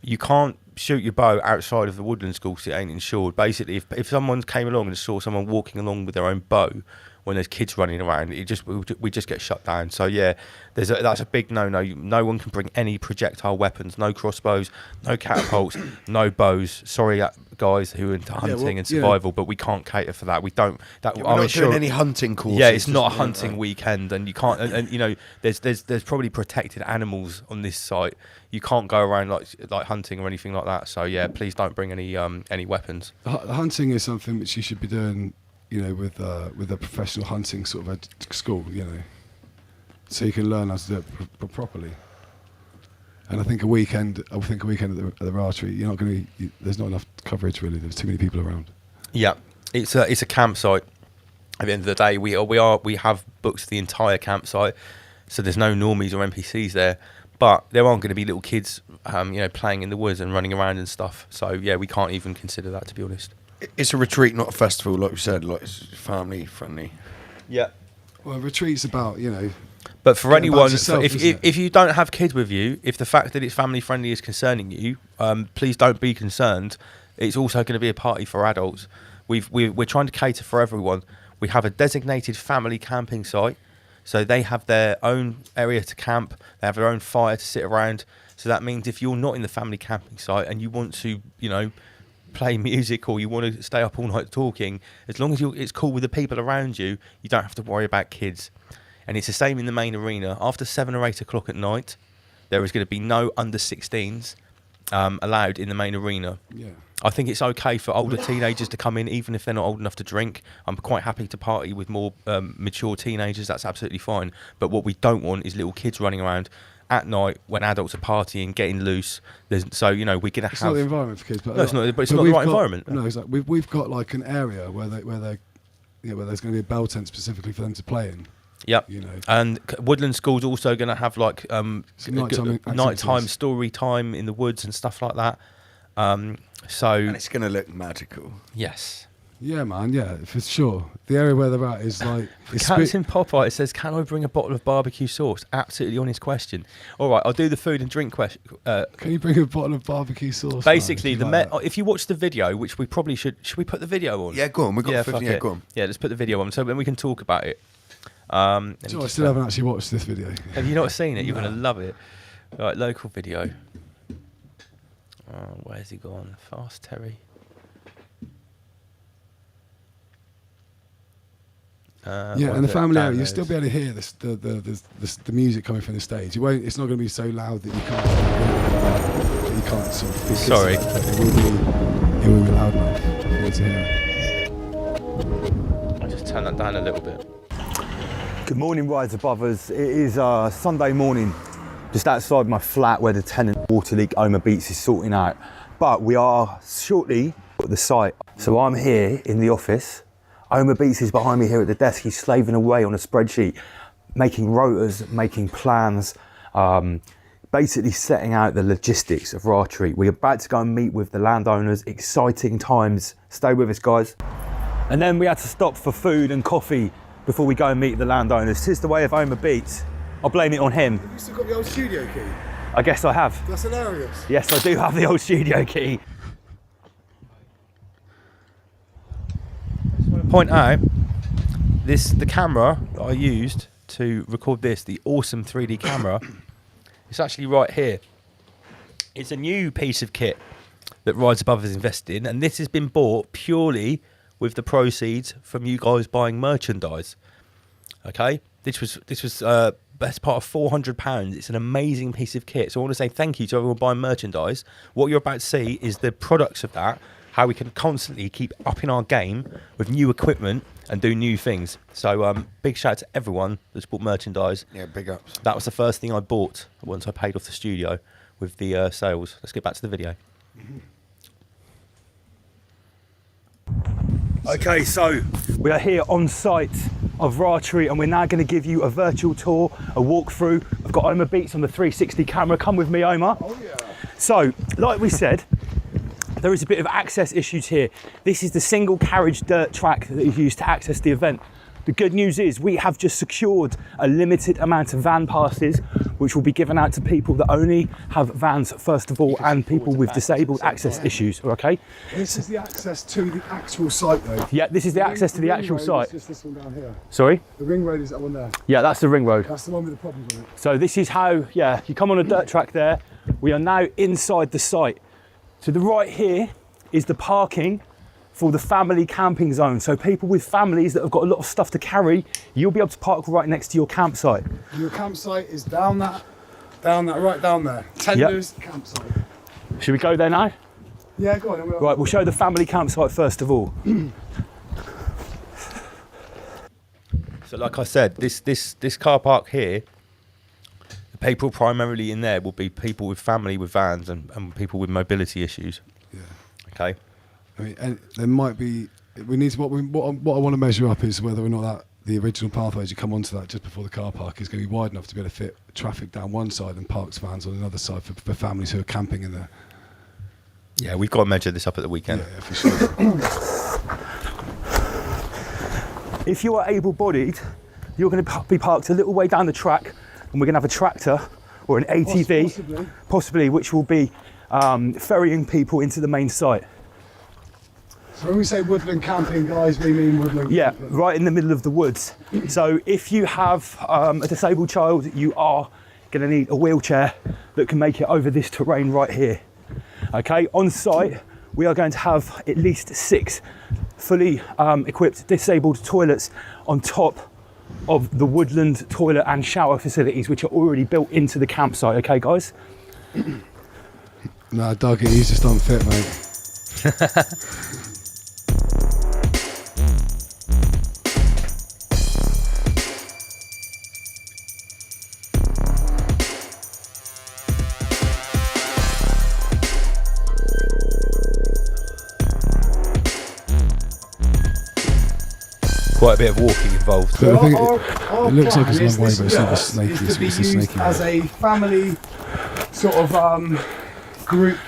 Speaker 2: You can't shoot your bow outside of the Woodland School because it ain't insured. Basically, if someone came along and saw someone walking along with their own bow when there's kids running around, we just get shut down. So yeah, that's a big no. No one can bring any projectile weapons, no crossbows, no catapults, no bows. Sorry, guys who are into hunting and survival, but we can't cater for that. We don't.
Speaker 4: We're not doing any hunting courses.
Speaker 2: Yeah, it's not a hunting weekend, and you can't. And there's probably protected animals on this site. You can't go around like hunting or anything like that. So yeah, please don't bring any weapons.
Speaker 7: Hunting is something which you should be doing. With a professional hunting sort of school, so you can learn how to do it properly. And I think a weekend at the archery, you're not going to. There's not enough coverage really. There's too many people around.
Speaker 2: Yeah, it's a campsite. At the end of the day, we have booked the entire campsite, so there's no normies or NPCs there. But there aren't going to be little kids, playing in the woods and running around and stuff. So yeah, we can't even consider that, to be honest.
Speaker 4: It's a retreat, not a festival, like we said. Like it's family friendly.
Speaker 2: Yeah.
Speaker 7: Well, a retreat's about
Speaker 2: But for anyone,
Speaker 7: yourself,
Speaker 2: if you don't have kids with you, if the fact that it's family friendly is concerning you, please don't be concerned. It's also going to be a party for adults. We're trying to cater for everyone. We have a designated family camping site, so they have their own area to camp. They have their own fire to sit around. So that means if you're not in the family camping site and you want to, play music or you want to stay up all night talking, as long as it's cool with the people around you, you don't have to worry about kids. And it's the same in the main arena. After 7 or 8 o'clock at night, there is going to be no under 16s allowed in the main arena.
Speaker 7: Yeah.
Speaker 2: I think it's okay for older teenagers to come in, even if they're not old enough to drink. I'm quite happy to party with more mature teenagers. That's absolutely fine. But what we don't want is little kids running around at night when adults are partying, getting loose. We're going to have.
Speaker 7: It's not the environment for kids, but
Speaker 2: no, it's not. But it's not the right environment.
Speaker 7: No, exactly. We've got like an area where there's going to be a bell tent specifically for them to play in.
Speaker 2: Yep. And Woodland School's also going to have like nighttime story time in the woods and stuff like that. And
Speaker 4: it's going to look magical.
Speaker 2: Yes.
Speaker 7: Yeah, man. Yeah, for sure. The area where they're at is like. It's
Speaker 2: Captain Popeye says, "Can I bring a bottle of barbecue sauce?" Absolutely honest question. All right, I'll do the food and drink question.
Speaker 7: Can you bring a bottle of barbecue sauce?
Speaker 2: Basically, if you watch the video, which we probably should we put the video on?
Speaker 4: Yeah, go on. We've got 50. Yeah, go on.
Speaker 2: Yeah, let's put the video on so then we can talk about it.
Speaker 7: I still haven't actually watched this video.
Speaker 2: Have you not seen it? You're going to love it. All right, local video. Where's he gone? Fast Terry.
Speaker 7: And the family area, you'll still be able to hear the music coming from the stage. It's not going to be so loud that you can't sort of.
Speaker 2: Sorry.
Speaker 7: It will be loud enough for you to hear it.
Speaker 2: I'll just turn that down a little bit.
Speaker 17: Good morning, Rise Above Us. It is Sunday morning, just outside my flat where the tenant water leak Oma Beats is sorting out. But we are shortly at the site. So I'm here in the office. Oma Beats is behind me here at the desk. He's slaving away on a spreadsheet, making rotas, making plans, basically setting out the logistics of Ratri. We're about to go and meet with the landowners. Exciting times. Stay with us, guys. And then we had to stop for food and coffee before we go and meet the landowners. 'Tis the way of Oma Beats. I'll blame it on him.
Speaker 7: Have you still got the old studio key?
Speaker 17: I guess I have.
Speaker 7: That's hilarious.
Speaker 17: Yes, I do have the old studio key.
Speaker 2: Point out, the camera that I used to record this, the awesome 3D camera, it's actually right here. It's a new piece of kit that Rise Above has invested in, and this has been bought purely with the proceeds from you guys buying merchandise. Okay, this was best part of £400. It's an amazing piece of kit. So I want to say thank you to everyone buying merchandise. What you're about to see is the products of that, how we can constantly keep upping our game with new equipment and do new things. So big shout out to everyone that's bought merchandise.
Speaker 4: Yeah, big ups.
Speaker 2: That was the first thing I bought once I paid off the studio with the sales. Let's get back to the video.
Speaker 17: Okay, so we are here on site of Ratri and we're now going to give you a virtual tour, a walkthrough. I've got Oma Beats on the 360 camera. Come with me, Oma. Oh, yeah. So, like we said, there is a bit of access issues here. This is the single carriage dirt track that is used to access the event. The good news is we have just secured a limited amount of van passes, which will be given out to people that only have vans, first of all, and people with disabled access issues, okay?
Speaker 7: This is the access to the actual site, though.
Speaker 17: Yeah, this is the access to the actual site.
Speaker 7: It's just this one down here.
Speaker 17: Sorry?
Speaker 7: The ring road is that one there.
Speaker 17: Yeah, that's the ring road.
Speaker 7: That's the one with the problems on it.
Speaker 17: So this is how, yeah, you come on a dirt track there. We are now inside the site. To the right here is the parking for the family camping zone. So people with families that have got a lot of stuff to carry, you'll be able to park right next to your campsite.
Speaker 7: Your campsite is down that, right down there. Tenders campsite.
Speaker 17: Should we go there now?
Speaker 7: Yeah, go on.
Speaker 17: Right, we'll show the family campsite first of all.
Speaker 2: So like I said, this car park here, the people primarily in there will be people with family with vans and people with mobility issues.
Speaker 7: Yeah.
Speaker 2: Okay.
Speaker 7: I mean, and there might be. We need to, what I want to measure up is whether or not that the original pathway as you come onto that just before the car park is going to be wide enough to be able to fit traffic down one side and parks vans on another side for families who are camping in there.
Speaker 2: Yeah, we've got to measure this up at the weekend.
Speaker 7: Yeah, for sure.
Speaker 17: If you are able-bodied, you're going to be parked a little way down the track, and we're going to have a tractor or an ATV, possibly, which will be ferrying people into the main site.
Speaker 7: So when we say woodland camping, guys, we mean woodland camping.
Speaker 17: Right in the middle of the woods. So if you have a disabled child, you are going to need a wheelchair that can make it over this terrain right here. Okay, on site, we are going to have at least 6 fully equipped disabled toilets on top of the woodland toilet and shower facilities, which are already built into the campsite. Okay, guys?
Speaker 7: Nah, Dougie, he's just unfit, mate.
Speaker 2: Quite a bit of walking involved.
Speaker 7: So it looks like it's a long way, but it's not a snaky.
Speaker 18: It's used as a family sort of group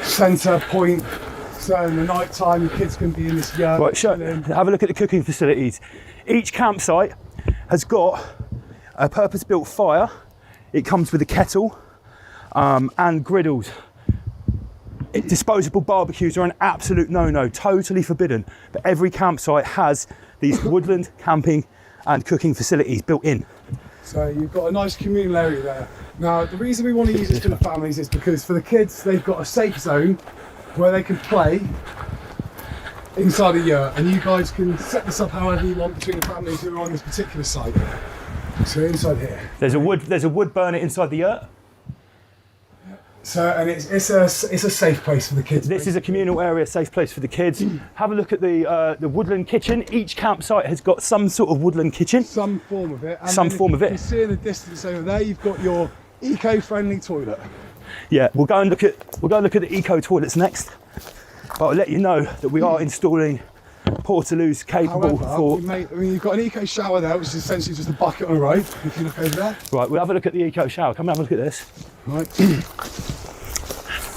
Speaker 18: centre point
Speaker 7: So in the night time, the kids can be in this yurt.
Speaker 17: Right, have a look at the cooking facilities. Each campsite has got a purpose-built fire. It comes with a kettle and griddles. Disposable barbecues are an absolute no-no, totally forbidden. But every campsite has these woodland camping and cooking facilities built in.
Speaker 7: So you've got a nice communal area there. Now, the reason we want to use it for the families is because for the kids, they've got a safe zone where they can play inside a yurt, and you guys can set this up however you want between the families who are on this particular site. So inside here.
Speaker 17: There's a wood burner inside the yurt.
Speaker 7: So, and it's a safe place for the kids.
Speaker 17: This is a communal area, safe place for the kids. Have a look at the woodland kitchen. Each campsite has got some sort of woodland kitchen.
Speaker 7: Some form of it. And
Speaker 17: some form of it.
Speaker 7: You see in the distance over there, you've got your eco-friendly toilet.
Speaker 17: Yeah, we'll go and look at the eco toilets next. But I'll let you know that we are installing portaloos capable for.
Speaker 7: You've got an eco shower there, which is essentially just a bucket on a rope. If you look over there.
Speaker 17: Right, we'll have a look at the eco shower. Come and have a look at this.
Speaker 7: Right.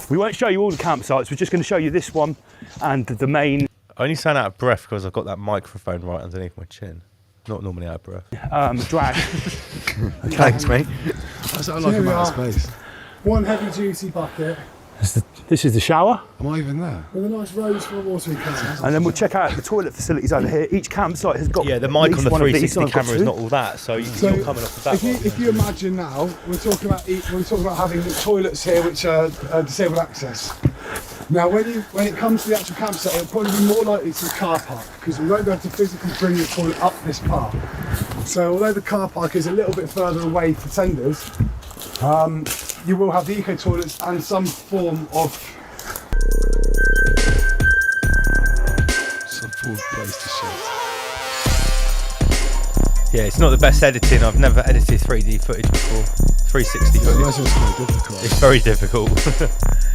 Speaker 17: We won't show you all the campsites. We're just going to show you this one and the main.
Speaker 2: I only sound out of breath because I've got that microphone right underneath my chin. Not normally out of breath.
Speaker 17: Drag.
Speaker 2: Thanks, mate.
Speaker 7: That's what I like about space. One heavy duty bucket.
Speaker 17: This is the shower.
Speaker 7: Am I even there? With a nice rose for a watering can.
Speaker 17: And then we'll check out the toilet facilities over here. Each campsite has got.
Speaker 2: Yeah, the mic on the 360 camera is not all that, so you're coming off of that.
Speaker 7: If you imagine now, we're talking about having toilets here which are disabled access. Now, when it comes to the actual campsite, it'll probably be more likely to the car park because we won't be able to physically bring the toilet up this path. So, although the car park is a little bit further away for tenders, you will have the eco toilets and some form of place to shit.
Speaker 2: Yeah, it's not the best editing. I've never edited 3D footage before. 360 footage.
Speaker 7: It's quite difficult.
Speaker 2: It's very difficult.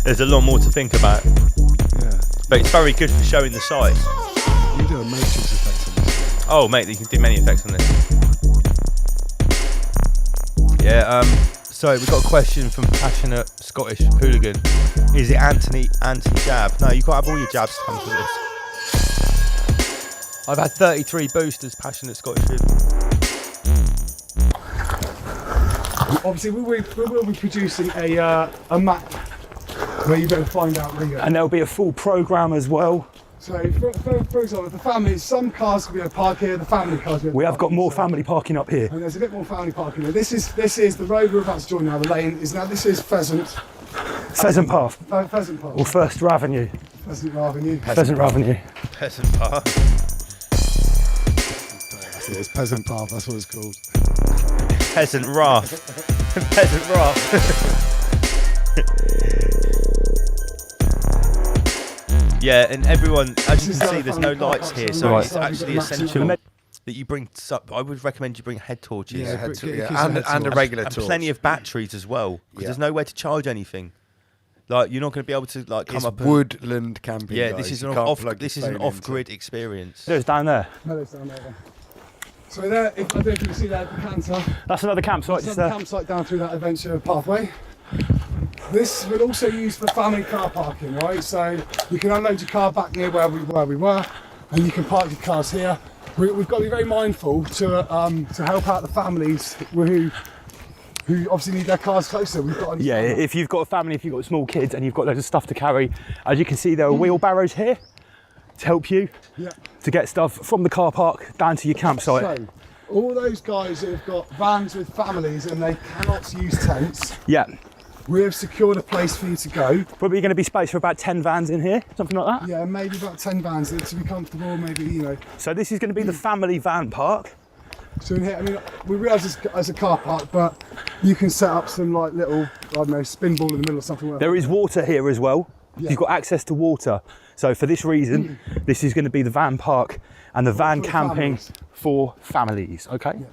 Speaker 2: There's a lot more to think about.
Speaker 7: Yeah.
Speaker 2: But it's very good for showing the site.
Speaker 7: You do a matrix effect on this.
Speaker 2: Oh, mate, you can do many effects on this. Yeah, so we've got a question from Passionate Scottish Hooligan. Is it anti-jab? No, you can't have all your jabs to come to this. I've had 33 boosters, Passionate Scottish Hooligan.
Speaker 7: Obviously, we will be producing a map where you better find out where you go.
Speaker 17: And there'll be a full programme as well.
Speaker 7: So, for example, the families, some cars will be able to park here, the family cars will be able to
Speaker 17: We have
Speaker 7: park
Speaker 17: got more
Speaker 7: here.
Speaker 17: family parking up here.
Speaker 7: And there's a bit more family parking here. This is the road we're about to join now, the lane is now, this is Pheasant
Speaker 17: Path.
Speaker 7: Pheasant Path.
Speaker 17: Or First Avenue.
Speaker 7: Pheasant Avenue.
Speaker 17: Pheasant Avenue.
Speaker 2: Peasant Path.
Speaker 7: It's Peasant Path, that's what it's called.
Speaker 2: Peasant Wrath. Peasant Wrath. Yeah, and everyone, as you can see, there's no lights here, so it's actually essential that you bring. I would recommend you bring head torches,
Speaker 4: and a regular torch,
Speaker 2: and plenty of batteries as well, because there's nowhere to charge anything. Like you're not going to be able to come up.
Speaker 4: Woodland camping.
Speaker 2: Yeah,
Speaker 4: guys.
Speaker 2: this is an off-grid experience.
Speaker 17: There's down there.
Speaker 7: No, it's down there. So there, I don't know if you can see that decanter.
Speaker 17: That's another campsite.
Speaker 7: That's another campsite down through that adventure pathway. This will also use for family car parking, right? So you can unload your car back near where we were, and you can park your cars here. We've got to be very mindful to help out the families who obviously need their cars closer.
Speaker 17: If you've got a family, if you've got small kids, and you've got loads of stuff to carry, as you can see, there are wheelbarrows here to help you to get stuff from the car park down to your campsite.
Speaker 7: So, all those guys who have got vans with families and they cannot use tents.
Speaker 17: Yeah.
Speaker 7: We have secured a place for you to go.
Speaker 17: Probably going to be space for about 10 vans in here, something like that.
Speaker 7: Yeah, maybe about 10 vans to be comfortable, maybe,
Speaker 17: So this is going to be the family van park.
Speaker 7: So in here, I mean, we realise it's as a car park, but you can set up some little, I don't know, spin ball in the middle or something.
Speaker 17: There is water here as well.
Speaker 7: Yeah.
Speaker 17: You've got access to water. So for this reason, this is going to be the van park and the van camping for families, okay?
Speaker 7: Yeah.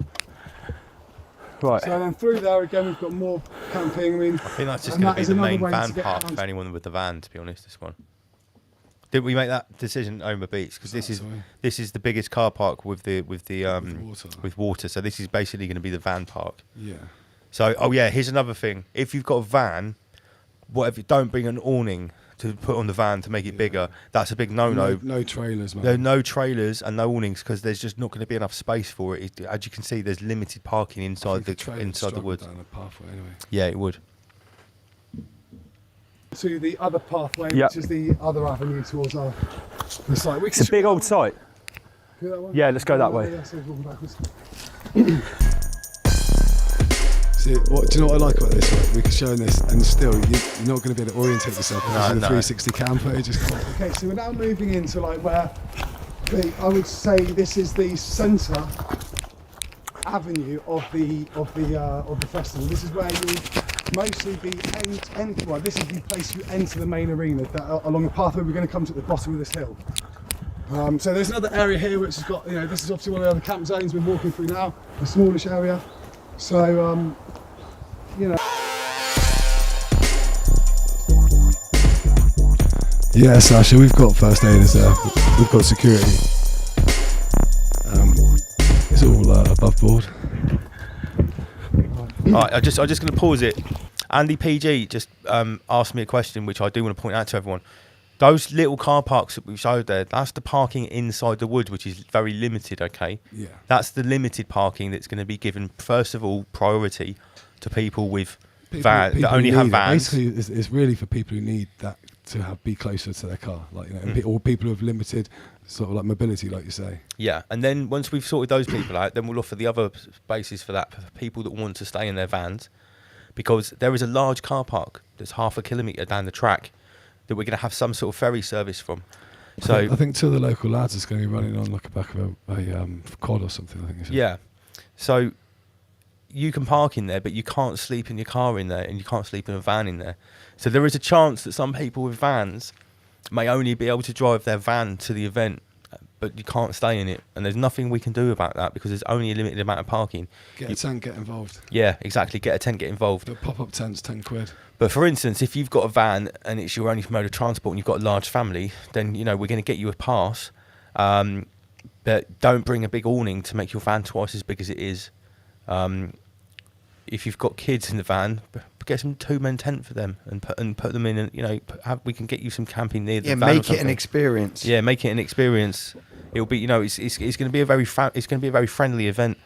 Speaker 17: Right.
Speaker 7: So then through there again, we've got more camping.
Speaker 2: I think that's just going to be the main van park for anyone with the van. To be honest, this one. Did we make that decision, Omar Beats? Because this is the biggest car park with water. So this is basically going to be the van park.
Speaker 7: Yeah.
Speaker 2: So here's another thing. If you've got a van, don't bring an awning to put on the van to make it bigger. That's a big no-no.
Speaker 7: No trailers, man.
Speaker 2: There are no trailers and no awnings because there's just not going to be enough space for it. As you can see, there's limited parking inside the woods.
Speaker 7: Down the pathway anyway.
Speaker 2: Yeah, it would.
Speaker 7: To the other pathway,
Speaker 17: Yep.
Speaker 7: which is the other avenue towards the site.
Speaker 17: It's a big old site.
Speaker 7: Go that way?
Speaker 17: Yeah, let's go that way.
Speaker 7: Yeah, so walking backwards. See, do you know what I like about this? Right? We can show this, and still, you're not going to be able to orientate yourself because of the 360 cam footage. Okay, so we're now moving into like where I would say this is the centre avenue of the festival. This is where you'll mostly be well, this is the place you enter the main arena along the pathway we're going to come to at the bottom of this hill. So there's another area here which has got, this is obviously one of the other camp zones we're walking through now, a smallish area. So, yeah, Sasha, we've got first aiders there. We've got security. It's all above board.
Speaker 2: Alright, I'm just going to pause it. Andy PG just asked me a question which I do want to point out to everyone. Those little car parks that we showed there, that's the parking inside the woods, which is very limited, okay?
Speaker 7: Yeah.
Speaker 2: That's the limited parking that's going to be given, first of all, priority to people with vans, that only have vans.
Speaker 7: Basically, it's really for people who need that to be closer to their car, like or people who have limited sort of like mobility, like you say.
Speaker 2: Yeah, and then once we've sorted those people out, then we'll offer the other spaces for that for people that want to stay in their vans, because there is a large car park that's 1/2 kilometre down the track that we're going to have some sort of ferry service from. So
Speaker 7: I think two of the local lads is going to be running on like the back of a quad or something. I think.
Speaker 2: Yeah, so you can park in there, but you can't sleep in your car in there, and you can't sleep in a van in there. So there is a chance that some people with vans may only be able to drive their van to the event, but you can't stay in it, and there's nothing we can do about that because there's only a limited amount of parking.
Speaker 7: Get a tent, get involved.
Speaker 2: Yeah, exactly. Get a tent, get involved.
Speaker 7: The pop-up tent's £10.
Speaker 2: But for instance, if you've got a van and it's your only mode of transport and you've got a large family, then we're going to get you a pass. But don't bring a big awning to make your van twice as big as it is. If you've got kids in the van, get some 2-man tent for them and put them in, and we can get you some camping near the van.
Speaker 4: Yeah, make it an experience.
Speaker 2: Yeah, make it an experience. It'll be, it's going to be a very friendly event,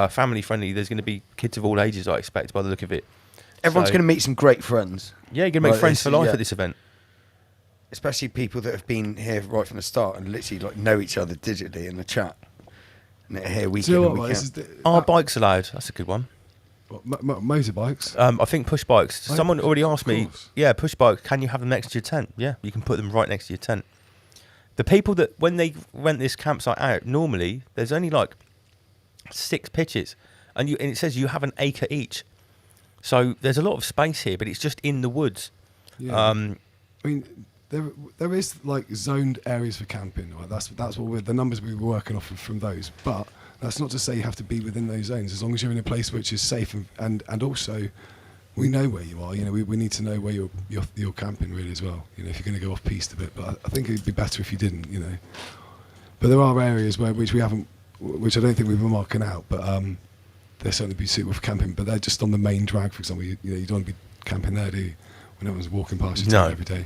Speaker 2: family friendly. There's going to be kids of all ages, I expect, by the look of it.
Speaker 4: Everyone's going to meet some great friends.
Speaker 2: Yeah, you're going to make friends for life at this event.
Speaker 4: Especially people that have been here right from the start and literally know each other digitally in the chat. And they're here week in and week out.
Speaker 2: Are bikes allowed? That's a good one.
Speaker 7: What, motorbikes?
Speaker 2: I think push bikes. Someone already asked me, push bikes, can you have them next to your tent? Yeah, you can put them right next to your tent. The people that, when they rent this campsite out, normally there's only like 6 pitches, and it says you have an acre each. So there's a lot of space here, but it's just in the woods.
Speaker 7: Yeah. I mean, there is like zoned areas for camping. Right? That's what the numbers we were working off from those. But that's not to say you have to be within those zones. As long as you're in a place which is safe and also we know where you are. We need to know where you're camping really as well. If you're going to go off piste a bit. But I think it'd be better if you didn't. But there are areas which we haven't, which I don't think we've been marking out. But they're certainly be suitable for camping, but they're just on the main drag, for example. You don't want to be camping there, do you? When everyone's walking past your tent every day.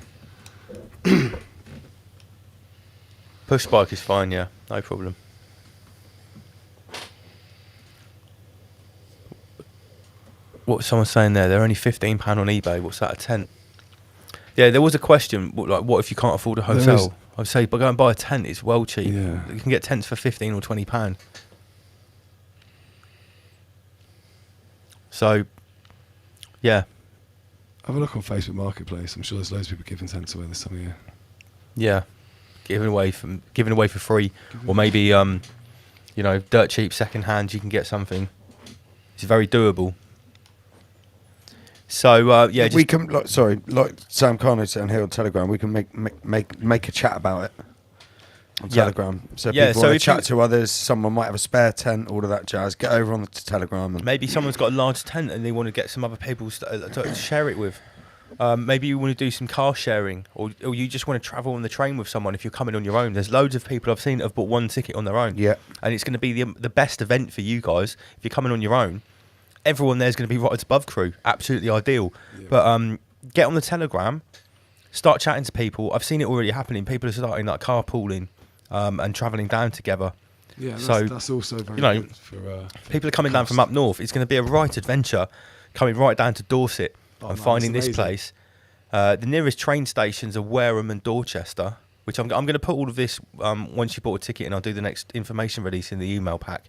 Speaker 2: Push bike is fine, yeah, no problem. What's someone saying there? They're only £15 on eBay. What's that, a tent? Yeah, there was a question, like, what if you can't afford a hotel? I'd say, but go and buy a tent. It's well cheap.
Speaker 7: Yeah.
Speaker 2: You can get tents for £15 or £20. So, yeah.
Speaker 7: Have a look on Facebook Marketplace. I'm sure there's loads of people giving tents away this time of year.
Speaker 2: Yeah, giving away for free, or maybe dirt cheap second hand. You can get something. It's very doable. So yeah,
Speaker 4: we can. Like Sam Carno said here on Telegram, we can make a chat about it on Telegram. So people want to chat to others. Someone might have a spare tent, all of that jazz. Get over on the Telegram. And
Speaker 2: maybe someone's got a large tent and they want to get some other people to share it with. Maybe you want to do some car sharing, or you just want to travel on the train with someone if you're coming on your own. There's loads of people I've seen that have bought one ticket on their own.
Speaker 4: Yeah.
Speaker 2: And it's going to be the best event for you guys if you're coming on your own. Everyone there's going to be right above crew. Absolutely ideal. Yeah. But get on the Telegram, start chatting to people. I've seen it already happening. People are starting like carpooling and travelling down together.
Speaker 7: Yeah,
Speaker 2: so
Speaker 7: that's also very good for
Speaker 2: people are coming down from up north. It's going to be a right adventure coming right down to Dorset and finding this place. The nearest train stations are Wareham and Dorchester, which I'm going to put all of this once you bought a ticket, and I'll do the next information release in the email pack.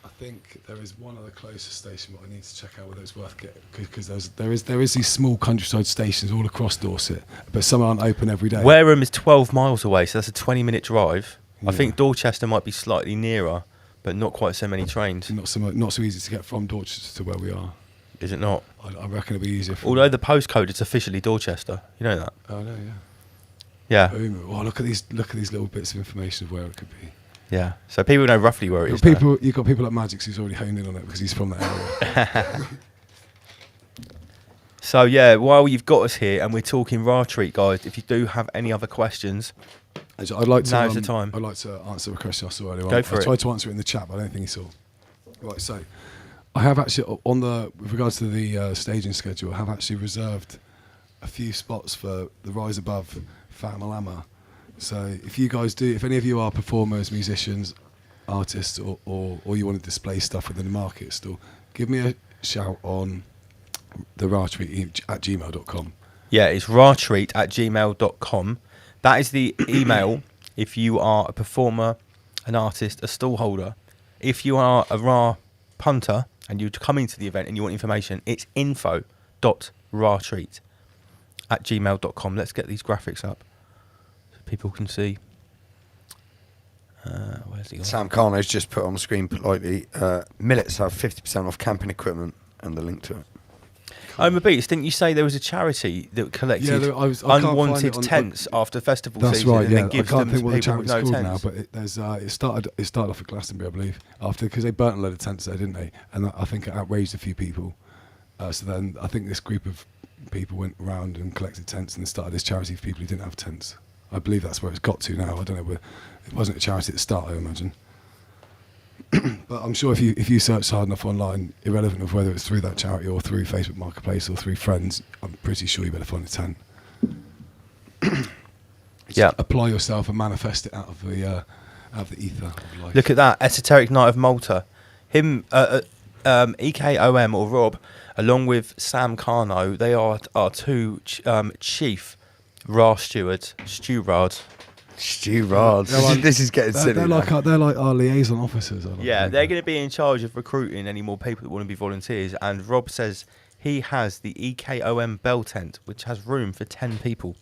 Speaker 7: I think there is one other closer station, but I need to check out whether it's worth getting, because there is these small countryside stations all across Dorset, but some aren't open every day.
Speaker 2: Wareham is 12 miles away, so that's a 20-minute drive. I think Dorchester might be slightly nearer, but not quite so many trains.
Speaker 7: Not so easy to get from Dorchester to where we are.
Speaker 2: Is it not?
Speaker 7: I reckon it'll be easier.
Speaker 2: Although the postcode is officially Dorchester, you know that.
Speaker 7: Oh no,
Speaker 2: yeah.
Speaker 7: Boom. Oh, look at these little bits of information of where it could be.
Speaker 2: Yeah. So people know roughly where it is.
Speaker 7: You've got people like Magix who's already honed in on it because he's from that area.
Speaker 2: So yeah, while you've got us here and we're talking Raw Treat, guys, if you do have any other questions,
Speaker 7: I'd like to.
Speaker 2: Now's the time.
Speaker 7: I'd like to answer a question I saw earlier.
Speaker 2: Go for it.
Speaker 7: I tried to answer it in the chat, but I don't think he saw. Right, so I have actually with regards to the staging schedule, I have actually reserved a few spots for the Rise Above Famalama. So if any of you are performers, musicians, artists, or you want to display stuff within the market still, give me a shout on the rawtreat@gmail.com.
Speaker 2: Yeah, it's rawtreat@gmail.com. That is the email if you are a performer, an artist, a stall holder. If you are a raw punter and you're coming to the event and you want information, it's info.rawtreat@gmail.com. Let's get these graphics up so people can see. Where's he gone?
Speaker 4: Sam Carno's just put on the screen politely, Millets have 50% off camping equipment and the link to it.
Speaker 2: Mabites, didn't you say there was a charity that collected unwanted tents after festival
Speaker 7: That's
Speaker 2: season
Speaker 7: right,
Speaker 2: and
Speaker 7: yeah.
Speaker 2: then gives
Speaker 7: I can't
Speaker 2: them
Speaker 7: think
Speaker 2: to
Speaker 7: what the
Speaker 2: people with
Speaker 7: charity's
Speaker 2: no
Speaker 7: called
Speaker 2: tents?
Speaker 7: now, but it started off at Glastonbury, I believe, because they burnt a load of tents there, didn't they? And I think it outraged a few people. So then I think this group of people went around and collected tents and started this charity for people who didn't have tents. I believe that's where it's got to now. I don't know where it wasn't a charity at the start, I imagine. But I'm sure if you search hard enough online, irrelevant of whether it's through that charity or through Facebook Marketplace or through friends, I'm pretty sure you better find a tent.
Speaker 2: Yeah.
Speaker 7: Apply yourself and manifest it out of the ether of life.
Speaker 2: Look at that, Esoteric Night of Malta. Him, EKOM or Rob, along with Sam Carno, they are our two chief raw stewards.
Speaker 4: This is getting silly.
Speaker 7: They're like our liaison officers.
Speaker 2: They're going to be in charge of recruiting any more people that want to be volunteers. And Rob says he has the EKOM bell tent, which has room for 10 people.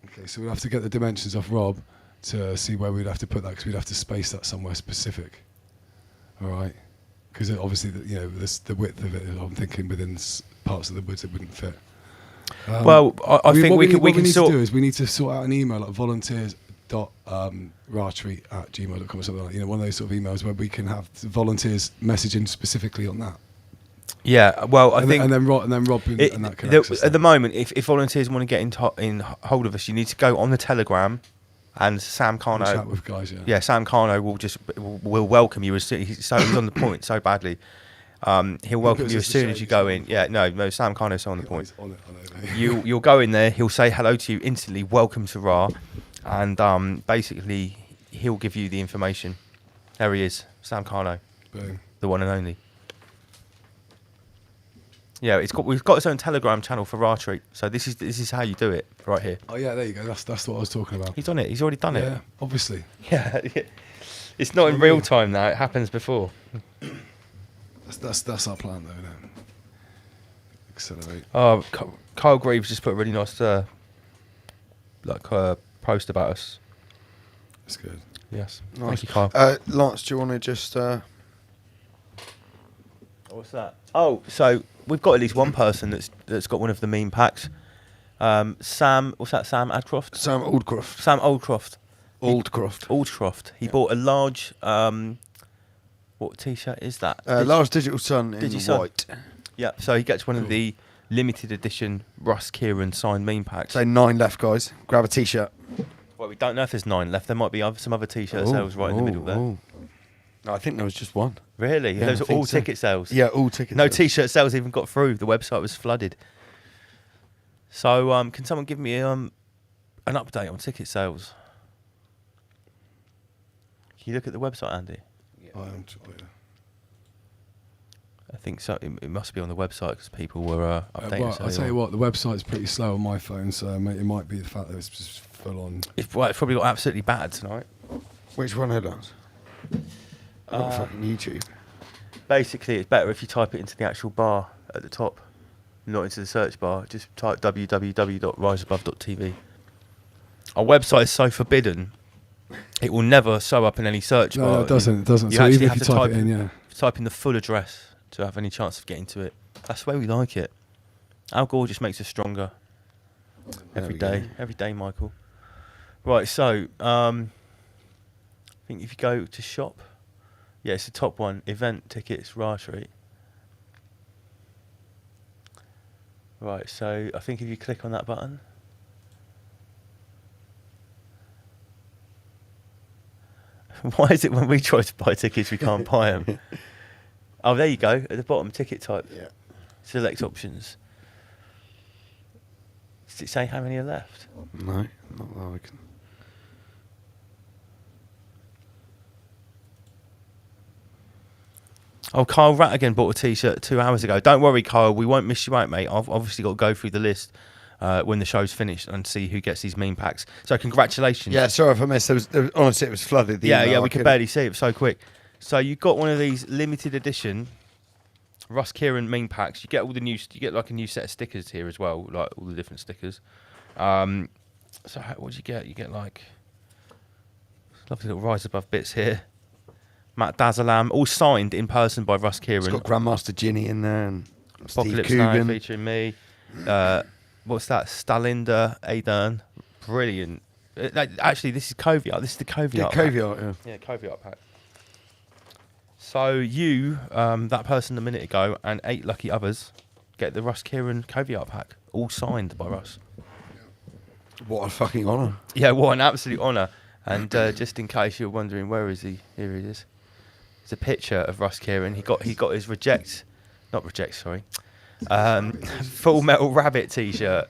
Speaker 7: Okay, so we'll have to get the dimensions off Rob to see where we'd have to put that, because we'd have to space that somewhere specific. All right, because obviously the width of it, I'm thinking within parts of the woods it wouldn't fit.
Speaker 2: Well, I think we can
Speaker 7: need to do is we need to sort out an email at volunteers.rawtreat@gmail.com or something like one of those sort of emails where we can have volunteers messaging specifically on that.
Speaker 2: Yeah, well, I think
Speaker 7: and then Rob and that can access
Speaker 2: at the moment, if volunteers want to get in hold of us, you need to go on the Telegram, and Sam Carno.
Speaker 7: Chat with guys,
Speaker 2: Sam Carno will welcome you as soon. He's on the point so badly. He'll welcome you as soon as you go in. Yeah, no, Sam Carno's on the point. You'll go in there. He'll say hello to you instantly. Welcome to Ra, and basically he'll give you the information. There he is, Sam Carno,
Speaker 7: Boom.
Speaker 2: The one and only. Yeah, we've got its own Telegram channel for Ra Treat. So this is how you do it right here.
Speaker 7: Oh yeah, there you go. That's what I was talking about.
Speaker 2: He's on it. He's already done it.
Speaker 7: Yeah, obviously.
Speaker 2: Yeah, it's not in real time now. It happens before.
Speaker 7: That's our plan, though, isn't it? Accelerate.
Speaker 2: Oh, Kyle Greaves just put a really nice post about us.
Speaker 7: That's good.
Speaker 2: Yes.
Speaker 4: Nice.
Speaker 2: Thank you, Kyle.
Speaker 4: Lance, do you want to just...
Speaker 2: What's that? Oh, so we've got at least one person that's got one of the meme packs. Sam, what's that? Sam Adcroft?
Speaker 4: Sam Oldcroft.
Speaker 2: Sam Oldcroft.
Speaker 4: Oldcroft.
Speaker 2: He bought a large... what T-shirt is that?
Speaker 4: Large Digital Sun in white.
Speaker 2: Yeah, so he gets one of the limited edition Russ Kieran signed meme packs.
Speaker 4: So 9 left, guys. Grab a T-shirt.
Speaker 2: Well, we don't know if there's 9 left. There might be some other T-shirt sales right in the middle there.
Speaker 4: No, I think there was just one.
Speaker 2: Really?
Speaker 4: Yeah,
Speaker 2: Those are all ticket sales?
Speaker 4: Yeah, all ticket
Speaker 2: No
Speaker 4: sales.
Speaker 2: T-shirt sales even got through. The website was flooded. So, can someone give me an update on ticket sales? Can you look at the website, Andy?
Speaker 7: I am.
Speaker 2: I think so. It must be on the website because people were updating.
Speaker 7: Well, I'll tell you what, the website's pretty slow on my phone, so it might be the fact that it's just full on.
Speaker 2: It's probably got absolutely bad tonight.
Speaker 4: Which one it does? Fucking YouTube.
Speaker 2: Basically, it's better if you type it into the actual bar at the top, not into the search bar. Just type www.riseabove.tv. Our website is so forbidden, it will never show up in any search bar.
Speaker 7: No, it doesn't. It doesn't.
Speaker 2: You
Speaker 7: So
Speaker 2: actually
Speaker 7: even
Speaker 2: have
Speaker 7: if
Speaker 2: to
Speaker 7: you type it in,
Speaker 2: type in the full address to have any chance of getting to it. That's the way we like it. Alcohol just makes us stronger. Every day, Michael. Right, so I think if you go to shop, yeah, it's the top one. Event tickets, Raw-Treat. Right, so I think if you click on that button, why is it when we try to buy tickets we can't buy them? Oh, there you go. At the bottom, ticket type.
Speaker 4: Yeah.
Speaker 2: Select options. Does it say how many are left?
Speaker 4: No, not that I can.
Speaker 2: Oh, Kyle Rattigan bought a T-shirt 2 hours ago. Don't worry, Kyle. We won't miss you out, mate. I've obviously got to go through the list when the show's finished and see who gets these meme packs. So congratulations.
Speaker 4: Yeah, sorry if I missed. Honestly, it was flooded.
Speaker 2: Yeah, we could barely see it. It was so quick. So you got one of these limited edition Russ Kieran meme packs. You get all the new. You get like a new set of stickers here as well, like all the different stickers. So what do you get? You get like lovely little Rise Above bits here. Matt Dazalam, all signed in person by Russ Kieran.
Speaker 4: It's got Grandmaster Ginny in there and
Speaker 2: Apocalypse
Speaker 4: Steve
Speaker 2: Now
Speaker 4: Coogan.
Speaker 2: featuring me. What's that? Stalinda Adern. Brilliant. Actually, this is Caveat. This is the Caveat.
Speaker 4: Caveat,
Speaker 2: Yeah, Caveat pack. So you, that person a minute ago, and 8 lucky others get the Russ Kieran Caveat pack, all signed by Russ.
Speaker 4: What a fucking honour.
Speaker 2: Yeah, what an absolute honour. And just in case you're wondering, where is he? Here he is. It's a picture of Russ Kieran. He got his Full Metal Rabbit T-shirt.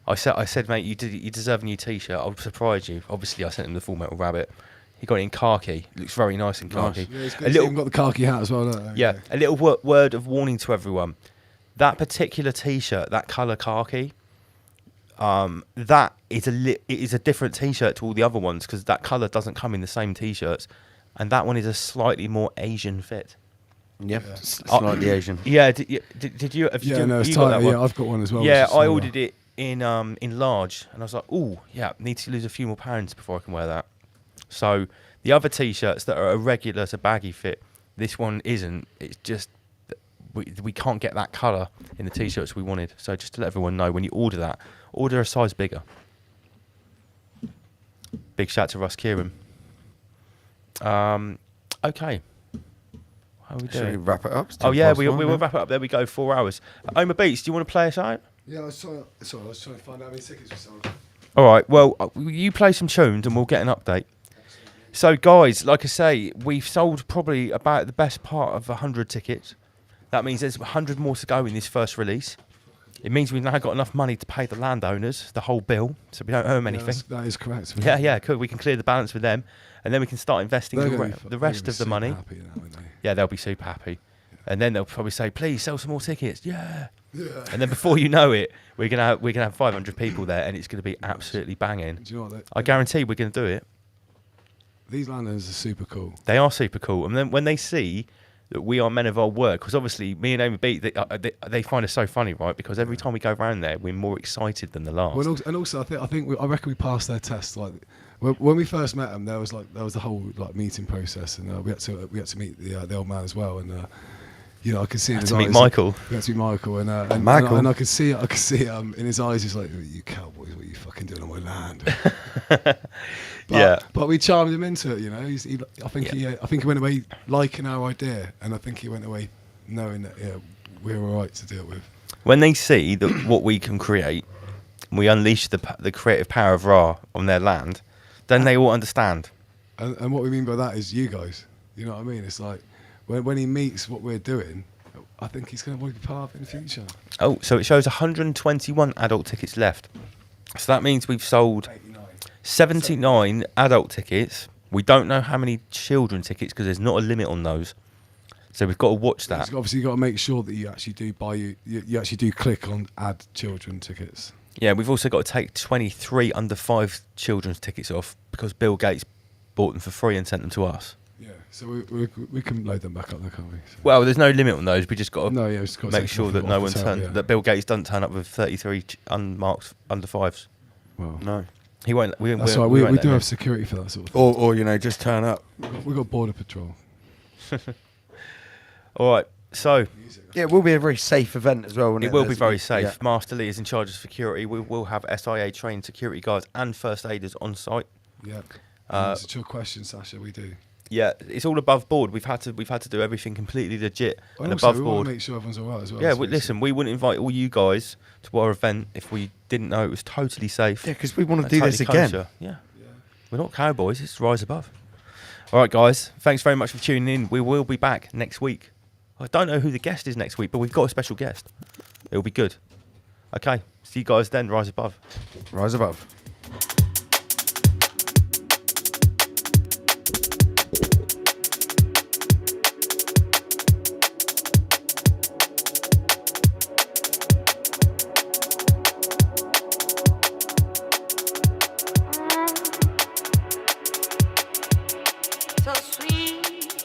Speaker 2: I said, mate, you deserve a new T-shirt. I'll surprise you. Obviously, I sent him the Full Metal Rabbit. He got it in khaki. Looks very nice in khaki.
Speaker 7: Yeah, it's even got the khaki hat as well.
Speaker 2: Yeah, a little word of warning to everyone. That particular T-shirt, that colour khaki, that is it is a different T-shirt to all the other ones because that colour doesn't come in the same T-shirts, and that one is a slightly more Asian fit.
Speaker 4: Yep, slightly Asian.
Speaker 2: Yeah, did you?
Speaker 7: No, it's tight. Yeah, I've got one as well.
Speaker 2: Yeah, I ordered it in large, and I was like, oh yeah, need to lose a few more pounds before I can wear that. So the other T-shirts that are a regular to baggy fit, this one isn't. It's just we can't get that colour in the T-shirts we wanted. So just to let everyone know, when you order that, order a size bigger. Big shout to Russ Kieran. Okay. How are we doing?
Speaker 4: Should we wrap it up?
Speaker 2: Oh yeah, we will wrap it up. There we go. 4 hours. Oma Beats, do you want to play us out?
Speaker 7: Yeah, I was trying to find out how many tickets we sold.
Speaker 2: All right. Well, you play some tunes and we'll get an update. So, guys, like I say, we've sold probably about the best part of 100 tickets. That means there's 100 more to go in this first release. It means we've now got enough money to pay the landowners the whole bill, so we don't owe them anything.
Speaker 7: That is correct.
Speaker 2: Yeah, cool. We can clear the balance with them, and then we can start investing the rest of the money.
Speaker 7: Happy now, aren't they?
Speaker 2: Yeah, they'll be super happy. And then they'll probably say, please sell some more tickets. Yeah. And then before you know it, we're gonna have 500 people there, and it's gonna be absolutely banging.
Speaker 7: Do you know what?
Speaker 2: I guarantee we're gonna do it.
Speaker 7: These landowners are super cool.
Speaker 2: They are super cool, and then when they see that we are men of our word, because obviously me and Amy Beat, they find us so funny, right? Because every time we go around there, we're more excited than the last.
Speaker 7: Well, and also, I reckon we passed their test. Like when we first met them, there was the whole meeting process, and we had to meet the old man as well, and I could see in his eyes.
Speaker 2: Michael.
Speaker 7: We had to meet Michael, and
Speaker 4: Michael.
Speaker 7: And I could see in his eyes, he's like, "You cowboys, what are you fucking doing on my land?" But we charmed him into it, I think he went away liking our idea, and I think he went away knowing that we're all right to deal with.
Speaker 2: When they see that what we can create, we unleash the creative power of Ra on their land, then they all understand.
Speaker 7: And what we mean by that is you guys. You know what I mean? It's like when he meets what we're doing, I think he's going to want to be part of it in the future.
Speaker 2: Oh, so it shows 121 adult tickets left. So that means we've sold 79 adult tickets. We don't know how many children tickets because there's not a limit on those. So we've got to watch that.
Speaker 7: Obviously, you've got to make sure that you actually do you actually do click on add children tickets.
Speaker 2: Yeah, we've also got to take 23 under 5 children's tickets off because Bill Gates bought them for free and sent them to us.
Speaker 7: Yeah, so we can load them back up there, can't we? So.
Speaker 2: Well, there's no limit on those. We just got to
Speaker 7: just got to
Speaker 2: make
Speaker 7: take
Speaker 2: sure
Speaker 7: off
Speaker 2: that
Speaker 7: the
Speaker 2: no one
Speaker 7: tail, yeah.
Speaker 2: that Bill Gates doesn't turn up with 33 unmarked under 5s.
Speaker 7: Well,
Speaker 4: No.
Speaker 2: He won't.
Speaker 7: That's right. We do have security for that sort of thing.
Speaker 4: Or just turn up.
Speaker 7: We've got border patrol.
Speaker 2: All right. So
Speaker 4: Yeah, it will be a very safe event as well. Won't it?
Speaker 2: it will be
Speaker 4: There's-
Speaker 2: very safe.
Speaker 4: yeah.
Speaker 2: Master Lee is in charge of security. We will have SIA trained security guards and first aiders on site.
Speaker 7: Yeah. Answer to your question, Sasha. We do.
Speaker 2: Yeah, it's all above board. We've had to do everything completely legit and
Speaker 7: also,
Speaker 2: above
Speaker 7: we want
Speaker 2: board.
Speaker 7: to make sure everyone's all right as well.
Speaker 2: Yeah,
Speaker 7: so
Speaker 2: listen, we wouldn't invite all you guys to our event if we didn't know it was totally safe.
Speaker 4: Yeah, because we want to
Speaker 2: and
Speaker 4: do this
Speaker 2: totally
Speaker 4: again.
Speaker 2: kosher. Yeah. We're not cowboys, it's rise above. All right, guys, thanks very much for tuning in. We will be back next week. I don't know who the guest is next week, but we've got a special guest. It'll be good. Okay, see you guys then. Rise above.
Speaker 4: Rise above.
Speaker 18: So sweet.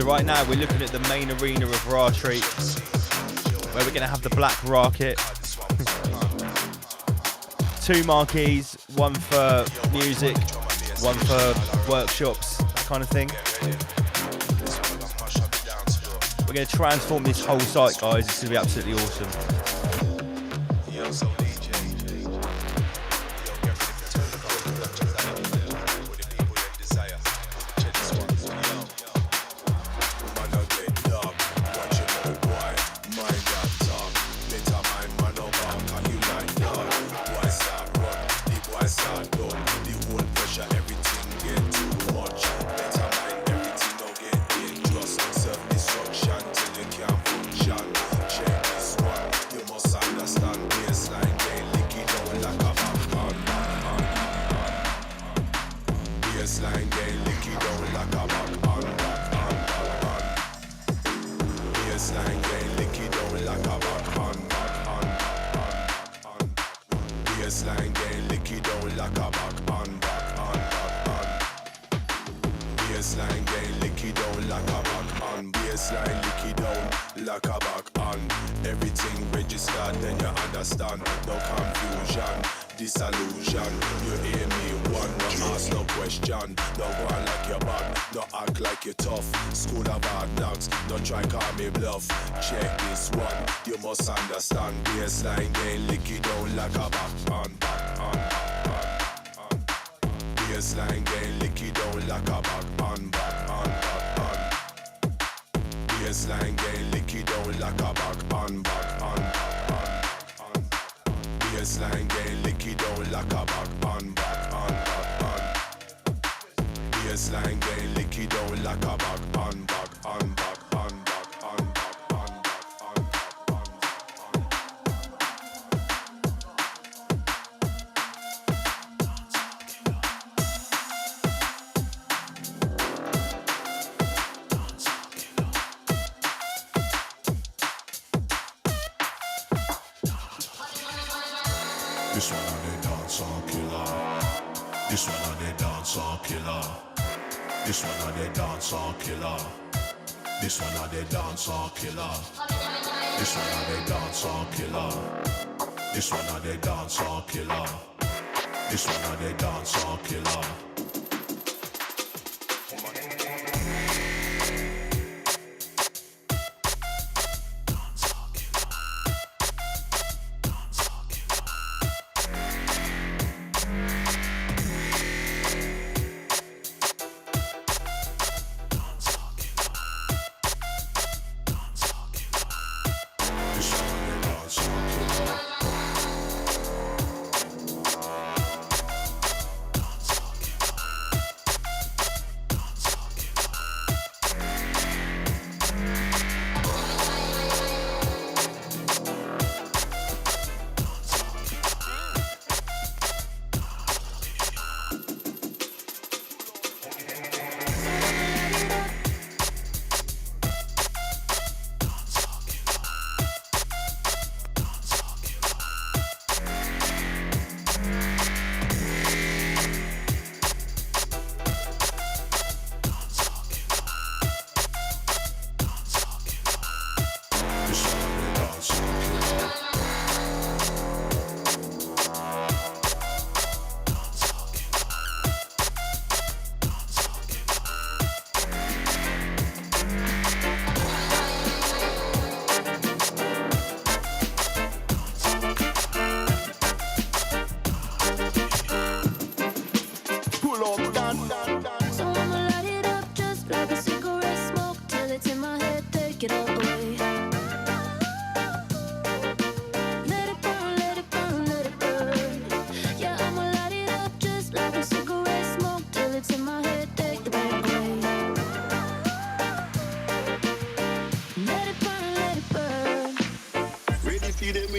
Speaker 2: right now we're looking at the main arena of Raw Street, where we're going to have the Black Rocket. 2 marquees, one for music, one for workshops, that kind of thing. We're going to transform this whole site, guys. It's going to be absolutely awesome.
Speaker 19: This one on the dancehall killer. This one on the dancehall killer. This one on the dancehall killer. This one on the dancehall killer. This one on the dancehall killer. This one on the dancehall killer. This one on the dancehall killer.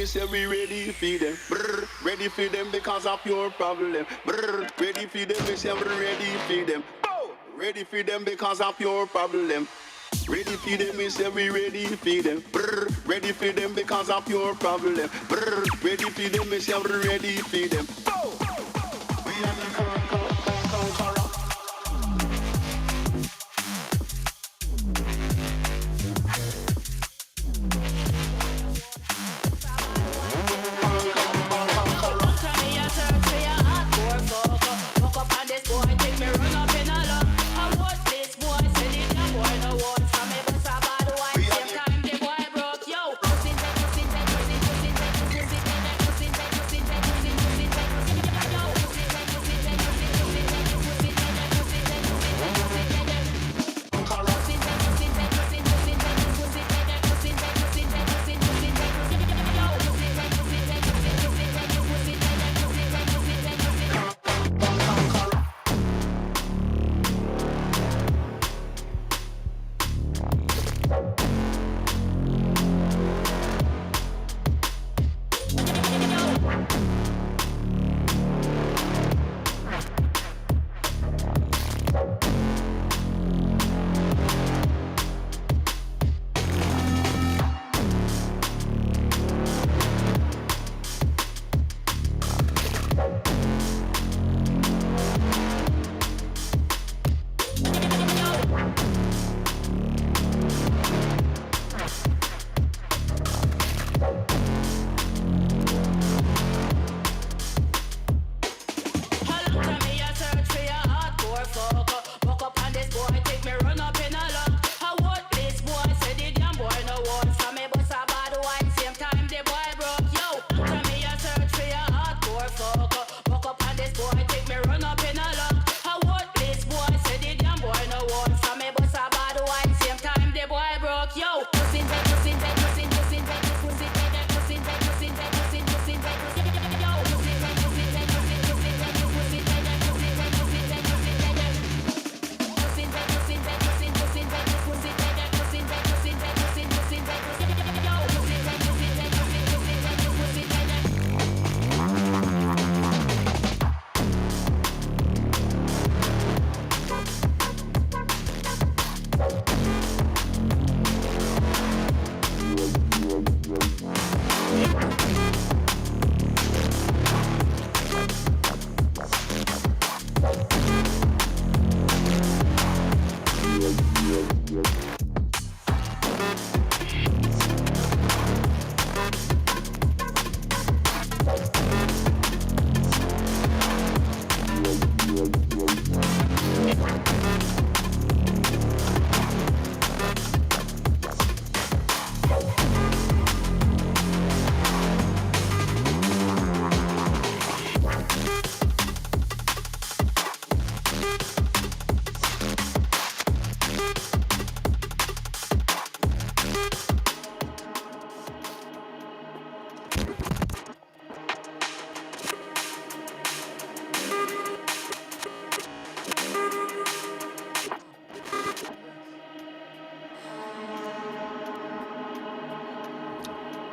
Speaker 20: Say we ready for them, brr, ready for them because of your problem. Brr, ready for them, we say we ready for them. Oh, ready for them because of your problem. Ready for them, we say we ready for them. Brr, ready for them because of your problem. Brr, ready for them, we say we ready for them. Oh, we are the conqueror.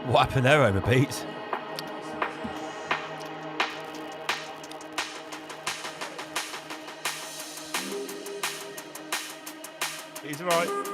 Speaker 2: What happened there over Pete? He's alright.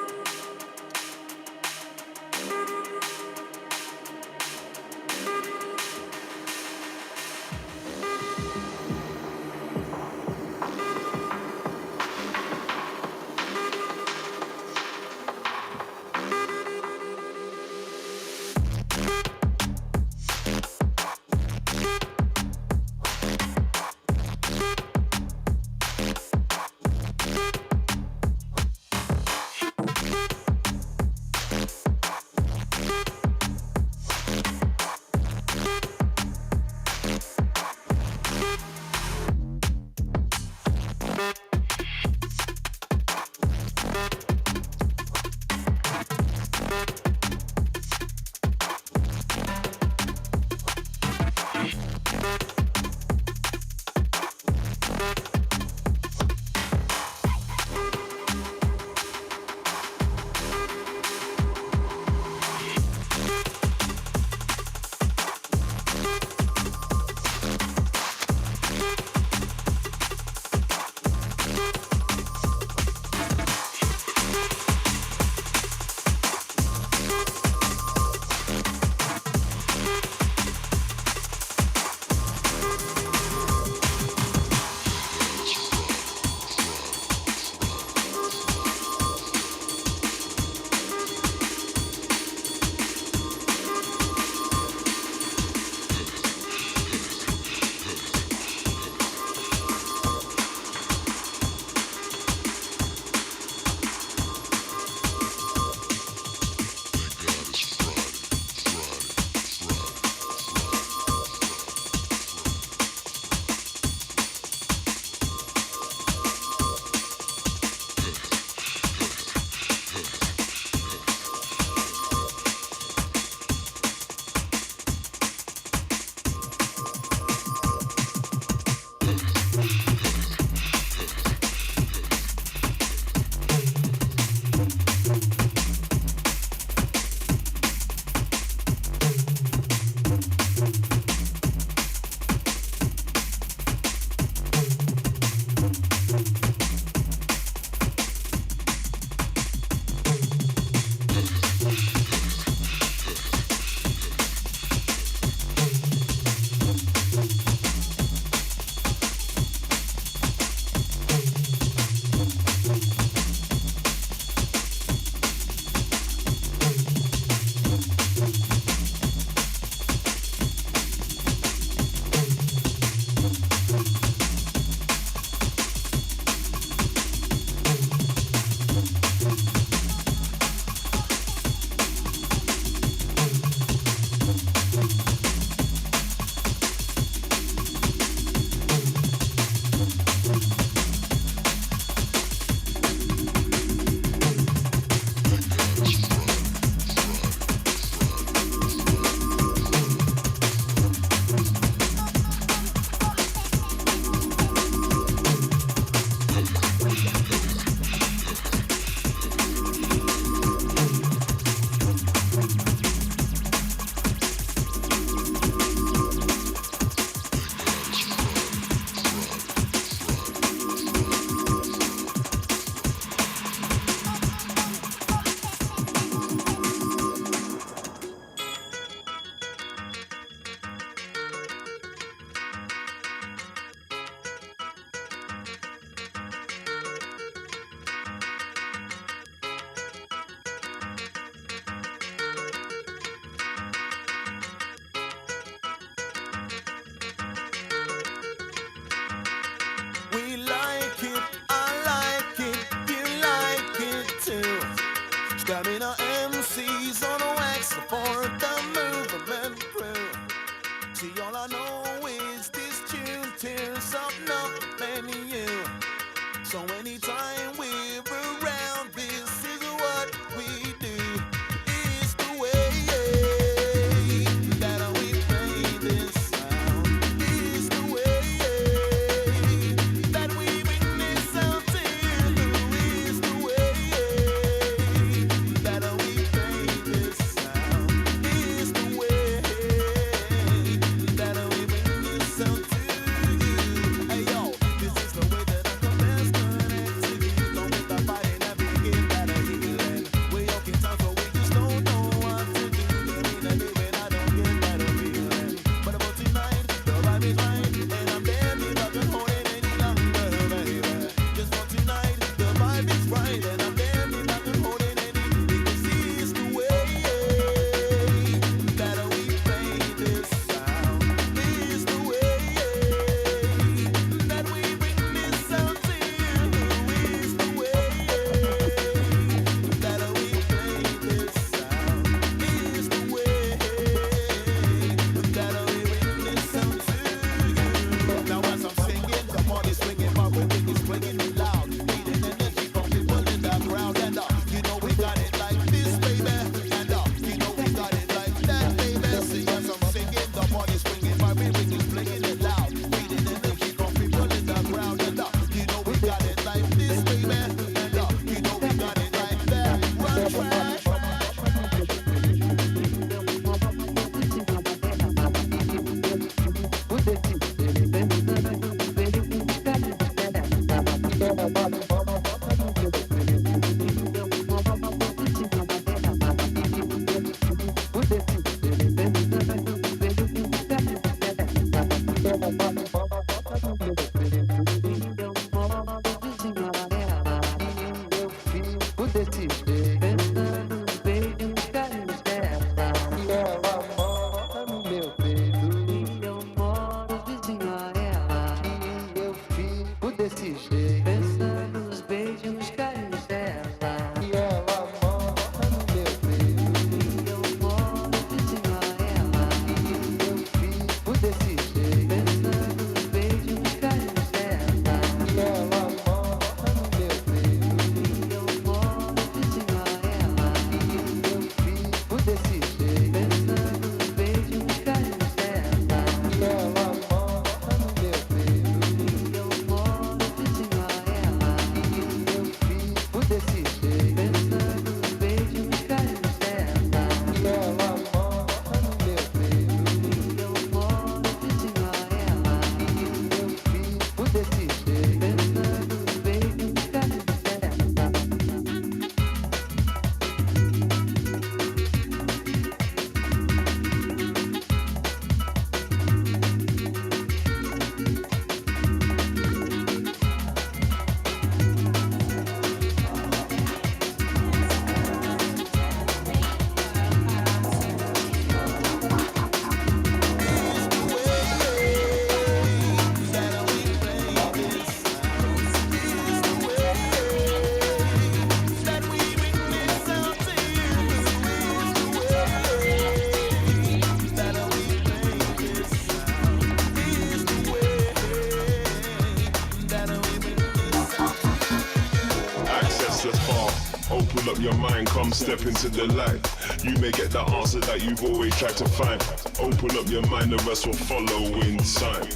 Speaker 19: your mind, come step into the light. You may get the answer that you've always tried to find. Open up your mind, the rest will follow in time.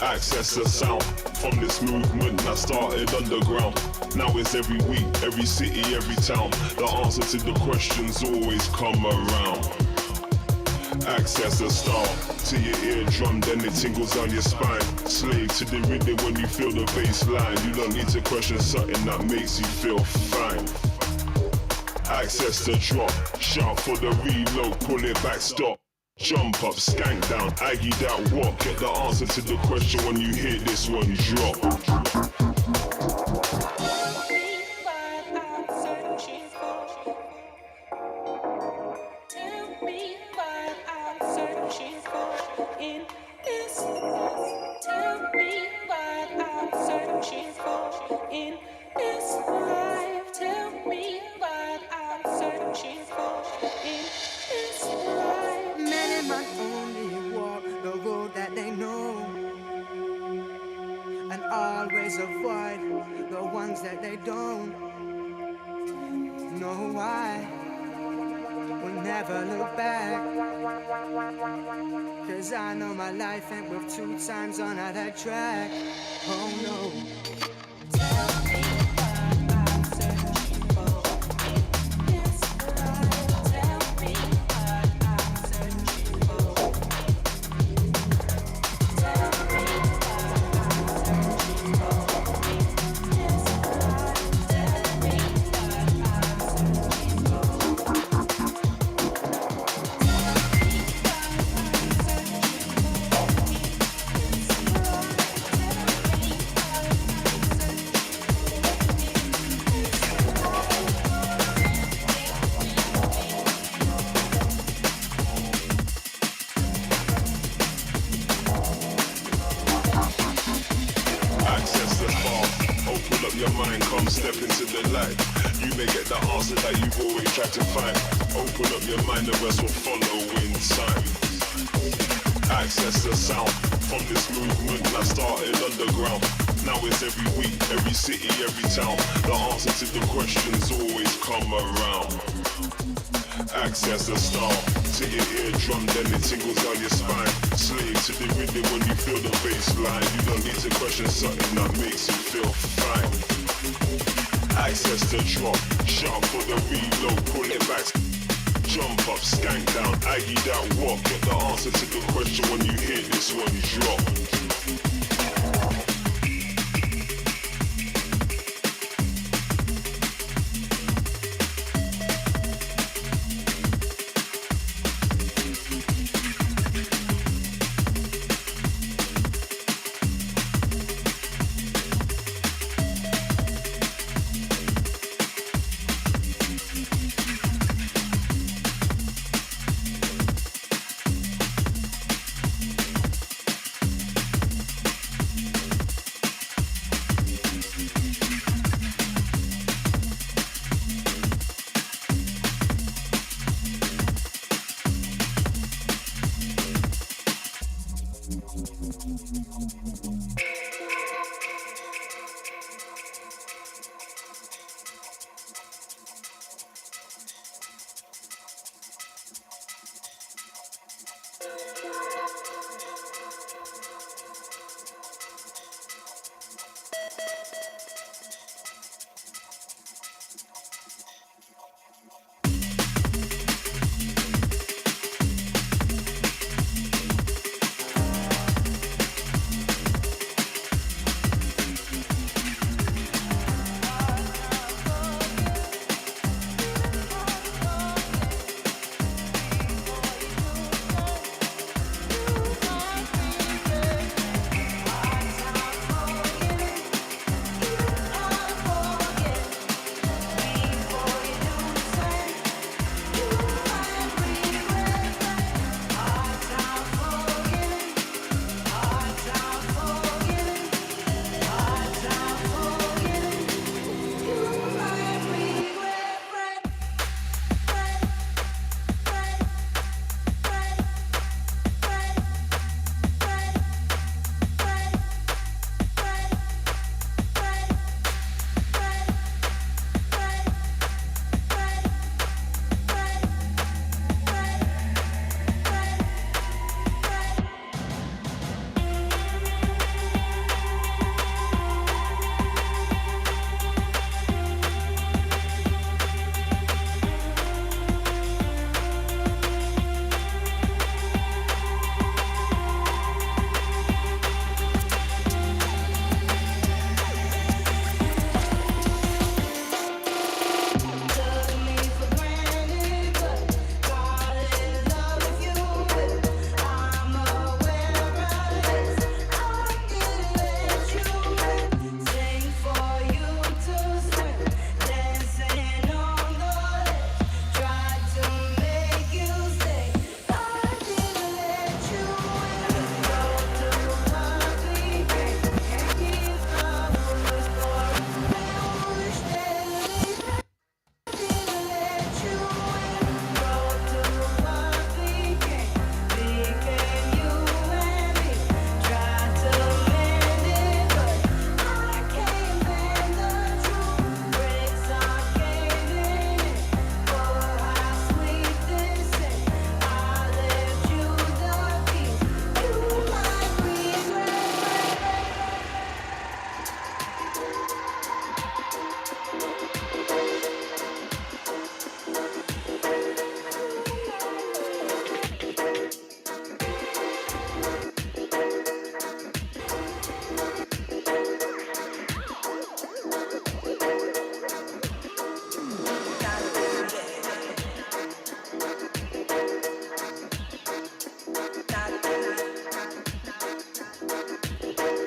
Speaker 19: Access the sound from this movement that started underground. Now it's every week, every city, every town. The answer to the questions always come around. Access the style to your eardrum, then it tingles down your spine. Slave to the rhythm when you feel the bass line. You don't need to question something that makes you feel fine. Access the drop, shout for the reload, pull it back, stop. Jump up, skank down, Aggie that walk. Get the answer to the question when you hear this one drop.
Speaker 11: Avoid the ones that they don't know why. Will never look back, 'cause I know my life ain't worth 2 times on that track. Oh no.
Speaker 19: Access the star to your eardrum, then it tingles down your spine. Slave to the rhythm when you feel the bass line. You don't need to question something that makes you feel fine. Access the drop, sharp for the reload, pull it back. Jump up, skank down, Aggie that walk. Get the answer to the question when you hear this one drop.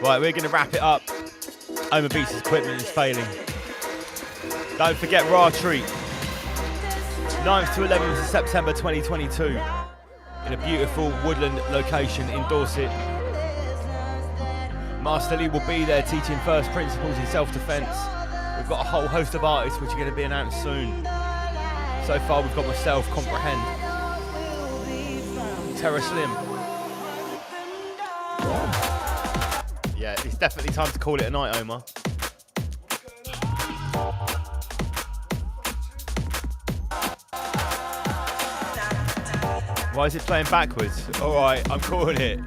Speaker 2: Right, we're going to wrap it up. Omar Beats' equipment is failing. Don't forget Raw Treat. 9th to 11th of September 2022 in a beautiful woodland location in Dorset. Master Lee will be there teaching first principles in self-defense. We've got a whole host of artists which are going to be announced soon. So far we've got myself, Comprehend, Terra Slim. Yeah, it's definitely time to call it a night, Omar. Why is it playing backwards? Alright, I'm calling it.